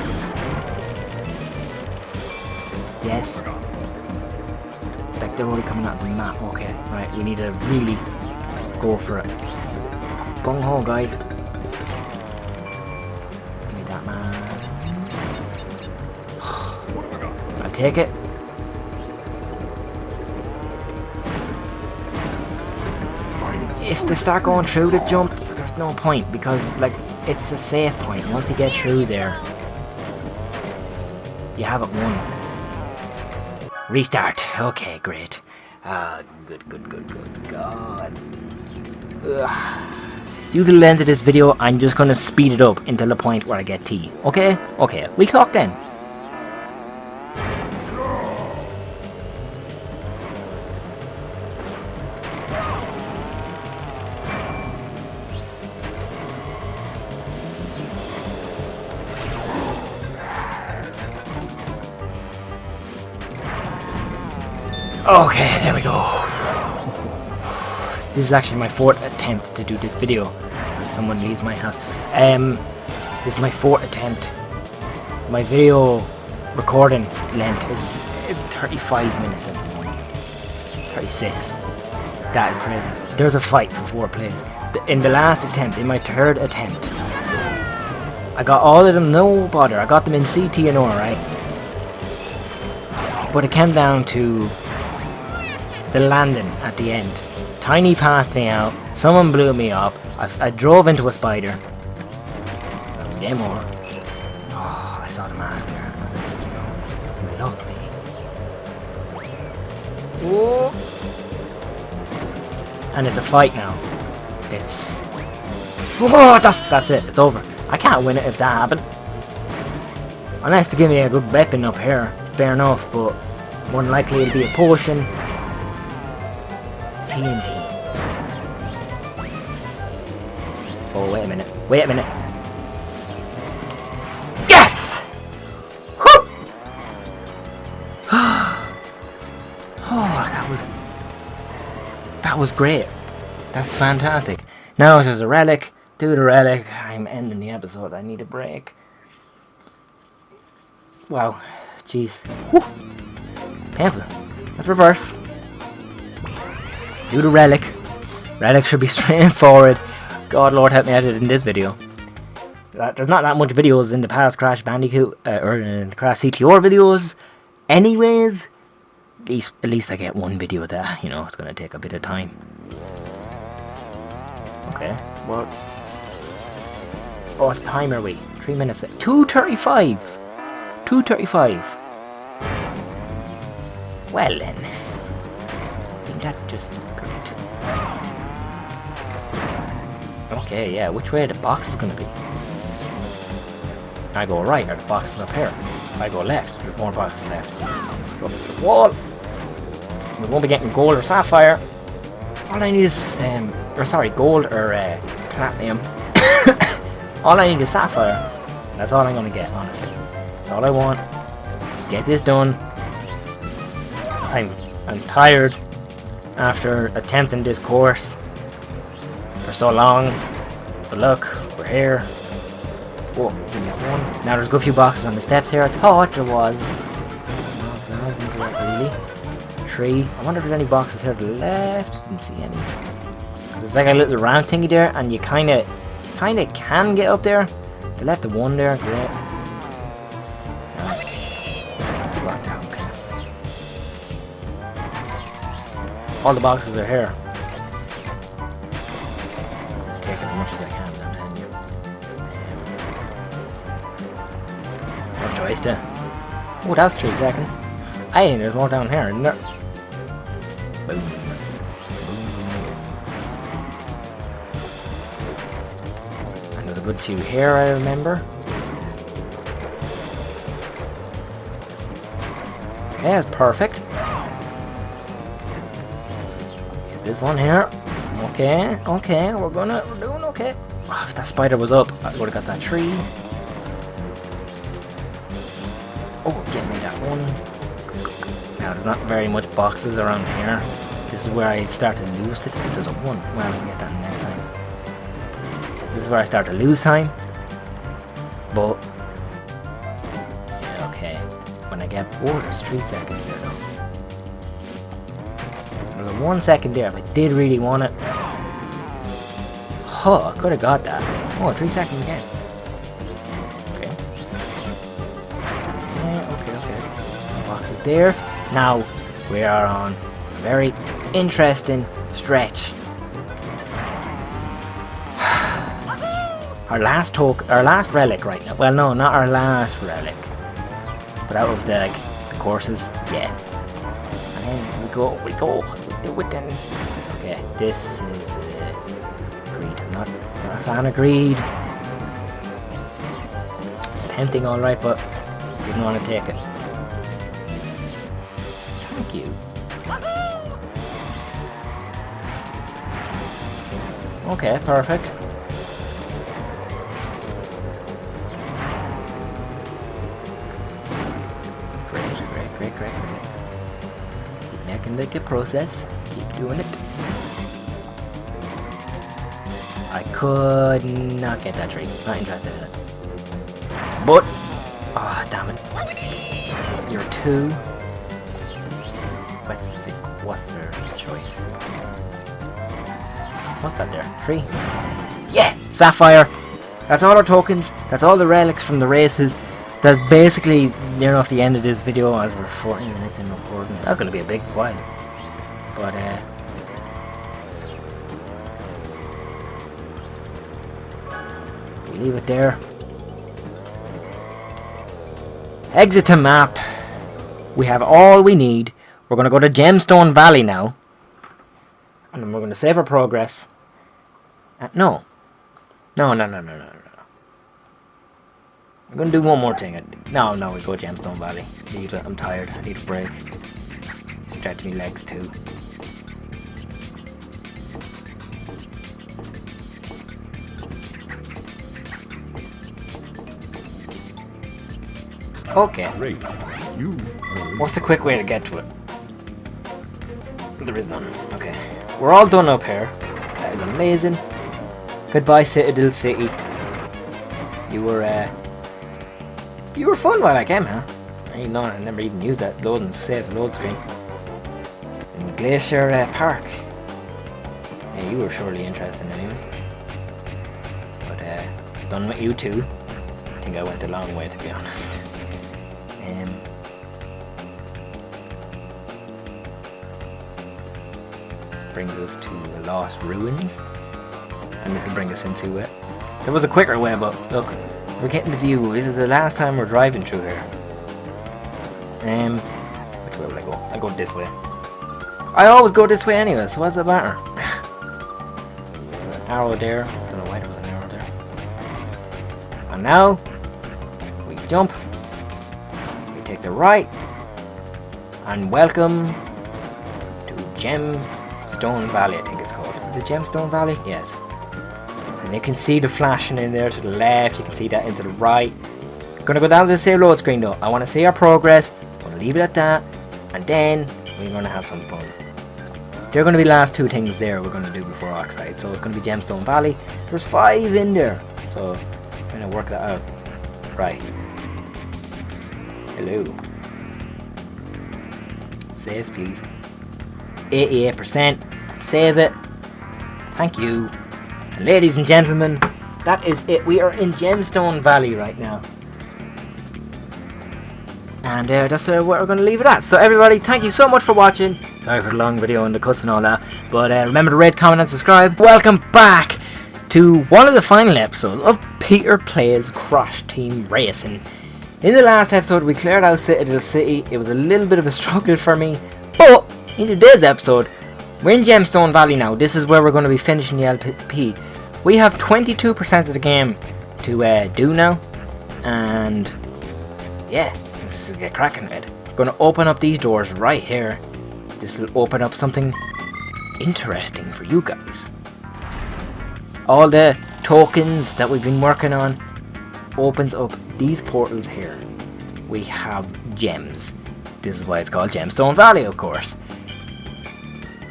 Yes. Like they're already coming out the map. Okay, right, we need to really go for it. Bung ho, guys. Give me that, man. I'll take it. If they start going through the jump, there's no point because, like, it's a safe point. Once you get through there, you have it won. Restart. Okay, great. Good. God. Ugh. Due to the length of this video, I'm just gonna speed it up until the point where I get T. Okay? Okay, we'll talk then. Okay, there we go. This is actually my 4th attempt to do this video. As someone leaves my house. This is my 4th attempt. My video recording length is 35 minutes at the moment. 36. That is crazy. There's a fight for 4 plays. In the last attempt, in my 3rd attempt, I got all of them, no bother. I got them in CT and R, right? But it came down to the landing at the end. Tiny passed me out, someone blew me up, I drove into a spider. That was game over. Oh, I saw the mask there. I was like, you love me. Whoa. And it's a fight now. It's... Whoa, that's it, it's over. I can't win it if that happened. Unless they give me a good weapon up here, fair enough, but more than likely it'll be a potion. TNT. Oh, wait a minute. Wait a minute. Yes! Whew! Oh, that was great. That's fantastic. Now if there's a relic, do the relic. I'm ending the episode. I need a break. Wow. Jeez. Whew. Painful. Let's reverse. Do the relic. Relic should be straightforward. God, Lord, help me edit in this video. There's not that much videos in the past Crash Bandicoot or in the Crash CTR videos. Anyways, at least I get one video that, you know, it's gonna take a bit of time. Okay, what? What time are we? 3 minutes. 2:35. 2:35. Well then. That just great. Okay, yeah, which way are the boxes gonna be? I go right, are the boxes up here? If I go left, there's more boxes left. Go up to the wall. We won't be getting gold or sapphire. All I need is, gold or platinum. All I need is sapphire. That's all I'm gonna get, honestly. That's all I want. Get this done. I'm tired after attempting this course for so long. But look, we're here. Whoa, give me that one. Now there's a good few boxes on the steps here. I thought there was. Really? 3. I wonder if there's any boxes here to the left. Didn't see any. Cause it's like a little round thingy there, and you kinda can get up there. They left the 1 there. Great. All the boxes are here. Take as much as I can, I'm telling you. No choice then. Oh, that was 3 seconds. Hey, there's more down here, isn't there? Boom. And there's a good few here, I remember. Okay, that's perfect. This one here. Okay, we're doing okay. Oh, if that spider was up, I would have got that tree. Oh, get me that one. Now, there's not very much boxes around here. This is where I start to lose it. There's a 1. Well, I can get that next time. This is where I start to lose time. But, yeah, okay. When I get bored, there's 3 seconds there though. There's a 1 second there if I did really want it. Oh, I could have got that. Oh, 3 seconds again. Okay. Yeah, okay. Box is there. Now, we are on a very interesting stretch. Our last relic right now. Well, no, not our last relic. But out of the courses, yeah. And then we go. We do it then. Okay, this is greed. I'm not a fan of greed. It's tempting, all right, but didn't want to take it. Thank you. Okay, perfect. Great. Keep making the process. Keep doing it. I could not get that tree. Not interested in it. But, ah, damn it. You're 2. What's their choice? What's that there? 3? Yeah! Sapphire! That's all our tokens. That's all the relics from the races. That's basically near enough the end of this video as we're 14 minutes in recording. That's going to be a big while. But, we leave it there. Exit to map. We have all we need. We're going to go to Gemstone Valley now. And then we're going to save our progress. No. I'm going to do one more thing. No, we go Gemstone Valley. I'm tired. I need a break. Stretch my legs too. Okay. Great. You What's the quick way to get to it? There is none. Okay. We're all done up here. That is amazing. Goodbye, Citadel City. You were fun while I came, huh? I never even used that load and save load screen. In Glacier Park. Yeah, you were surely interested anyway. But done with you too. I think I went a long way, to be honest. Brings us to the Lost Ruins, and this will bring us into it. There was a quicker way, but look, we're getting the view. This is the last time we're driving through here. Which way will I go? I go this way. I always go this way anyway, so what's the matter? There's an arrow there. Don't know now we jump, we take the right, and welcome to Gemstone Valley, I think it's called. Is it Gemstone Valley? Yes. And you can see the flashing in there to the left, you can see that into the right. I'm gonna go down to the save load screen though. I want to see our progress, I'm gonna leave it at that, and then we're gonna have some fun. They're gonna be the last two things there we're gonna do before Oxide. So it's gonna be Gemstone Valley. There's 5 in there, so I'm gonna work that out. Right. Hello. Save please. 88%. Save it. Thank you. And ladies and gentlemen, that is it. We are in Gemstone Valley right now. And that's what we're going to leave it at. So everybody, thank you so much for watching. Sorry for the long video and the cuts and all that. But remember to rate, comment and subscribe. Welcome back to one of the final episodes of Peter Plays Crash Team Racing. In the last episode we cleared out Citadel City. It was a little bit of a struggle for me. But in today's episode, we're in Gemstone Valley now. This is where we're going to be finishing the LP. We have 22% of the game to do now. And yeah. Let's get cracking with it. I'm gonna open up these doors right here. This will open up something interesting for you guys. All the tokens that we've been working on opens up these portals here. We have gems. This is why it's called Gemstone Valley, of course.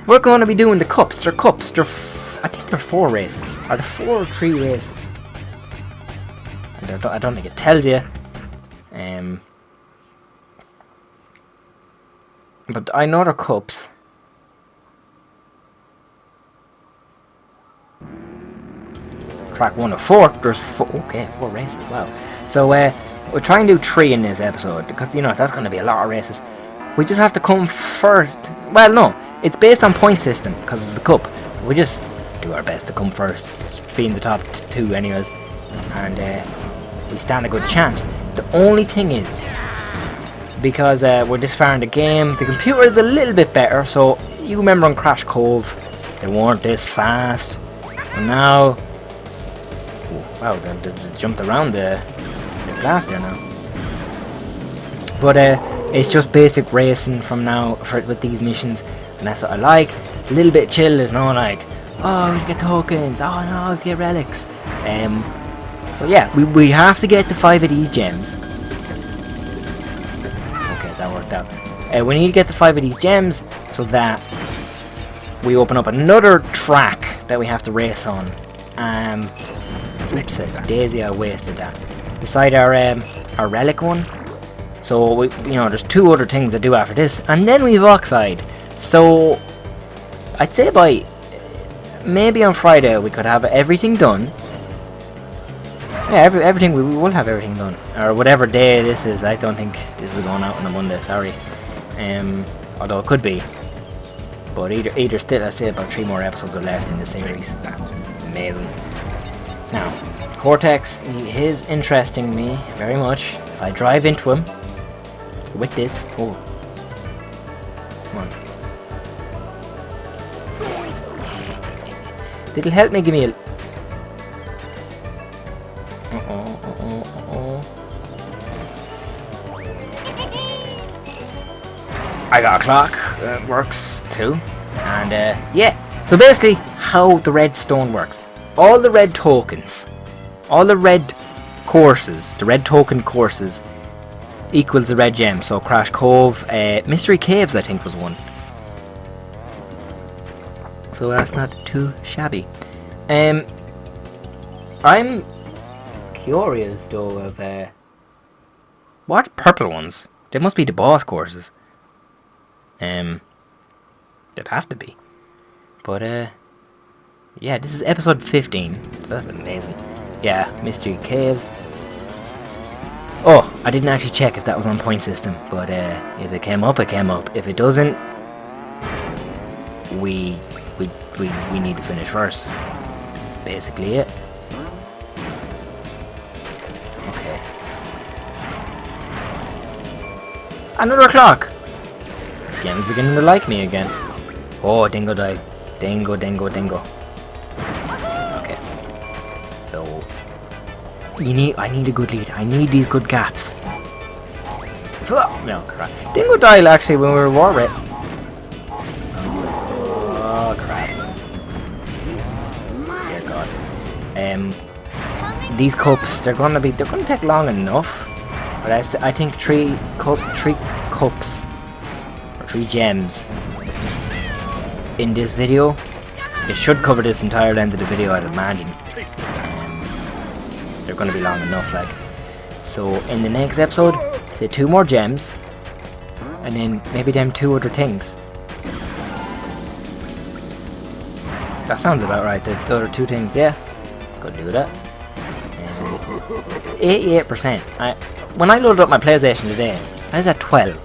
We're going to be doing the cups. They're cups. I think they're 4 races. Are there 4 or 3 races? I don't think it tells you. But I know they're cups. Track 1 of 4. There's 4. Okay, 4 races. Wow. So we're trying to do 3 in this episode because you know that's going to be a lot of races. We just have to come first. Well, no, it's based on point system because it's the cup. We just do our best to come first, being the top 2 anyways, and we stand a good chance. The only thing is, because we're this far in the game, the computer is a little bit better. So you remember on Crash Cove, they weren't this fast. And now, oh, wow, they jumped around the glass there now. But it's just basic racing from now with these missions, and that's what I like. A little bit chill. There's no like, oh, we have to get tokens. Oh no, we have to get relics. So yeah, we have to get the 5 of these gems. That worked out. We need to get the 5 of these gems so that we open up another track that we have to race on. Oops, Daisy, I wasted that. Beside our relic one. So there's 2 other things to do after this, and then we have Oxide. So I'd say by maybe on Friday we could have everything done. Yeah, everything, we will have everything done. Or whatever day this is. I don't think this is going out on a Monday, sorry. Although it could be. But either still, I say about 3 more episodes are left in the series. That's amazing. Now, Cortex, he is interesting me very much. If I drive into him with this, oh. Come on. It'll help me give me a... I got a clock that works too, and yeah. So basically, how the redstone works: all the red tokens, all the red courses, the red token courses, equals the red gem. So Crash Cove, Mystery Caves, I think was one. So that's not too shabby. I'm curious though of what purple ones? They must be the boss courses. They'd have to be. But yeah, this is episode 15. So that's amazing. Yeah, Mystery Caves. Oh, I didn't actually check if that was on point system, but if it came up, it came up. If it doesn't, we need to finish first. That's basically it. Okay. Another clock. The game is beginning to like me again. Oh, dingo dive. Dingo, dingo, dingo. Okay. So I need a good lead. I need these good gaps. No, crap. Dingo died actually when we were war it. Oh, crap. Dear God. These cups, they're gonna take long enough. But I think 3 cups or 3 gems in this video. It should cover this entire length of the video, I'd imagine. They're gonna be long enough, like. So in the next episode, say 2 more gems, and then maybe them 2 other things. That sounds about right. The other 2 things, yeah. Could do that. 88%. When I loaded up my PlayStation today, I was at 12,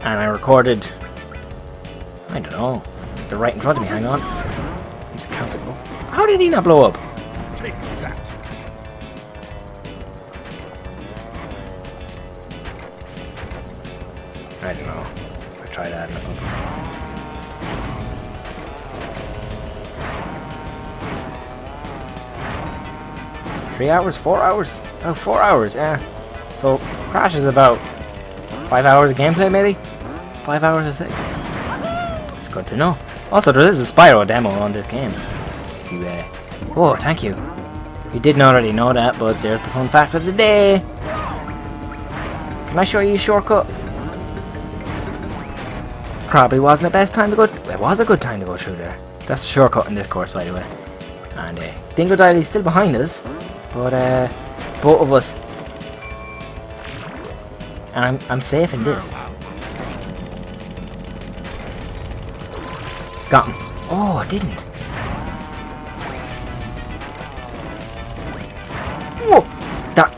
and I recorded. I don't know. They're right in front of me. Hang on. Just count it. How did he not blow up? Take that. I don't know. I tried adding it up. 3 hours? 4 hours? Oh, 4 hours, yeah. So, Crash is about 5 hours of gameplay, maybe? 5 hours or 6. It's good to know. Also, there is a Spyro demo on this game. If you, oh, thank you. You didn't already know that, but there's the fun fact of the day. Can I show you a shortcut? Probably wasn't the best time to go. It was a good time to go through there. That's a shortcut in this course, by the way. And Dingo Diley's still behind us, but both of us. And I'm safe in this. Got him. Oh, I didn't. Whoa! That.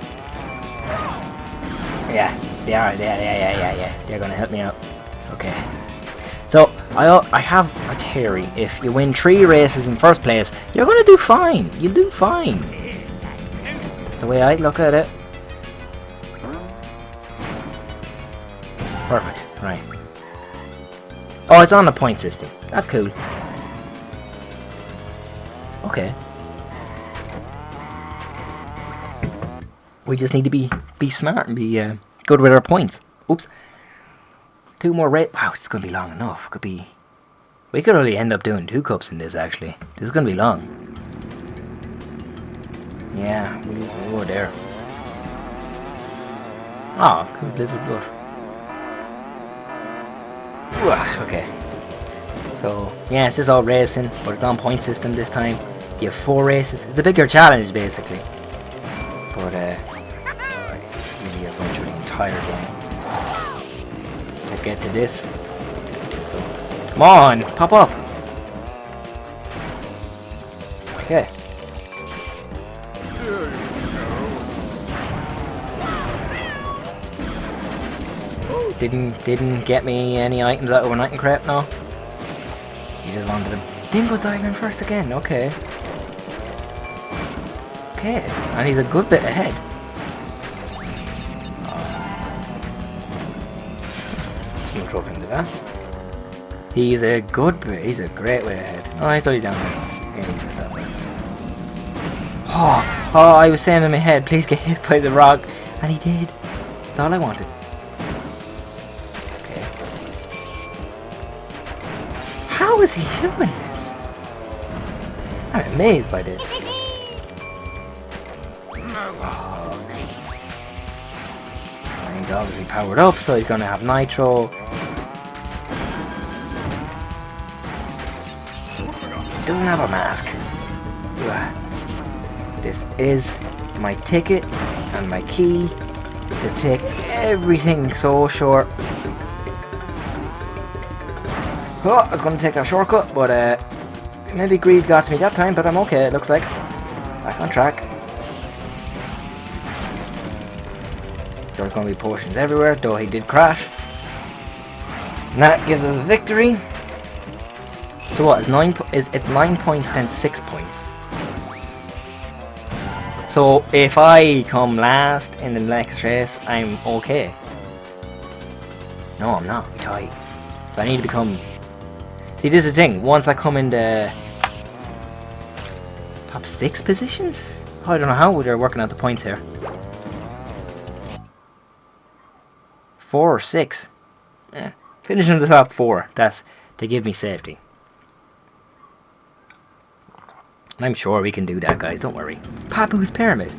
Yeah, they are. Yeah. They're gonna help me out. Okay. So I have a theory. If you win 3 races in first place, you're gonna do fine. You'll do fine. That's the way I look at it. Perfect. Right. Oh, it's on the point system. That's cool. Okay. We just need to be smart and be good with our points. Oops. 2 more wow, it's gonna be long enough. Could be. We could only end up doing 2 cups in this. Actually, this is gonna be long. Yeah, we'll go there. Oh, cool blizzard bluff. Okay. So yeah, it's just all racing, but it's on point system this time. You have 4 races. It's a bigger challenge basically. But really you're going through the entire game. To get to this. So come on, pop up. Okay. Didn't get me any items out overnight and crap, no? You just wanted to Dingo's Island first again, okay. Okay, and he's a good bit ahead. Smooth trophy into that. He's a great way ahead. Oh, I thought he's down there. Yeah, he went that way. Oh, I was saying in my head, please get hit by the rock. And he did. That's all I wanted. Okay. How is he doing this? I'm amazed by this. Oh. And he's obviously powered up, so he's gonna have nitro. He doesn't have a mask. This is my ticket and my key to take everything so short. Oh, I was going to take a shortcut, but maybe greed got to me that time, but I'm okay, it looks like. Back on track. There's going to be potions everywhere, though he did crash. And that gives us a victory. So what, it's 9 points then 6 points. So if I come last in the next race, I'm okay. No, I'm not. I'm tight. So I need to become... See, this is the thing. Once I come in the top 6 positions, I don't know how they're working out the points here. 4 or 6. Finishing the top 4. They give me safety. And I'm sure we can do that, guys. Don't worry. Papu's Pyramid.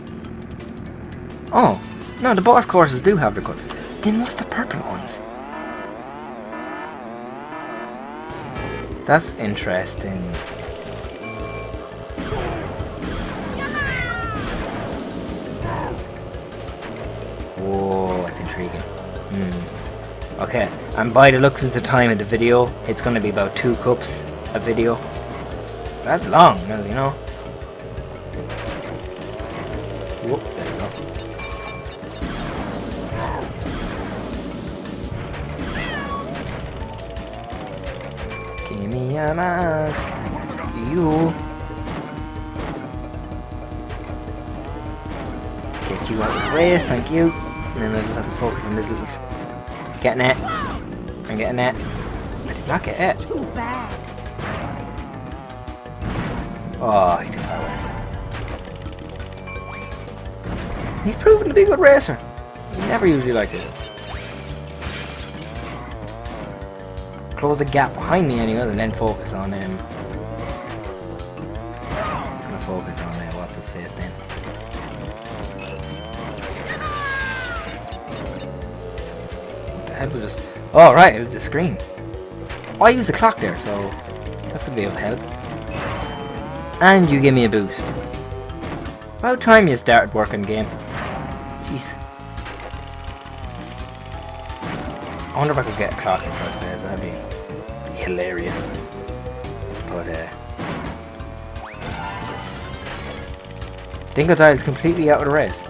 Oh, no, the boss courses do have the colours. Then what's the purple ones? That's interesting. Whoa, that's intriguing. Okay, and by the looks of the time of the video, it's going to be about 2 cups a video. That's long, as you know. Whoop, there we go. Give me a mask. You. Get you out of the race, thank you. And then I just have to focus on this little... Getting it. I'm getting it. I did not get it. Too bad. Oh, he's too far away. He's proven to be a good racer. He's never usually like this. Close the gap behind me anyway, and then focus on him. I'm gonna focus on what's his face then. What the hell was this? Oh right, it was the screen. Oh, I used the clock there, so that's gonna be of help. And you give me a boost. About time you started working, game. Jeez. I wonder if I could get a clock in first place. That'd be hilarious. But Dingodile is completely out of the race.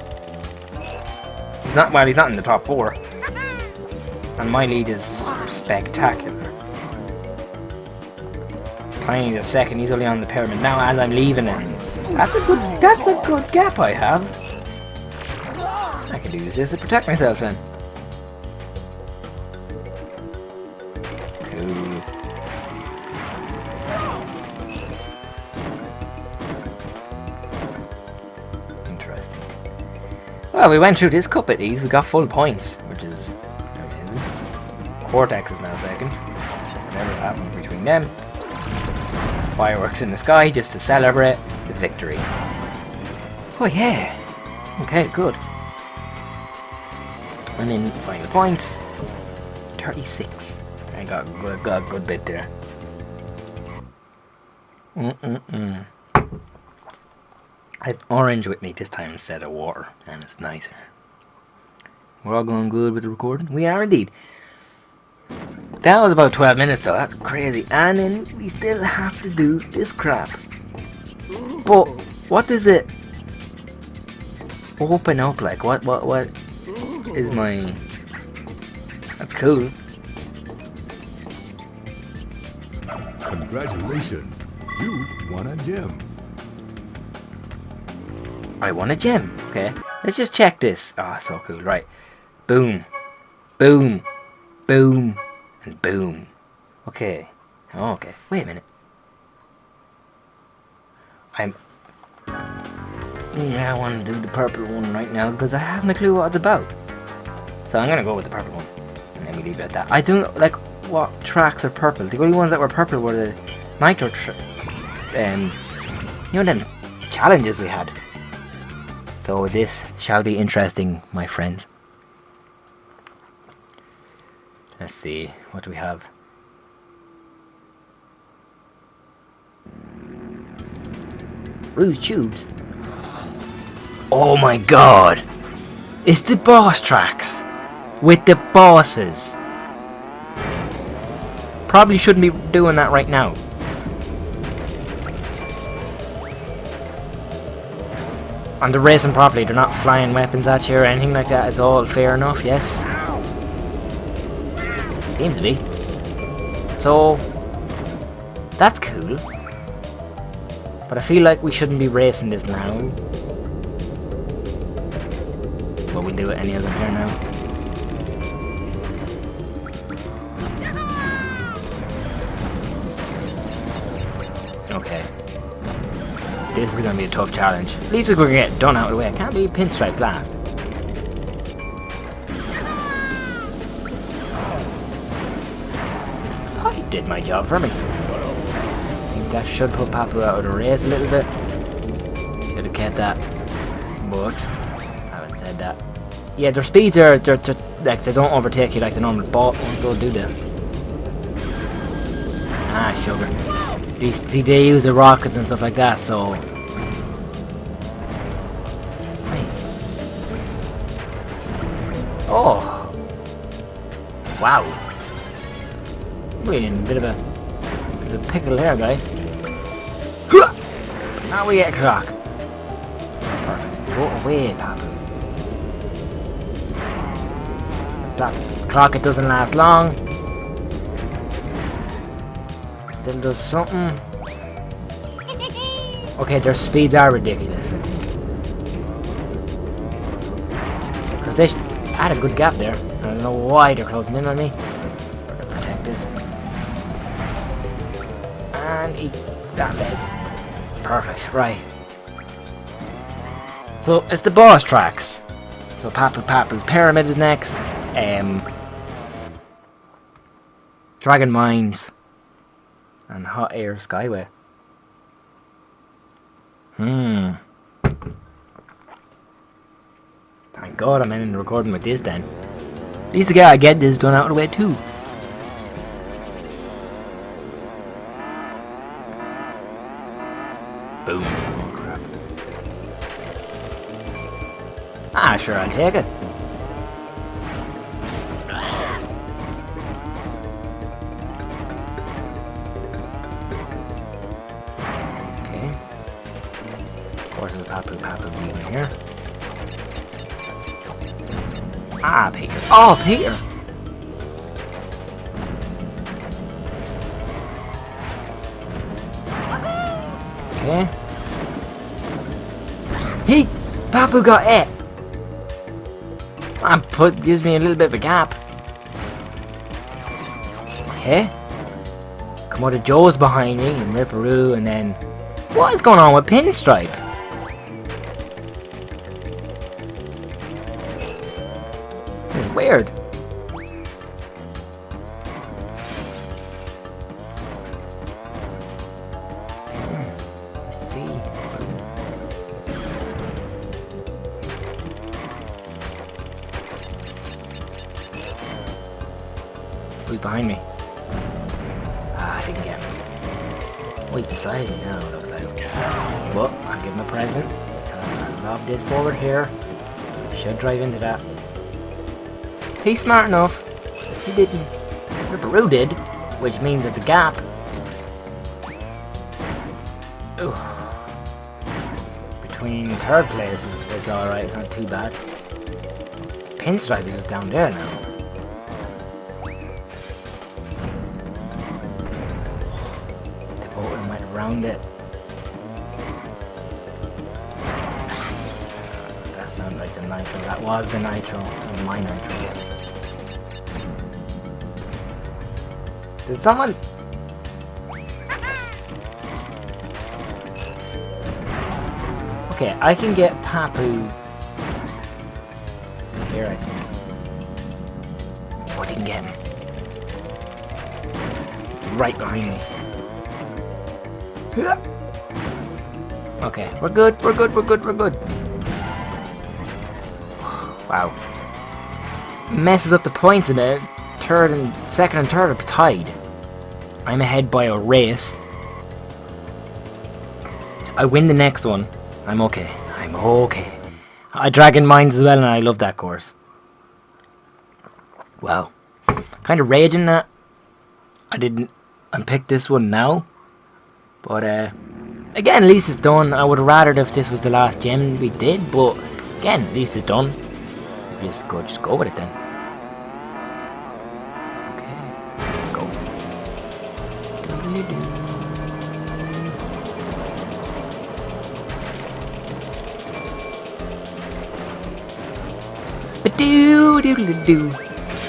He's not in the top 4. And my lead is spectacular. It's tiny a second, he's only on the pyramid now as I'm leaving it. That's a good gap I have. I can use this to protect myself then. Cool. Interesting. Well, we went through this cup at ease. We got full points, which is amazing. Cortex is now second. So whatever's happened between them. Fireworks in the sky just to celebrate the victory. Oh yeah. Okay, good. And then final points. 36. I got a good bit there. I have orange with me this time instead of water, and it's nicer. We're all going good with the recording? We are indeed. That was about 12 minutes though, that's crazy. And then we still have to do this crap. But what does it open up like? What is my... That's cool. Congratulations, you've won a gem. I won a gem. Okay, let's just check this. Ah, so cool. Right, boom, boom, boom, and boom. Okay. Okay. Wait a minute. I want to do the purple one right now because I haven't a clue what it's about. So I'm gonna go with the purple one, and then we leave it at that. I don't like what tracks are purple. The only ones that were purple were the Nitro you know, them challenges we had. So this shall be interesting, my friends. Let's see, what do we have? Rouge tubes. Oh my god! It's the boss tracks! With the bosses! Probably shouldn't be doing that right now. And they're racing properly, they're not flying weapons at you or anything like that, it's all fair enough, yes? Seems to be. So, that's cool. But I feel like we shouldn't be racing this now. But we'll do it any other here now. Okay. This is gonna be a tough challenge. At least we're gonna get it done out of the way. I can't be pinstripes last. Oh, he did my job for me. I think that should put Papu out of the race a little bit. Should have kept that. But I haven't said that. Yeah, their speeds are like they don't overtake you like the normal ball. Don't do that. Ah, sugar. See, they use the rockets and stuff like that, so. Hey. Oh. Wow. We're in a bit of a pickle here, guys. Now we get a clock. Perfect. Go away, Papu. That clock, it doesn't last long. Still does something. Okay, their speeds are ridiculous, I think. Because they had a good gap there. I don't know why they're closing in on me. Better protect this. And eat that leg. Perfect, right. So, it's the boss tracks. So, Papu's Pyramid is next. Dragon Mines. And Hot Air Skyway. Thank God I'm in recording with this then. At least I gotta get this done out of the way too. Boom. Oh crap. Ah, sure, I'll take it. Papu being here. Ah, Peter. Oh, Peter! Okay. Hey! Papu got it! And gives me a little bit of a gap. Okay. Komodo Joe's behind me, and Ripperoo, and then... What is going on with Pinstripe? Weird. Let's see. Who's behind me? Ah, I didn't get him. Oh, he's beside me now, it looks like. Well, I'll give him a present. I'll lob this forward here. Should drive into that. He's smart enough. He didn't. Ripperoo did, which means that the gap. Ooh, between third place is alright, it's not too bad. Pinstripe is just down there now. The boat went around it. That sounded like the nitro. That was the nitro. My nitro. Did someone... Okay, I can get Papu here, I think. Oh, I didn't get him. Right behind me. Okay, we're good, we're good, we're good, we're good. Wow. Messes up the points a bit. Second and third are tied. I'm ahead by a race. So I win the next one. I'm okay. I'm okay. I Dragon Mines as well, and I love that course. Wow. Kind of raging that I didn't unpick this one now. But again, at least it's done. I would have rathered if this was the last gem we did, but again, at least it's done. Just go with it then.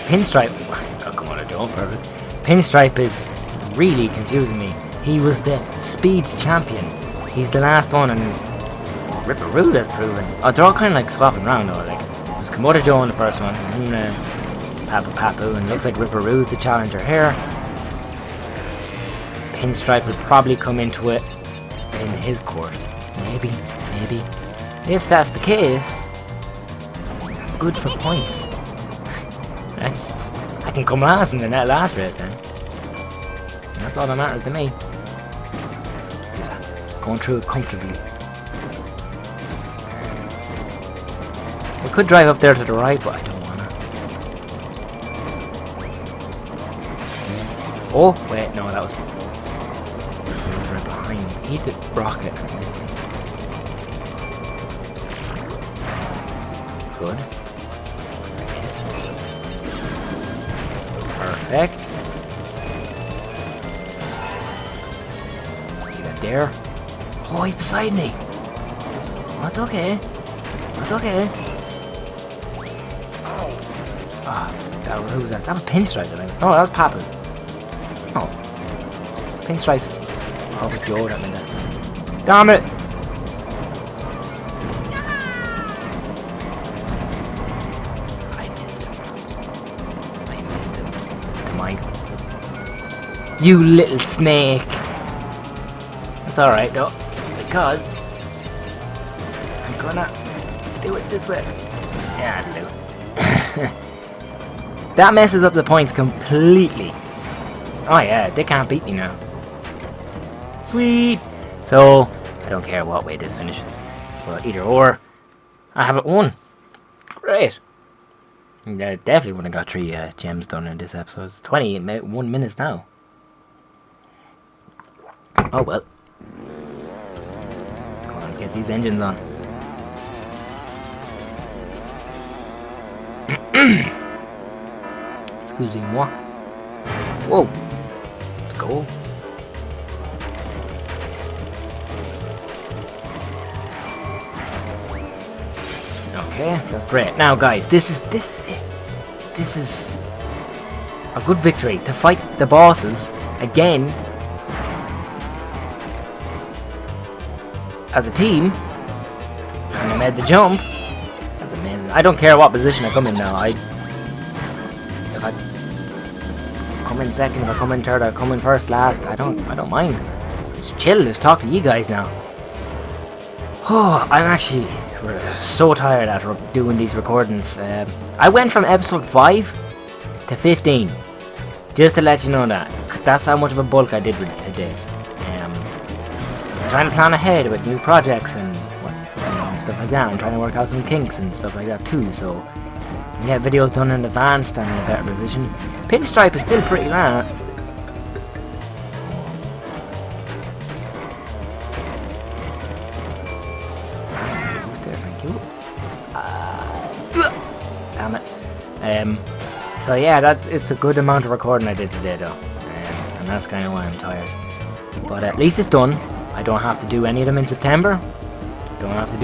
Pinstripe. Oh, come on, I don't perfect. Pinstripe is really confusing me. He was the speed champion. He's the last one, and Ripperoo has proven. Oh, they're all kind of like swapping around though. Like, it was Komodo Joe in the first one, and Papu, and looks like Ripperoo's the challenger here. Pinstripe will probably come into it in his course. Maybe. If that's the case, that's good for points. I can come last in the last race then. That's all that matters to me. Going through it comfortably. We could drive up there to the right, but I don't wanna. Oh, wait, no, that was right behind me. He did rocket and missed me. That's good. Yes. Perfect. Get that there. Oh, he's beside me. That's okay. That's okay. Ah, who was that? That was Pinstripe, I think. Oh, that was Papu. Oh. Pinstripe's... Oh, it was Joe that meant that. Damn it! I missed him. Come on. You little snake! It's alright though, because I'm gonna do it this way. Yeah, I'll do. That messes up the points completely. Oh yeah, they can't beat me now. Sweet! So, I don't care what way this finishes. But either or, I have it won. Great. I definitely would have got 3 gems done in this episode. It's 21 minutes now. Oh well. Come on, let's get these engines on. Excusez-moi. Whoa. Let's go. Okay, that's great. Now guys, this is a good victory to fight the bosses again as a team. And I made the jump. That's amazing. I don't care what position I come in now. If I come in second, if I come in third, I come in first, last, I don't mind. Just chill, let's talk to you guys now. Oh, I'm actually so tired after doing these recordings. I went from episode 5 to 15. Just to let you know that. That's how much of a bulk I did with today. I'm trying to plan ahead with new projects and stuff like that. I'm trying to work out some kinks and stuff like that too, so I can get videos done in advance and in a better position. Pinstripe is still pretty last. Damn it. So yeah, it's a good amount of recording I did today though, and that's kind of why I'm tired. But at least it's done. I don't have to do any of them in September. But I'll have to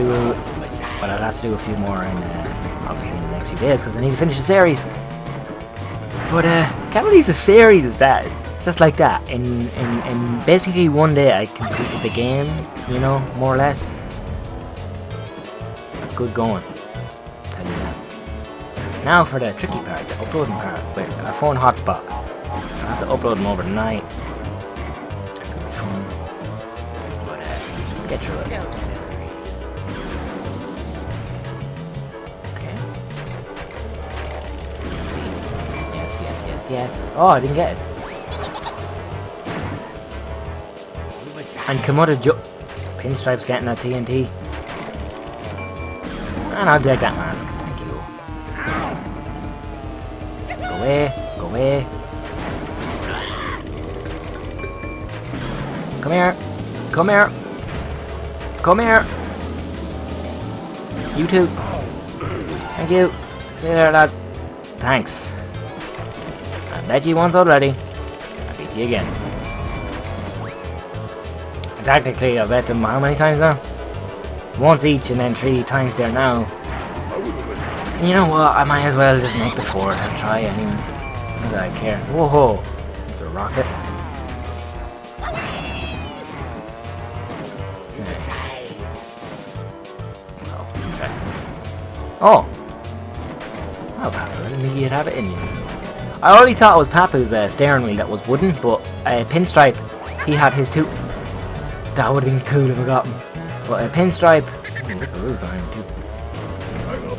do a few more in obviously in the next few days because I need to finish the series. But can't believe the series is that just like that. In basically one day I completed the game, you know, more or less. That's good going. Tell you that. Now for the tricky part, the uploading part, with a phone hotspot. I have to upload them over the night. It's gonna be fun. But get through it. Okay. Let's see. Yes. Oh, I didn't get it. And Komodo Joe. Pinstripe's getting that TNT. And I'll take that mask. Thank you. Go away. Come here. You too. Thank you. See you there, lads. Thanks. I bet you once already. I beat you again. And technically, I bet them how many times now? Once each and then 3 times there now. And you know what? I might as well just make the 4th. I'll try anyway. Not that I care. Whoa! It's a rocket. side. Oh, interesting. Oh. Oh, Papa, I didn't think you'd have it in you. I already thought it was Papa's steering wheel that was wooden, but Pinstripe, he had his too. That would have been cool if I got him. But Pinstripe...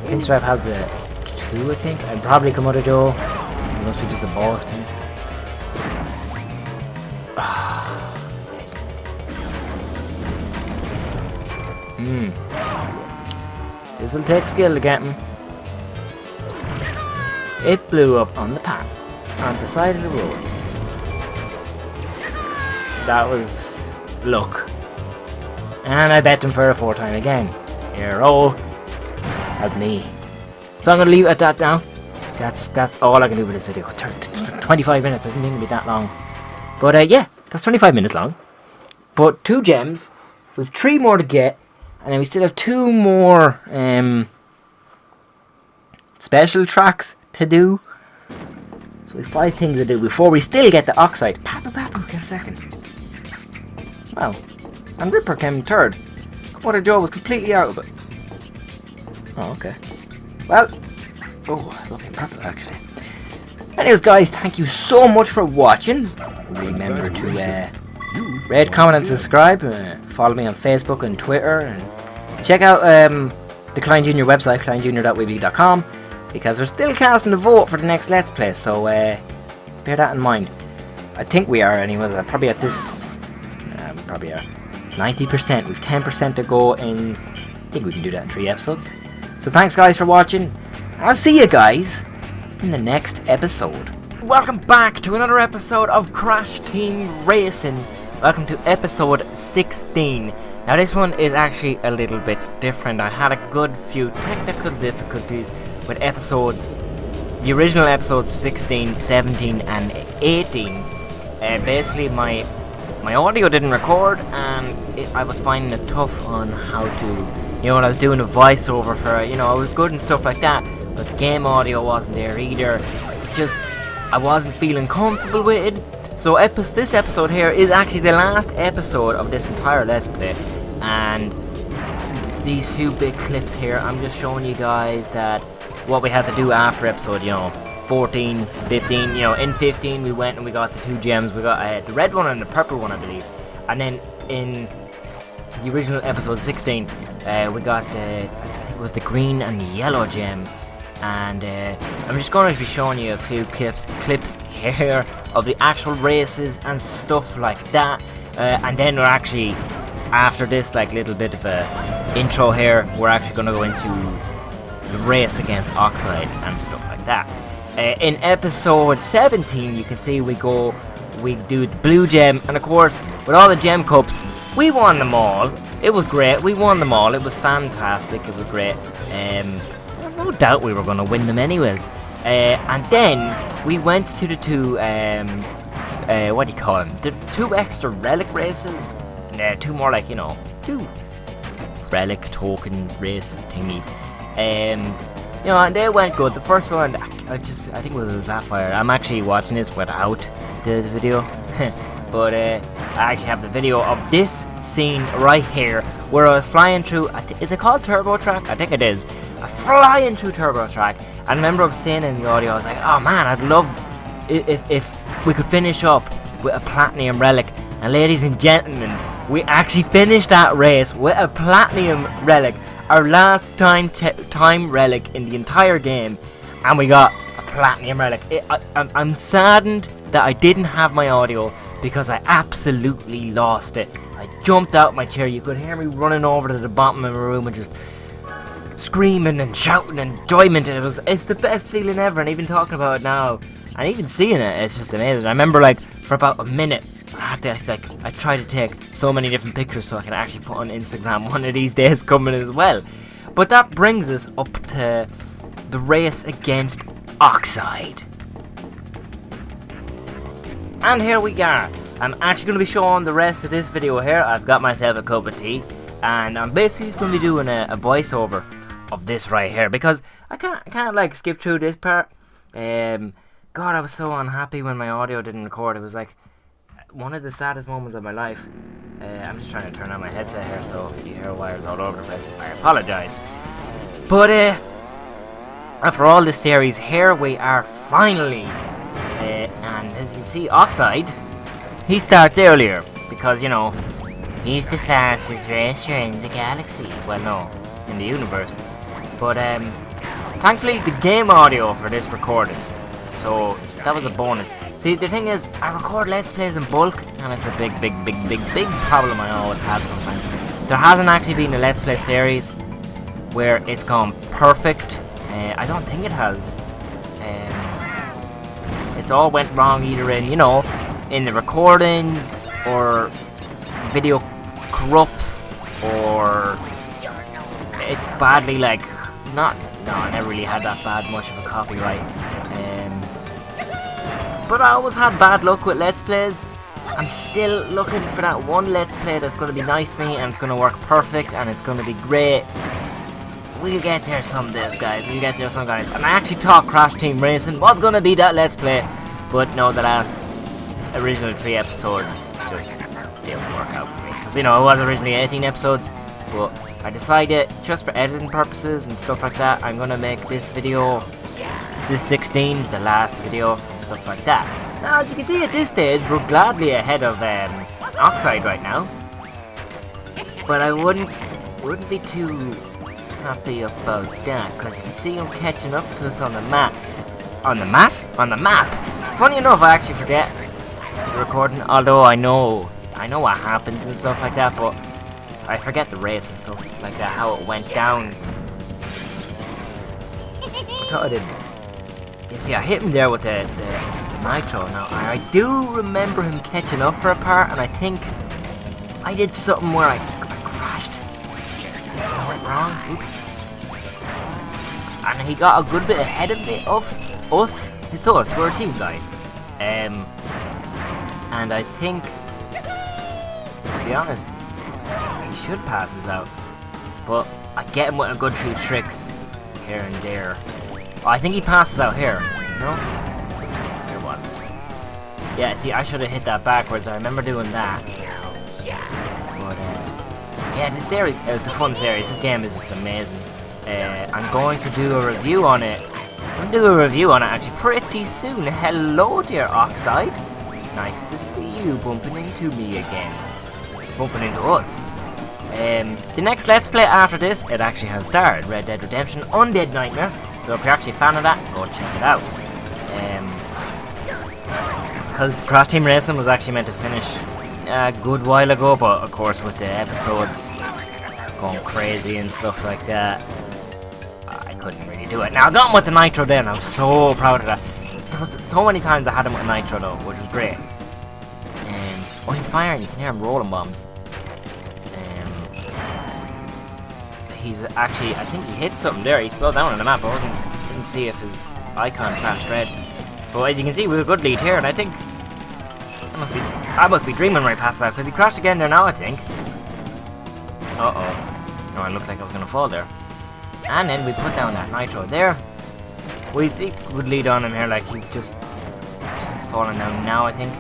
Pinstripe has a 2, I think. I'd probably come out of Joe. It must be just a boss thing. This will take skill to get him. It blew up on the path, on the side of the road. That was luck. And I bet him for a 4th time again. Hero. That's me. So I'm gonna leave it at that now. That's all I can do for this video. 25 minutes, I didn't think it'd be that long. But yeah, that's 25 minutes long. But 2 gems. We've 3 more to get. And then we still have 2 more special tracks to do. So we have 5 things to do before we still get the Oxide. Papu, get a second. Wow. And Ripper came 3rd. Commander Joe was completely out of it. Oh, okay. Well. Oh, it's looking purple actually. Anyways guys, thank you so much for watching. Remember to rate, comment and subscribe. Follow me on Facebook and Twitter. And check out the Klein Jr. website, kleinjr.weebly.com, because we're still casting the vote for the next Let's Play, so bear that in mind. I think we are anyways, probably at this, probably are 90%, we've 10% to go in, I think we can do that in 3 episodes. So thanks guys for watching, I'll see you guys in the next episode. Welcome back to another episode of Crash Team Racing. Welcome to episode 16. Now this one is actually a little bit different. I had a good few technical difficulties with episodes, the original episodes 16, 17 and 18. Basically my audio didn't record, and I was finding it tough on how to, you know, when I was doing a voiceover for, you know, I was good and stuff like that, but the game audio wasn't there either. It just, I wasn't feeling comfortable with it. So this episode here is actually the last episode of this entire Let's Play, and these few big clips here, I'm just showing you guys that what we had to do after episode, you know, 14, 15, you know, in 15 we went and we got the 2 gems, we got the red one and the purple one I believe, and then in the original episode 16 we got I think it was the green and the yellow gem. And I'm just going to be showing you a few clips here of the actual races and stuff like that. And then we're actually, after this like little bit of a intro here, we're actually going to go into the race against Oxide and stuff like that. In episode 17, you can see we do the blue gem, and of course, with all the gem cups, we won them all. It was great. We won them all. It was fantastic. It was great. No doubt we were going to win them anyways. And then we went to the 2 what do you call them, the 2 extra relic races, and 2 more, like, you know, 2 relic token races thingies. You know, and they went good. The first one, I think it was a Sapphire. I'm actually watching this without the video. But I actually have the video of this scene right here, where I was flying through, is it called Turbo Track? I think it is. Flying through Turbo Track. And I remember I was saying in the audio, I was like, oh man, I'd love if we could finish up with a platinum relic. And ladies and gentlemen, we actually finished that race with a platinum relic, our last time relic in the entire game, and we got a platinum relic. I'm saddened that I didn't have my audio, because I absolutely lost it. I jumped out my chair. You could hear me running over to the bottom of my room and just screaming and shouting and enjoyment. It's the best feeling ever, and even talking about it now and even seeing it, it's just amazing. I remember, like, for about a minute, I tried to take so many different pictures so I can actually put on Instagram one of these days coming as well. But that brings us up to the race against Oxide. And here we are. I'm actually going to be showing the rest of this video here. I've got myself a cup of tea, and I'm basically just going to be doing a voiceover of this right here, because I can't like skip through this part. God, I was so unhappy when my audio didn't record. It was like one of the saddest moments of my life. I'm just trying to turn on my headset here, so if you hear wires all over the place, I apologise. But after all this series, here we are finally. And as you can see, Oxide, he starts earlier because, you know, he's the fastest racer in the galaxy. Well, no, in the universe. But thankfully, the game audio for this recorded, so that was a bonus. See, the thing is, I record Let's Plays in bulk, and it's a big problem I always have sometimes. There hasn't actually been a Let's Play series where it's gone perfect. I don't think it has. It's all went wrong either in, you know, in the recordings, or video corrupts, or it's badly, like, no, I never really had that bad much of a copyright. But I always had bad luck with Let's Plays. I'm still looking for that one Let's Play that's going to be nice to me, and it's going to work perfect, and it's going to be great. We'll get there some days, guys. We'll get there some guys. And I actually thought Crash Team Racing was going to be that Let's Play, but no, the last original 3 episodes just didn't work out for me. Because, you know, it was originally 18 episodes, but I decided, just for editing purposes and stuff like that, I'm going to make this video, this 16, the last video, and stuff like that. Now, as you can see at this stage, we're gladly ahead of Oxide right now. But I wouldn't be too happy about that, because you can see him catching up to us on the map. On the map? On the map! Funny enough, I actually forget the recording, although I know what happens and stuff like that, but I forget the race and stuff like that, how it went down. I thought I did. You see, I hit him there with the nitro. Now, I do remember him catching up for a part, and I think I did something where I crashed. I went wrong. Oops. And he got a good bit ahead of me. Us. It's us. We're a team, guys. And I think, to be honest, he should pass us out. But I get him with a good few tricks here and there. Oh, I think he passes out here. No? There wasn't. Yeah, see, I should have hit that backwards. I remember doing that. But, yeah, this series, it's a fun series. This game is just amazing. I'm going to do a review on it. I'm going to do a review on it actually pretty soon. Hello, dear Oxide. Nice to see you bumping into me again. Bumping into us. The next Let's Play after this, it actually has started. Red Dead Redemption Undead Nightmare. So if you're actually a fan of that, go check it out. Because Crash Team Racing was actually meant to finish a good while ago, but of course with the episodes going crazy and stuff like that, I couldn't really do it. Now I got him with the nitro there, and I was so proud of that. There was so many times I had him with nitro though, which was great. Oh, he's firing. You can hear him rolling bombs. He's actually, I think he hit something there. He slowed down on the map. Didn't see if his icon flashed red. But as you can see, we have a good lead here, and I think I must be dreaming right past that, because he crashed again there now, I think. Uh-oh. Oh, it looked like I was going to fall there. And then we put down that nitro there. We think we would lead on him here, like he's falling down now, I think.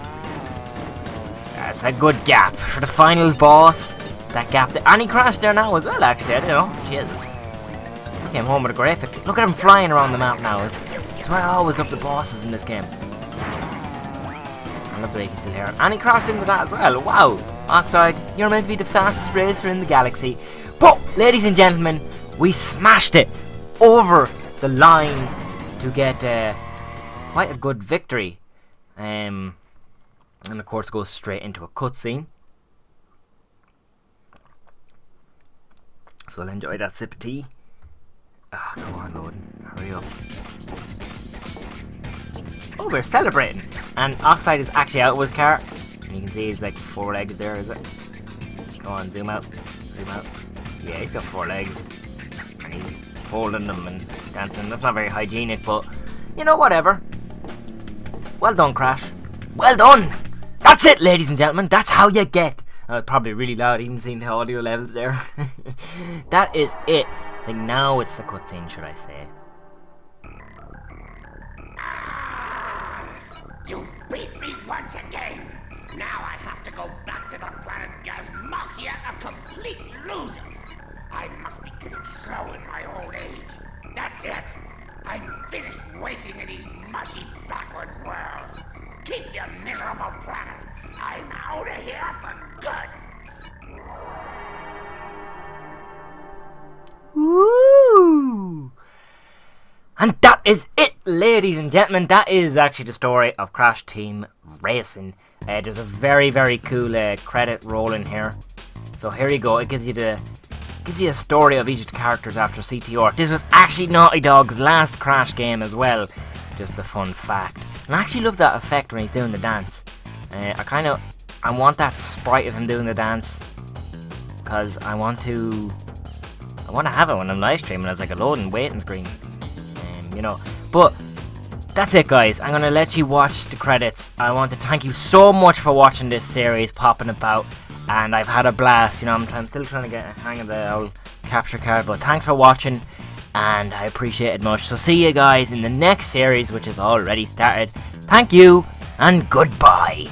That's a good gap for the final boss. That gap there. And he crashed there now as well, actually. I don't know. Jesus. He came home with a great victory. Look at him flying around the map now. It's why I always love the bosses in this game. I love the way he can still hear it. And he crashed into that as well. Wow. Oxide, you're meant to be the fastest racer in the galaxy. But, ladies and gentlemen, we smashed it over the line to get quite a good victory. And of course goes straight into a cutscene. So I'll enjoy that sip of tea. Ah, come on, Loden. Hurry up. Oh, we're celebrating! And Oxide is actually out of his car. And you can see he's like 4 legs there, is it? Go on, zoom out. Zoom out. Yeah, he's got 4 legs. And he's holding them and dancing. That's not very hygienic, but, you know, whatever. Well done, Crash. Well done! That's it, ladies and gentlemen. That's how you get. Probably really loud, even seeing the audio levels there. That is it. I think now it's the cutscene, should I say. You beat me once again. Now I have to go back to the planet Gas you miserable planet. I'm out of here for good. Woo! And that is it, ladies and gentlemen. That is actually the story of Crash Team Racing. There's a very, very cool credit roll in here. So here you go. It gives you a story of each of the characters after CTR. This was actually Naughty Dog's last Crash game as well. Just a fun fact. And I actually love that effect when he's doing the dance. I want that sprite of him doing the dance, because I want to have it when I'm live streaming as like a loading waiting screen. But that's it, guys. I'm gonna let you watch the credits. I want to thank you so much for watching this series, popping about, and I've had a blast. I'm still trying to get a hang of the old capture card, but thanks for watching, and I appreciate it much. So see you guys in the next series, which is already started. Thank you, and goodbye.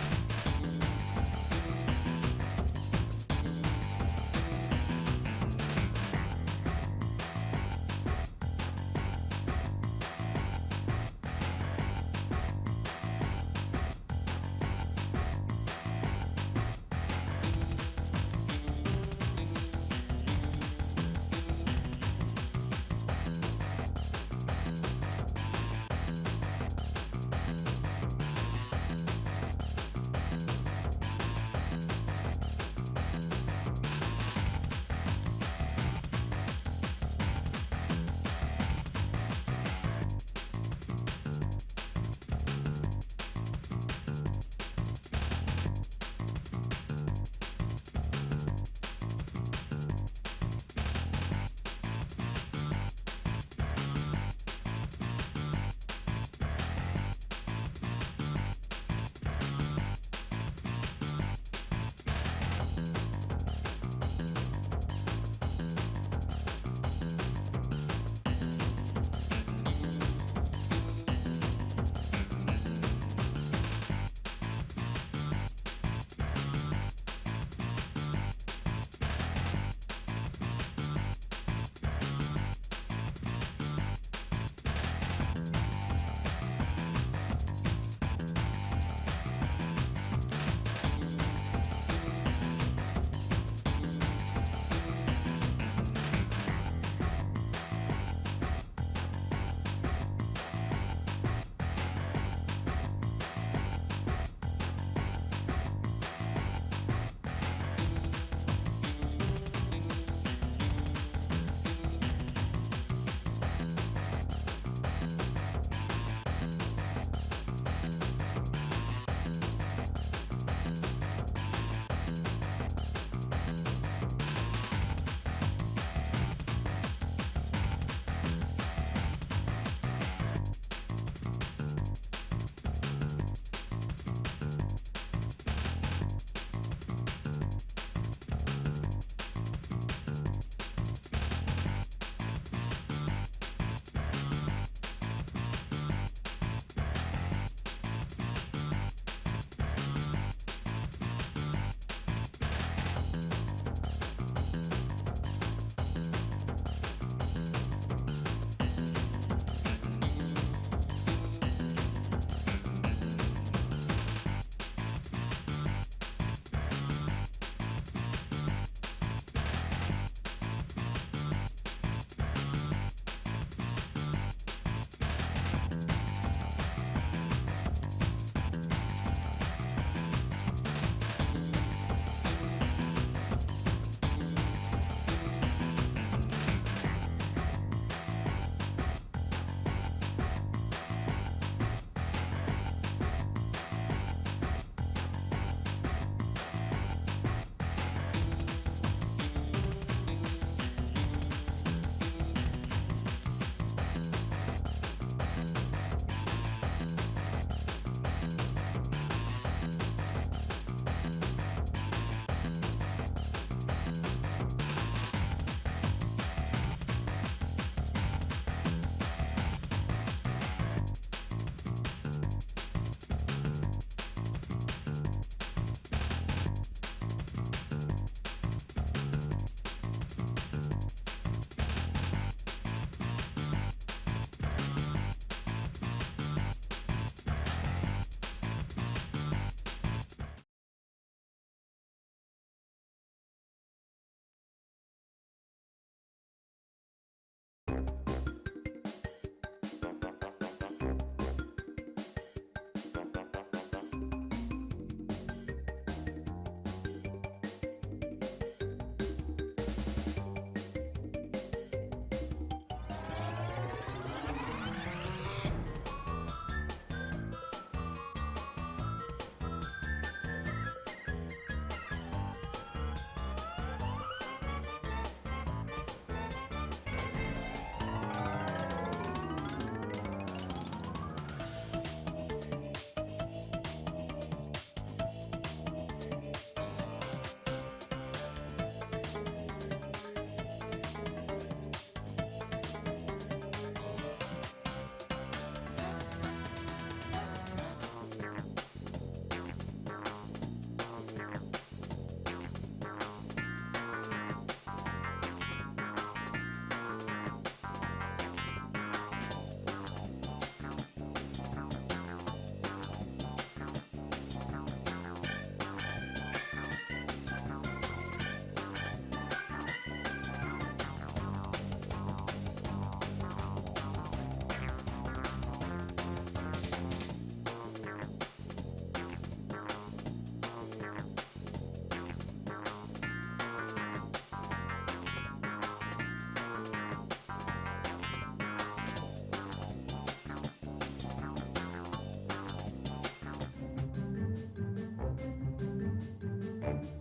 Oxide.